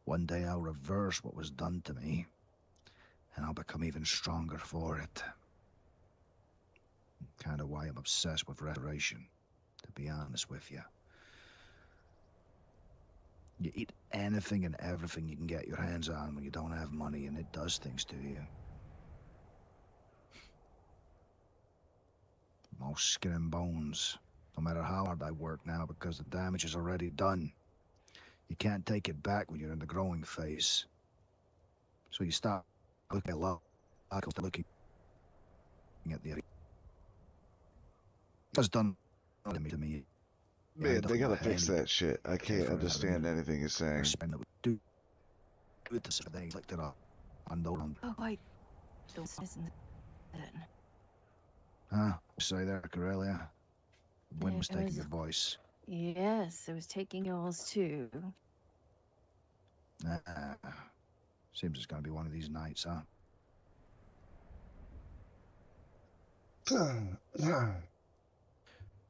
O: One day I'll reverse what was done to me, and I'll become even stronger for it. Kind of why I'm obsessed with restoration, to be honest with you. You eat anything and everything you can get your hands on when you don't have money, and it does things to you. I'm all skin and bones, no matter how hard I work now, because the damage is already done. You can't take it back when you're in the growing phase. So you stop looking at love, looking at the... That's done to me.
E: Man, they gotta fix that shit. I can't understand anything he's saying.
O: Do it to things like that.
M: Oh, I don't listen.
O: Huh? Say there, Corellia. The wind
M: Yeah,
O: was
M: it
O: taking
M: was-
O: your voice.
M: Yes, it was taking yours too.
O: Seems it's gonna be one of these nights, huh?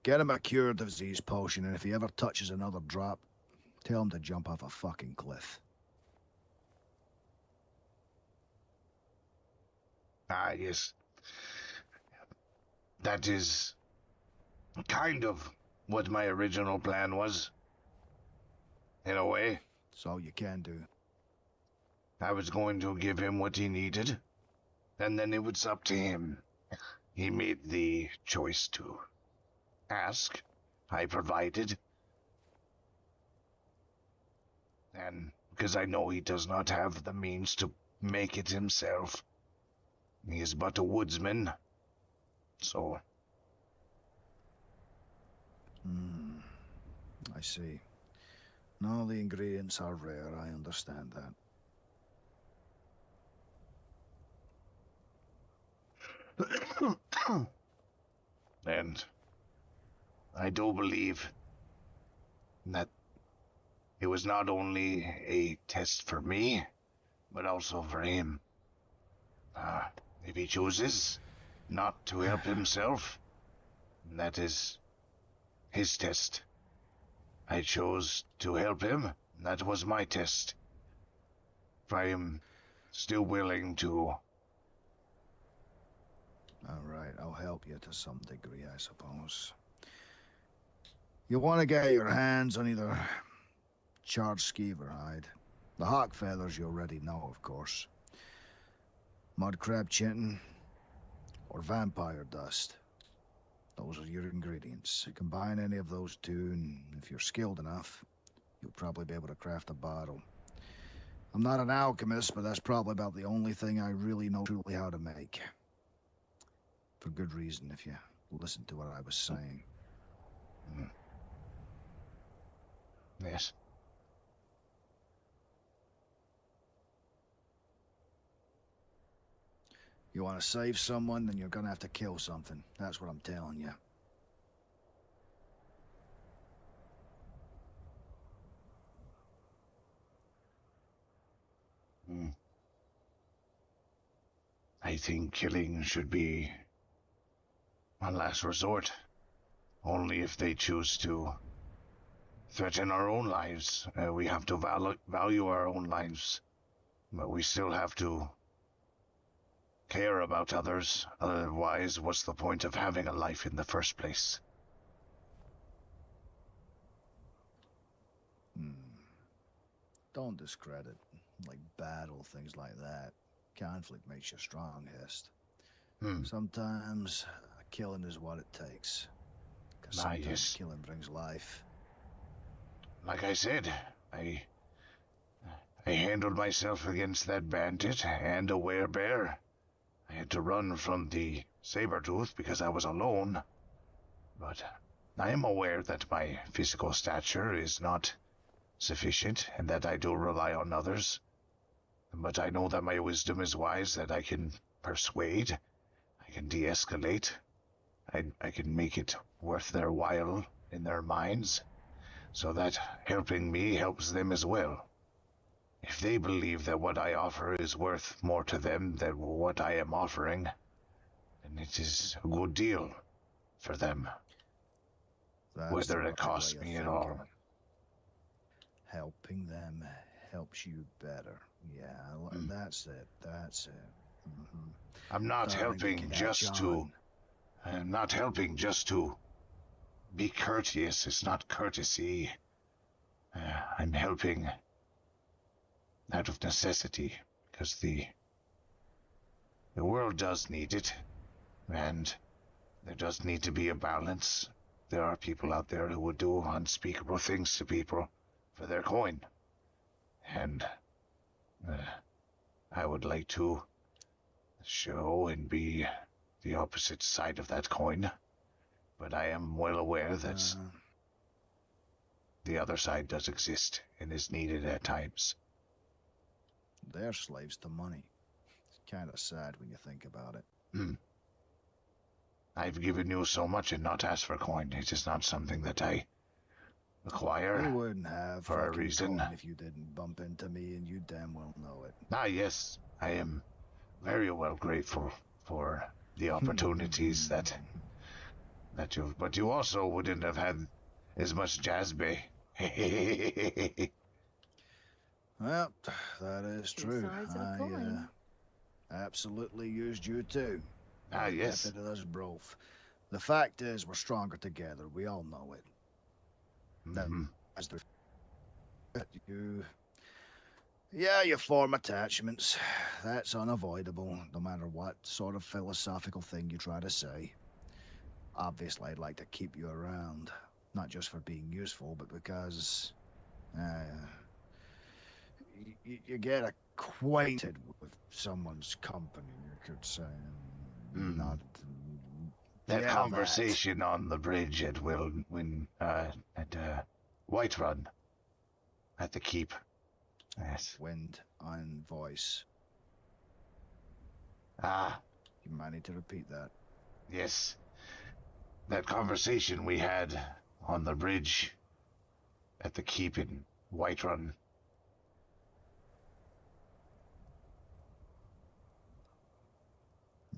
O: Get him a cure disease potion, and if he ever touches another drop, tell him to jump off a fucking cliff.
H: Ah, yes. That is kind of what my original plan was. In a way.
O: That's all you can do.
H: I was going to give him what he needed, and then it was up to him. He made the choice to ask. I provided. And because I know he does not have the means to make it himself, he is but a woodsman. So...
O: I see. No, the ingredients are rare, I understand that.
H: And I do believe that it was not only a test for me, but also for him. If he chooses not to help himself, that is his test. I chose to help him. That was my test. If I am still willing to...
O: All right, I'll help you to some degree, I suppose. You want to get your hands on either charred skeever hide. The hawk feathers you already know, of course. Mud crab chitin or vampire dust. Those are your ingredients. Combine any of those two, and if you're skilled enough, you'll probably be able to craft a bottle. I'm not an alchemist, but that's probably about the only thing I really know truly how to make. For good reason, if you listen to what I was saying.
H: Yes.
O: You want to save someone, then you're gonna have to kill something. That's what I'm telling you.
H: I think killing should be a last resort. Only if they choose to threaten our own lives. We have to value our own lives. But we still have to care about others. Otherwise, what's the point of having a life in the first place?
O: Don't discredit, like battle, things like that. Conflict makes you strong, Hist. Sometimes killing is what it takes. Because sometimes killing brings life.
H: Like I said, I handled myself against that bandit and a werebear. I had to run from the saber-tooth because I was alone. But I am aware that my physical stature is not sufficient and that I do rely on others. But I know that my wisdom is wise, that I can persuade, I can de-escalate, I can make it worth their while in their minds, so that helping me helps them as well. If they believe that what I offer is worth more to them than what I am offering, then it is a good deal for them. Whether it costs me at all.
O: Helping them helps you better. Yeah, that's it. That's it.
H: I'm not helping just to... I'm not helping just to be courteous. It's not courtesy. I'm helping out of necessity, because the world does need it, and there does need to be a balance. There are people out there who would do unspeakable things to people for their coin, and I would like to show and be the opposite side of that coin, but I am well aware that the other side does exist and is needed at times.
O: They're slaves to money. It's kind of sad when you think about it.
H: I've given you so much and not asked for coin. It is not something that I acquire.
O: You wouldn't have
H: for a
O: fucking
H: reason.
O: coin if you didn't bump into me, and you damn well know it.
H: Ah, yes, I am very well grateful for the opportunities that you. But you also wouldn't have had as much Jazbe.
O: Well, that is true.
M: sides of a coin.
O: Absolutely used you too.
H: Ah, yes.
O: Benefited us both. The fact is, we're stronger together. We all know it. As the you form attachments. That's unavoidable, no matter what sort of philosophical thing you try to say. Obviously, I'd like to keep you around, not just for being useful, but because you get acquainted with someone's company, you could say. Not
H: that conversation on the bridge at Whiterun, at the keep. Yes.
O: Wind on voice.
H: Ah.
O: You might need to repeat that.
H: Yes. That conversation we had on the bridge at the keep in Whiterun.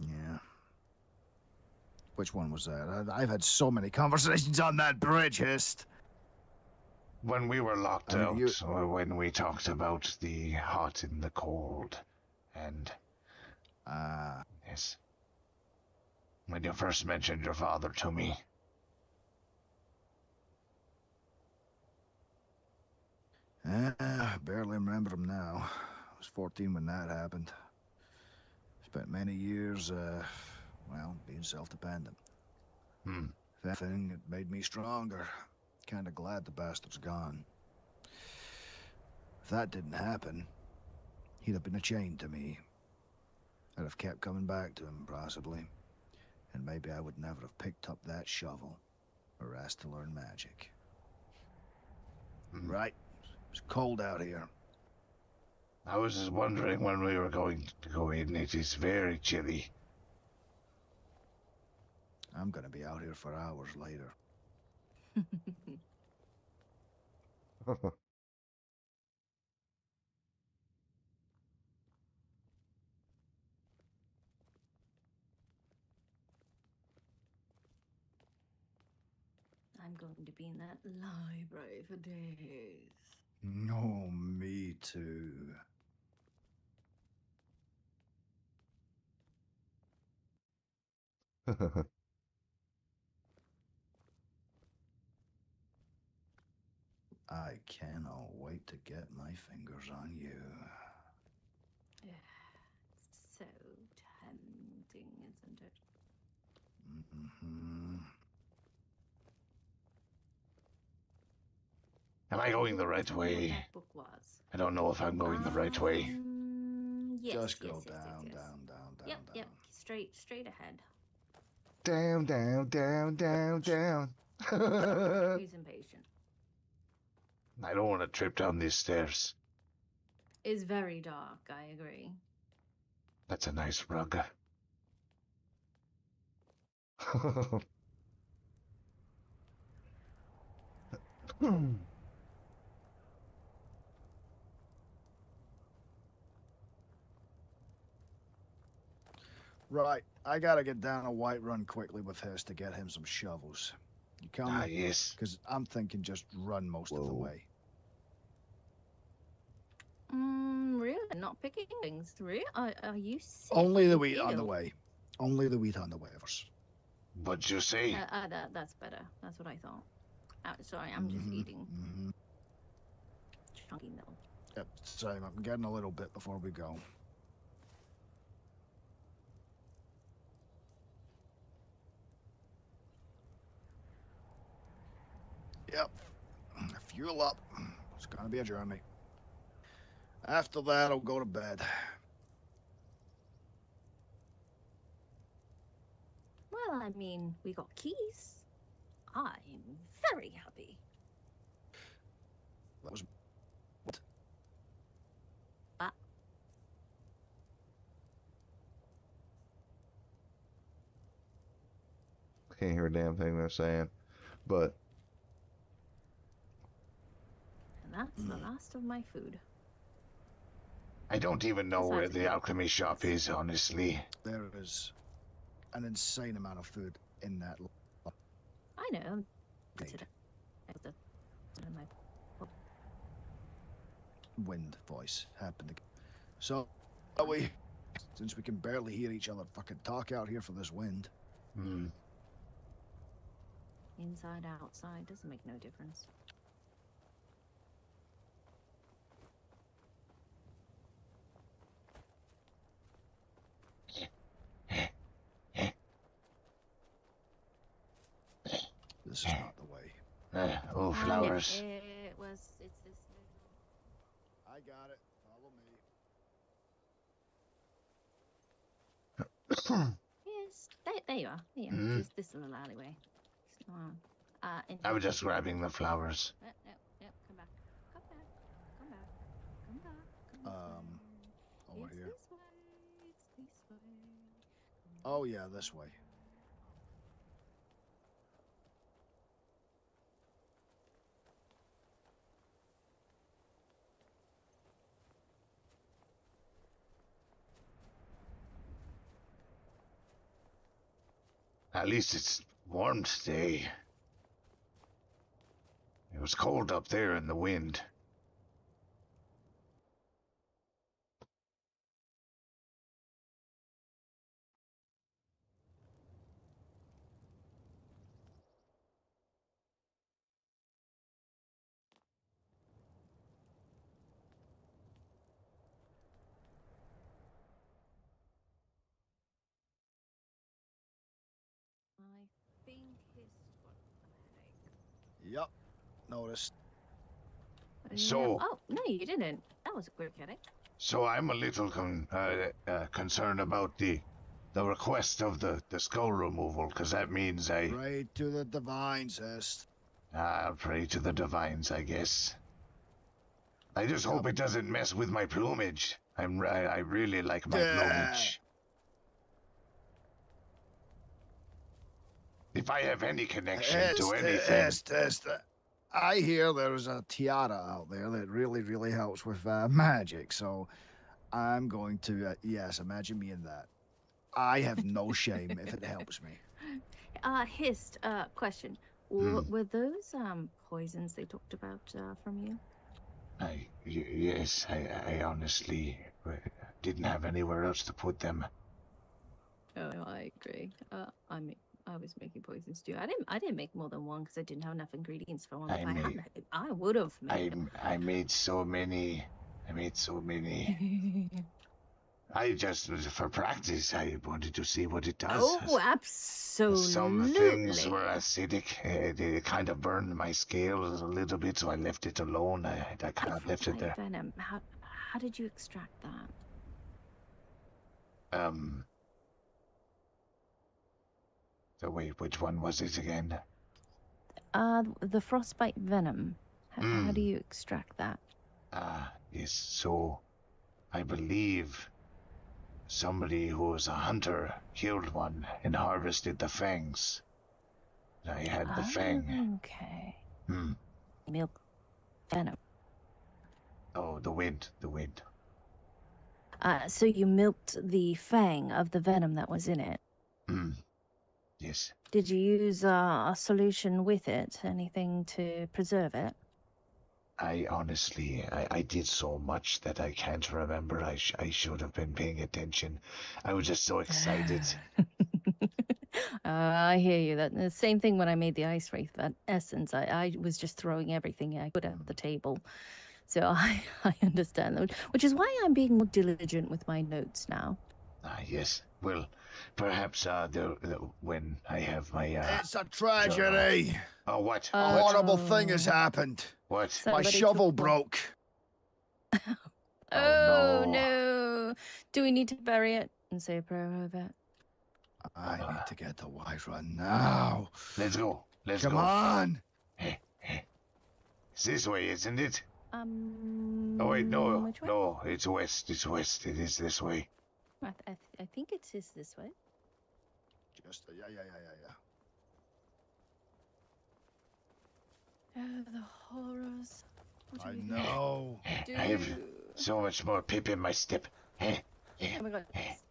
O: Yeah. Which one was that? I've had so many conversations on that bridge, Hist.
H: When we were locked out, or when we talked about the hot and the cold, and... yes. When you first mentioned your father to me.
O: I barely remember him now. I was 14 when that happened. Spent many years, well, being self-dependent. If anything, it made me stronger. Kinda glad the bastard's gone. If that didn't happen, he'd have been a chain to me. I'd have kept coming back to him, possibly. And maybe I would never have picked up that shovel or asked to learn magic. Right. It's cold out here.
H: I was just wondering when we were going to go in. It is very chilly.
O: I'm gonna be out here for hours later.
M: I'm going to be in that library for days.
O: No, me too. I cannot wait to get my fingers on you.
M: Yeah, it's so tempting, isn't it?
O: Mm-hmm.
H: Am I going the right
M: Tell me what
H: way?
M: that book was.
H: I don't know if I'm going the right way.
M: Yes,
O: Just
M: yes,
O: go
M: yes, yes,
O: down,
M: yes.
O: down, down,
M: Yep,
O: down.
M: yep. Straight ahead.
E: Down, down, down, down, down.
M: Who's impatient?
H: I don't want to trip down these stairs.
M: It's very dark, I agree.
H: That's a nice rug.
O: Right, I gotta get down a Whiterun quickly with Hist to get him some shovels. You coming?
H: Ah, yes.
O: Because I'm thinking just run most of the way.
M: Really? Not picking things? Really? Are you sick?
O: Only the
M: You
O: wheat on the
M: ill?
O: way. Only the wheat on the waivers.
H: What'd you say?
M: That's better. That's what I thought. Sorry, I'm just eating chunky milk.
O: Yep, same. I'm getting a little bit before we go. Yep. Fuel up. It's gonna be a journey. After that, I'll go to bed.
M: Well, I mean, we got keys. I'm very happy.
O: That was...
E: Can't hear a damn thing they're saying, but
M: And that's the last of my food.
H: I don't even know where the alchemy shop is, honestly.
O: There is an insane amount of food in that.
M: I know.
O: Wind voice happened again. So, since we can barely hear each other fucking talk out here for this wind.
M: Inside, outside, doesn't make no difference.
O: This is not the way.
H: Oh, flowers.
M: It was. It's this.
O: I got it. Follow me.
M: Yes, there you are. Yeah, this little alleyway.
H: I was just grabbing the flowers.
M: Yep, come back. Come back.
O: Over
M: It's
O: here.
M: this way. It's this way.
O: Oh yeah, this way.
H: At least it's warm today. It was cold up there in the wind.
O: Yep. Noticed.
H: So-
M: Oh, no, you didn't. That was a quick headache.
H: So I'm a little concerned about the request of the skull removal, because that means I
O: Pray to the divines, Hist.
H: pray to the divines, I guess. I just hope it doesn't mess with my plumage. I really like my plumage. If I have any connection to anything,
O: Hist. I hear there's a tiara out there that really, really helps with magic, so I'm going to, yes, imagine me in that. I have no shame if it helps me.
M: Hist, question. Were those poisons they talked about from you?
H: yes, I honestly didn't have anywhere else to put them.
M: Oh, I agree. I was making poisons too. I didn't make more than one because I didn't have enough ingredients for one. I would have made.
H: I made so many. I just, for practice, I wanted to see what it does.
M: Oh, absolutely.
H: Some things were acidic. They kind of burned my scales a little bit, so I left it alone. I kind of left it there.
M: Venom. How did you extract that?
H: So wait, which one was it again?
M: The frostbite venom. How do you extract that?
H: Yes. So, I believe somebody who was a hunter killed one and harvested the fangs. I had the fang.
M: Okay. Milk venom.
H: Oh, the wind.
M: So you milked the fang of the venom that was in it.
H: Yes.
M: Did you use a solution with it? Anything to preserve it?
H: I honestly, I did so much that I can't remember. I should have been paying attention. I was just so excited.
M: I hear you. That the same thing when I made the ice wraith essence. I was just throwing everything I could at the table. So I understand that, which is why I'm being more diligent with my notes now.
H: Yes. Well, perhaps when I have my
O: It's a tragedy.
H: Oh, what?
O: A horrible thing has happened.
H: What?
O: My shovel broke.
M: Oh no! Do we need to bury it and say a prayer over it?
O: I need to get the Wyvern now.
H: Let's go.
O: Come on.
H: It's this way, isn't it? Oh wait,
M: which way?
H: no, it's west. It's west. It is this way.
M: I think it is this way.
O: Just yeah.
M: Oh, the horrors.
O: I know.
H: I have so much more pip in my step.
M: Oh my god.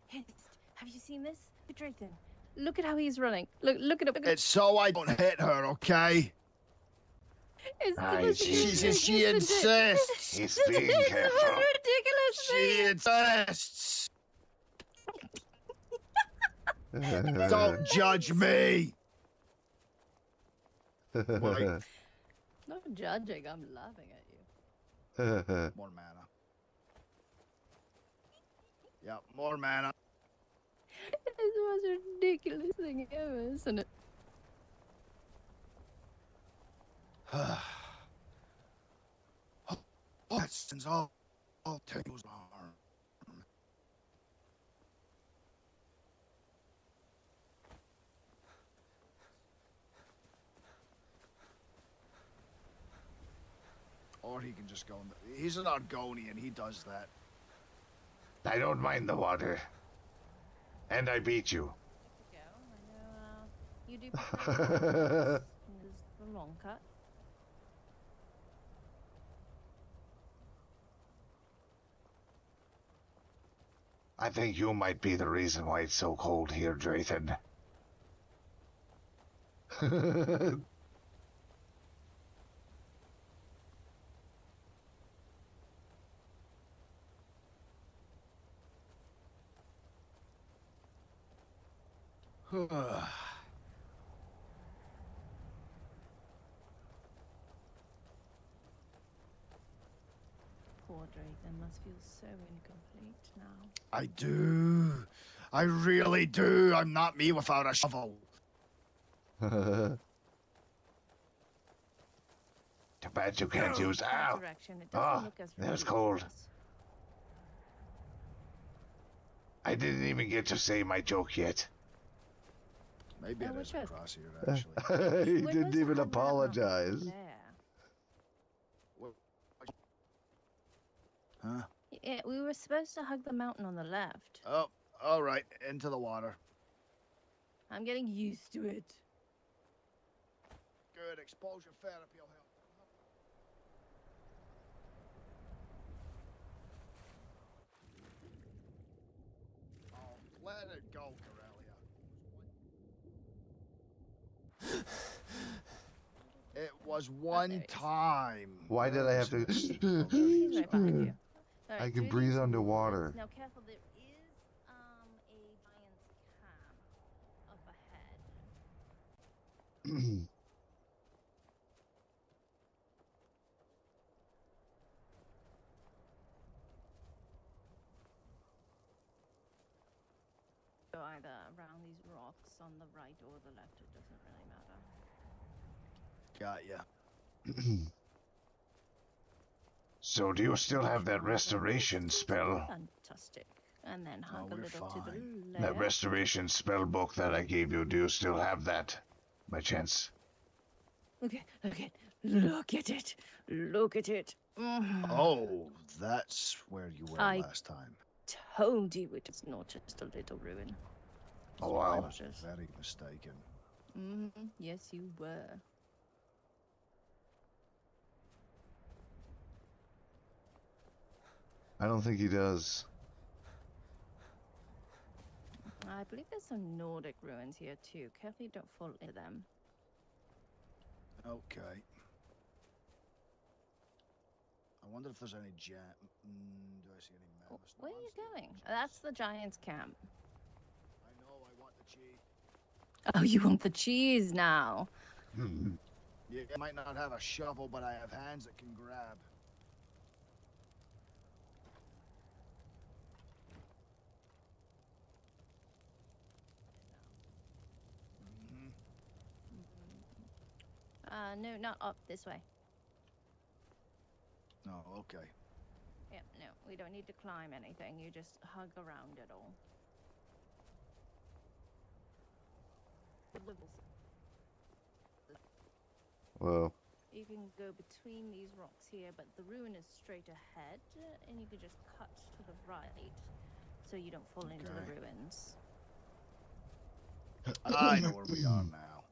M: Hist, have you seen this? Drayton, look at how he's running. Look at it.
O: It's so I don't hit her, okay? She insists.
H: He's being careful.
M: Ridiculous.
O: She insists. Don't judge me. Wait.
M: Not judging, I'm laughing at you.
O: More mana. Yeah, more mana.
M: It's the most ridiculous thing ever, isn't it?
O: That's all tails arm. Or he can just go. He's an Argonian. He does that.
H: I don't mind the water. And I beat you.
M: You do. There's the long cut.
H: I think you might be the reason why it's so cold here, Drayton.
M: Poor Drayton must feel so incomplete now.
O: I do. I really do. I'm not me without a shovel.
H: bat you can't use.
M: That
H: Ow!
M: direction. It doesn't look as
H: That's
M: remote
H: cold.
M: to us.
H: I didn't even get to say my joke yet.
O: Maybe it
M: what
O: is
M: joke?
O: across here, actually.
E: He
M: We're
E: didn't
M: supposed to
E: even
M: hug that mountain
E: apologize.
M: there.
O: Huh?
M: Yeah, we were supposed to hug the mountain on the left.
O: Oh, all right. Into the water.
M: I'm getting used to it.
O: Good. Exposure therapy will help. Oh, let it go, Corellia. It was one time.
E: Why did I have to?
M: He's right behind you. All right,
E: I can
M: through
E: breathe
M: these
E: underwater.
M: woods. Now, careful. There is a giant's camp up ahead. So either around these rocks on the right or the left. It doesn't really matter.
O: Got ya.
H: So do you still have that restoration spell?
M: Fantastic. And then hug
O: Oh,
M: a
O: we're
M: little to the
O: fine.
M: left.
H: That restoration spell book that I gave you, do you still have that? By chance?
M: Okay, okay. Look at it. Look at it.
O: Oh, that's where you were
M: I
O: last time.
M: told you it was not just a little ruin.
H: Oh,
O: I
H: wow.
O: was very mistaken.
M: Yes, you were.
E: I don't think he does.
M: I believe there's some Nordic ruins here too. Careful you don't fall into them.
O: Okay. I wonder if there's any do I see any mammoths?
M: Where are you going? That's the giant's camp.
O: I know, I want the cheese.
M: Oh, you want the cheese now?
O: Yeah, I might not have a shovel, but I have hands that can grab.
M: No, not up this way.
O: Oh, okay.
M: Yep, no, we don't need to climb anything. You just hug around it all.
E: Whoa.
M: You can go between these rocks here, but the ruin is straight ahead, and you can just cut to the right, so you don't fall into the ruins.
O: I know where we are now.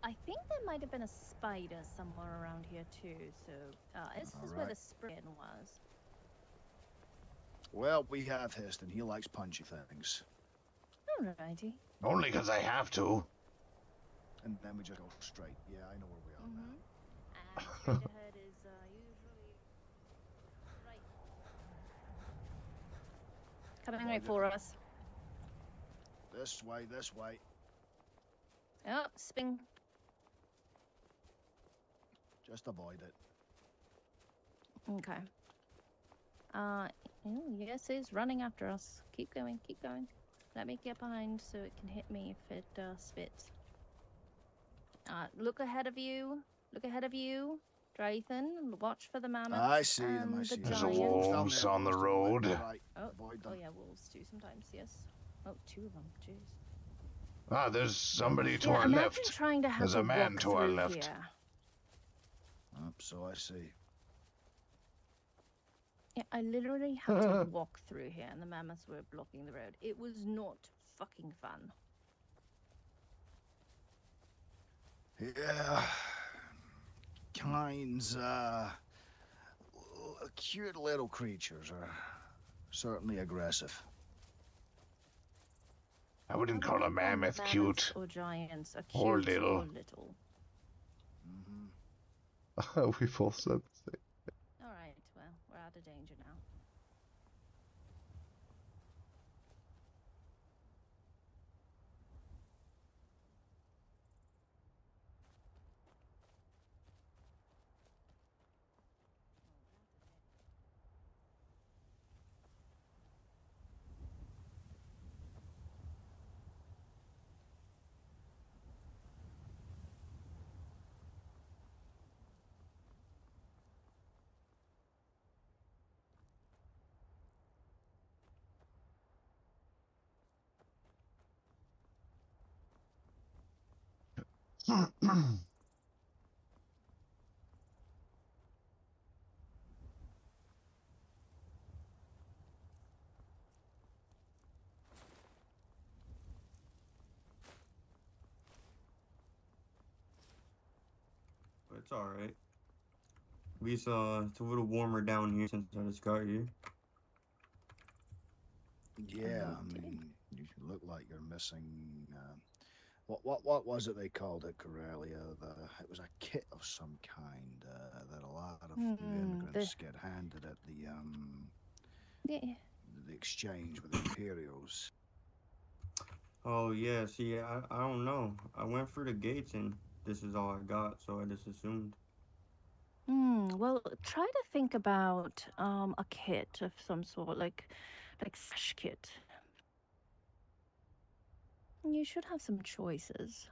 M: I think there might have been a spider somewhere around here too, so this is where the spring was.
O: Well, we have Hist, and he likes punchy things.
M: Alrighty.
H: Only because I have to.
O: And then we just go straight. Yeah, I know where we are now.
M: And straight ahead is usually right. Coming right for us.
O: This way, this way.
M: Oh, spin.
O: Just avoid it.
M: Okay. Yes, it's running after us. Keep going, keep going. Let me get behind so it can hit me if it spits. Look ahead of you. Look ahead of you. Drathan, watch for the mammoth.
O: I see them, I see them.
H: There's wolves on the road.
M: Oh, yeah, wolves do sometimes, yes. Oh, 2 of them, jeez.
H: Ah, there's somebody to
M: Yeah,
H: our
M: imagine
H: left.
M: trying to have
H: There's
M: to
H: a man
M: walk
H: to our
M: through
H: left.
M: Here.
O: So I see.
M: Yeah, I literally had to walk through here, and the mammoths were blocking the road. It was not fucking fun.
O: Yeah. Kinds, cute little creatures are certainly aggressive.
H: I wouldn't call a mammoth cute.
M: Or giants are cute
H: Or little.
M: Or little.
E: We both said the same.
M: Alright, well, we're out of danger now.
S: But it's alright. At least it's a little warmer down here since I just got here.
O: Yeah, I mean, you look like you're missing. What was it they called it, Corellia? It was a kit of some kind that a lot of new immigrants get handed at the exchange with the Imperials.
S: Oh yeah, see, I don't know. I went through the gates and this is all I got, so I just assumed.
M: Well, try to think about a kit of some sort, like slash kit. You should have some choices.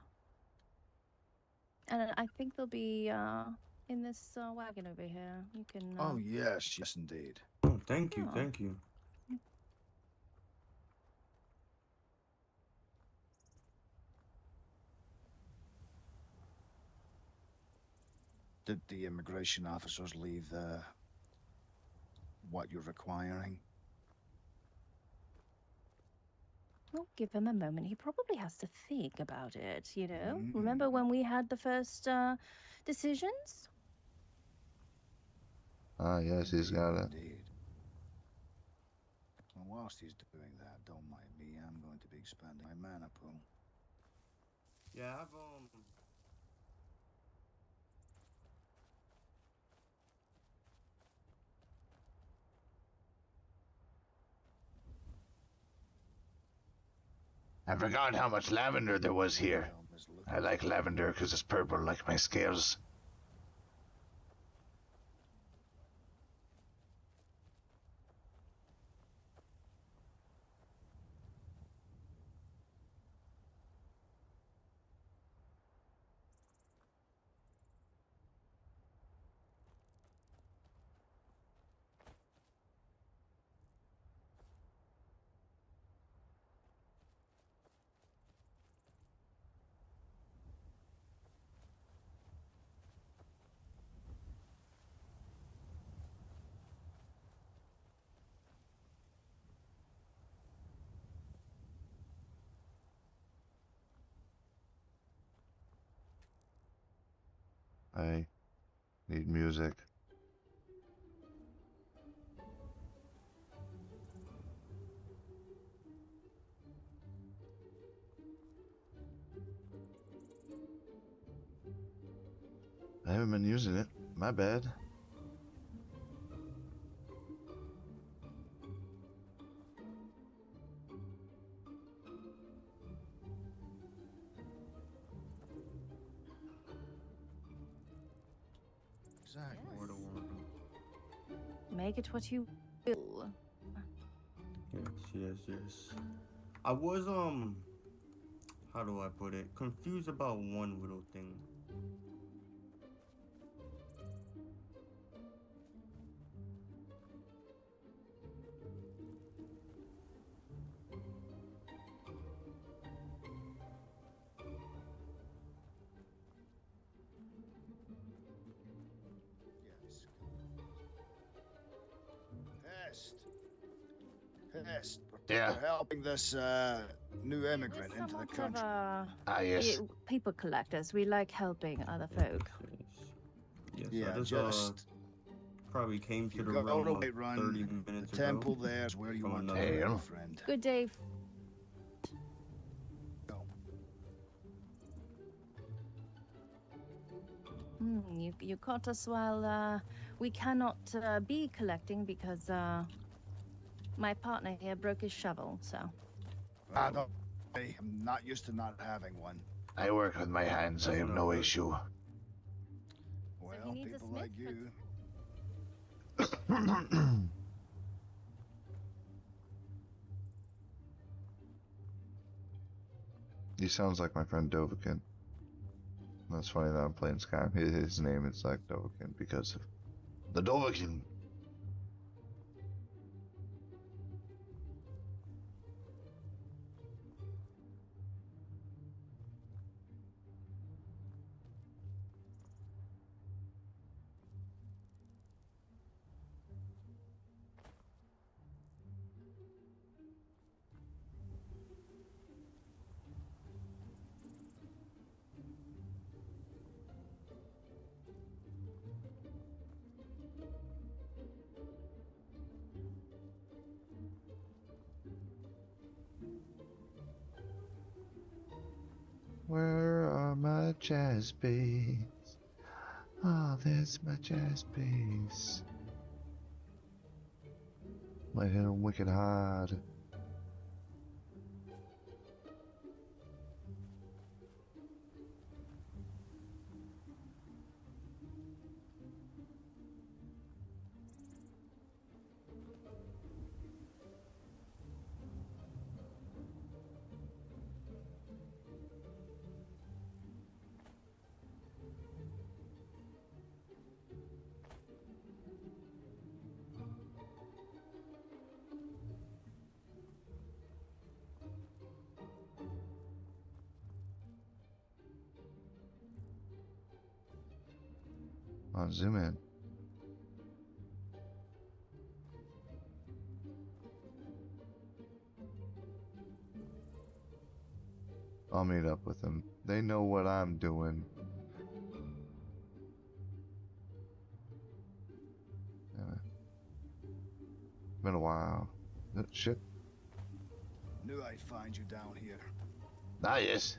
M: And I think they'll be in this wagon over here. You can.
O: Oh yes, yes indeed.
S: Oh, thank you, thank you.
O: Did the immigration officers leave what you're requiring?
M: Well, give him a moment. He probably has to think about it, you know? Remember when we had the first decisions?
E: Ah, yes, he's got it.
O: Indeed. And whilst he's doing that, don't mind me. I'm going to be expanding my mana pool.
S: Yeah,
H: I forgot how much lavender there was here. I like lavender because it's purple like my scales.
E: I need music. I haven't been using it. My bad.
O: Exactly.
M: Make it what you will.
S: Yes. I was how do I put it? Confused about one little thing.
O: Pest.
H: Yeah.
O: We're helping this new immigrant into the country.
H: Yes.
M: People collectors. We like helping other folk.
S: Yes,
O: Yeah,
S: I
O: just
S: probably came to the
O: go
S: realm
O: to
S: about
O: Whiterun,
S: 30 minutes
O: the
S: ago.
O: temple there's where you
S: from
O: want to
S: another-
O: be, my friend.
M: Good day. You caught us while we cannot be collecting because my partner here broke his shovel, so.
O: I'm not used to not having one.
H: I work with my hands. I have no issue.
O: Well, people like you.
E: He sounds like my friend Dovahkiin. That's funny that I'm playing Skyrim. His name is like Dovahkiin because of
H: the Dovahkiin.
E: jazz bass. Oh, there's my jazz bass. Might hit him wicked hard. On zoom in. I'll meet up with them. They know what I'm doing. Been a while. Shit.
O: Knew I'd find you down here.
H: Ah, yes.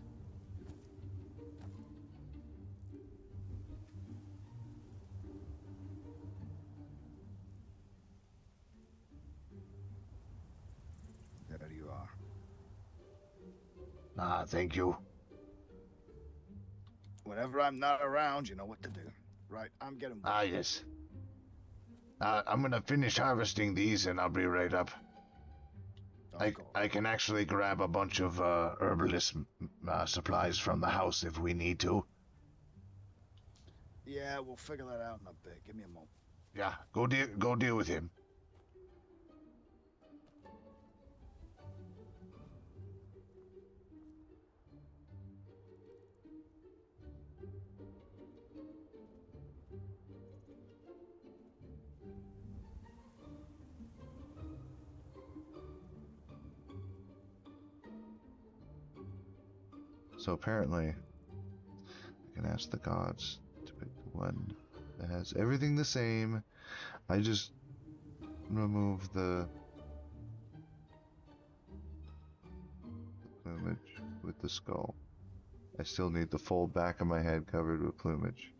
O: There you are.
H: Ah, thank you.
O: Whenever I'm not around, you know what to do. Right, I'm getting...
H: Ah, yes. I'm gonna finish harvesting these and I'll be right up. I can actually grab a bunch of herbalist supplies from the house if we need to.
O: Yeah, we'll figure that out in a bit. Give me a moment.
H: Yeah, go deal with him.
E: So apparently, I can ask the gods to pick the one that has everything the same. I just remove the plumage with the skull. I still need the full back of my head covered with plumage.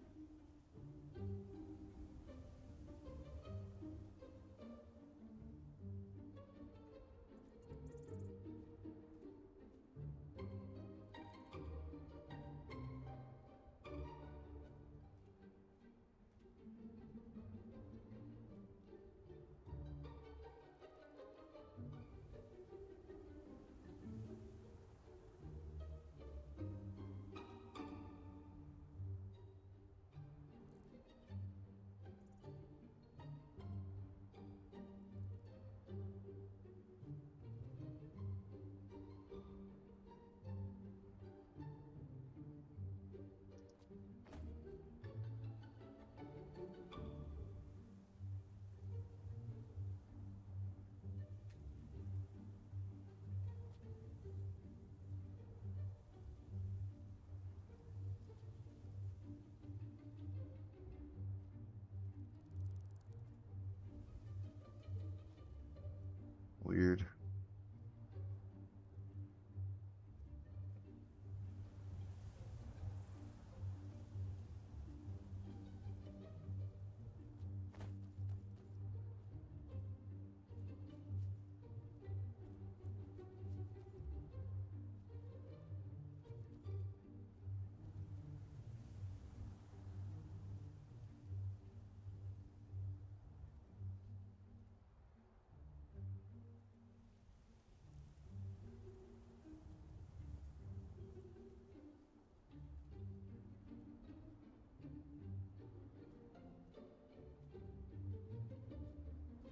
E: Weird.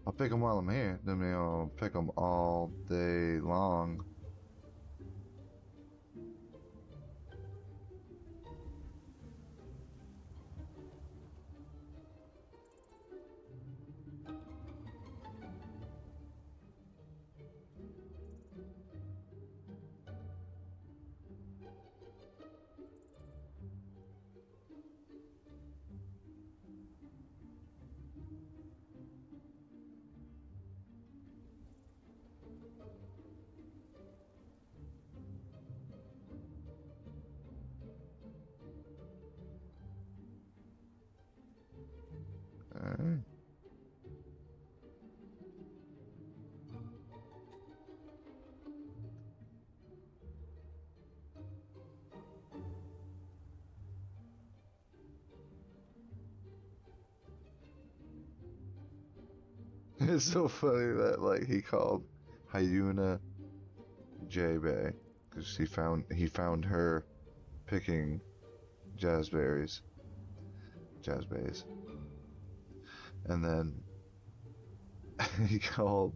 E: I'll pick them while I'm here. I mean, I'll pick them all day long. It's so funny that like he called Hyuna J-Bay because he found her picking jazzberries, and then he called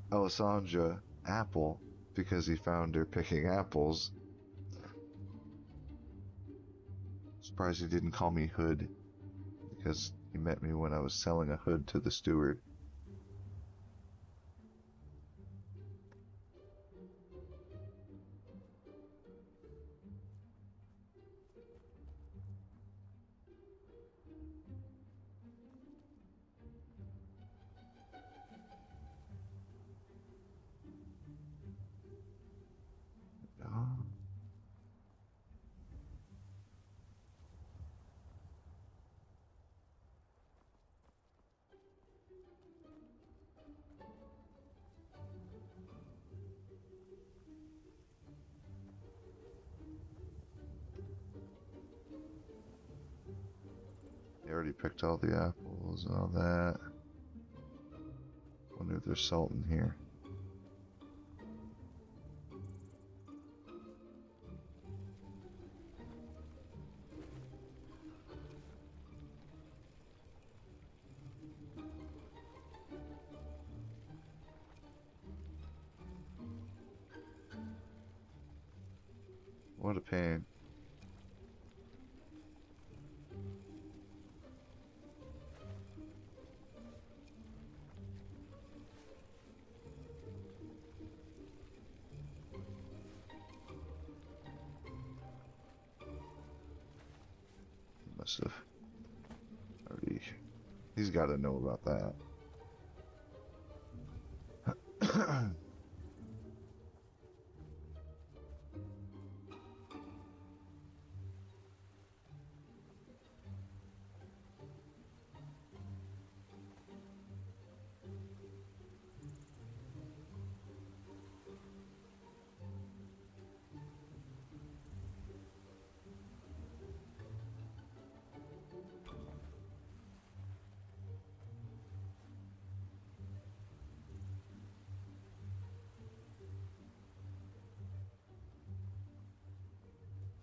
E: Alessandra Apple because he found her picking apples. Surprised he didn't call me Hood because he met me when I was selling a hood to the steward. Oh. They already picked all the apples and all that. Wonder if there's salt in here. What a pain. Must have already. He's got to know about that.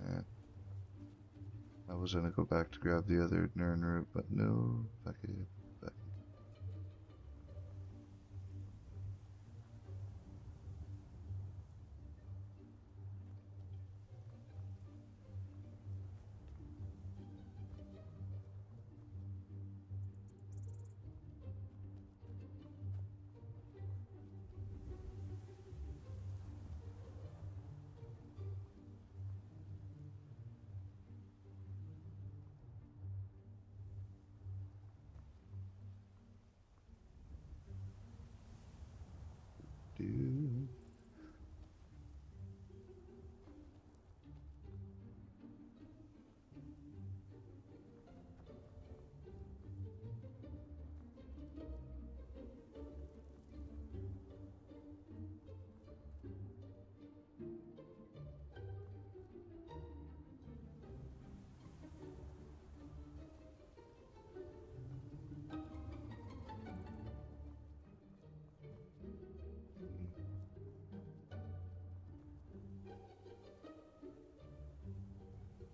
E: Yeah. I was gonna go back to grab the other Nern root, but no, fuck it. Fuck it. Dude.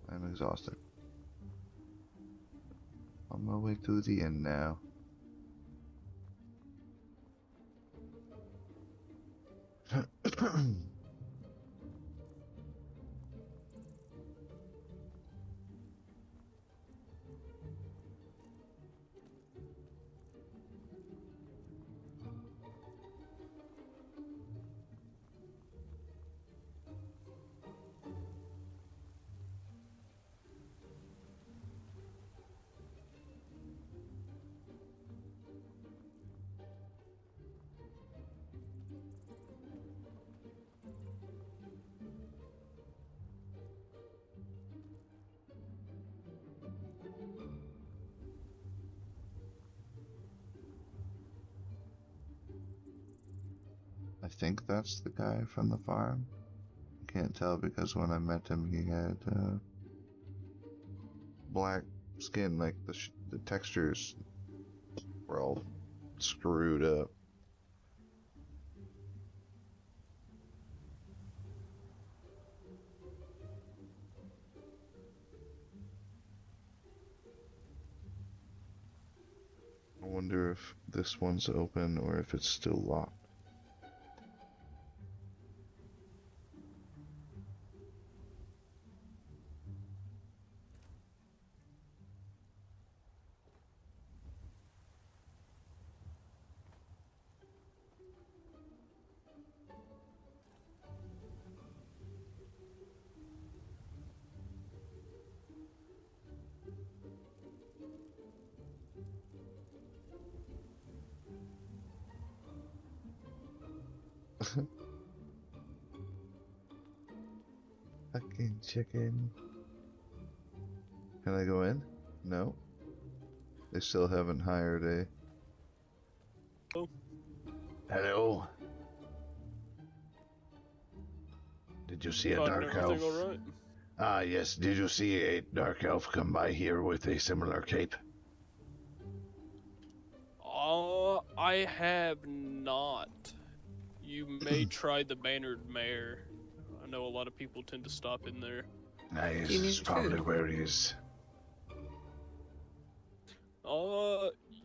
E: I'm exhausted. On my way to the end now. I think that's the guy from the farm. I can't tell because when I met him he had black skin, like the textures were all screwed up. I wonder if this one's open or if it's still locked. Fucking chicken. Can I go in? No. They still haven't hired a...
H: Hello? Did you see a dark elf?
T: Right?
H: Ah, yes. Did you see a dark elf come by here with a similar cape?
T: I have not. You may try the Bannered Mare. I know a lot of people tend to stop in there.
H: Nice. It's probably where he is.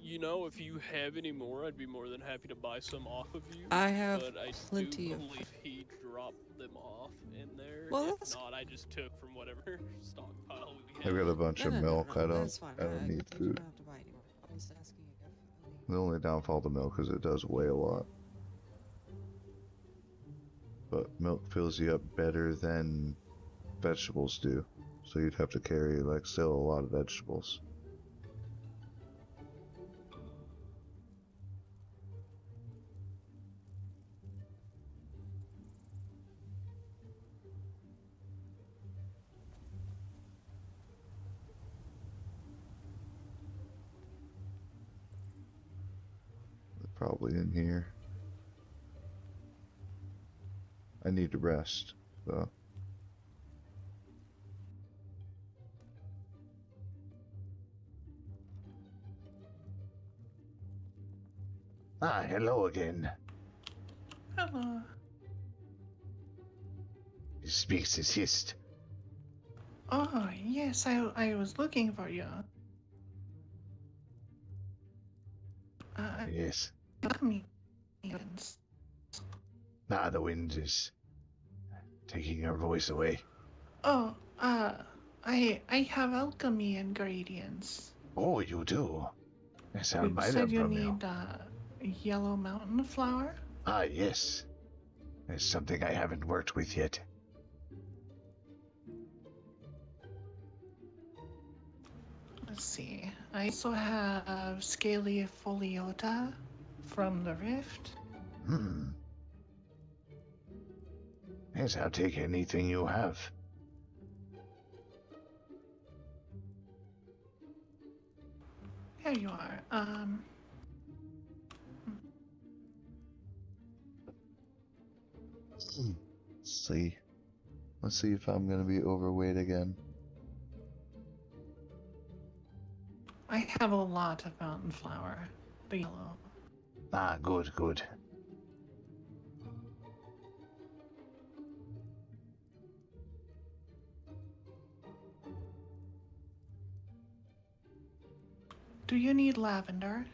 T: You know, if you have any more, I'd be more than happy to buy some off of you.
U: I have
T: but I
U: plenty
T: do
U: of-
T: believe he dropped them off in there.
U: Well,
T: if not, I just took from whatever stockpile we
E: I've
T: had.
E: got a bunch of milk. I
U: That's fine.
E: don't need
U: You
E: food.
U: don't have to buy anymore. I was asking if
E: The only downfall to milk is it does weigh a lot. But milk fills you up better than vegetables do. So you'd have to carry like still a lot of vegetables. They're probably in here. I need to rest, so.
H: Ah, hello again.
V: Hello.
H: Speaks-as-Hist.
V: Oh, yes, I was looking for you.
H: Yes.
V: Me.
H: Ah, the wind is taking your voice away.
V: Oh, I have alchemy ingredients.
H: Oh, you do? Yes, I'll
V: You
H: buy
V: said
H: them
V: you
H: from you.
V: need yellow mountain flower?
H: Ah, yes. It's something I haven't worked with yet.
V: Let's see. I also have scaly foliota from the rift.
H: Hmm. Yes, I'll take anything you have.
V: Here you are.
E: See. Let's see if I'm gonna be overweight again.
V: I have a lot of mountain flower. The yellow.
H: Ah, good, good.
V: Do you need lavender?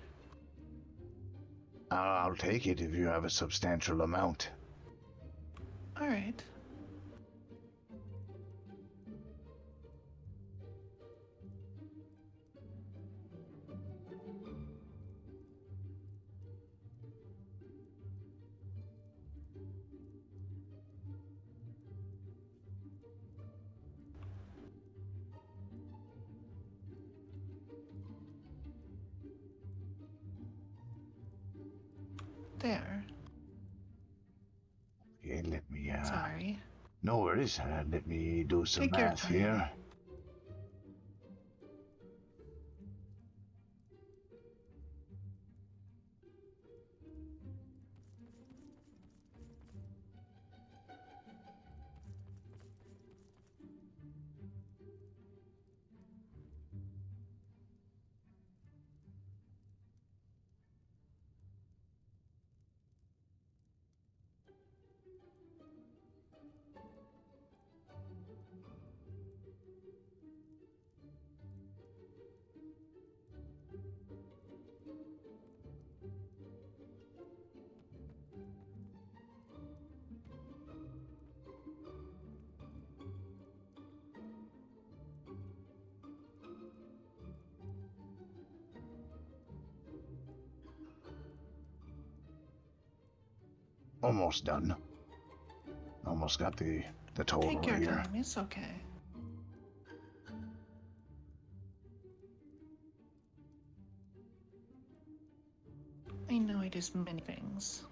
H: I'll take it if you have a substantial amount.
V: All right. There.
H: Okay, let me,
V: Sorry.
H: No worries. Let me do some
V: Take your
H: math
V: time.
H: here. almost done. Almost got the total
V: Take your
H: here.
V: time. It's okay. I know it is many things.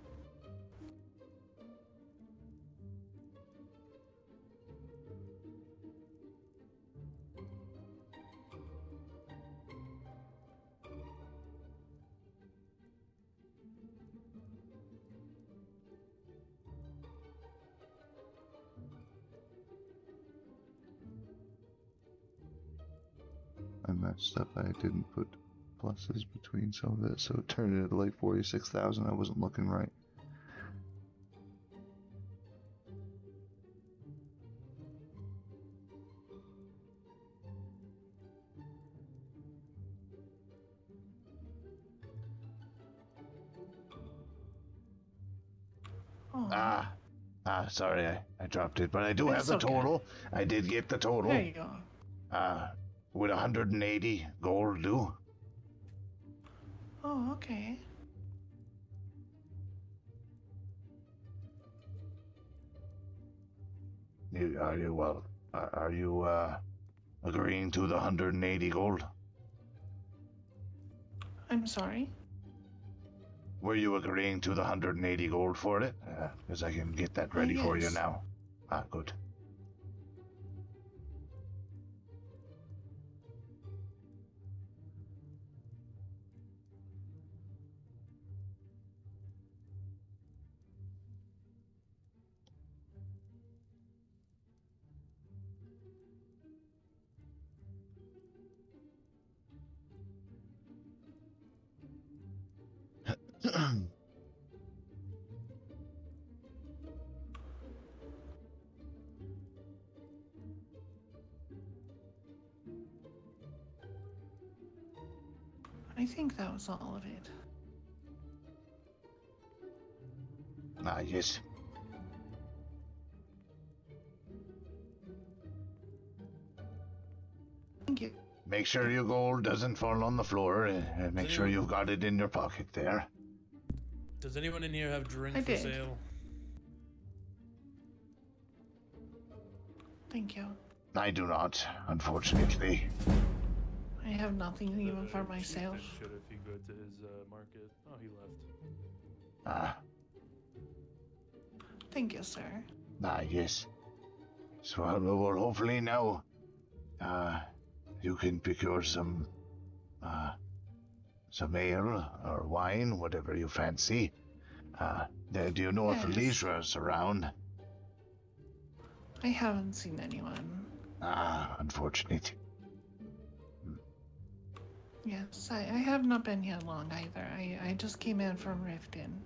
E: I messed up. I didn't put pluses between some of it, so it turned into like 46,000. I wasn't looking right.
H: Sorry, I dropped it, but I do have
V: It's
H: the
V: okay.
H: total. I did get the total.
V: There you go.
H: Would 180 gold do?
V: Oh, okay.
H: Are you agreeing to the 180 gold?
V: I'm sorry.
H: Were you agreeing to the 180 gold for it? Because I can get that ready for you
V: yes.
H: now. Good.
V: I think that was all of it.
H: Yes.
V: Thank you.
H: Make sure your gold doesn't fall on the floor, and make sure you've got it in your pocket there.
A: Does anyone in here have drink
V: I
A: for
V: did.
A: sale?
V: Thank you.
H: I do not, unfortunately.
V: I have nothing even for myself.
A: Should if you go to his market. Oh, he left.
V: Thank you, sir.
H: Yes. So, well, hopefully now, you can procure some ale or wine, whatever you fancy. Do you know if
V: Yes.
H: Leisure is around?
V: I haven't seen anyone.
H: Unfortunate.
V: Yes, I have not been here long either. I just came in from Riften.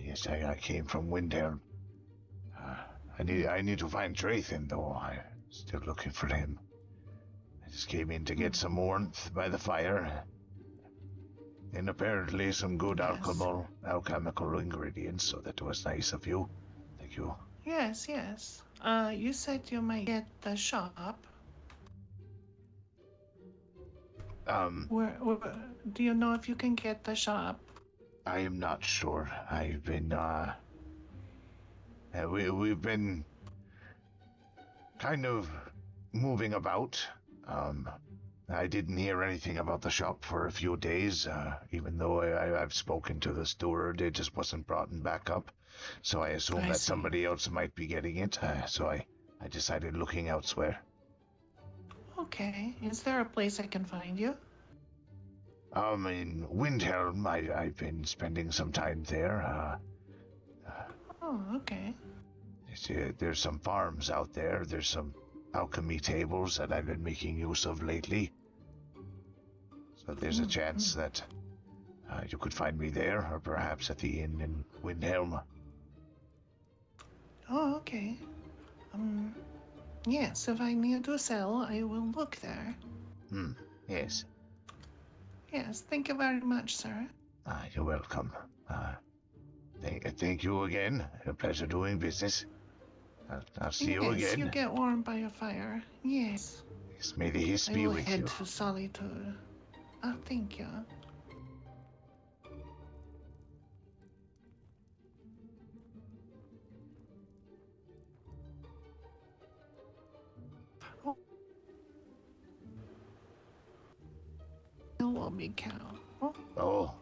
H: Yes, I came from Windhelm. I need to find Drathan, though. I'm still looking for him. I just came in to get some warmth by the fire. And apparently some good alchemical ingredients, so that was nice of you. Thank you.
V: Yes, yes. You said you might get the shop. Where do you know if you can get the shop?
H: I am not sure. I've been, we've been kind of moving about. I didn't hear anything about the shop for a few days, even though I've spoken to the steward. It just wasn't brought back up. So I assumed that somebody else might be getting it, so I decided looking elsewhere.
V: Okay. Is there a place I can find you?
H: In Windhelm, I've been spending some time there.
V: Oh, okay.
H: There's some farms out there. There's some alchemy tables that I've been making use of lately. So there's a chance that you could find me there, or perhaps at the inn in Windhelm.
V: Oh, okay. Yes, if I need to sell, I will look there.
H: Yes.
V: Yes, thank you very much, sir.
H: You're welcome. Thank you again. A pleasure doing business. I'll see you
V: Yes,
H: again.
V: you get warm by a fire. Yes.
H: Yes, may the Hist
V: I
H: be
V: will
H: with
V: head
H: you.
V: to solitude. Thank you. little big cow.
H: Oh.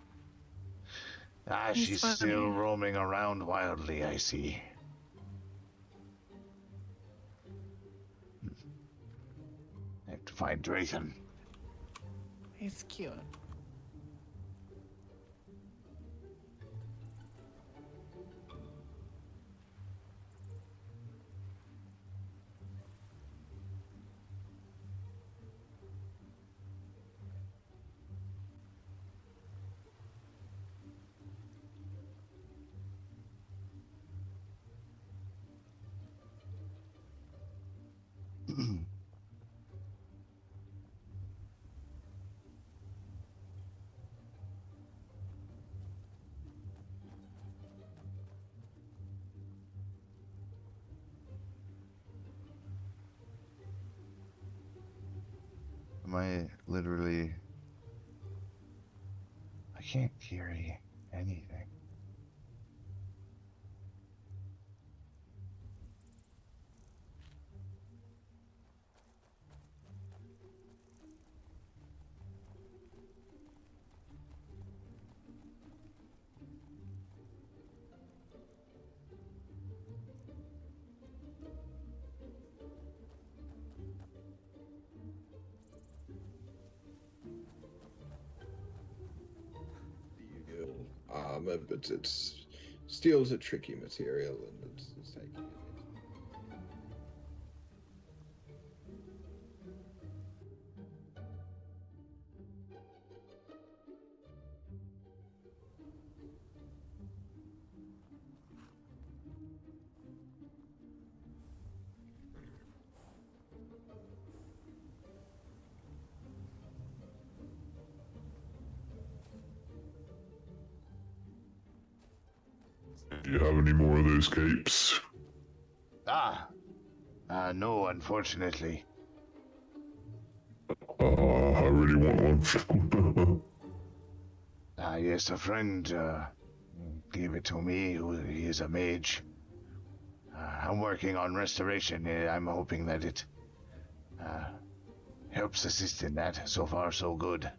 H: Ah,
V: He's
H: she's
V: funny.
H: still roaming around wildly, I see. I have to find Drayton.
V: He's cute.
E: Am I literally... I can't carry anything.
G: But steel's a tricky material, and it's taking it.
J: Do you have any more of those capes?
H: No, unfortunately.
J: I really want one.
H: Yes, a friend gave it to me. He is a mage. I'm working on restoration. I'm hoping that it helps assist in that. So far, so good.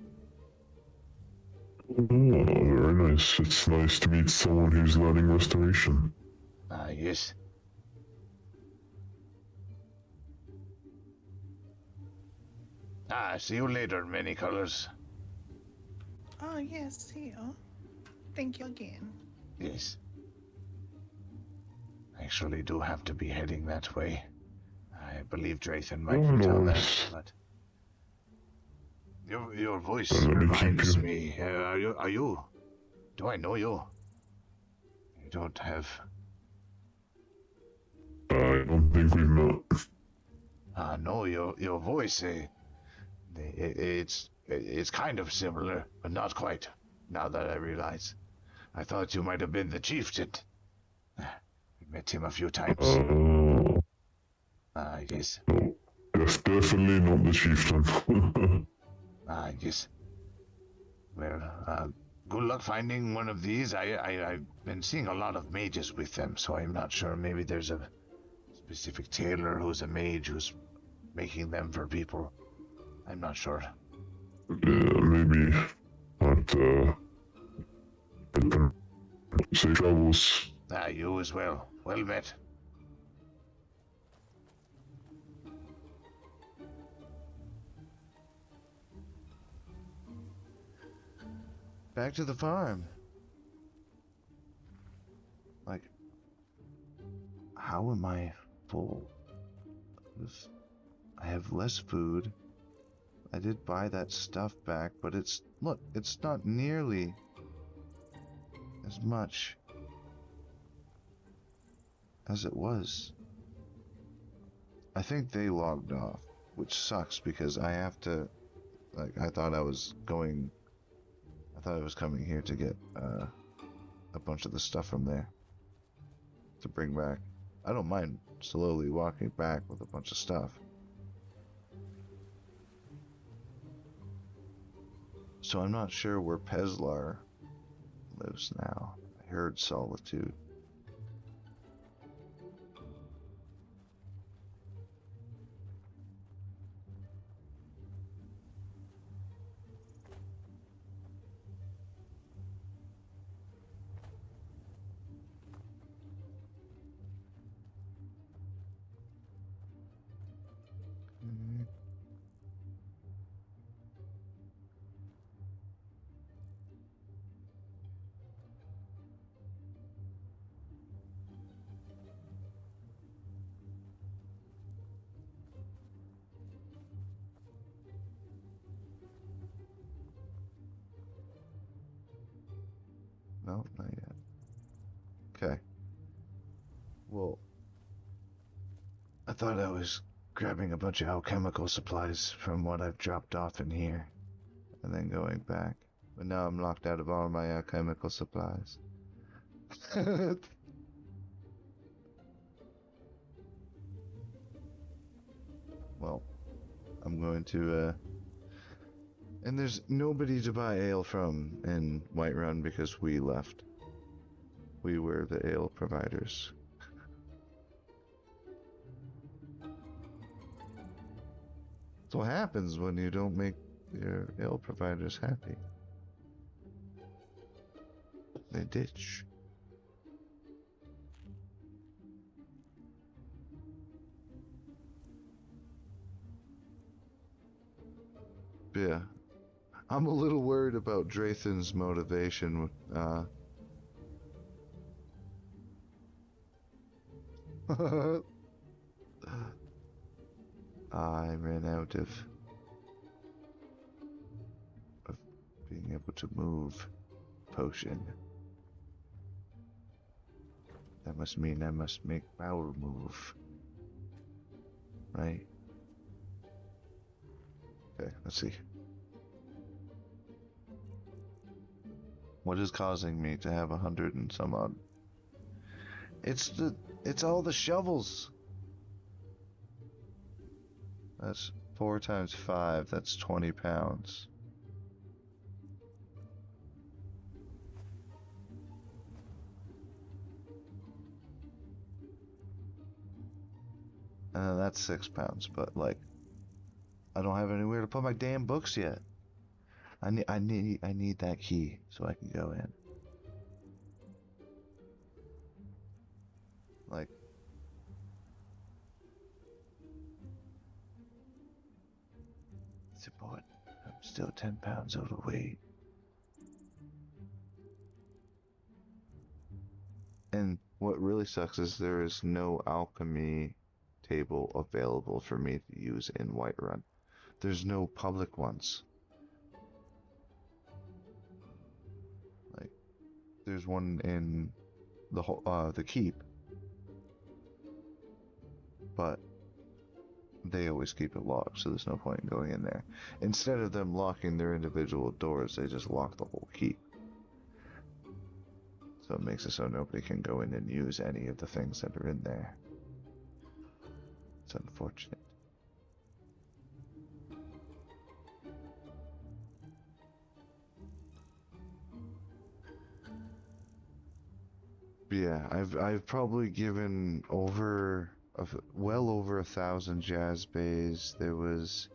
J: Oh, very nice. It's nice to meet someone who's learning restoration.
H: Yes. See you later, many colors.
V: Oh, yes, see you. Thank you again.
H: Yes. I actually do have to be heading that way. I believe Drayton might tell that, but... Your voice reminds me. Are you? Do I know you? You don't have...
J: I don't think we've met.
H: No, your voice, it's kind of similar, but not quite, now that I realize. I thought you might have been the chieftain. I met him a few times. Yes.
J: No, that's definitely not the chieftain.
H: Yes. Well, good luck finding one of these. I've been seeing a lot of mages with them, so I'm not sure. Maybe there's a specific tailor who's a mage who's making them for people. I'm not sure.
J: Yeah, maybe. But, safe travels.
H: You as well. Well met.
E: Back to the farm. Like, how am I full? I have less food. I did buy that stuff back, but it's not nearly as much as it was. I think they logged off, which sucks because I have to, I thought I was coming here to get a bunch of the stuff from there to bring back. I don't mind slowly walking back with a bunch of stuff. So I'm not sure where Peslar lives now. I heard Solitude. No, not yet. Okay. Well, I thought I was grabbing a bunch of alchemical supplies from what I've dropped off in here, and then going back. But now I'm locked out of all my alchemical supplies. Well, I'm going to, and there's nobody to buy ale from in Whiterun because we left. We were the ale providers. That's what happens when you don't make your ale providers happy. They ditch. Yeah. I'm a little worried about Draythan's motivation. I ran out of being able to move potion. That must mean I must make power move. Right? Okay, let's see. What is causing me to have 100 and some odd? It's all the shovels. That's 4 times 5, that's 20 pounds. And then that's 6 pounds, but like, I don't have anywhere to put my damn books yet. I need that key so I can go in. Like, support. I'm still 10 pounds overweight. And what really sucks is there is no alchemy table available for me to use in Whiterun. There's no public ones. Like, there's one in the keep, but they always keep it locked, so there's no point in going in there. Instead of them locking their individual doors, they just lock the whole keep. So it makes it so nobody can go in and use any of the things that are in there. It's unfortunate. Yeah, I've probably given well over 1,000 jazz bays. There was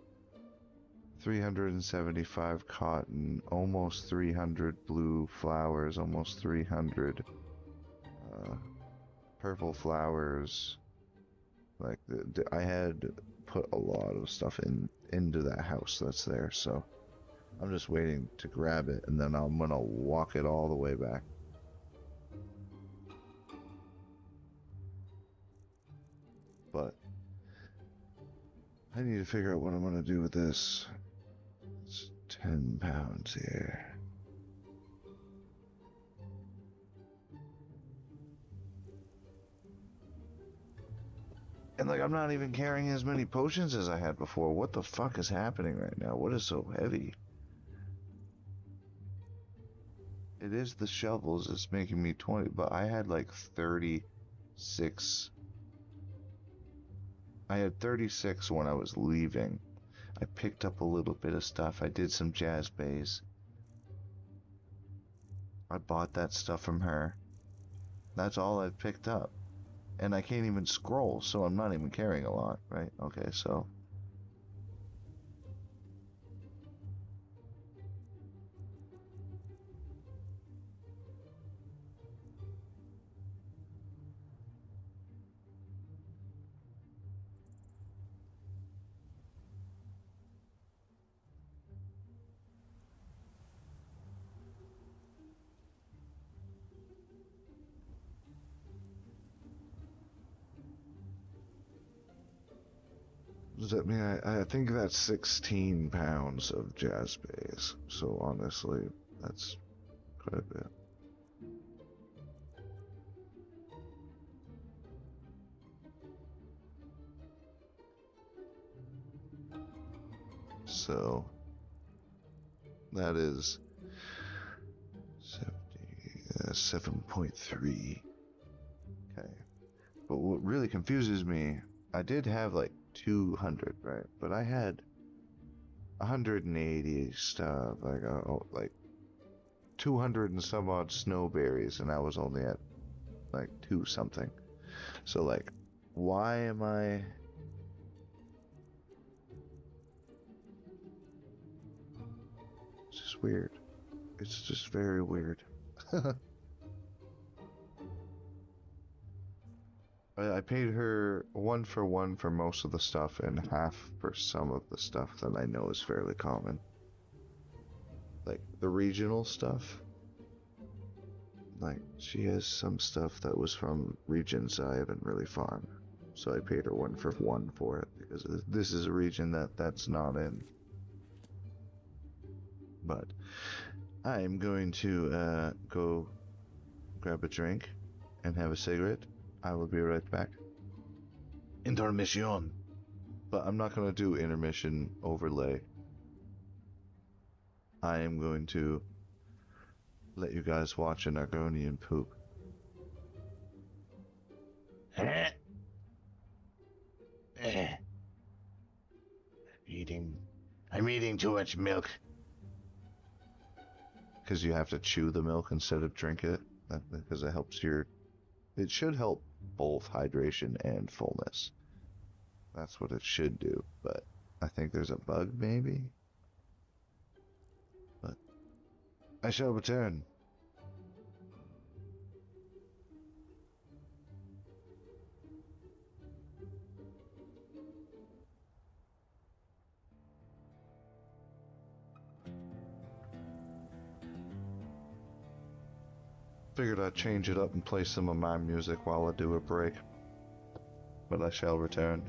E: 375 cotton, almost 300 blue flowers, almost 300 purple flowers. Like I had put a lot of stuff into that house that's there, so I'm just waiting to grab it, and then I'm gonna walk it all the way back. But I need to figure out what I'm gonna do with this. It's 10 pounds here. And like, I'm not even carrying as many potions as I had before. What the fuck is happening right now? What is so heavy? It is the shovels. It's making me 20, but I had like 36. I had 36 when I was leaving. I picked up a little bit of stuff. I did some jazz bays. I bought that stuff from her. That's all I've picked up. And I can't even scroll, so I'm not even carrying a lot, right? Okay, so. Does that mean I think that's 16 pounds of jazz bass. So honestly, that's quite a bit. So that is 7.3. Okay. But what really confuses me, I did have like 200, right? But I had 180 stuff, like 200 and some odd snowberries, and I was only at like 2 something. So like, why am I? It's just weird. It's just very weird. I paid her 1 for 1 for most of the stuff and half for some of the stuff that I know is fairly common. Like the regional stuff. Like she has some stuff that was from regions I haven't really farmed. So I paid her 1 for 1 for it because this is a region that's not in. But I am going to go grab a drink and have a cigarette. I will be right back. Intermission. But I'm not going to do intermission overlay. I am going to let you guys watch an Argonian poop.
H: I'm eating too much milk.
E: Because you have to chew the milk instead of drink it. Because it helps it should help both hydration and fullness. That's what it should do, but I think there's a bug maybe? But I shall return. Figured I'd change it up and play some of my music while I do a break. But I shall return.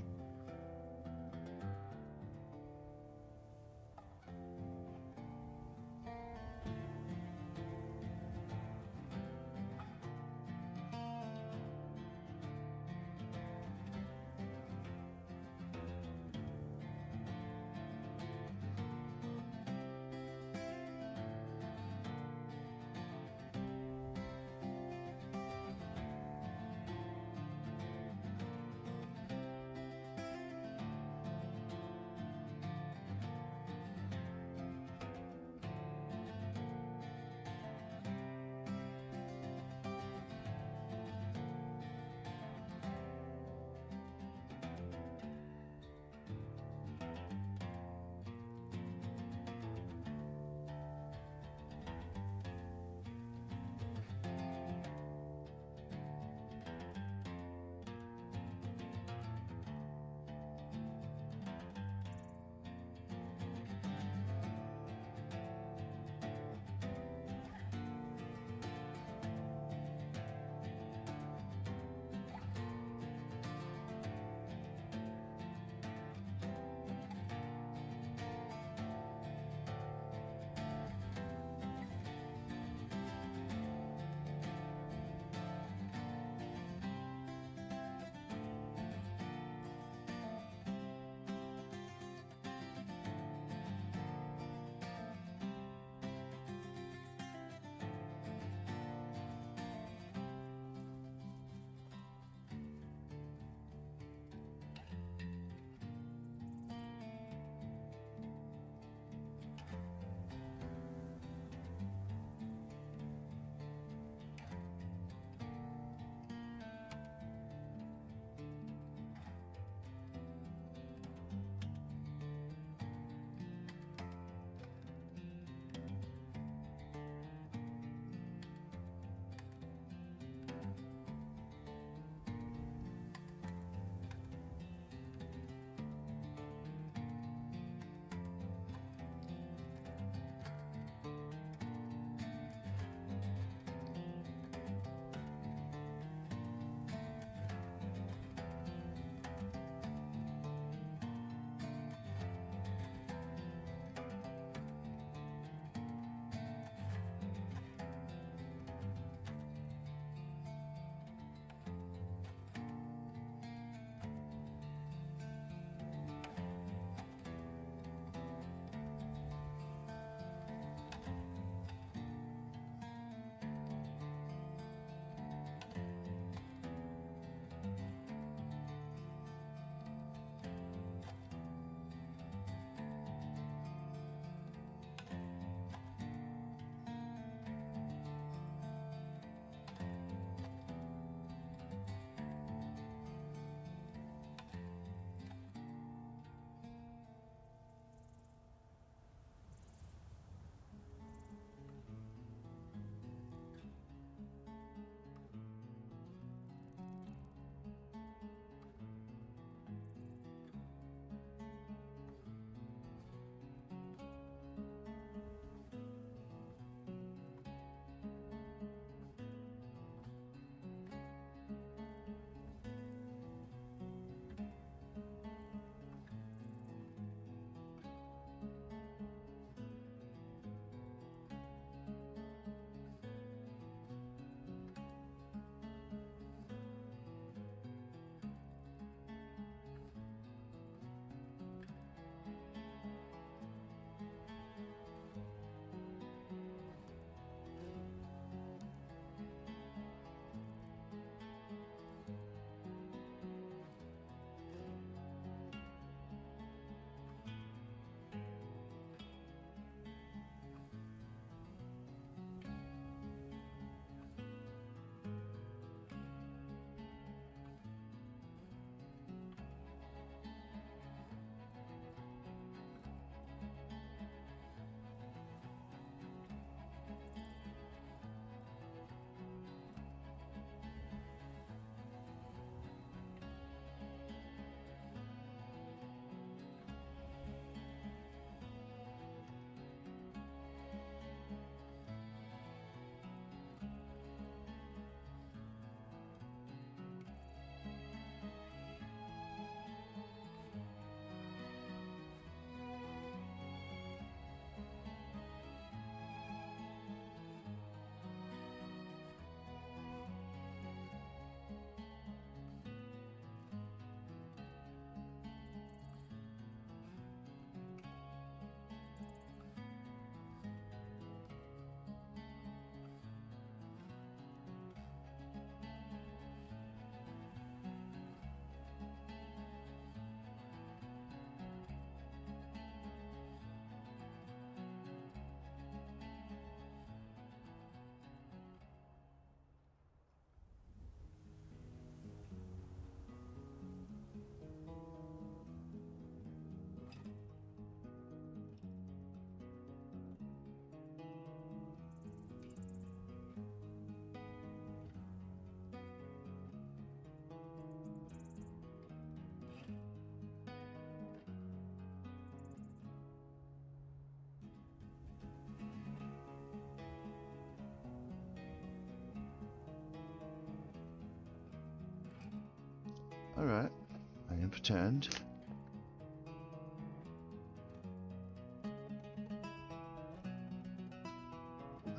E: pretend.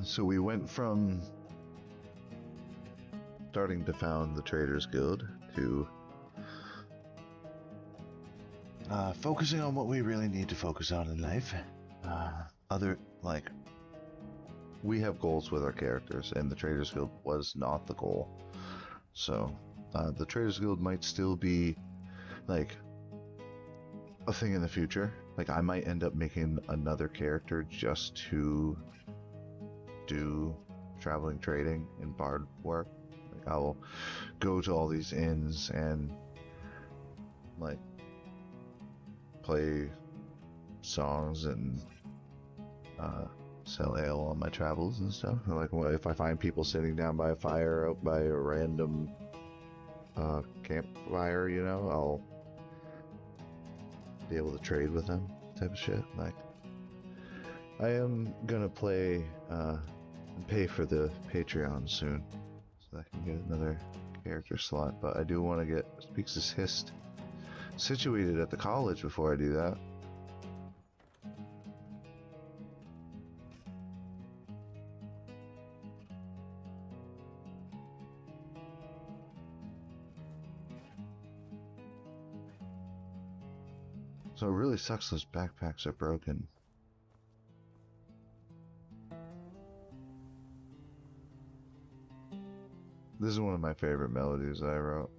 E: So we went from starting to found the Traders Guild to focusing on what we really need to focus on in life. We have goals with our characters, and the Traders Guild was not the goal. So, the Traders Guild might still be, like, a thing in the future. Like, I might end up making another character just to do traveling trading and bard work. Like, I will go to all these inns and, like, play songs and, sell ale on my travels and stuff. Like, if I find people sitting down by a fire out by a random campfire, you know, I'll be able to trade with them, type of shit. Like, I am gonna play and pay for the Patreon soon, so I can get another character slot. But I do want to get Speaks-as-Hist situated at the college before I do that. So it really sucks those backpacks are broken. This is one of my favorite melodies I wrote.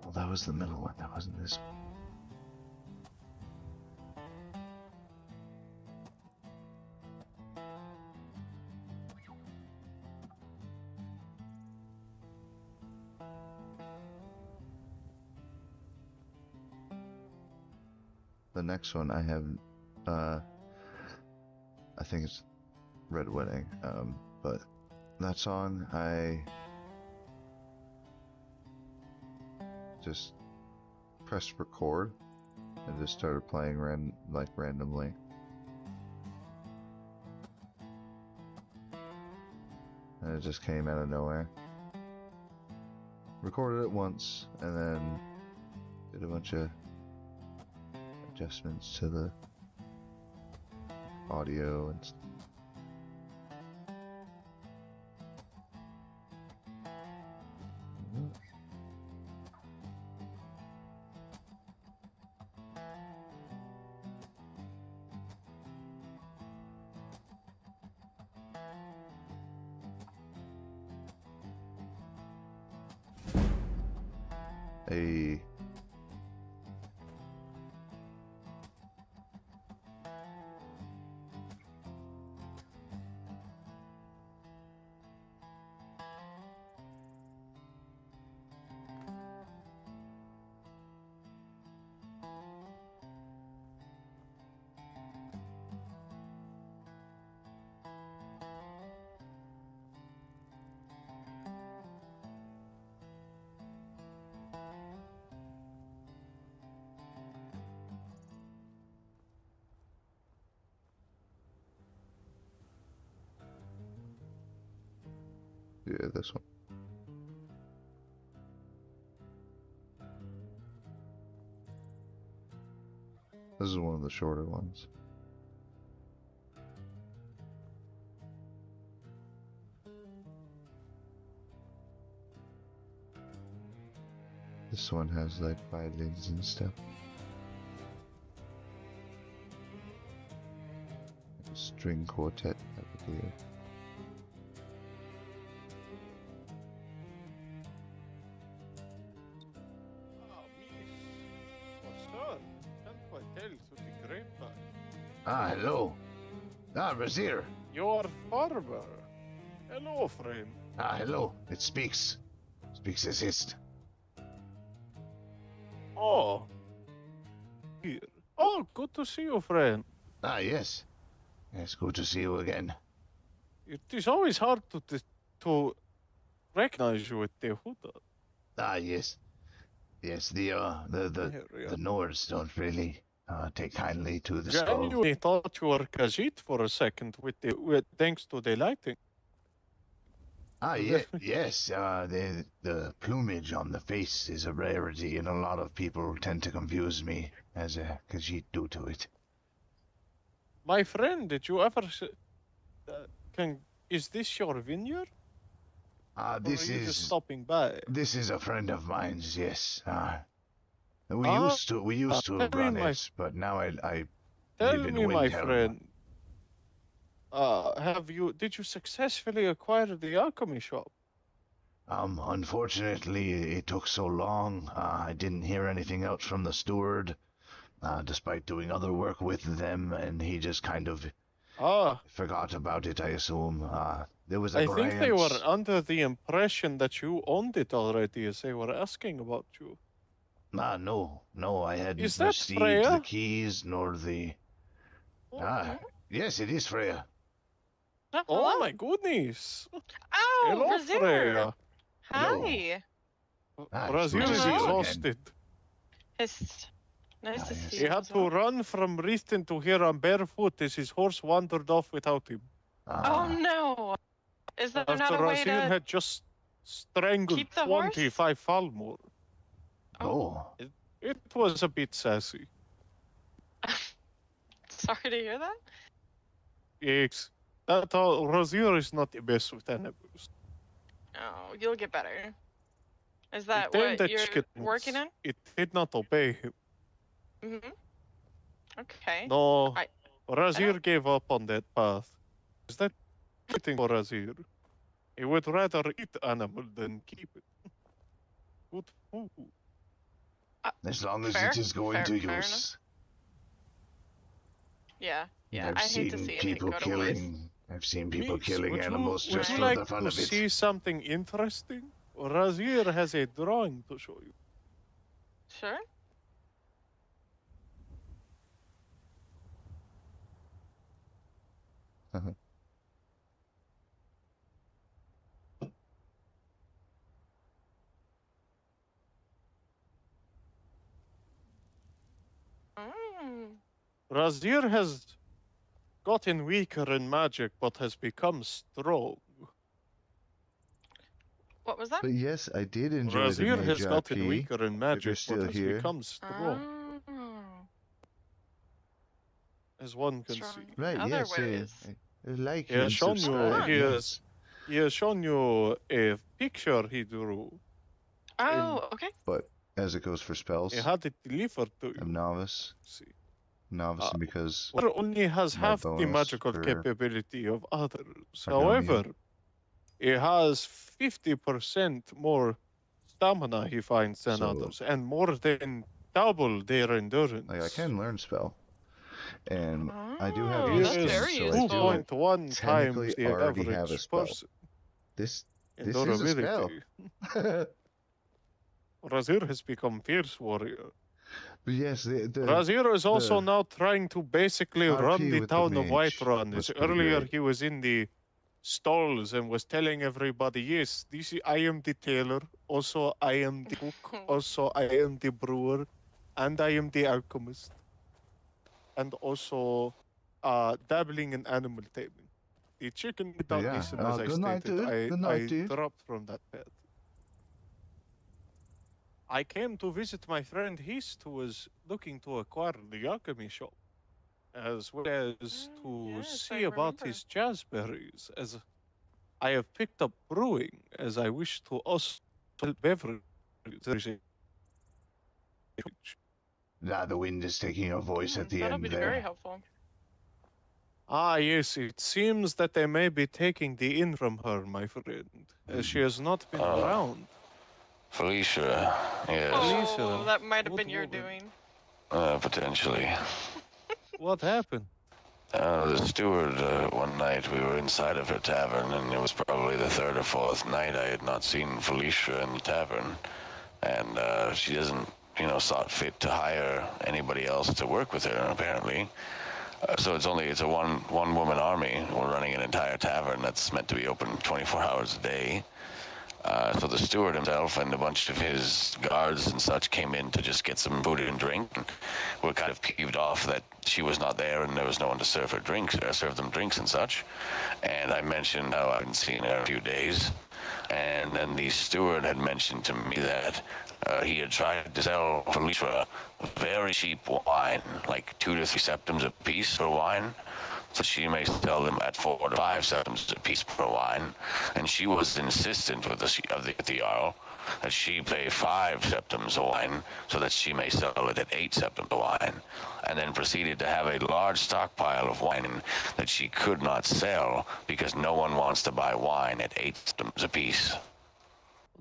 E: Oh, that was the middle one, that wasn't this one. The next one I have, I think it's Red Wedding, but that song I just pressed record and just started playing randomly. And it just came out of nowhere. Recorded it once and then did a bunch of adjustments to the audio and stuff. Hey. Yeah, this one. This is one of the shorter ones. This one has like violins and stuff. Like a string quartet type of deal. Ah, hello. Ah, Brazier.
T: Your farmer. Hello, friend.
H: Ah, hello. It speaks. Speaks-as-Hist.
T: Oh,
I: here. Oh, good to see you, friend.
H: Ah, yes. Yes, good to see you again.
I: It is always hard to recognize you with the hood on.
H: Ah, yes. Yes, the Nords don't really take kindly to the skull.
I: Genuinely thought you were Khajiit for a second thanks to the lighting.
H: Ah, yes. The plumage on the face is a rarity, and a lot of people tend to confuse me as a Khajiit due to it.
I: My friend, did you ever... is this your vineyard?
H: This
I: or are you
H: is
I: just stopping by.
H: This is a friend of mine's. Yes. We used to run it, but now I
I: Tell
H: live in
I: me, my
H: Windhelm.
I: friend. Did you successfully acquire the alchemy shop?
H: Unfortunately, it took so long. I didn't hear anything else from the steward, despite doing other work with them, and he just kind of forgot about it, I assume. There was a
I: I
H: grant.
I: think they were under the impression that you owned it already, as they were asking about you.
H: No, I hadn't
I: Is that
H: received
I: Freya?
H: the keys nor the... Yes, it is Freya.
I: Oh my goodness!
K: Oh,
I: Hello,
K: Razir.
I: Freya.
K: Hi.
I: Razir is exhausted.
K: Nice to see
I: He
K: you.
I: had to run from Risten to here on barefoot as his horse wandered off without him.
K: Oh no! Is there not
I: After
K: a way
I: Razir
K: to
I: had just strangled
K: keep the horse?
I: 25 Falmor.
H: Oh.
I: It was a bit sassy.
K: Sorry to hear that.
I: Yes. Razir is not the best with animals.
K: Oh, you'll get better. Is that
I: tamed
K: what
I: the
K: you're
I: chickens.
K: working on?
I: It did not obey him.
K: Okay.
I: No,
K: I
I: Razir gave up on that path. Is that fitting for Razir? He would rather eat animal than keep it. Good food.
H: As long as
K: fair,
H: it is going
K: fair-
H: to
K: fair
H: use.
K: Yeah.
H: I've
K: I hate to
H: seen
K: see anything
H: people
K: go to waste.
H: killing. I've seen people
I: Please,
H: killing
I: would
H: animals
I: you,
H: just
I: would
H: for
I: you
H: the
I: like
H: fun
I: to
H: of it.
I: see something interesting? Razir has a drawing to show you.
K: Sure.
I: Razir has gotten weaker in magic, but has become strong.
K: What was that?
E: But yes, I did enjoy the
I: Razir
E: Mage
I: has gotten
E: RP.
I: weaker in
E: If
I: magic,
E: you're
I: but
E: still
I: has
E: here.
I: become strong, as one can see.
E: Right, yes. I like
I: He has
E: and
I: shown you.
E: subscribe, yes.
I: He has shown you a picture he drew.
K: Oh, okay.
E: But as it goes for spells,
I: He had it delivered to you.
E: I'm novice.
I: See.
E: Novice because
I: Or only has
E: my
I: half the
E: bonus
I: magical
E: for
I: capability of others.
E: Argonian.
I: However, it has 50% more stamina he finds than
E: So-
I: others, and more than double their endurance.
E: like I can learn spell, and I do have
K: Oh,
E: use
K: that's
E: skills,
K: very
E: so I
K: useful.
E: do
I: 2.1 times
E: technically
I: the
E: already
I: average
E: have a spell.
I: person
E: This
I: in
E: is a spell.
I: durability. Razir has become fierce warrior.
E: But yes, the
I: Razir is also
E: the
I: now trying to basically
E: RP
I: run the
E: with the
I: town of
E: mage
I: Whiterun.
E: was
I: As
E: pretty
I: earlier
E: great.
I: he was in the stalls and was telling everybody, yes, I am the tailor, also I am the cook, also I am the brewer, and I am the alchemist. And also dabbling in animal taming. The chicken did not
E: Yeah.
I: listen as I
E: Good night,
I: stated.
E: dude. Good night,
I: I
E: dude.
I: dropped from that path. I came to visit my friend Hist, who was looking to acquire the alchemy shop, as well as to
K: yes,
I: see
K: I
I: about
K: remember.
I: his jazzberries, as I have picked up brewing, as I wish to also sell beverages. There is a
H: The wind is taking your voice at the
K: That'll
H: end
K: be
H: there.
K: very helpful.
I: Ah, yes, it seems that they may be taking the inn from her, my friend, as she has not been around.
W: Felicia, yes.
K: Oh, that might have been your doing.
W: Potentially.
I: What happened?
W: The steward, one night we were inside of her tavern, and it was probably the third or fourth night I had not seen Felicia in the tavern. And she doesn't sought fit to hire anybody else to work with her, apparently. So it's a one-woman army. We're running an entire tavern that's meant to be open 24 hours a day. So the steward himself and a bunch of his guards and such came in to just get some food and drink. We're kind of peeved off that she was not there and there was no one to serve her drinks, or serve them drinks and such. And I mentioned how I hadn't seen her in a few days. And then the steward had mentioned to me that he had tried to sell Felicia very cheap wine, like 2 to 3 septims a piece for wine. So she may sell them at 4 to 5 septims a piece per wine, and she was insistent with the Jarl that she pay 5 septims of wine so that she may sell it at 8 septims of wine, and then proceeded to have a large stockpile of wine that she could not sell because no one wants to buy wine at 8 septims a piece.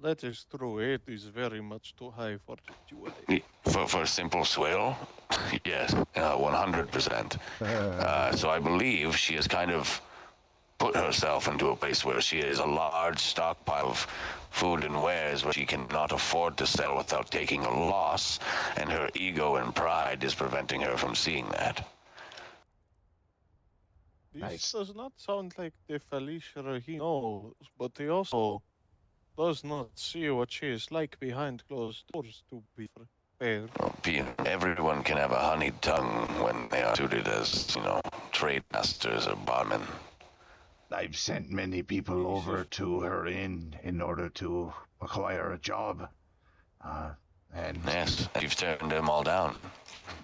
I: That is true. 8 is very much too high for jewelry.
W: For simple swill? Yes, 100%. So I believe she has kind of put herself into a place where she has a large stockpile of food and wares where she cannot afford to sell without taking a loss, and her ego and pride is preventing her from seeing that.
I: This does not sound like the Felicia he knows, but he also does not see what she is like behind closed doors, to be fair.
W: Everyone can have a honeyed tongue when they are suited as, trade masters or barmen.
H: I've sent many people over to her in order to acquire a job. And
W: yes, you've turned them all down.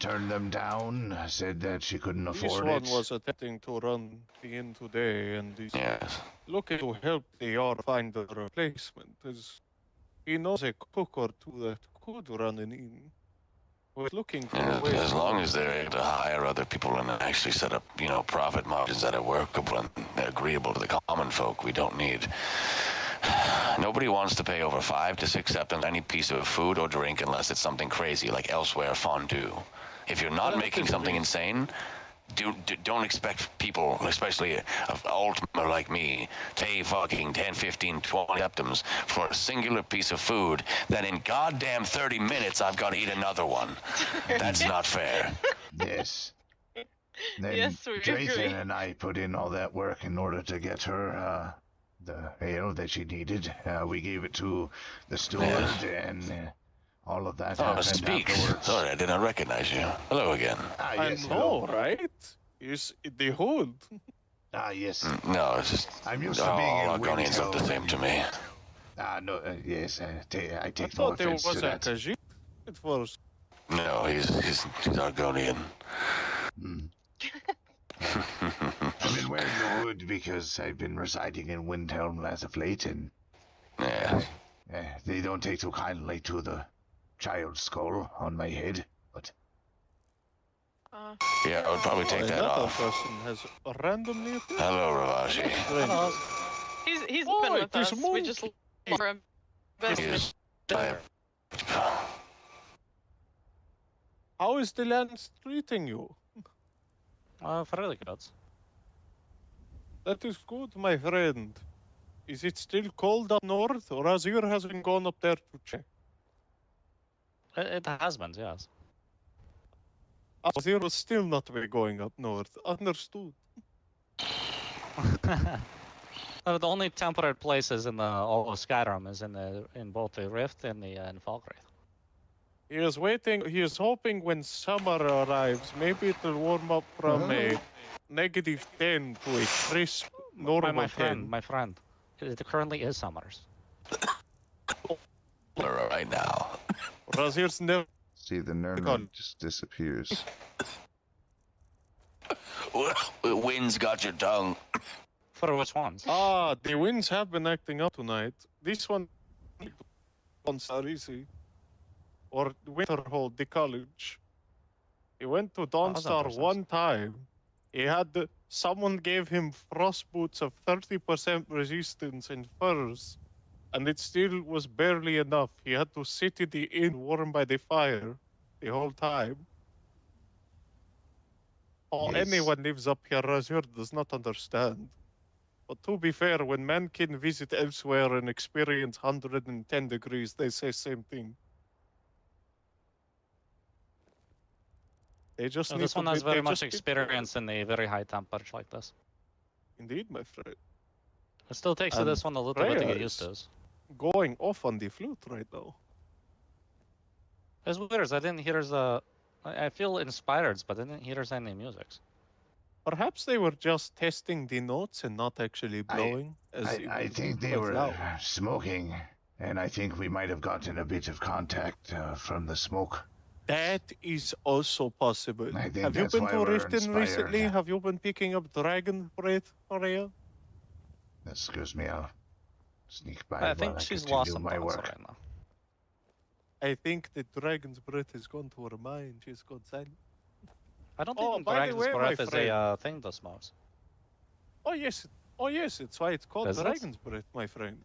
H: Turned them down, said that she couldn't afford
I: This
H: it.
I: one was attempting to run the inn today, and he's looking to help the Jarl find a replacement, as he knows a cook or two that could run an inn. We're looking for
W: as long as they're able to hire other people and actually set up, profit margins that are workable and agreeable to the common folk, we don't need. Nobody wants to pay over 5 to 6 septims any piece of food or drink unless it's something crazy like elsewhere fondue. If you're not making something insane, don't expect people, especially of Ultima like me, to pay fucking 10, 15, 20 septims for a singular piece of food that in goddamn 30 minutes I've got to eat another one. That's not fair.
H: Yes. Then
K: Yes, we agree.
H: Drayton and I put in all that work in order to get her the ale that she needed. We gave it to the steward, and all of that happened
W: Speaks.
H: afterwards.
W: Sorry, I did not recognize you. Hello again.
H: Yes,
I: I know, right? Is the hood?
H: Yes.
W: No, it's just
H: I'm used to being in
W: all Argonians look the same to me.
H: No, yes, I
I: I
H: take no
I: thought it
H: offense
I: was
H: to
I: a
H: that.
I: Khajiit. It was.
W: No, he's Argonian.
H: I've been wearing the hood because I've been residing in Windhelm as of late, and they don't take too kindly to the child's skull on my head, but...
W: Yeah, I would probably take that off.
I: Person has randomly...
W: Hello, Ravashi.
K: Hello. He's been with us. We just look for him.
W: Yes.
I: How is the land treating you?
B: Fairly good.
I: That is good, my friend. Is it still cold up north, or Azir hasn't gone up there to check?
B: It has been, yes.
I: Azir will still not be going up north. Understood.
B: The only temperate places in all of Skyrim is in both the Rift and the Falkreath.
I: He is waiting. He is hoping when summer arrives, maybe it will warm up from a -10 to a crisp normal
B: my friend,
I: 10.
B: my friend. It currently is summers.
W: Right now.
I: Razir's never.
E: See, the Nurgle just disappears.
W: Wind's got your tongue.
B: For which ones?
I: The winds have been acting up tonight. This one on Sarisi. Or Winterhold, the college. He went to Dawnstar one time. He had someone gave him frost boots of 30% resistance and furs, and it still was barely enough. He had to sit in the inn warm by the fire the whole time. Oh, anyone lives up here, Razir does not understand. But to be fair, when mankind visit elsewhere and experience 110 degrees, they say same thing. They just need
B: This
I: to
B: one has
I: be- they
B: very much
I: just need to-
B: experience in a very high temperature like this.
I: Indeed, my friend.
B: It still takes to
I: And
B: this one a little bit to
I: Freya
B: get used to.
I: is going off on the flute right now.
B: It's weird. I didn't hear the. I feel inspired, but I didn't hear any music.
I: Perhaps they were just testing the notes and not actually blowing.
H: I think they were smoking, and I think we might have gotten a bit of contact from the smoke.
I: That is also possible.
H: I think
I: Have you
H: that's
I: been
H: why
I: to
H: we're
I: Riften
H: inspired.
I: recently? Have you been picking up dragon breath, Freya?
H: Excuse me, I'll sneak by
B: I
H: while
B: think
H: I
B: she's
H: continue
B: lost some
H: my
B: thoughts
H: work.
B: right now.
I: I think the dragon's breath has gone to her mind. She's gone silent.
B: I don't
I: Oh,
B: think
I: by the
B: Dragon's
I: way, my
B: Breath is
I: friend.
B: a thing that smokes.
I: Oh yes, it's why it's called
B: Is it?
I: dragon's breath, my friend.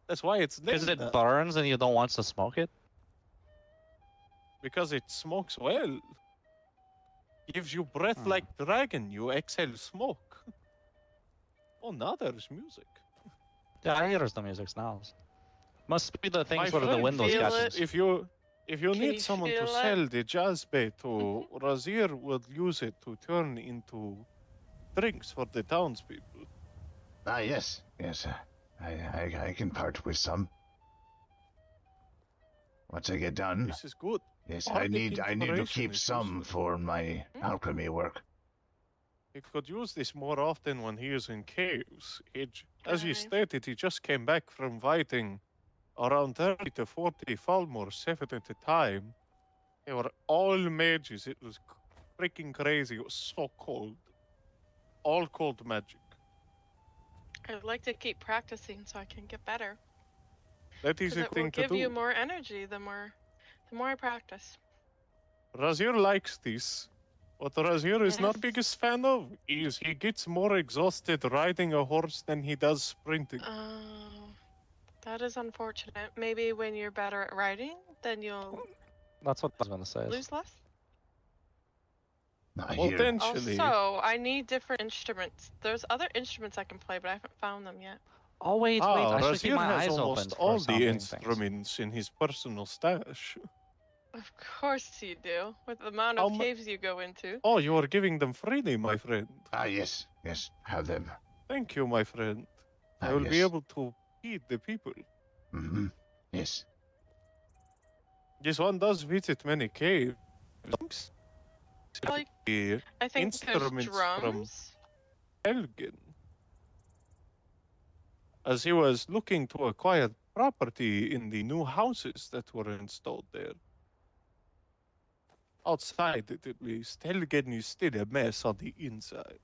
I: That's why it's named
B: Because it
I: that.
B: burns and you don't want to smoke it?
I: Because it smokes well. Gives you breath like dragon. You exhale smoke. Oh, now there's music.
B: Yeah, I hear the music now. Must be the things
I: My
B: where the
I: friend,
B: windows
K: feel
B: catches.
K: it?
I: If you
K: Can
I: need
K: you
I: someone to
K: feel it?
I: sell the jazz bait to, Razir will use it to turn into drinks for the townspeople.
H: Ah, yes. I can part with some. Once I get done.
I: This is good.
H: Yes,
I: Bardic
H: I need to
I: inspiration
H: keep
I: is
H: some
I: useful.
H: for my alchemy work.
I: He could use this more often when he is in caves. As he
K: Nice.
I: stated, he just came back from fighting around 30 to 40 Falmor, 7 at a time. They were all mages. It was freaking crazy. It was so cold. All cold magic.
K: I'd like to keep practicing so I can get better.
I: That is
K: 'Cause
I: the
K: it will
I: thing to
K: give you
I: do.
K: more energy the more I practice.
I: Razir likes this. What Razir is not biggest fan of is he gets more exhausted riding a horse than he does sprinting.
K: Oh, that is unfortunate. Maybe when you're better at riding, then you'll
B: That's what I was gonna say.
K: lose less.
I: Potentially.
K: Also, I need different instruments. There's other instruments I can play, but I haven't found them yet.
B: Oh wait, I should keep
I: Razir
B: my
I: has
B: eyes
I: almost
B: open
I: all
B: for
I: the
B: something.
I: instruments in his personal stash.
K: Of course you do, with the amount of caves you go into.
I: Oh, you are giving them freely, my friend.
H: Ah, yes, have them.
I: Thank you, my friend. I
H: Ah,
I: will be
H: yes.
I: able to feed the people.
H: Mm-hmm. Yes.
I: This one does visit many caves.
K: Like,
I: The
K: I think there's
I: instruments from
K: drums.
I: Helgen. As he was looking to acquire property in the new houses that were installed there. Outside, at least, Helgen is still a mess on the inside.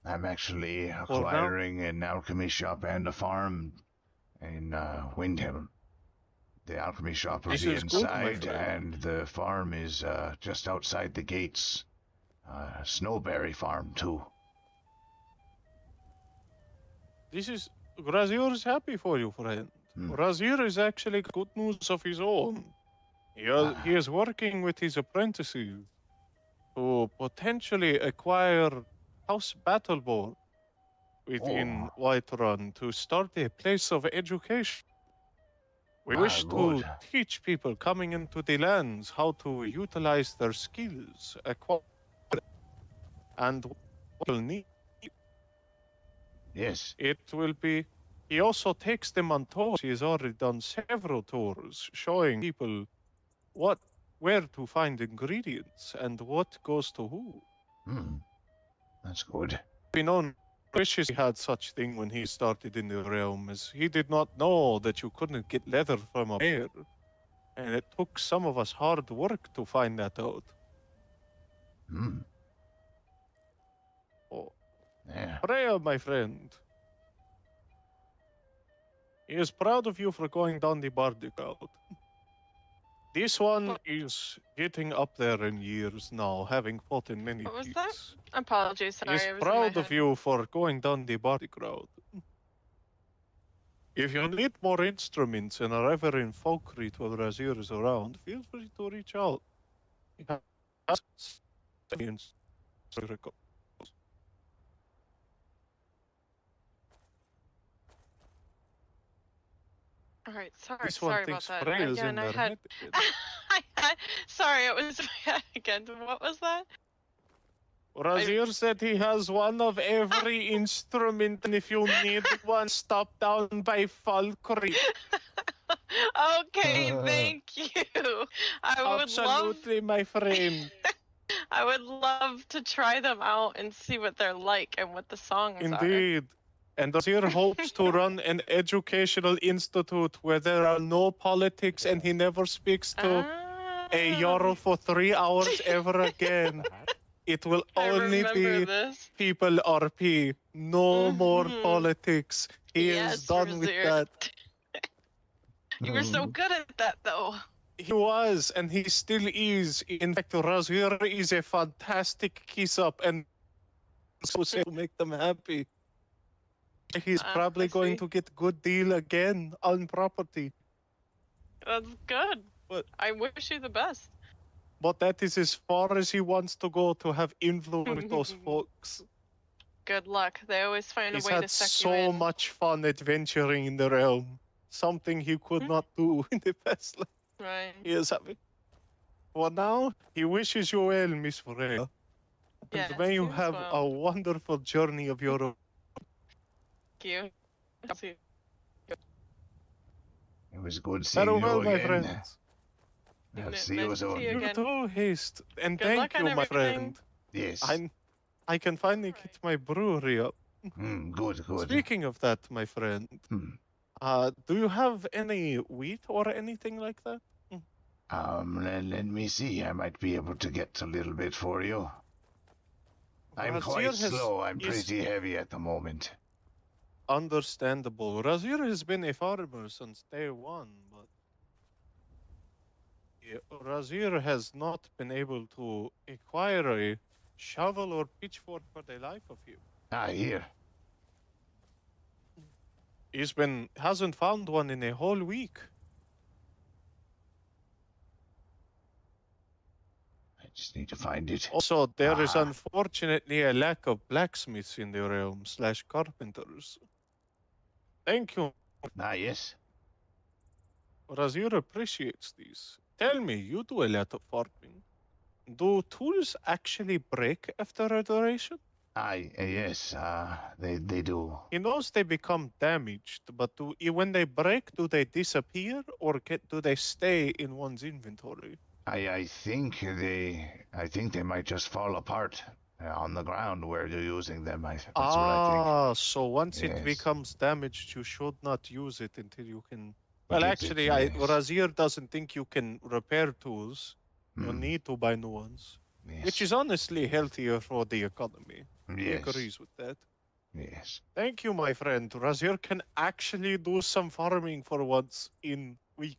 H: I'm actually
I: now-
H: acquiring an alchemy shop and a farm in Windhelm. The alchemy shop will
I: This
H: be
I: is good, my
H: inside,
I: friend.
H: and the farm is just outside the gates. Snowberry farm, too.
I: This is... Razir is happy for you, friend. Razir is actually good news of his own. He is working with his apprentices to potentially acquire House Battleborn within Whiterun to start a place of education. We wish to
H: good.
I: teach people coming into the lands how to utilize their skills, acquire and what will need.
H: Yes.
I: It will be. He also takes them on tours. He has already done several tours showing people where to find ingredients and what goes to who.
H: That's good.
I: We know wishes he had such thing when he started in the realm, as he did not know that you couldn't get leather from a bear. And it took some of us hard work to find that out. Oh.
H: Yeah.
I: Freya, my friend. He is proud of you for going down the Bardic route. This one is getting up there in years now, having fought in many
K: What was
I: peaks.
K: that? Apologies,
I: He
K: sorry.
I: is
K: I was in my
I: proud of
K: head.
I: you for going down the Bardic route. If you need more instruments and are ever in Folkreath while Razir is around, feel free to reach out. He has instruments.
K: All right, sorry,
I: This one
K: sorry about
I: thinks
K: that.
I: Freya's
K: Again,
I: in
K: I
I: their
K: had.
I: head.
K: Sorry, it was again. What was that?
I: Razir said he has one of every instrument, and if you need one, stop down by Falkreath.
K: Okay, thank you. I would
I: Absolutely, my friend.
K: I would love to try them out and see what they're like and what the songs are.
I: Indeed. And Razir hopes to run an educational institute where there are no politics and he never speaks to a Jarl for 3 hours ever again. It will only be
K: this.
I: people RP. No more politics. He
K: Yes,
I: is done with
K: Razir.
I: that.
K: You were so good at that, though.
I: He was, and he still is. In fact, Razir is a fantastic kiss-up, and so say to make them happy. He's probably going to get good deal again on property.
K: That's good. I wish you the best.
I: But that is as far as he wants to go to have influence with those folks.
K: Good luck. They always find
I: He's
K: a way
I: had
K: to suck
I: so
K: you in.
I: much fun adventuring in the realm. Something he could not do in the past life.
K: Right.
I: He is happy. For now, he wishes you well, Miss Freya.
K: Yes,
I: And may you
K: you as
I: have
K: well.
I: a wonderful journey of your own.
K: Thank you.
H: It was good seeing
I: Farewell,
H: you
I: my
H: again.
I: friends.
H: I'll see you soon.
I: You too, Haste. And
K: Good
I: thank
K: luck on
I: you, my
K: everything.
I: friend.
H: Yes.
I: I can finally get my brewery up.
H: Good, good.
I: Speaking of that, my friend, do you have any wheat or anything like that?
H: Let me see. I might be able to get a little bit for you. I'm
I: Razir
H: quite
I: has-
H: slow. I'm
I: is-
H: pretty heavy at the moment.
I: Understandable. Razir has been a farmer since day one, but Razir has not been able to acquire a shovel or pitchfork for the life of him.
H: Here.
I: Hasn't found one in a whole week.
H: I just need to find it.
I: Also, there is unfortunately a lack of blacksmiths in the realm / carpenters. Thank you.
H: Yes.
I: Razir appreciates these. Tell me, you do a lot of farming. Do tools actually break after a duration?
H: Yes, they do.
I: He knows they become damaged, but when they break, do they disappear or do they stay in one's inventory?
H: I think they might just fall apart on the ground where you're using them. That's what I think.
I: So once it
H: Yes.
I: becomes damaged, you should not use it until you can. Well,
H: Get it,
I: actually,
H: yes.
I: Razir doesn't think you can repair tools. You need to buy new ones, which is honestly healthier for the economy. He
H: Yes.
I: agrees with that.
H: Yes.
I: Thank you, my friend. Razir can actually do some farming for once in week.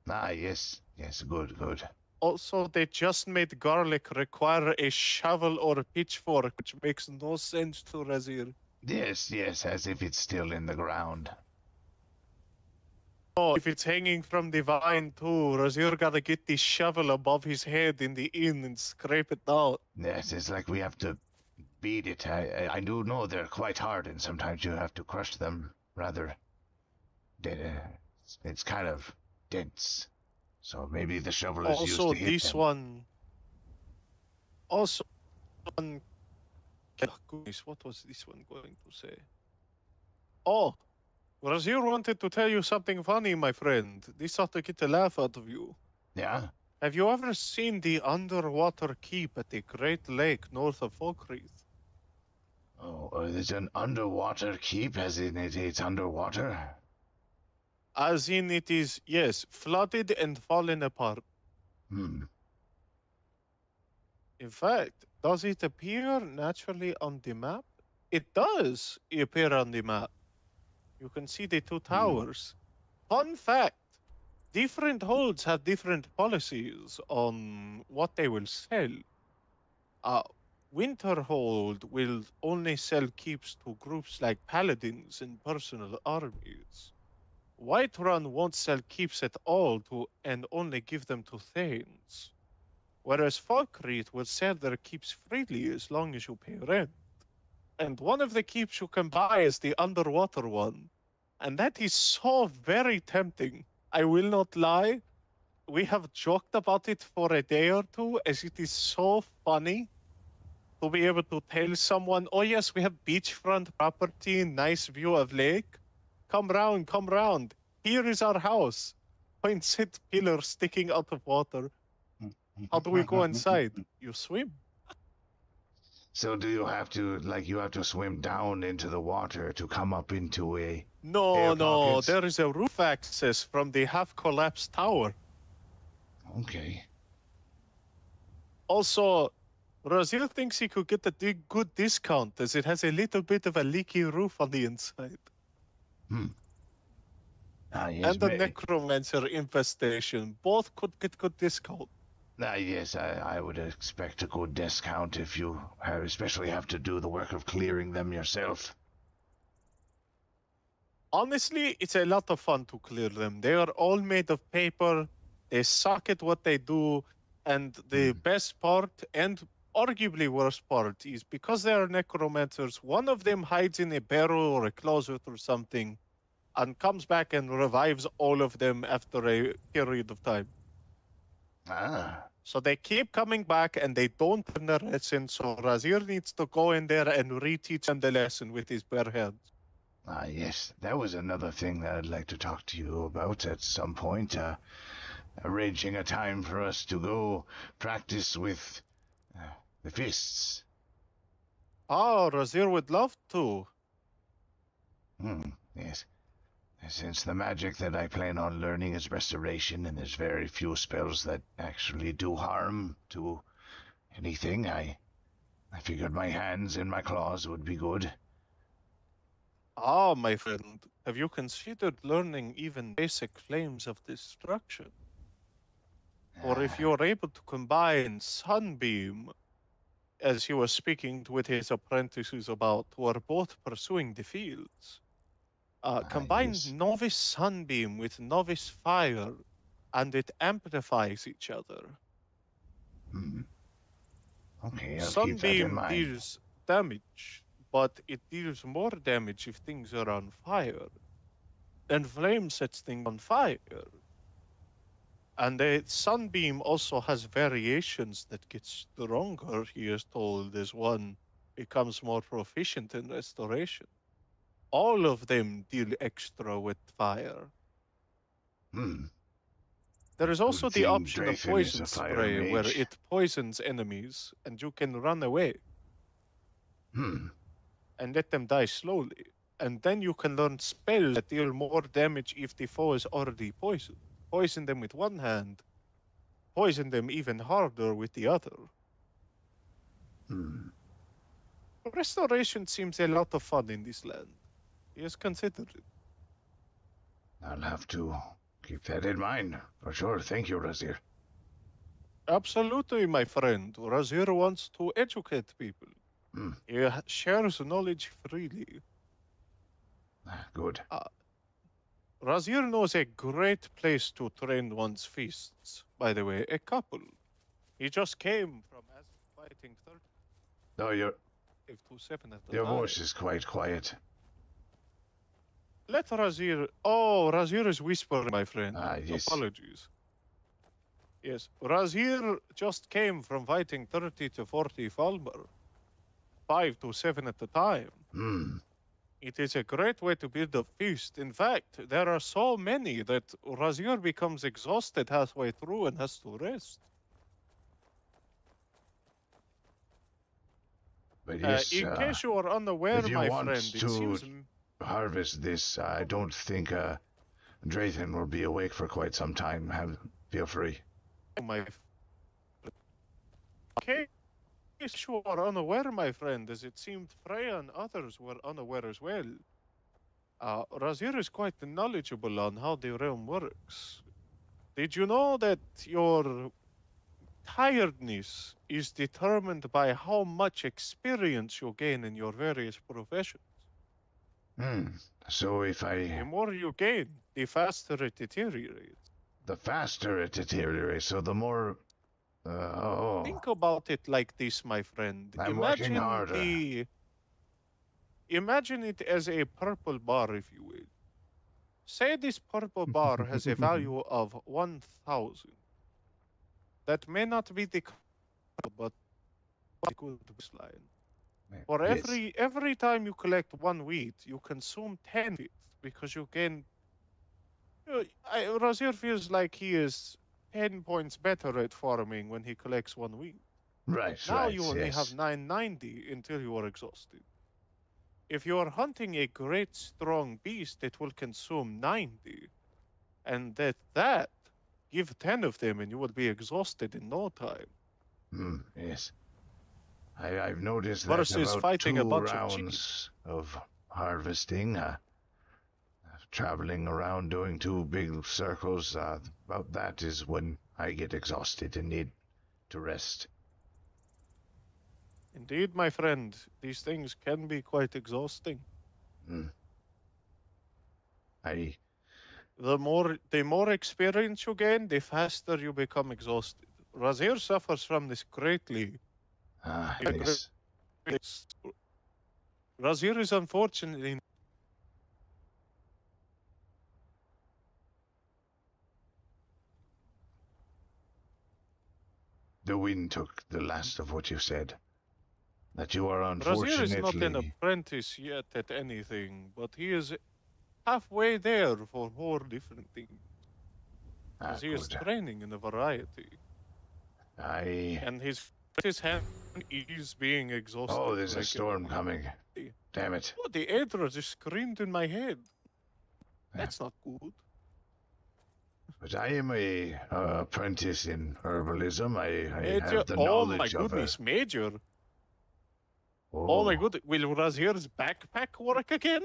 H: Yes. Yes, good.
I: Also, they just made garlic require a shovel or a pitchfork, which makes no sense to Razir.
H: Yes, as if it's still in the ground.
I: Oh, if it's hanging from the vine too, Razir gotta get the shovel above his head in the inn and scrape it out.
H: Yes, it's like we have to beat it. I do know they're quite hard, and sometimes you have to crush them rather. It's kind of dense. So maybe the shovel is used
I: Also,
H: to hit
I: this
H: them.
I: one. Also, one. Oh, goodness, what was this one going to say? Oh, Razir wanted to tell you something funny, my friend. This ought to get a laugh out of you.
H: Yeah?
I: Have you ever seen the underwater keep at the Great Lake north of Falkreath?
H: Oh, there's an underwater keep, as in it's underwater?
I: As in it is, yes, flooded and fallen apart. In fact, does it appear naturally on the map? It does appear on the map. You can see the two towers. Fun fact, different holds have different policies on what they will sell. Winterhold will only sell keeps to groups like paladins and personal armies. Whiterun won't sell keeps at all and only give them to thanes. Whereas Falkreath will sell their keeps freely as long as you pay rent. And one of the keeps you can buy is the underwater one. And that is so very tempting. I will not lie. We have joked about it for a day or two, as it is so funny to be able to tell someone, oh yes, we have beachfront property, nice view of lake. Come round, come round. Here is our house. Points at pillar sticking out of water. How do we go inside? You swim.
H: So do you have to, like, you have to swim down into the water to come up into a
I: No,
H: air
I: no,
H: pockets?
I: there is a roof access from the half-collapsed tower.
H: Okay.
I: Also, Razil thinks he could get a good discount as it has a little bit of a leaky roof on the inside.
H: Yes,
I: And the necromancer infestation. Both could get good discount.
H: Yes, I would expect a good discount if you especially have to do the work of clearing them yourself.
I: Honestly, it's a lot of fun to clear them. They are all made of paper. They suck at what they do. And the best part, and arguably worst part, is because they are necromancers, one of them hides in a barrel or a closet or something and comes back and revives all of them after a period of time. So they keep coming back and they don't learn the lesson, so Razir needs to go in there and reteach them the lesson with his bare hands.
H: Yes, that was another thing that I'd like to talk to you about at some point. Arranging a time for us to go practice with the fists.
I: Oh, Razir would love to.
H: Yes. Since the magic that I plan on learning is restoration, and there's very few spells that actually do harm to anything, I figured my hands and my claws would be good.
I: Ah, my friend, have you considered learning even basic flames of destruction? Or if you're able to combine Sunbeam, as he was speaking with his apprentices about, who are both pursuing the fields, combine Novice Sunbeam with Novice Fire, and it amplifies each other.
H: Okay, I'll keep that in
I: Sunbeam
H: mind.
I: deals damage, but it deals more damage if things are on fire. And Flame sets things on fire. And the Sunbeam also has variations that get stronger, he is told, as one becomes more proficient in restoration. All of them deal extra with fire. There is also the option of poison spray, where it poisons enemies, and you can run away. And let them die slowly. And then you can learn spells that deal more damage if the foe is already poisoned. Poison them with one hand, poison them even harder with the other. Restoration seems a lot of fun in this land. He has considered it.
H: I'll have to keep that in mind, for sure. Thank you, Razir.
I: Absolutely, my friend. Razir wants to educate people. He shares knowledge freely.
H: Good.
I: Razir knows a great place to train one's fists, by the way, a couple. He just came from fighting 30.
H: No, your
I: 527 at the
H: your
I: time.
H: voice is quite quiet.
I: Let Razir... Oh, Razir is whispering, my friend.
H: Yes.
I: Apologies. Yes, Razir just came from fighting 30 to 40 Falmer. 5 to 7 at the time. It is a great way to build a feast. In fact, there are so many that Razir becomes exhausted halfway through and has to rest.
H: But yes,
I: in case you are unaware,
H: if you
I: my
H: want
I: friend, it
H: to
I: seems...
H: harvest this, I don't think Drathan will be awake for quite some time. Feel free.
I: My... Okay. In case you are unaware, my friend, as it seemed Freya and others were unaware as well. Razir is quite knowledgeable on how the realm works. Did you know that your tiredness is determined by how much experience you gain in your various professions?
H: So if
I: The more you gain, the faster it deteriorates.
H: The faster it deteriorates, so the more...
I: Think about it like this, my friend.
H: I'm working harder.
I: Imagine it as a purple bar, if you will. Say this purple bar has a value of 1,000. That may not be the but a good baseline. For
H: Yes.
I: every time you collect 1 wheat, you consume 10 wheat because you gain. Razir feels like he is 10 points better at farming when he collects 1 wheat.
H: Right,
I: Now
H: right,
I: you only
H: yes.
I: have 990 until you are exhausted. If you are hunting a great strong beast, it will consume 90. And that give 10 of them and you will be exhausted in no time.
H: Yes. I've noticed that
I: Versus
H: about
I: fighting
H: 2
I: a bunch of
H: rounds of harvesting, traveling around doing 2 big circles, about that is when I get exhausted and need to rest.
I: Indeed, my friend, these things can be quite exhausting. The more experience you gain, the faster you become exhausted. Razir suffers from this greatly.
H: Yes.
I: Razir is unfortunately
H: The wind took the last of what you said. That you are
I: Razir is not an
H: unfortunately...
I: apprentice yet at anything, but he is halfway there for 4 different things. As he is training in a variety. And his hand is being exhausted.
H: Oh, there's a storm coming. Damn it.
I: Oh, the Aedra just screamed in my head. That's not good.
H: But I am a apprentice in herbalism. I
I: Major,
H: have the
I: oh my
H: knowledge of
I: goodness,
H: it.
I: Major. Oh my goodness, will Razir's backpack work again?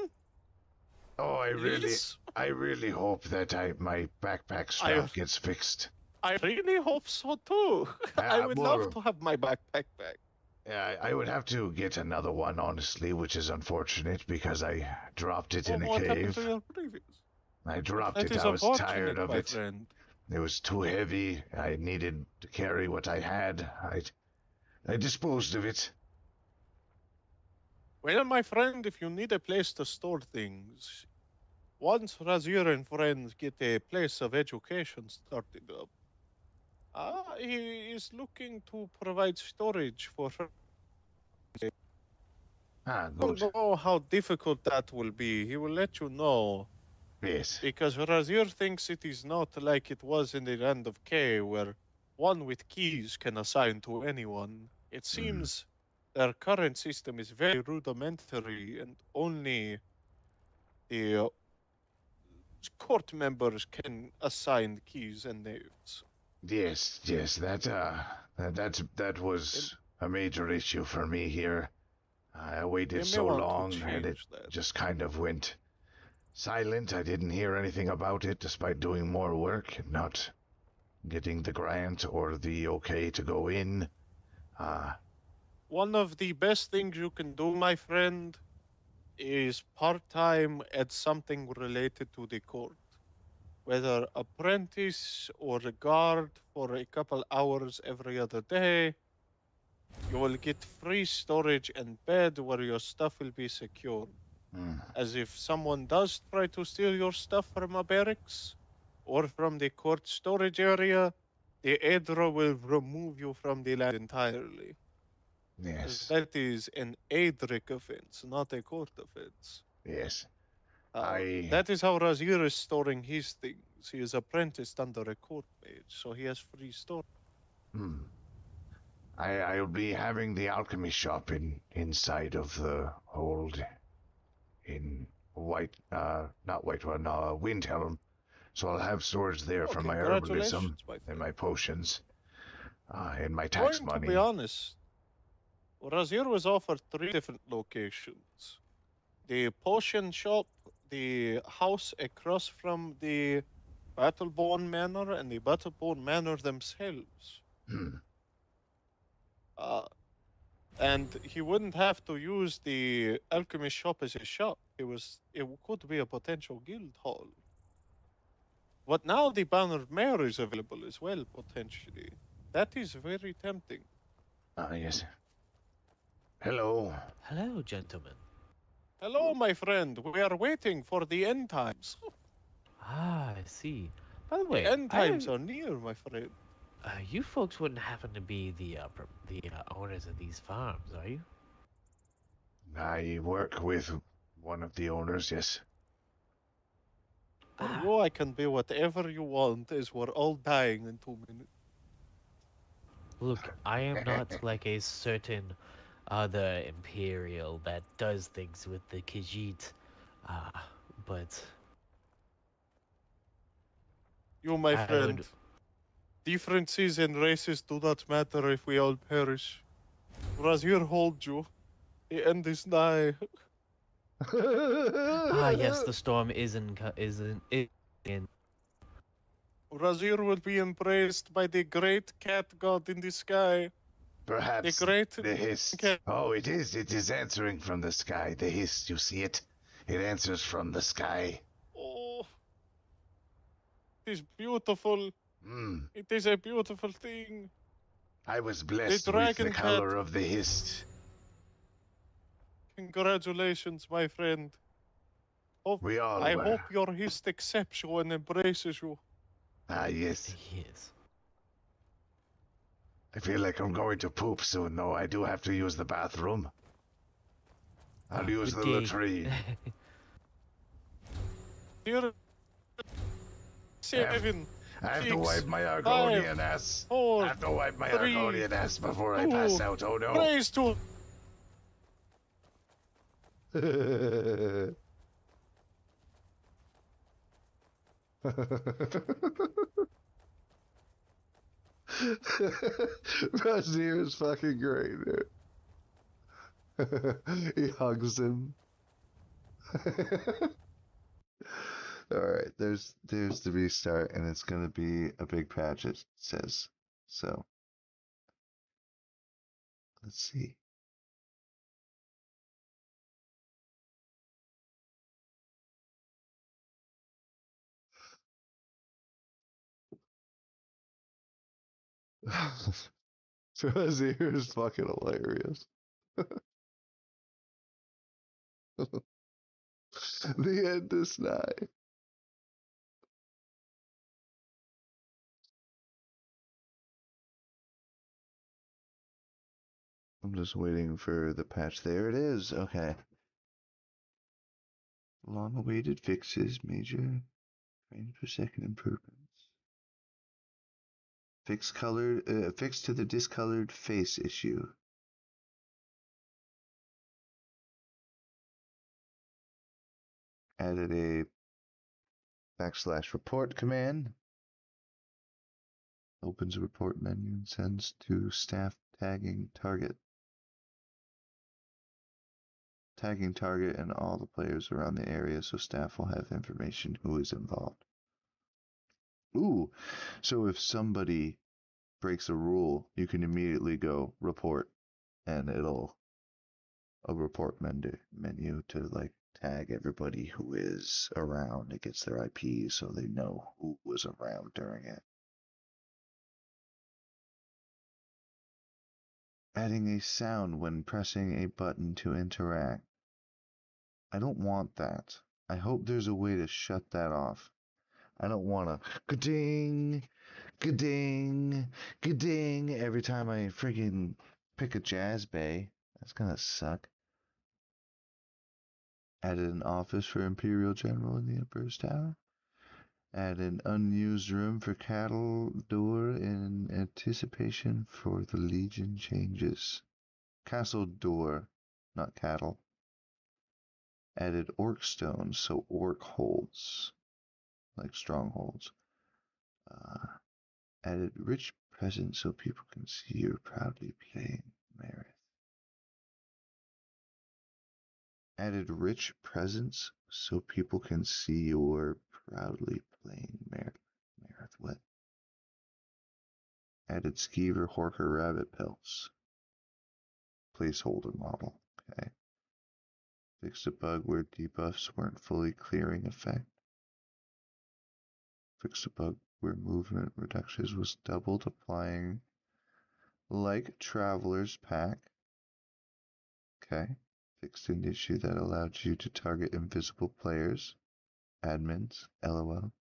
H: Oh, I
I: Please?
H: really hope that my backpack strap gets fixed.
I: I really hope so too. I would love to have my backpack back.
H: Yeah, I would have to get another one, honestly, which is unfortunate because I dropped it in a
I: What happened
H: cave.
I: to your previous?
H: I dropped
I: That
H: it.
I: is
H: I was
I: unfortunate,
H: tired of
I: my
H: it.
I: friend.
H: It was too heavy. I needed to carry what I had. I disposed of it.
I: Well, my friend, if you need a place to store things, once Razir and friends get a place of education started up, he is looking to provide storage for.
H: Good.
I: I don't know how difficult that will be. He will let you know.
H: Yes.
I: Because Razir thinks it is not like it was in the Land of K, where one with keys can assign to anyone. It seems their current system is very rudimentary and only the court members can assign keys and names.
H: Yes, that was a major issue for me here. I waited so long and it just kind of went silent. I didn't hear anything about it despite doing more work and not getting the grant or the okay to go in.
I: One of the best things you can do, my friend, is part-time at something related to the court. Whether apprentice or a guard for a couple hours every other day, you will get free storage and bed where your stuff will be secure. As if someone does try to steal your stuff from a barracks or from the court storage area, the Aedra will remove you from the land entirely.
H: Yes.
I: That is an Aedric offense, not a court offense.
H: Yes.
I: That is how Razir is storing his things. He is apprenticed under a court mage, so he has free storage.
H: I'll be having the alchemy shop inside of the hold in Windhelm. So I'll have storage there for my herbalism and my potions, and my tax money.
I: To be honest, Razir was offered 3 different locations. The potion shop, the house across from the Battleborn Manor, and the Battleborn Manor themselves. And he wouldn't have to use the alchemy shop as a shop. It could be a potential guild hall. But now the Bannered Mare is available as well, potentially. That is very tempting.
H: Yes. Hello.
C: Hello, gentlemen.
I: Hello, my friend. We are waiting for the end times.
C: Ah, I see. By the way,
I: The end times are near, my friend.
C: You folks wouldn't happen to be the owners of these farms, are you?
H: I work with one of the owners, yes.
I: For you, I can be whatever you want, as we're all dying in 2 minutes.
C: Look, I am not like a certain other Imperial that does things with the Khajiit, but
I: You, my
C: I
I: friend.
C: would...
I: Differences and races do not matter if we all perish. Razir holds you. The end is nigh.
C: Ah, yes, the storm is in.
I: Razir will be embraced by the great cat god in the sky.
H: Perhaps
I: the great
H: the Hist.
I: cat.
H: Oh, it is answering from the sky. The Hist, you see it? It answers from the sky.
I: Oh, it is beautiful.
H: Hmm.
I: It is a beautiful thing.
H: I was blessed with
I: dragon
H: the
I: cat.
H: color of the Hist.
I: Congratulations, my friend.
H: We all
I: I
H: were.
I: hope your Hist accepts you and embraces you.
H: Ah, yes.
C: Yes.
H: I feel like I'm going to poop soon, though. I do have to use the bathroom. I'll use the latrine.
I: Dear 7.
H: I have to
I: 6,
H: wipe my
I: 5,
H: Argonian ass.
I: 4,
H: I have to wipe my
I: 3,
H: Argonian ass before I pass out. Oh no.
I: Praise to.
E: Razir is fucking great, dude. He hugs him. Alright, there's the restart, and it's gonna be a big patch, it says. So, let's see. Razir is fucking hilarious. The end is nigh. I'm just waiting for the patch. There it is. Okay. Long-awaited fixes, major frames per second improvements. Fix to the discolored face issue. Added a \report command. Opens a report menu and sends to staff tagging target. Tagging target and all the players around the area so staff will have information who is involved. Ooh, so if somebody breaks a rule, you can immediately go report, and it'll a report menu to like tag everybody who is around. It gets their IP so they know who was around during it. Adding a sound when pressing a button to interact. I don't want that. I hope there's a way to shut that off. I don't want a ka-ding, ka-ding, ka-ding every time I freaking pick a jazz bay. That's gonna suck. Added an office for Imperial General in the Emperor's Tower. Add an unused room for cattle door in anticipation for the Legion changes. Castle door, not cattle. Added orc stones, so orc holds, like strongholds. Added rich presents so people can see you're proudly playing Mereth. Added rich presents so people can see you're proudly playing Mereth. What? Added skeever horker rabbit pelts. Placeholder model. Okay. Fixed a bug where debuffs weren't fully clearing effect. Fixed a bug where movement reductions was doubled, applying like Traveler's Pack. Okay. Fixed an issue that allowed you to target invisible players. admins, lol.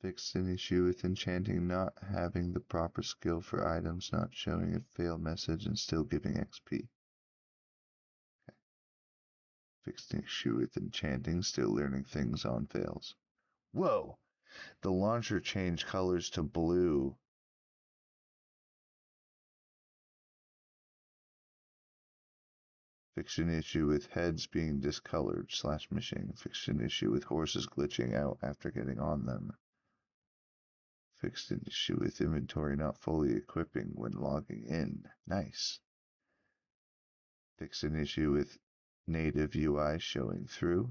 E: Fixed an issue with enchanting not having the proper skill for items, not showing a fail message and still giving XP. Okay. Fixed an issue with enchanting, still learning things on fails. Whoa! The launcher changed colors to blue. Fixed an issue with heads being discolored / missing. Fixed an issue with horses glitching out after getting on them. Fixed an issue with inventory not fully equipping when logging in. Nice. Fixed an issue with native UI showing through.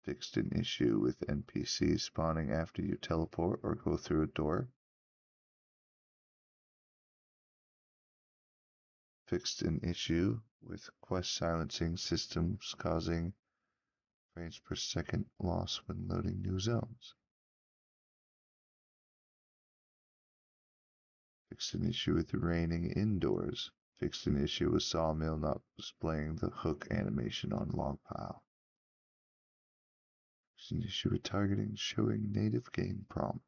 E: Fixed an issue with NPCs spawning after you teleport or go through a door. Fixed an issue with quest silencing systems causing frames per second loss when loading new zones. Fixed an issue with raining indoors. Fixed an issue with Sawmill not displaying the hook animation on log pile. Fixed an issue with targeting showing native game prompt.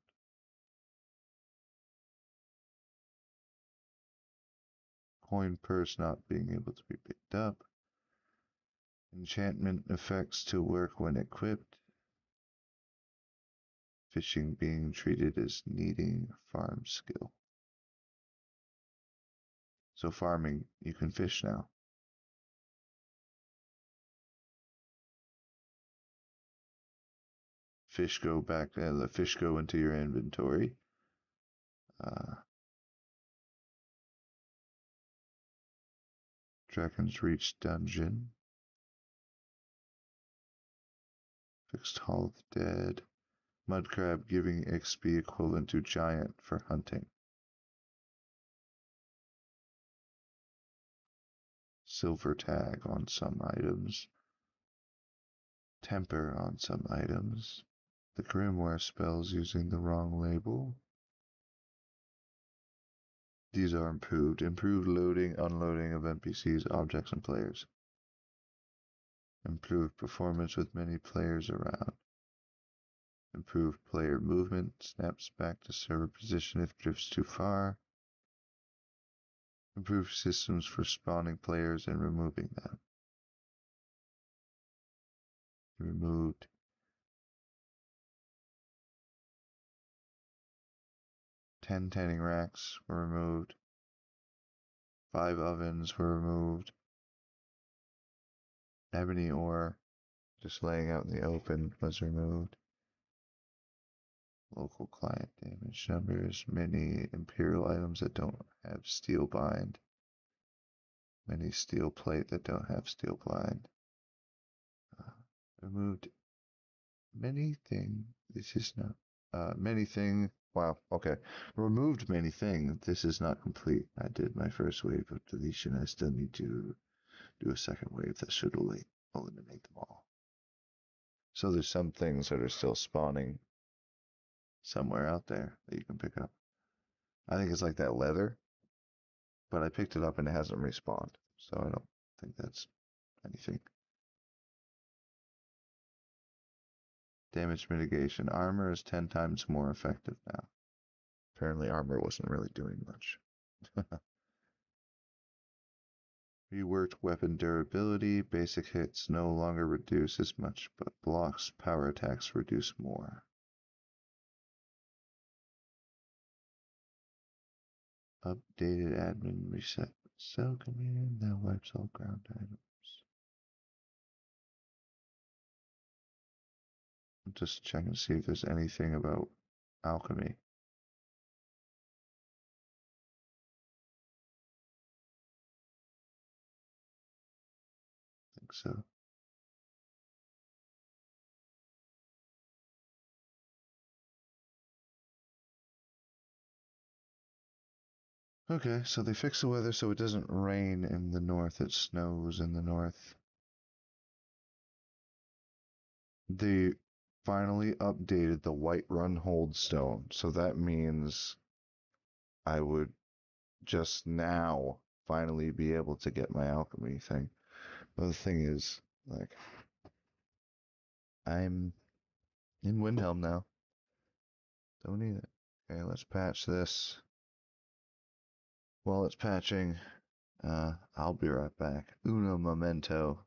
E: Coin purse not being able to be picked up. Enchantment effects to work when equipped. Fishing being treated as needing farm skill. So farming, you can fish now. Fish go back, the fish go into your inventory. Dragon's Reach dungeon. Fixed Hall of the Dead. Mud crab giving XP equivalent to giant for hunting. Silver tag on some items. Temper on some items. The Grimoire spells using the wrong label. These are improved. Improved loading, unloading of NPCs, objects, and players. Improved performance with many players around. Improved player movement, snaps back to server position if drifts too far. Improved systems for spawning players and removing them. Removed 10 tanning racks were removed. 5 ovens were removed. Ebony ore, just laying out in the open, was removed. Local client damage numbers, many imperial items that don't have steel bind. Many steel plate that don't have steel bind. Removed many thing. This is not many thing. Wow. Okay. Removed many things. This is not complete. I did my first wave of deletion. I still need to do a second wave that should eliminate them all. So there's some things that are still spawning somewhere out there that you can pick up. I think it's like that leather, but I picked it up and it hasn't respawned, so I don't think that's anything. Damage mitigation. Armor is 10 times more effective now. Apparently armor wasn't really doing much. Reworked weapon durability. Basic hits no longer reduce as much, but blocks power attacks reduce more. Updated admin reset. Sell command now wipes all ground items. I'm just checking to see if there's anything about alchemy. I think so. Okay, so they fixed the weather so it doesn't rain in the north, it snows in the north. They finally updated the Whiterun Hold Stone, so that means I would just now finally be able to get my alchemy thing. But the thing is, Like, I'm in Windhelm now. Don't need it. Okay, let's patch this. While it's patching, I'll be right back. Uno momento.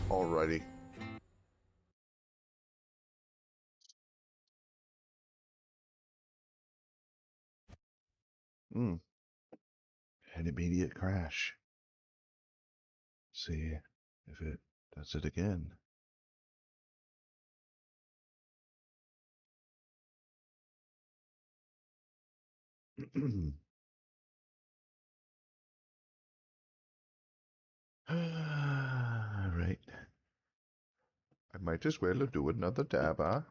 E: Alrighty. An immediate crash. See if it does it again. Alright. I might as well do another dab, huh?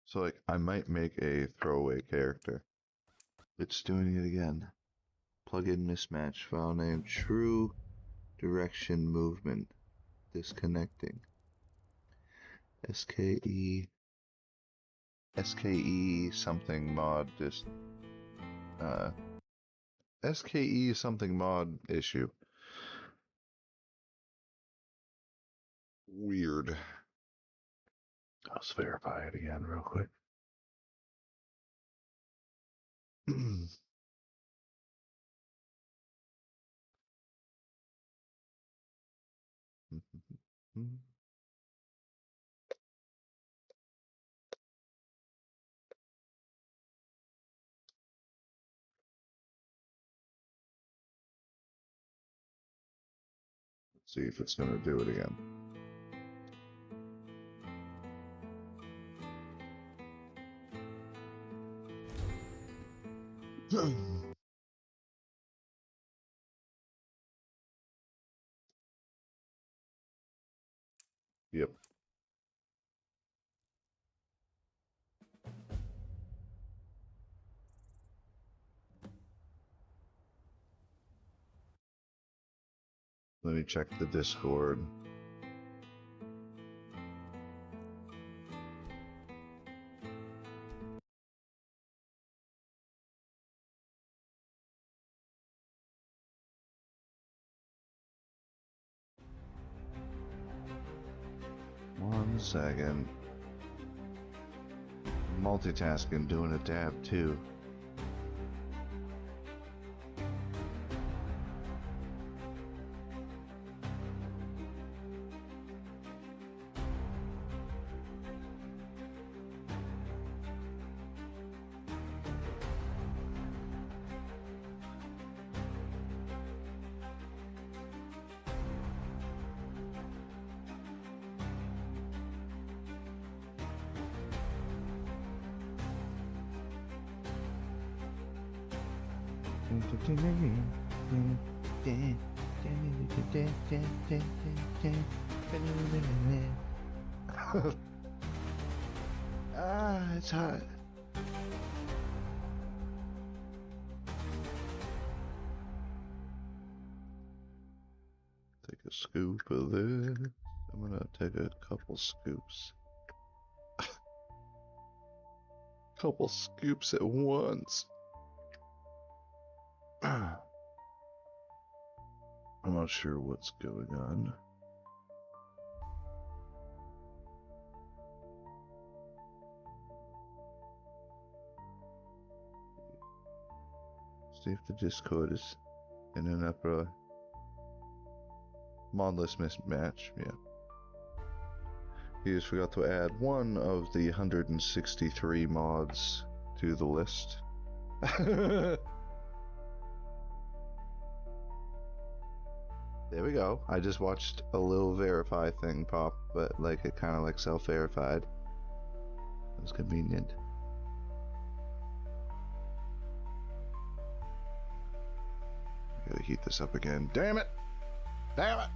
E: So, like, I might make a throwaway character. It's doing it again. Plug-in mismatch. File name true direction movement. Disconnecting. SKE something mod SKE something mod issue. Weird. Let's verify it again real quick. Let's see if it's going to do it again. Yep. Let me check the Discord. 1 second. Multitasking, doing a dab too. It's hot. Take a scoop of this. I'm gonna take a couple scoops. Couple scoops at once. I'm not sure what's going on. See if the Discord is in an uproar. Modless mismatch, yeah. He just forgot to add one of the 163 mods to the list. There we go. I just watched a little verify thing pop, but like it kind of like self-verified. It was convenient. I gotta heat this up again. Damn it! Damn it!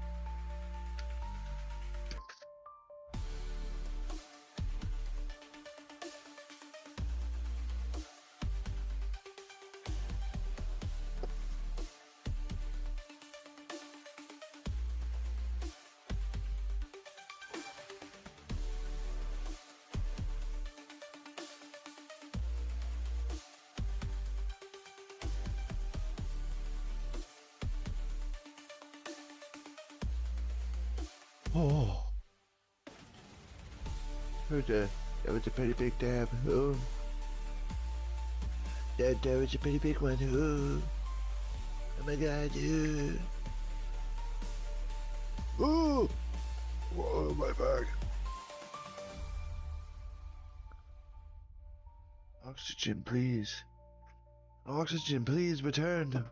E: Oh, that was a pretty big dab. Oh, that was a pretty big one. Oh my god. Oh, whoa, my back. Oxygen, please. Oxygen, please return.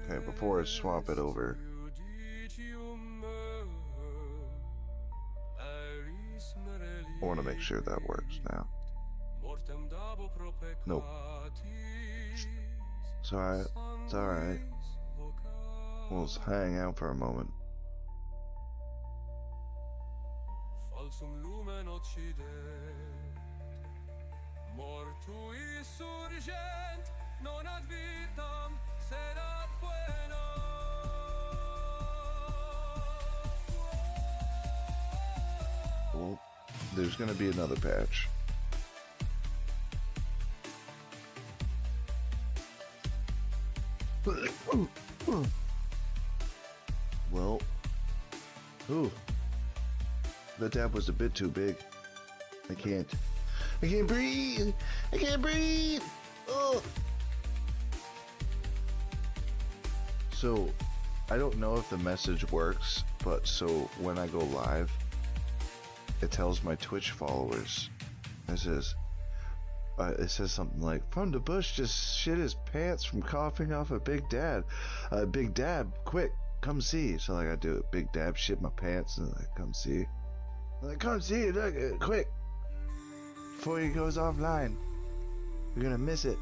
E: Okay, before I swap it over. I want to make sure that works now. Nope. It's alright. It's alright. We'll just hang out for a moment. Well, there's gonna be another patch. Well, ooh, the dab was a bit too big. I can't breathe. I can't breathe. Oh. So, I don't know if the message works, but so when I go live, it tells my Twitch followers. It says something like, "From the bush just shit his pants from coughing off a big dab. Big dab, quick, come see." So like I do it, big dab, shit my pants, and like come see. I'm like, come see, look, quick, before he goes offline. You're gonna miss it.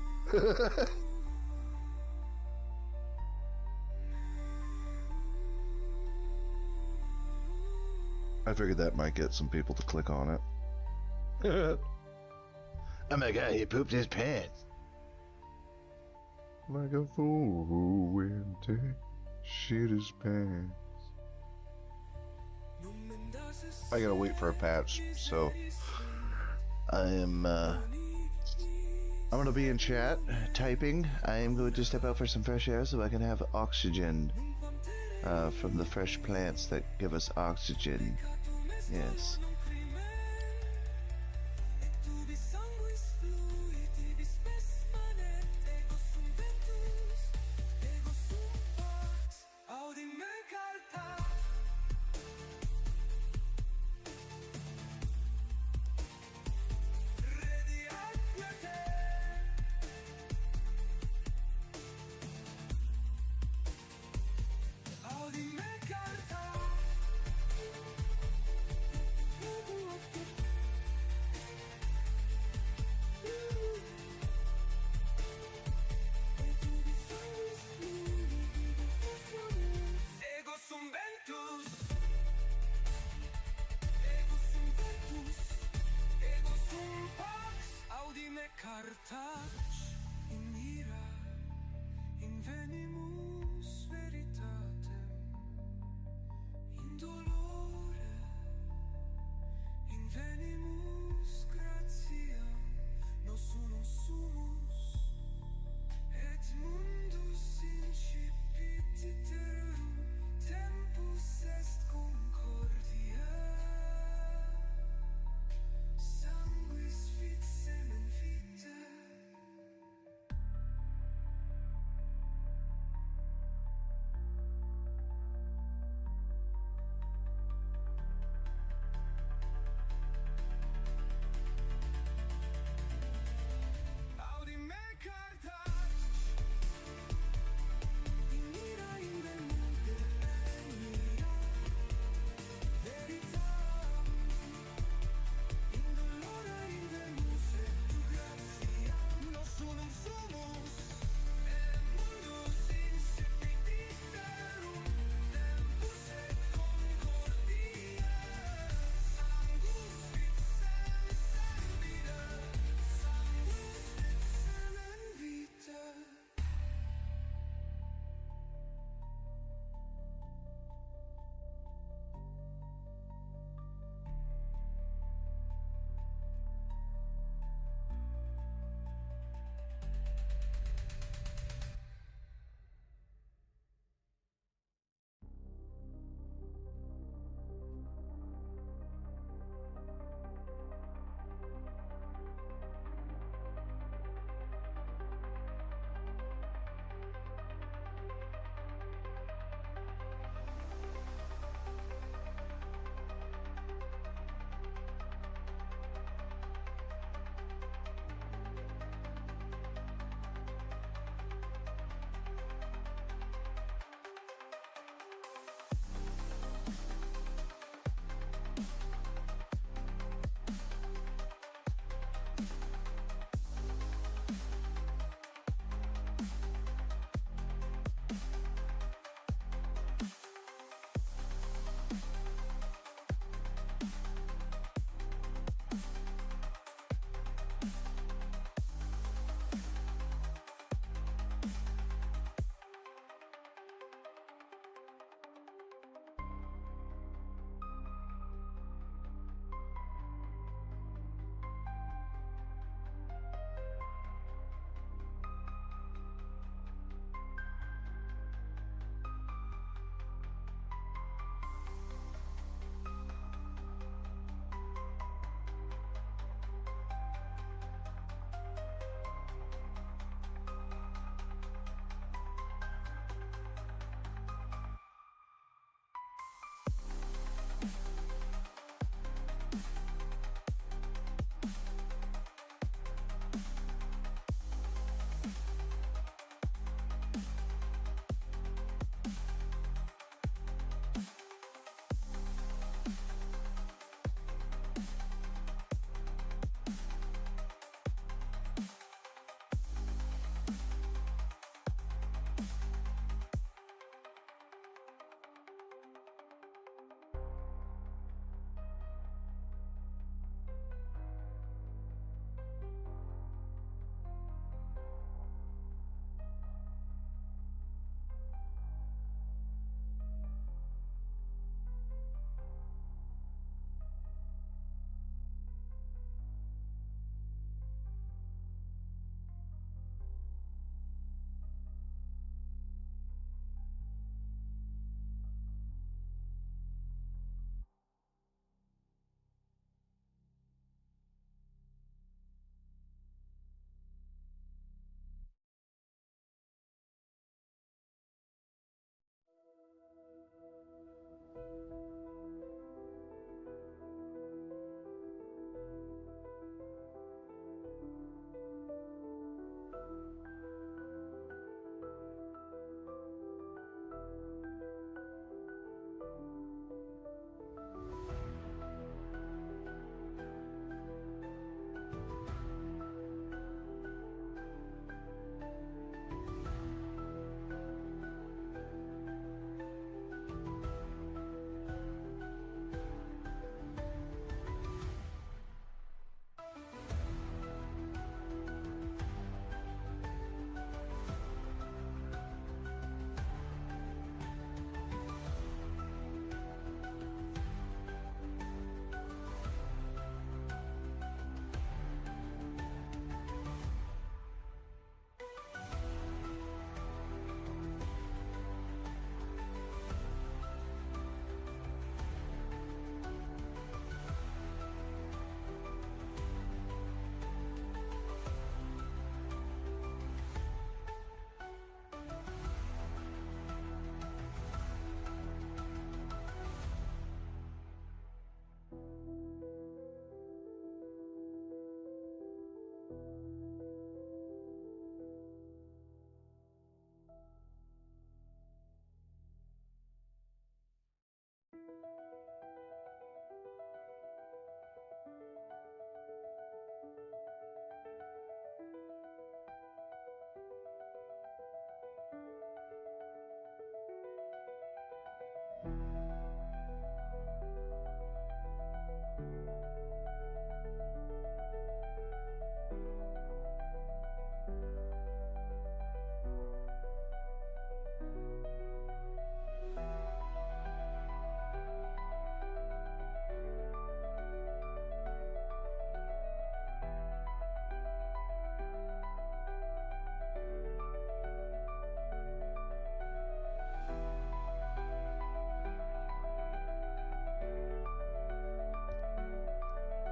E: I figured that might get some people to click on it. Oh my god, he pooped his pants. Like a fool who went to shit his pants. I gotta wait for a patch, so I'm gonna be in chat typing. I am going to step out for some fresh air so I can have oxygen from the fresh plants that give us oxygen. Yes.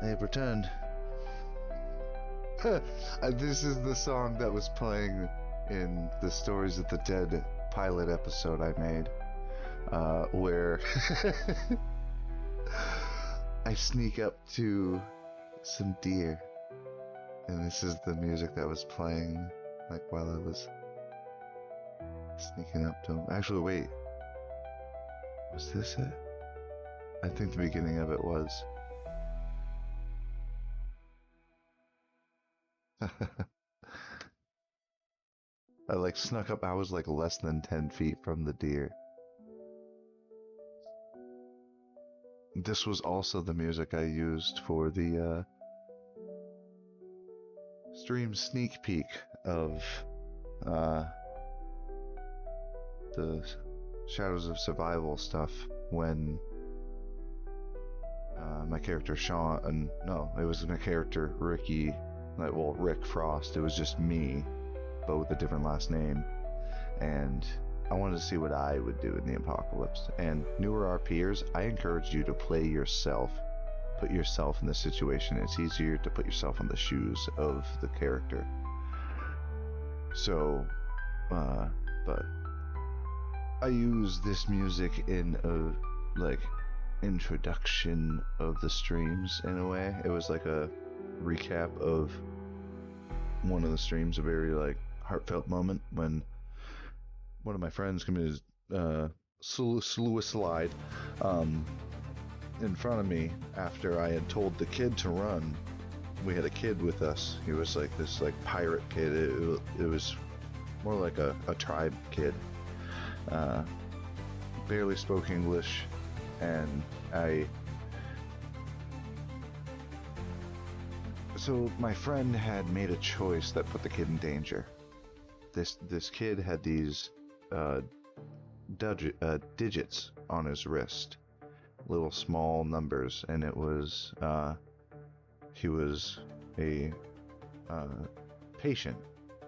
E: They've returned. This is the song that was playing in the Stories of the Dead pilot episode I made, where I sneak up to some deer, and this is the music that was playing, like, while I was sneaking up to them. Actually, wait. Was this it? I think the beginning of it was. I like snuck up. I was like less than 10 feet from the deer. This was also the music I used for the stream sneak peek of the Shadows of Survival stuff when my character Sean, no, it was my character Ricky, well, Rick Frost. It was just me, but with a different last name, and I wanted to see what I would do in the apocalypse. And newer RPers, I encourage you to play yourself. Put yourself in the situation. It's easier to put yourself in the shoes of the character. So, but I use this music in a, like, introduction of the streams in a way. It was like a recap of one of the streams, a very, like, heartfelt moment when one of my friends committed suicide in front of me after I had told the kid to run. We had a kid with us. He was like this like pirate kid. It was more like a tribe kid. Barely spoke English, and so my friend had made a choice that put the kid in danger. This kid had these digits on his wrist, little small numbers, and it was he was a patient,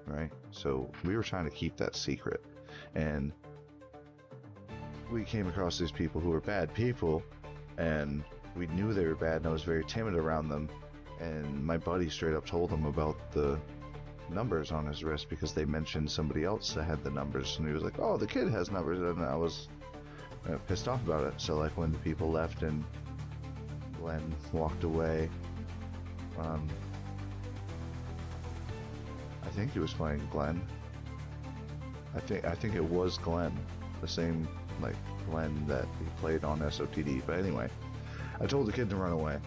E: right? So we were trying to keep that secret, and we came across these people who were bad people, and we knew they were bad, and I was very timid around them, and my buddy straight up told him about the numbers on his wrist because they mentioned somebody else that had the numbers, and he was like, oh, the kid has numbers, and I was pissed off about it. So like when the people left and Glenn walked away, I think he was playing Glenn. I think it was Glenn, the same like Glenn that he played on SOTD. But anyway, I told the kid to run away.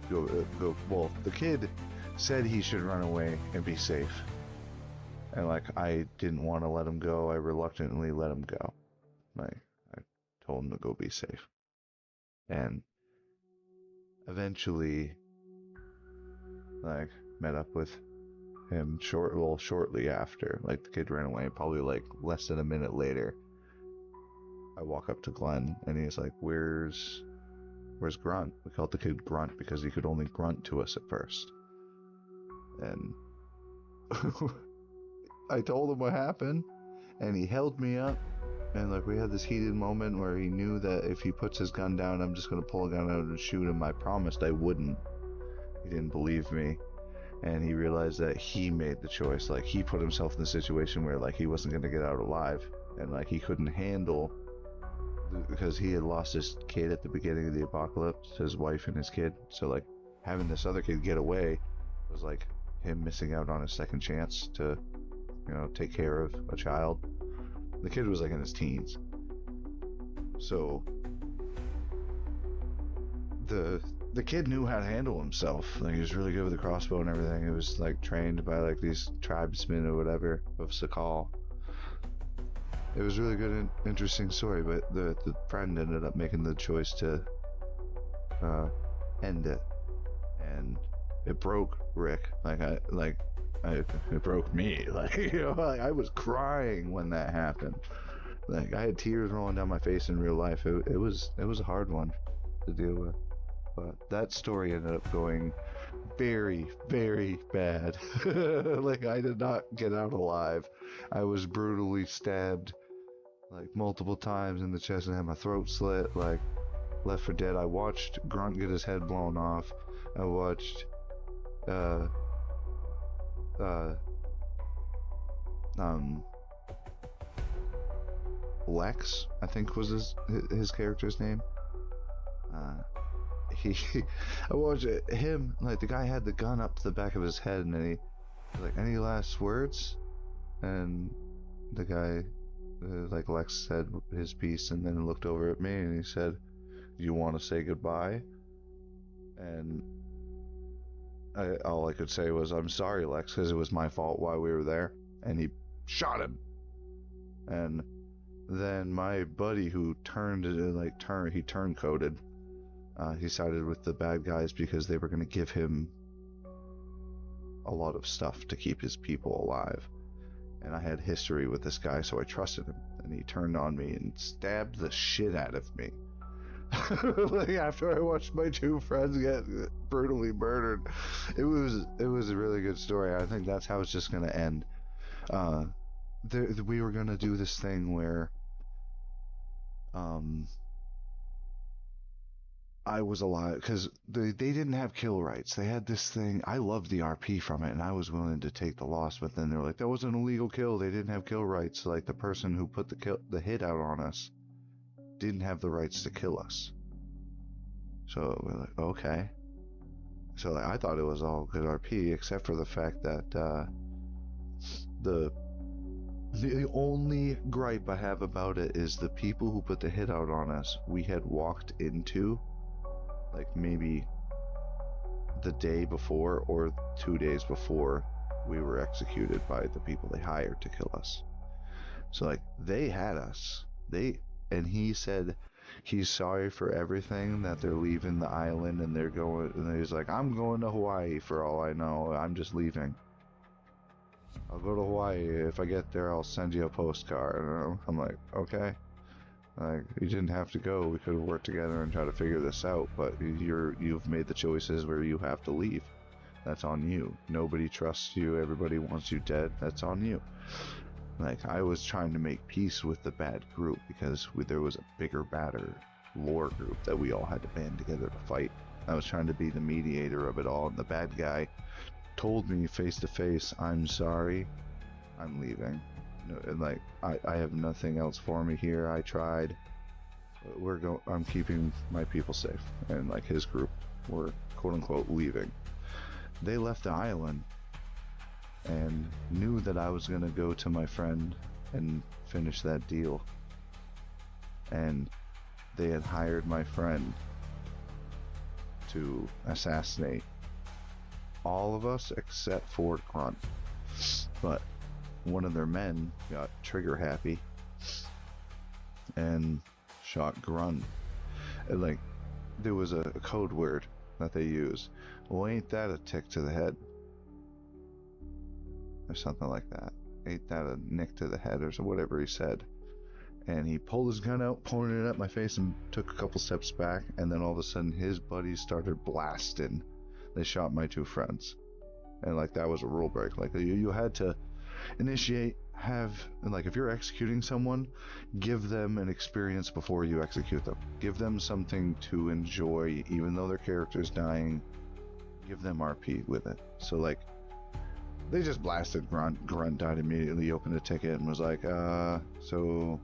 E: Go. Well, the kid said he should run away and be safe, and like I didn't want to let him go. I reluctantly let him go. Like I told him to go be safe, and eventually like met up with him shortly after. Like the kid ran away, probably like less than a minute later. I walk up to Glenn and he's like, where's Grunt? We called the kid Grunt because he could only grunt to us at first. And I told him what happened, and he held me up, and like we had this heated moment where he knew that if he puts his gun down, I'm just gonna pull a gun out and shoot him. I promised I wouldn't. He didn't believe me, and he realized that he made the choice. Like he put himself in the situation where like he wasn't gonna get out alive, and like he couldn't handle, because he had lost his kid at the beginning of the apocalypse, his wife and his kid. So like having this other kid get away was like him missing out on his second chance to, you know, take care of a child. The kid was like in his teens. So the kid knew how to handle himself. Like he was really good with the crossbow and everything. He was like trained by like these tribesmen or whatever of Sakal. It was really good and interesting story, but the friend ended up making the choice to end it, and it broke Rick. It broke me. Like, you know, like I was crying when that happened. Like I had tears rolling down my face in real life. It was a hard one to deal with, but that story ended up going very, very bad. Like I did not get out alive. I was brutally stabbed like multiple times in the chest and had my throat slit. Like Left 4 Dead. I watched Grunt get his head blown off. I watched Lex, I think was his character's name. I watched him, like, the guy had the gun up to the back of his head, and then he was like, any last words? And the guy, like, Lex said his piece, and then looked over at me, and he said, do you want to say goodbye? And all I could say was, I'm sorry, Lex, because it was my fault while we were there. And he shot him. And then my buddy who he turncoated, he sided with the bad guys because they were going to give him a lot of stuff to keep his people alive. And I had history with this guy, so I trusted him. And he turned on me and stabbed the shit out of me. Like, after I watched my 2 friends get brutally murdered. It was a really good story. I think that's how it's just going to end. We were going to do this thing where I was alive, because they didn't have kill rights. They had this thing. I loved the RP from it, and I was willing to take the loss, but then they were like, that was an illegal kill. They didn't have kill rights. Like, the person who put the hit out on us didn't have the rights to kill us. So we're like, okay. So, like, I thought it was all good RP, except for the fact that the only gripe I have about it is the people who put the hit out on us, we had walked into, like, maybe the day before or 2 days before we were executed by the people they hired to kill us. So, like, they had us. And he said he's sorry for everything, that they're leaving the island and they're going, and he's like, I'm going to Hawaii for all I know. I'm just leaving. I'll go to Hawaii. If I get there, I'll send you a postcard. And I'm like, okay. Like, you didn't have to go. We could have worked together and tried to figure this out, but you've made the choices where you have to leave. That's on you. Nobody trusts you. Everybody wants you dead. That's on you. Like, I was trying to make peace with the bad group because there was a bigger, badder lore group that we all had to band together to fight. I was trying to be the mediator of it all, and the bad guy told me face to face, I'm sorry, I'm leaving. And, like, I have nothing else for me here. I tried. I'm keeping my people safe. And, like, his group were, quote unquote, leaving. They left the island and knew that I was going to go to my friend and finish that deal. And they had hired my friend to assassinate all of us except for Grunt. But one of their men got trigger happy and shot Grunt. And, like, there was a code word that they used. Well, ain't that a tick to the head? Or something like that. Ain't that a nick to the head, or so, whatever he said. And he pulled his gun out, pointed it at my face, and took a couple steps back, and then all of a sudden his buddies started blasting. They shot my 2 friends. And, like, that was a rule break. Like, you had to initiate, like, if you're executing someone, give them an experience before you execute them. Give them something to enjoy, even though their character's dying. Give them RP with it. So, like, they just blasted Grunt. Grunt died immediately, opened a ticket, and was like, so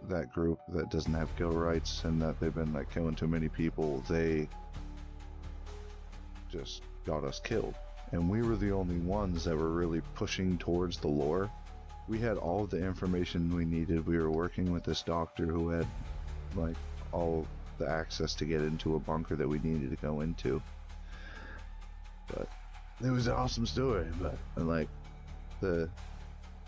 E: that group that doesn't have kill rights and that they've been, like, killing too many people, they just got us killed. And we were the only ones that were really pushing towards the lore. We had all the information we needed. We were working with this doctor who had, like, all the access to get into a bunker that we needed to go into. But it was an awesome story, but, like, the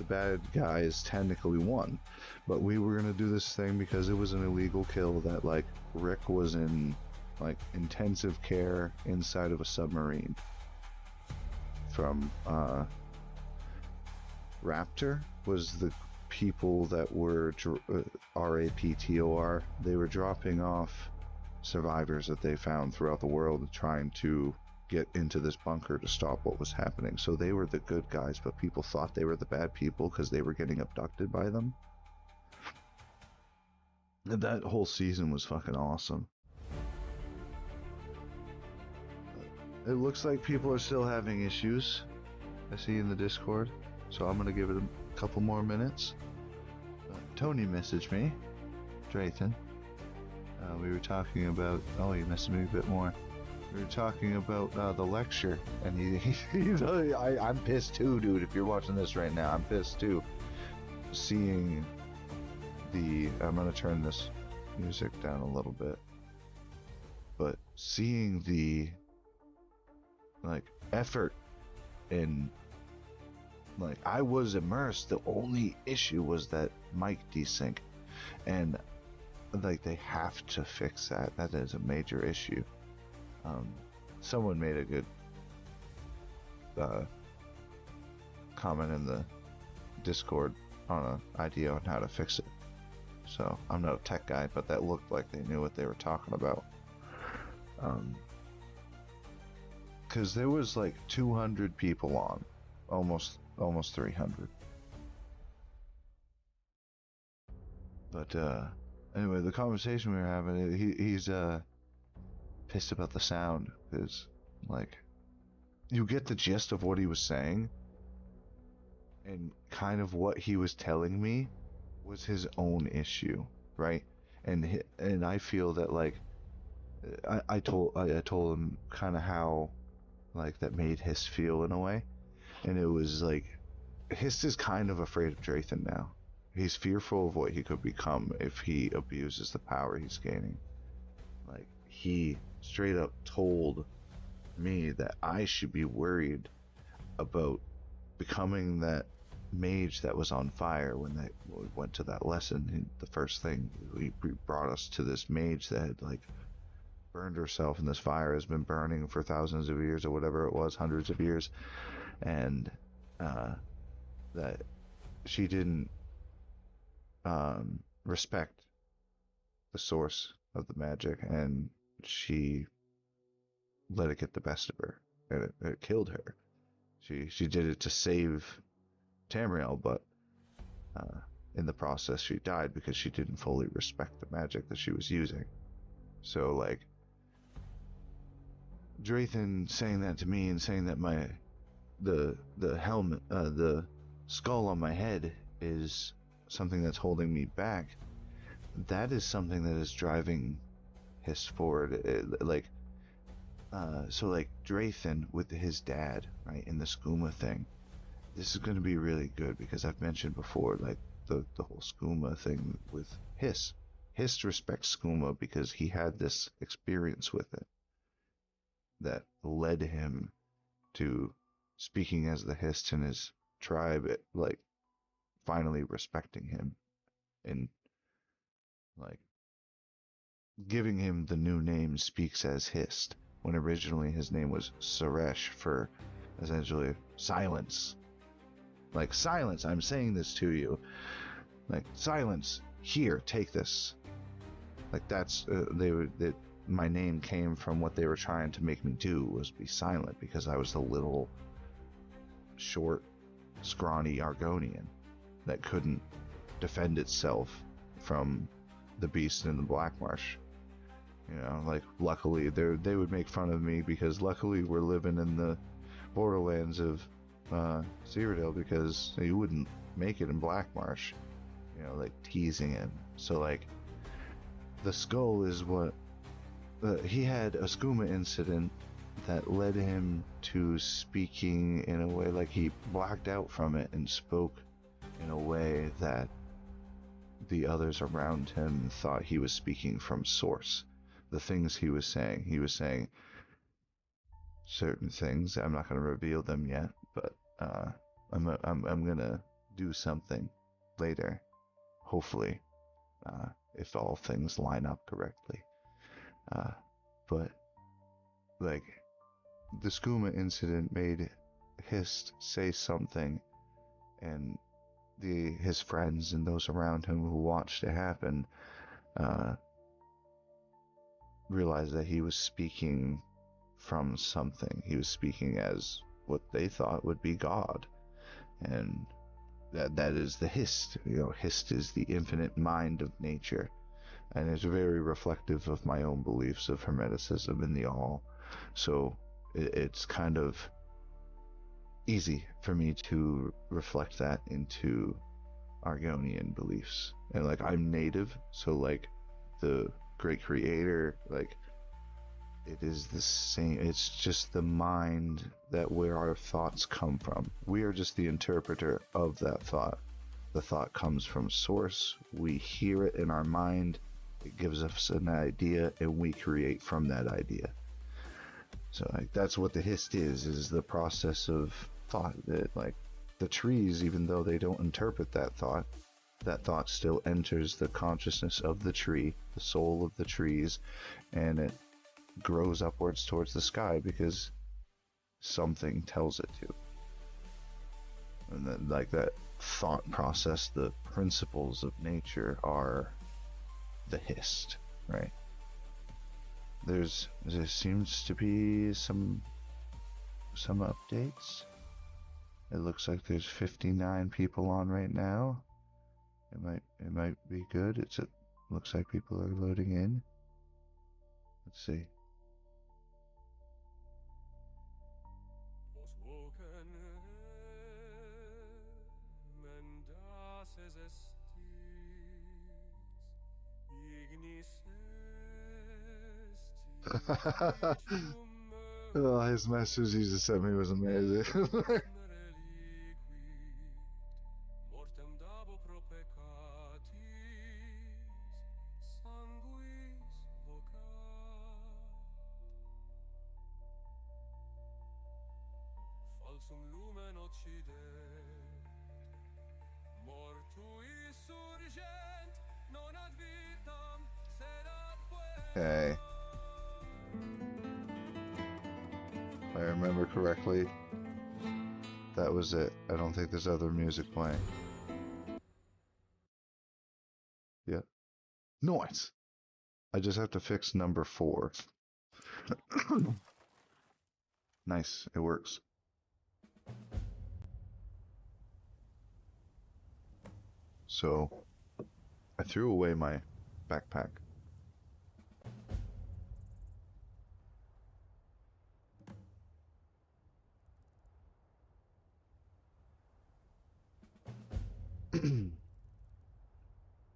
E: bad guys technically won. But we were gonna do this thing because it was an illegal kill that, like, Rick was in, like, intensive care inside of a submarine from Raptor was the people that were RAPTOR. They were dropping off survivors that they found throughout the world, trying to get into this bunker to stop what was happening. So they were the good guys, but people thought they were the bad people because they were getting abducted by them. That whole season was fucking awesome. It looks like people are still having issues. I see in the Discord, so I'm gonna give it a couple more minutes. Tony messaged me, Drayton. We were talking about. Oh, he messaged me a bit more. We were talking about the lecture, and I'm pissed too, dude. If you're watching this right now, I'm pissed too. Seeing the. I'm gonna turn this music down a little bit, but seeing the effort in I was immersed. The only issue was that mic desync, and they have to fix that. That is a major issue. Someone made a good comment in the Discord on an idea on how to fix it. So I'm not a tech guy, but that looked like they knew what they were talking about. Because there was 200 people on, almost 300. But anyway, the conversation we were having, he's pissed about the sound, because you get the gist of what he was saying, and kind of what he was telling me was his own issue, right? And I feel that I told him kind of how that made Hist feel in a way, and it was Hist is kind of afraid of Drayton now. He's fearful of what he could become if he abuses the power he's gaining. He straight up told me that I should be worried about becoming that mage that was on fire when they went to that lesson. The first thing he brought us to this mage that had burned herself in this fire, has been burning for thousands of years or whatever it was, hundreds of years, and that she didn't respect the source of the magic, and she let it get the best of her, and it killed her. She did it to save Tamriel, but in the process she died because she didn't fully respect the magic that she was using. So Drayton saying that to me and saying that the helmet, the skull on my head is something that's holding me back, that is something that is driving Hist forward. So Drayton with his dad, right, in the skooma thing, this is going to be really good, because I've mentioned before the whole skooma thing with Hist. Hist respects skooma because he had this experience with it that led him to speaking as the Hist in his tribe, finally respecting him and giving him the new name Speaks-as-Hist, when originally his name was Suresh, for essentially silence. Silence, I'm saying this to you. Silence, here, take this. That's my name came from what they were trying to make me do, was be silent, because I was the little short, scrawny Argonian that couldn't defend itself from the beast in the Black Marsh. Luckily they would make fun of me, because luckily we're living in the borderlands of Cyrodiil, because you wouldn't make it in Black Marsh, teasing him. So the skull is what he had a skooma incident that led him to speaking in a way, he blacked out from it and spoke in a way that the others around him thought he was speaking from source. The things he was saying certain things. I'm not going to reveal them yet, but I'm going to do something later, hopefully, if all things line up correctly. But the skooma incident made Hist say something, and his friends and those around him who watched it happen realized that he was speaking from something. He was speaking as what they thought would be God, and that is the Hist. Hist is the infinite mind of nature, and it's very reflective of my own beliefs of Hermeticism in the all. So it's kind of easy for me to reflect that into Argonian beliefs. And like, I'm native, so like the great creator, like, it is the same. It's just the mind that where our thoughts come from. We are just the interpreter of that thought. The thought comes from source. We hear it in our mind. It gives us an idea, and we create from that idea. So like, that's what the Hist is the process of thought. That like the trees, even though they don't interpret that thought still enters the consciousness of the tree, the soul of the trees, and it grows upwards towards the sky because something tells it to. And then like that thought process, the principles of nature are the Hist, right? There seems to be some updates. It looks like there's 59 people on right now. It might be good. Looks like people are loading in. Let's see. Oh, his message he just sent me was amazing. Okay. If I remember correctly, that was it. I don't think there's other music playing. Yeah. Nice. I just have to fix number 4. Nice. It works. So, I threw away my backpack.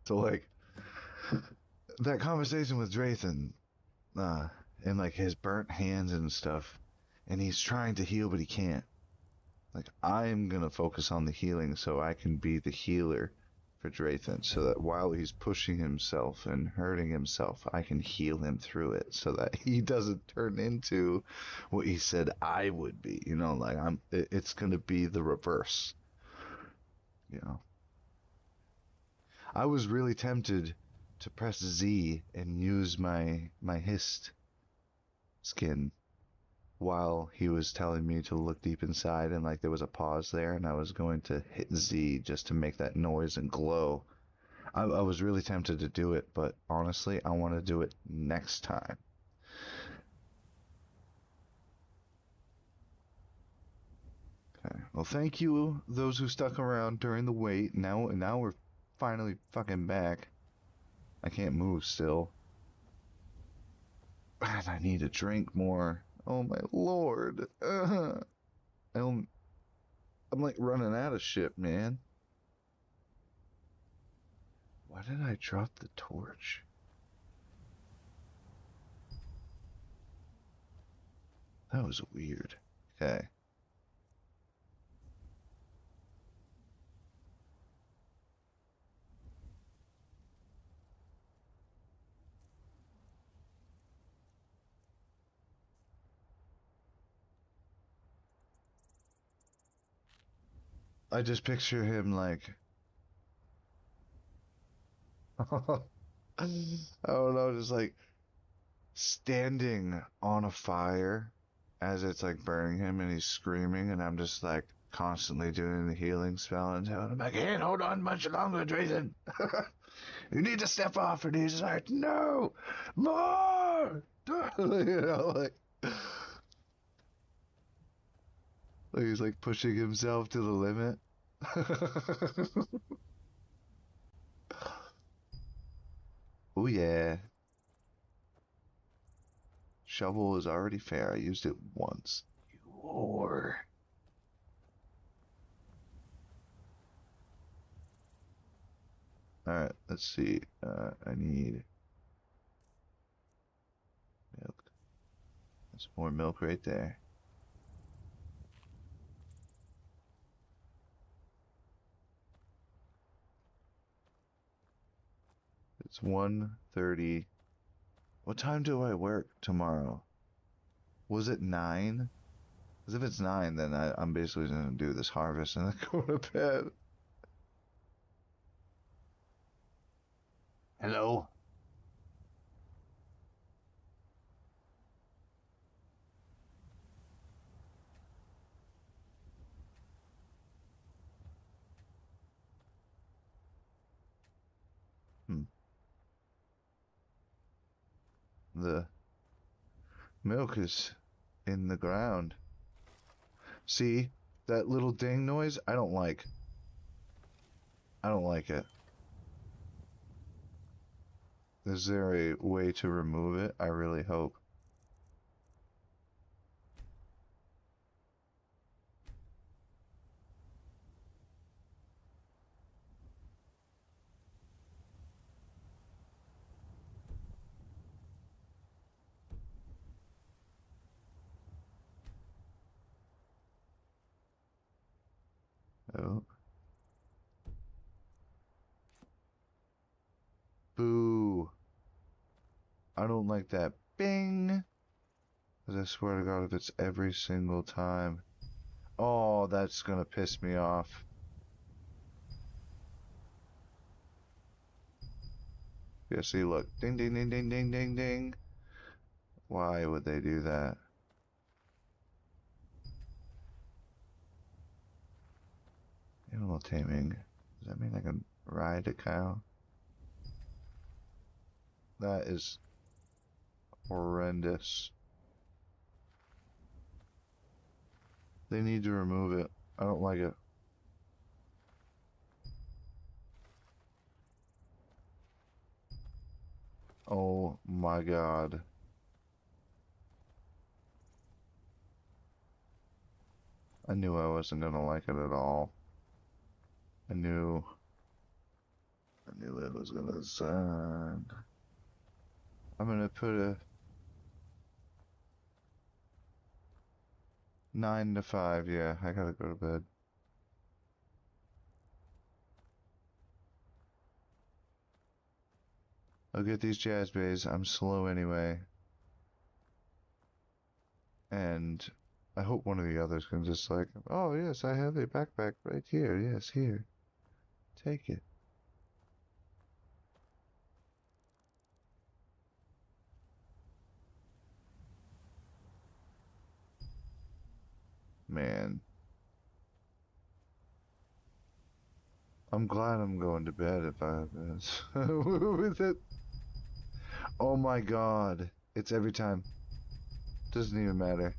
E: So like that conversation with Drathan, and like his burnt hands and stuff, and he's trying to heal but he can't. Like, I'm gonna focus on the healing so I can be the healer for Drathan, so that while he's pushing himself and hurting himself, I can heal him through it so that he doesn't turn into what he said I would be. You know, like it's gonna be the reverse. You know. I was really tempted to press Z and use my Hist skin while he was telling me to look deep inside, and like there was a pause there, and I was going to hit Z just to make that noise and glow. I was really tempted to do it, but honestly, I want to do it next time. Okay. Well, thank you, those who stuck around during the wait. Now we're finally fucking back. I can't move still. And I need to drink more. Oh my lord. I'm like running out of shit, man. Why did I drop the torch? That was weird. Okay. I just picture him like I don't know, just like standing on a fire as it's like burning him and he's screaming, and I'm just like constantly doing the healing spell and telling him I can't hold on much longer, Drathan. You need to step off, and he's like, no, more. You know, like he's like pushing himself to the limit. Oh yeah. Shovel is already fair. I used it once. You whore. Alright, let's see. I need milk. There's more milk right there. It's 1:30. What time do I work tomorrow? Was it 9? Because if it's 9, then I'm basically going to do this harvest and then go to bed.
H: Hello?
E: The milk is in the ground. See? That little ding noise? I don't like. I don't like it. Is there a way to remove it? I really hope. Oh. Boo. I don't like that bing. Because I swear to God, if it's every single time. Oh, that's gonna piss me off. Yeah, see, look. Ding, ding, ding, ding, ding, ding, ding. Why would they do that? Animal taming. Does that mean I can ride a cow? That is horrendous. They need to remove it. I don't like it. Oh my God. I knew I wasn't gonna like it at all. I knew it was gonna suck. I'm gonna put a 9 to 5. Yeah, I gotta go to bed. I'll get these jazz bays. I'm slow anyway. And I hope one of the others can just like, oh yes, I have a backpack right here. Yes, here. Take it. Man. I'm glad I'm going to bed if I have this. With it. Oh my God. It's every time. Doesn't even matter.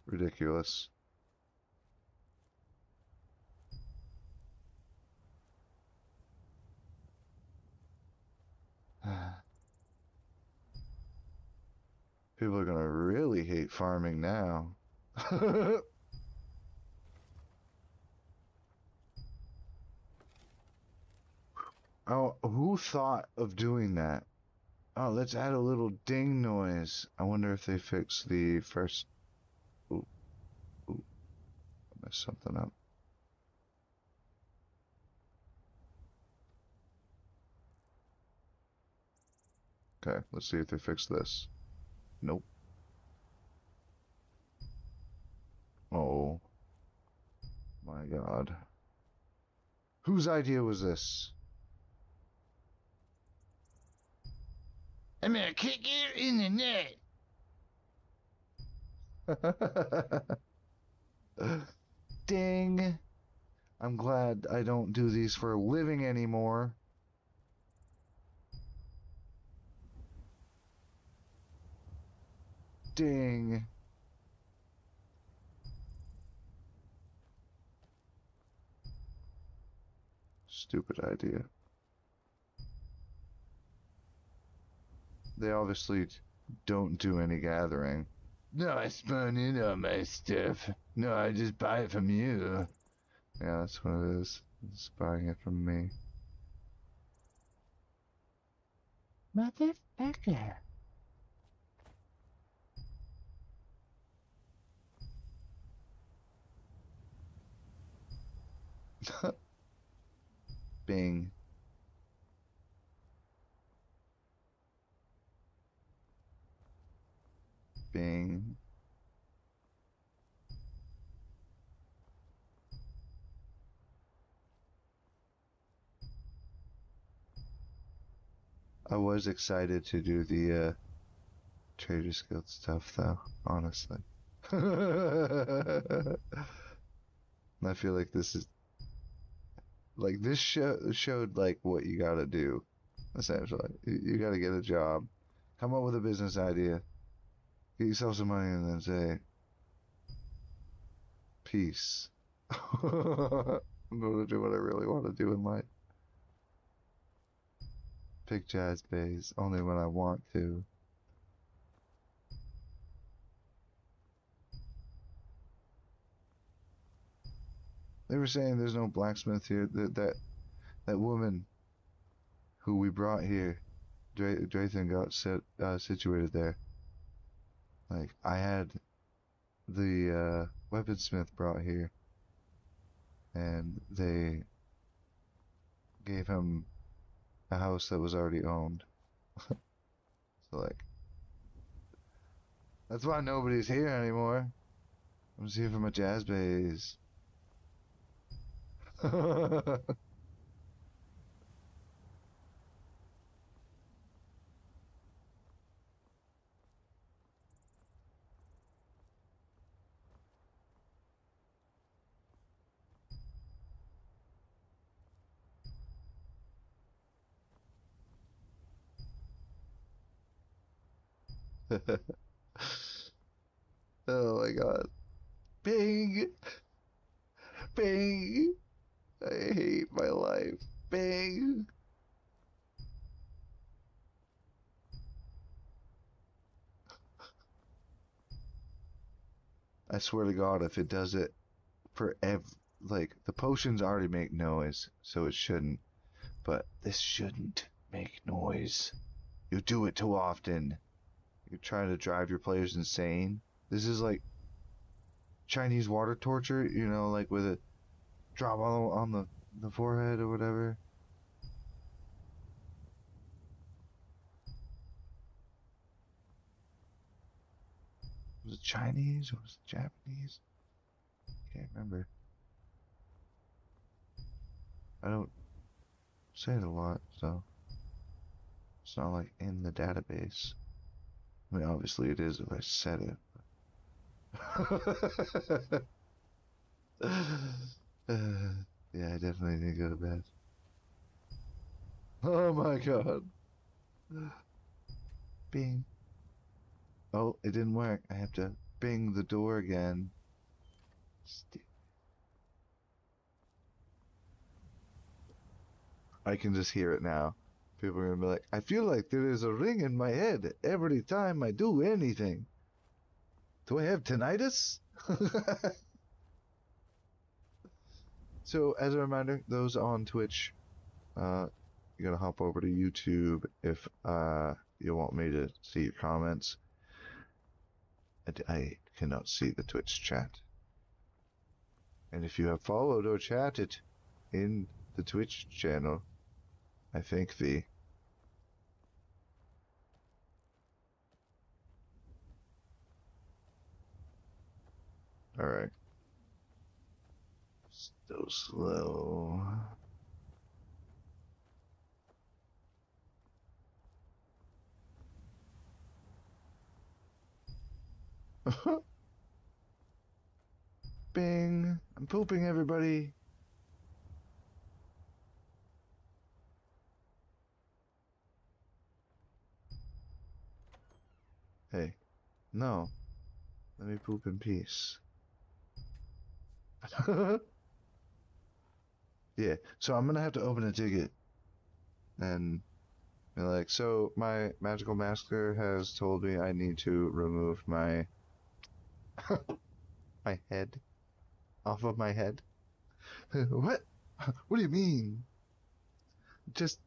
E: Ridiculous. People are gonna really hate farming now. Oh, who thought of doing that? Oh, let's add a little ding noise. I wonder if they fix the first... Ooh. Ooh. I messed something up. Okay, let's see if they fix this. Nope. Oh. My God. Whose idea was this?
J: I'm gonna kick you in the neck.
E: Ding. I'm glad I don't do these for a living anymore. Ding. Stupid idea. They obviously don't do any gathering. No, I spawn in on my stuff. No, I just buy it from you. Yeah, that's what it is. It's buying it from me. Motherfucker. Bing. Bing. I was excited to do the Trader's Guild stuff though, honestly. I feel like this is like this showed like what you gotta do, essentially. You gotta get a job, come up with a business idea, get yourself some money, and then say, peace. I'm gonna do what I really want to do in life. Pick jazz bass only when I want to. They were saying there's no blacksmith here. That woman who we brought here, Drathan got situated there. Like, I had the weaponsmith brought here, and they gave him a house that was already owned. So like, that's why nobody's here anymore. I'm just here for my jazz bass. Oh my god. Bing! Bing! I hate my life. Bing! I swear to god, if it does it for like, the potions already make noise, so it shouldn't. But this shouldn't make noise. You do it too often. You're trying to drive your players insane. This is like Chinese water torture, you know, like with a drop on the forehead or whatever. Was it Chinese or was it Japanese? I can't remember. I don't say it a lot, so it's not like in the database. I mean, obviously it is if I said it. Yeah, I definitely need to go to bed. Oh my god. Bing. Oh, it didn't work. I have to bing the door again. I can just hear it now. People are gonna be like, I feel like there is a ring in my head every time I do anything. Do I have tinnitus? So, as a reminder, those on Twitch, you gotta hop over to YouTube if you want me to see your comments. I cannot see the Twitch chat. And if you have followed or chatted in the Twitch channel, I thank thee. Alright. Still slow. Bing! I'm pooping, everybody! Hey, no. Let me poop in peace. Yeah, so I'm gonna have to open a ticket. And be like, so my magical master has told me I need to remove my my head off of my head. What? What do you mean? Just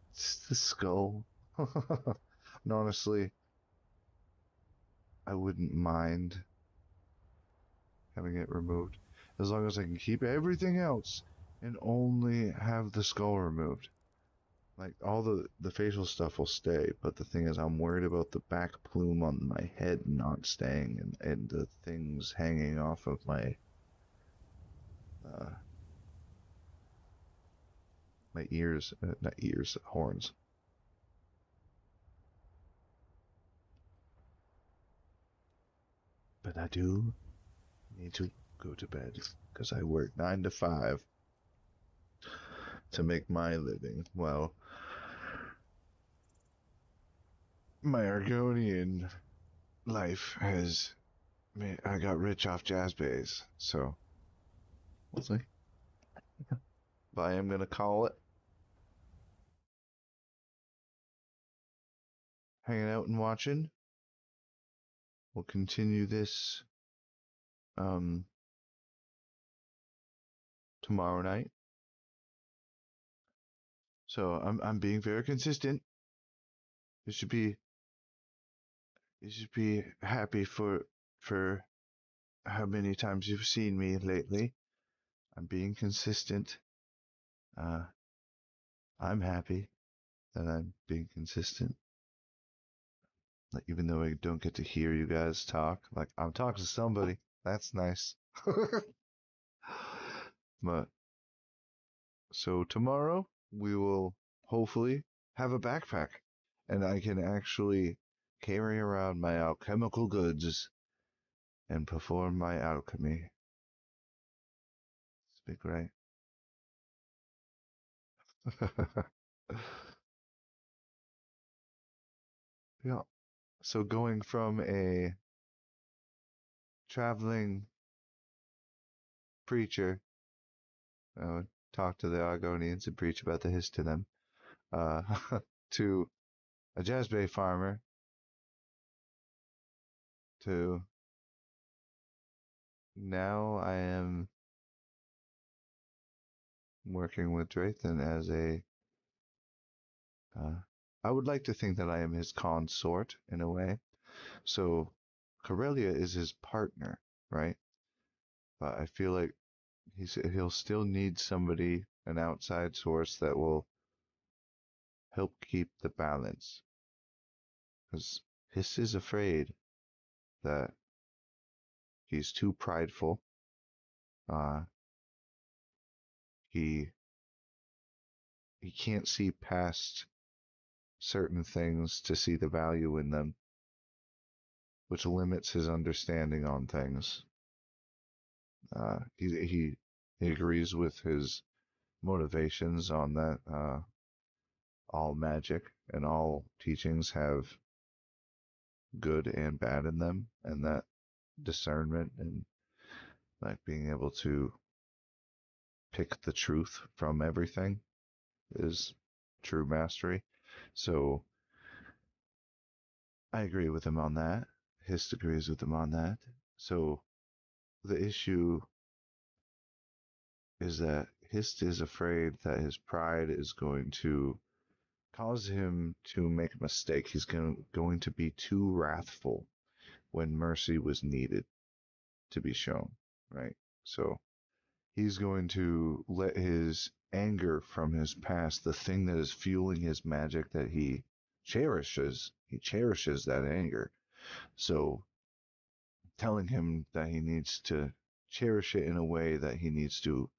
E: the skull. And honestly, I wouldn't mind having it removed as long as I can keep everything else and only have the skull removed. Like, all the facial stuff will stay, but the thing is, I'm worried about the back plume on my head not staying and the things hanging off of my my ears, not ears, horns. But I do need to go to bed because I work 9 to 5 to make my living. Well, my Argonian life has. I got rich off jazz bass, so we'll see. But I am gonna call it. Hanging out and watching. We'll continue this tomorrow night. So I'm being very consistent. You should be happy for how many times you've seen me lately. I'm being consistent. I'm happy that I'm being consistent. Like, even though I don't get to hear you guys talk, like, I'm talking to somebody. That's nice. But so tomorrow we will hopefully have a backpack, and I can actually carry around my alchemical goods and perform my alchemy. It's be great. Yeah. So going from a traveling preacher, I would talk to the Argonians and preach about the Hist to them, to a Jazz Bay farmer, to now I am working with Draythan as a. I would like to think that I am his consort in a way. So Corellia is his partner, right? But I feel like he'll still need somebody, an outside source that will help keep the balance. Because Hiss is afraid that he's too prideful. He can't see past certain things to see the value in them, which limits his understanding on things. He agrees with his motivations on that. All magic and all teachings have good and bad in them, and that discernment and like being able to pick the truth from everything is true mastery. So I agree with him on that. Hist agrees with him on that. So the issue is that Hist is afraid that his pride is going to cause him to make a mistake. He's going to be too wrathful when mercy was needed to be shown, right? So he's going to let his anger from his past, the thing that is fueling his magic that he cherishes that anger. So telling him that he needs to cherish it in a way that he needs to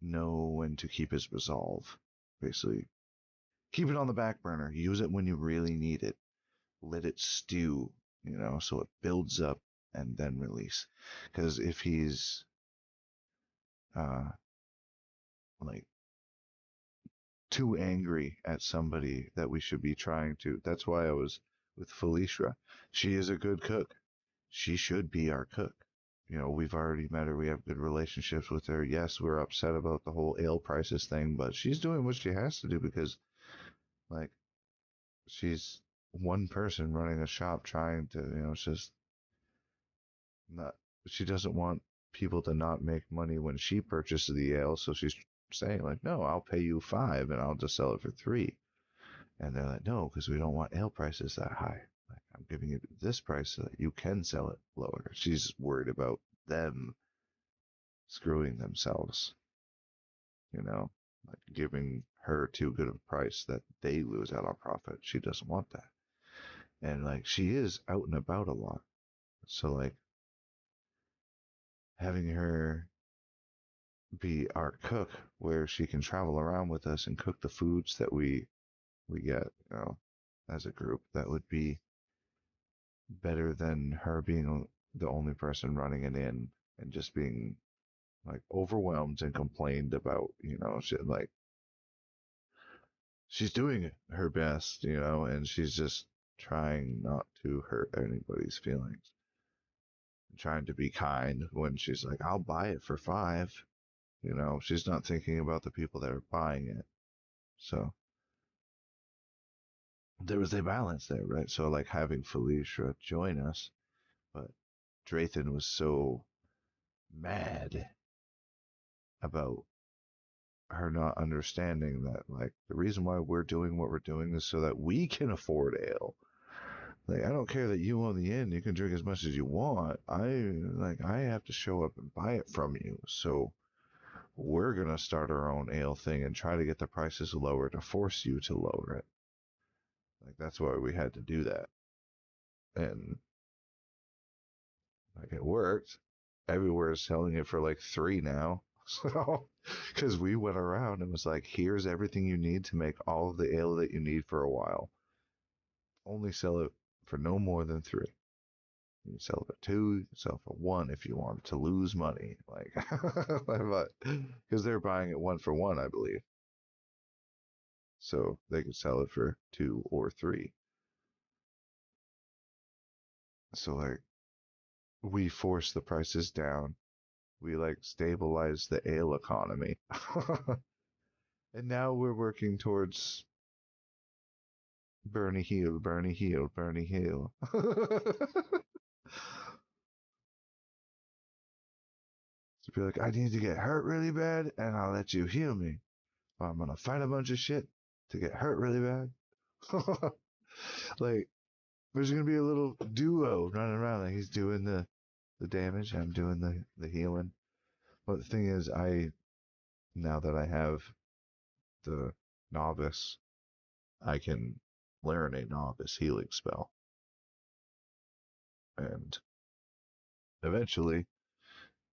E: know when to keep his resolve. Basically, keep it on the back burner. Use it when you really need it. Let it stew, so it builds up and then release. Because if he's like too angry at somebody that we should be trying to, that's why I was with Felicia. She is a good cook. She should be our cook. you know, we've already met her. We have good relationships with her. Yes, we're upset about the whole ale prices thing, but she's doing what she has to do because, like, she's one person running a shop trying to, you know, it's just not, she doesn't want people to not make money when she purchases the ale. So she's saying, like, no, I'll pay you 5 and I'll just sell it for 3. And they're like, no, because we don't want ale prices that high. Like, I'm giving you this price so that you can sell it lower. She's worried about them screwing themselves, you know, like giving her too good of a price that they lose out on profit. She doesn't want that. And like, she is out and about a lot. So like, having her be our cook where she can travel around with us and cook the foods that we get, you know, as a group, that would be better than her being the only person running it in and just being like overwhelmed and complained about, you know, shit. Like, she's doing her best, you know, and she's just trying not to hurt anybody's feelings. Trying to be kind when she's like, I'll buy it for 5. You know, she's not thinking about the people that are buying it. So there was a balance there, right? So like having Felicia join us, but Drayton was so mad about her not understanding that, like, the reason why we're doing what we're doing is so that we can afford ale. Like, I don't care that you own the inn, you can drink as much as you want. I have to show up and buy it from you. So we're gonna start our own ale thing and try to get the prices lower to force you to lower it. Like, that's why we had to do that. And like, it worked. Everywhere is selling it for like 3 now. So, because we went around and was like, here's everything you need to make all of the ale that you need for a while. Only sell it for no more than 3. You can sell it for 2, you can sell it for 1 if you want to lose money. Like, but because they're buying it 1 for 1, I believe. So they could sell it for 2 or 3. So like, we force the prices down. We like stabilize the ale economy. And now we're working towards Bernie Heel, Bernie Heel, Bernie Heel. To be like, I need to get hurt really bad, and I'll let you heal me. Or I'm gonna fight a bunch of shit to get hurt really bad. Like, there's gonna be a little duo running around. Like, he's doing the damage, I'm doing the healing. But the thing is, now that I have the novice, I can learn a novice healing spell. And eventually,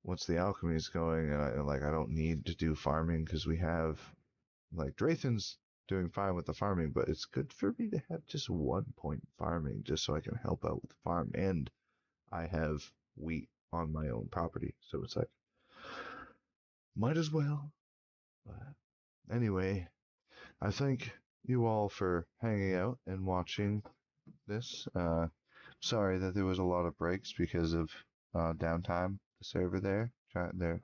E: once the alchemy is going, and I don't need to do farming because we have, like, Drayton's doing fine with the farming, but it's good for me to have just 1 point farming just so I can help out with the farm, and I have wheat on my own property, so it's like, might as well. But anyway, I thank you all for hanging out and watching this. Sorry that there was a lot of breaks because of downtime. The server there, they're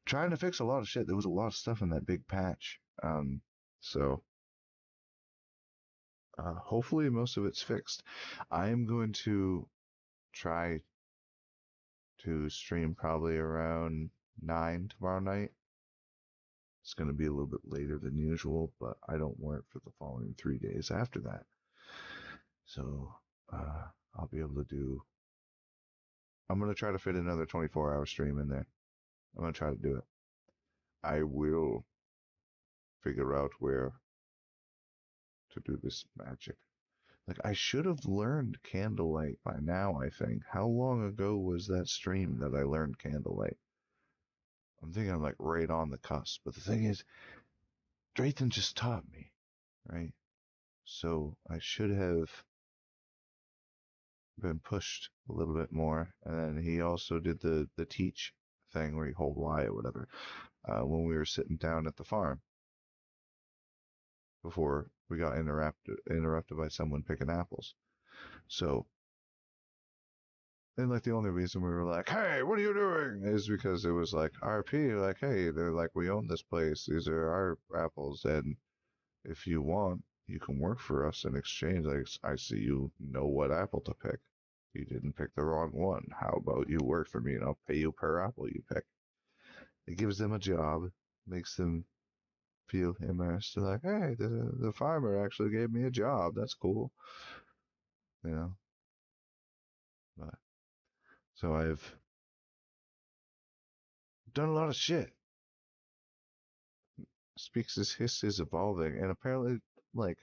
E: trying to fix a lot of shit. There was a lot of stuff in that big patch. So hopefully most of it's fixed. I am going to try to stream probably around 9 tomorrow night. It's going to be a little bit later than usual, but I don't work for the following 3 days after that. So I'll be able to do. I'm going to try to fit another 24-hour stream in there. I'm going to try to do it. I will figure out where to do this magic. Like, I should have learned Candlelight by now, I think. How long ago was that stream that I learned Candlelight? I'm thinking I'm like right on the cusp. But the thing is, Drayton just taught me, right? So I should have been pushed a little bit more. And then he also did the teach thing where you hold Y or whatever when we were sitting down at the farm before we got interrupted by someone picking apples. So And like the only reason we were like, hey, what are you doing? Is because it was like RP, like, hey, they're like, we own this place. These are our apples, and if you want, you can work for us in exchange. Like, I see you know what apple to pick. You didn't pick the wrong one. How about you work for me and I'll pay you per apple you pick? It gives them a job, makes them feel immersed. They're like, hey, the farmer actually gave me a job. That's cool. You know? But, so I've done a lot of shit. Speaks-as-Hist is evolving, and apparently, like,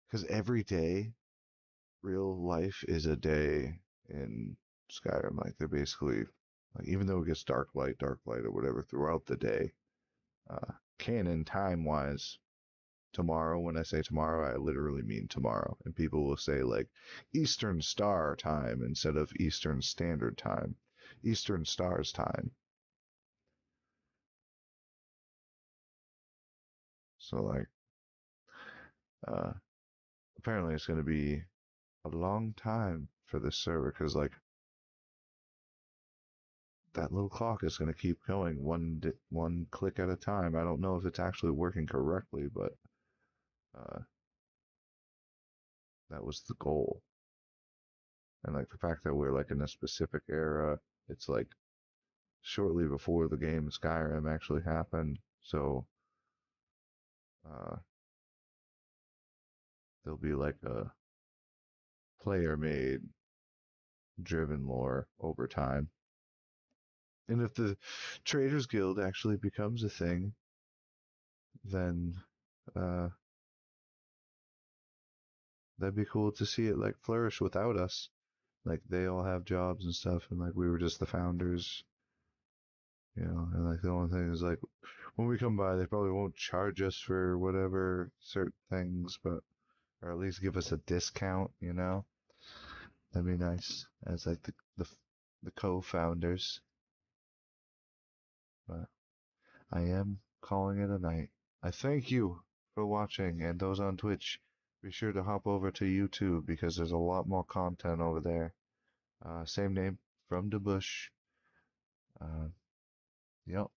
E: because every day, real life is a day in Skyrim. Like, they're basically, like, even though it gets dark light, or whatever throughout the day, canon time-wise, tomorrow, when I say tomorrow, I literally mean tomorrow. And people will say, like, Eastern Star Time instead of Eastern Standard Time. Eastern Star's time. So, like, apparently it's going to be a long time for this server, because, like, that little clock is going to keep going one click at a time. I don't know if it's actually working correctly, but that was the goal. And, like, the fact that we're, like, in a specific era, it's, like, shortly before the game Skyrim actually happened, so there'll be, like, a player-made driven lore over time. And if the Traders Guild actually becomes a thing, then that'd be cool to see it, like, flourish without us. Like, they all have jobs and stuff, and, like, we were just the founders, you know. And, like, the only thing is, like, when we come by, they probably won't charge us for whatever certain things, but or at least give us a discount, you know. That'd be nice as, like, the co-founders. But I am calling it a night. I thank you for watching, and those on Twitch, be sure to hop over to YouTube because there's a lot more content over there. Same name, From the Bush. Yep.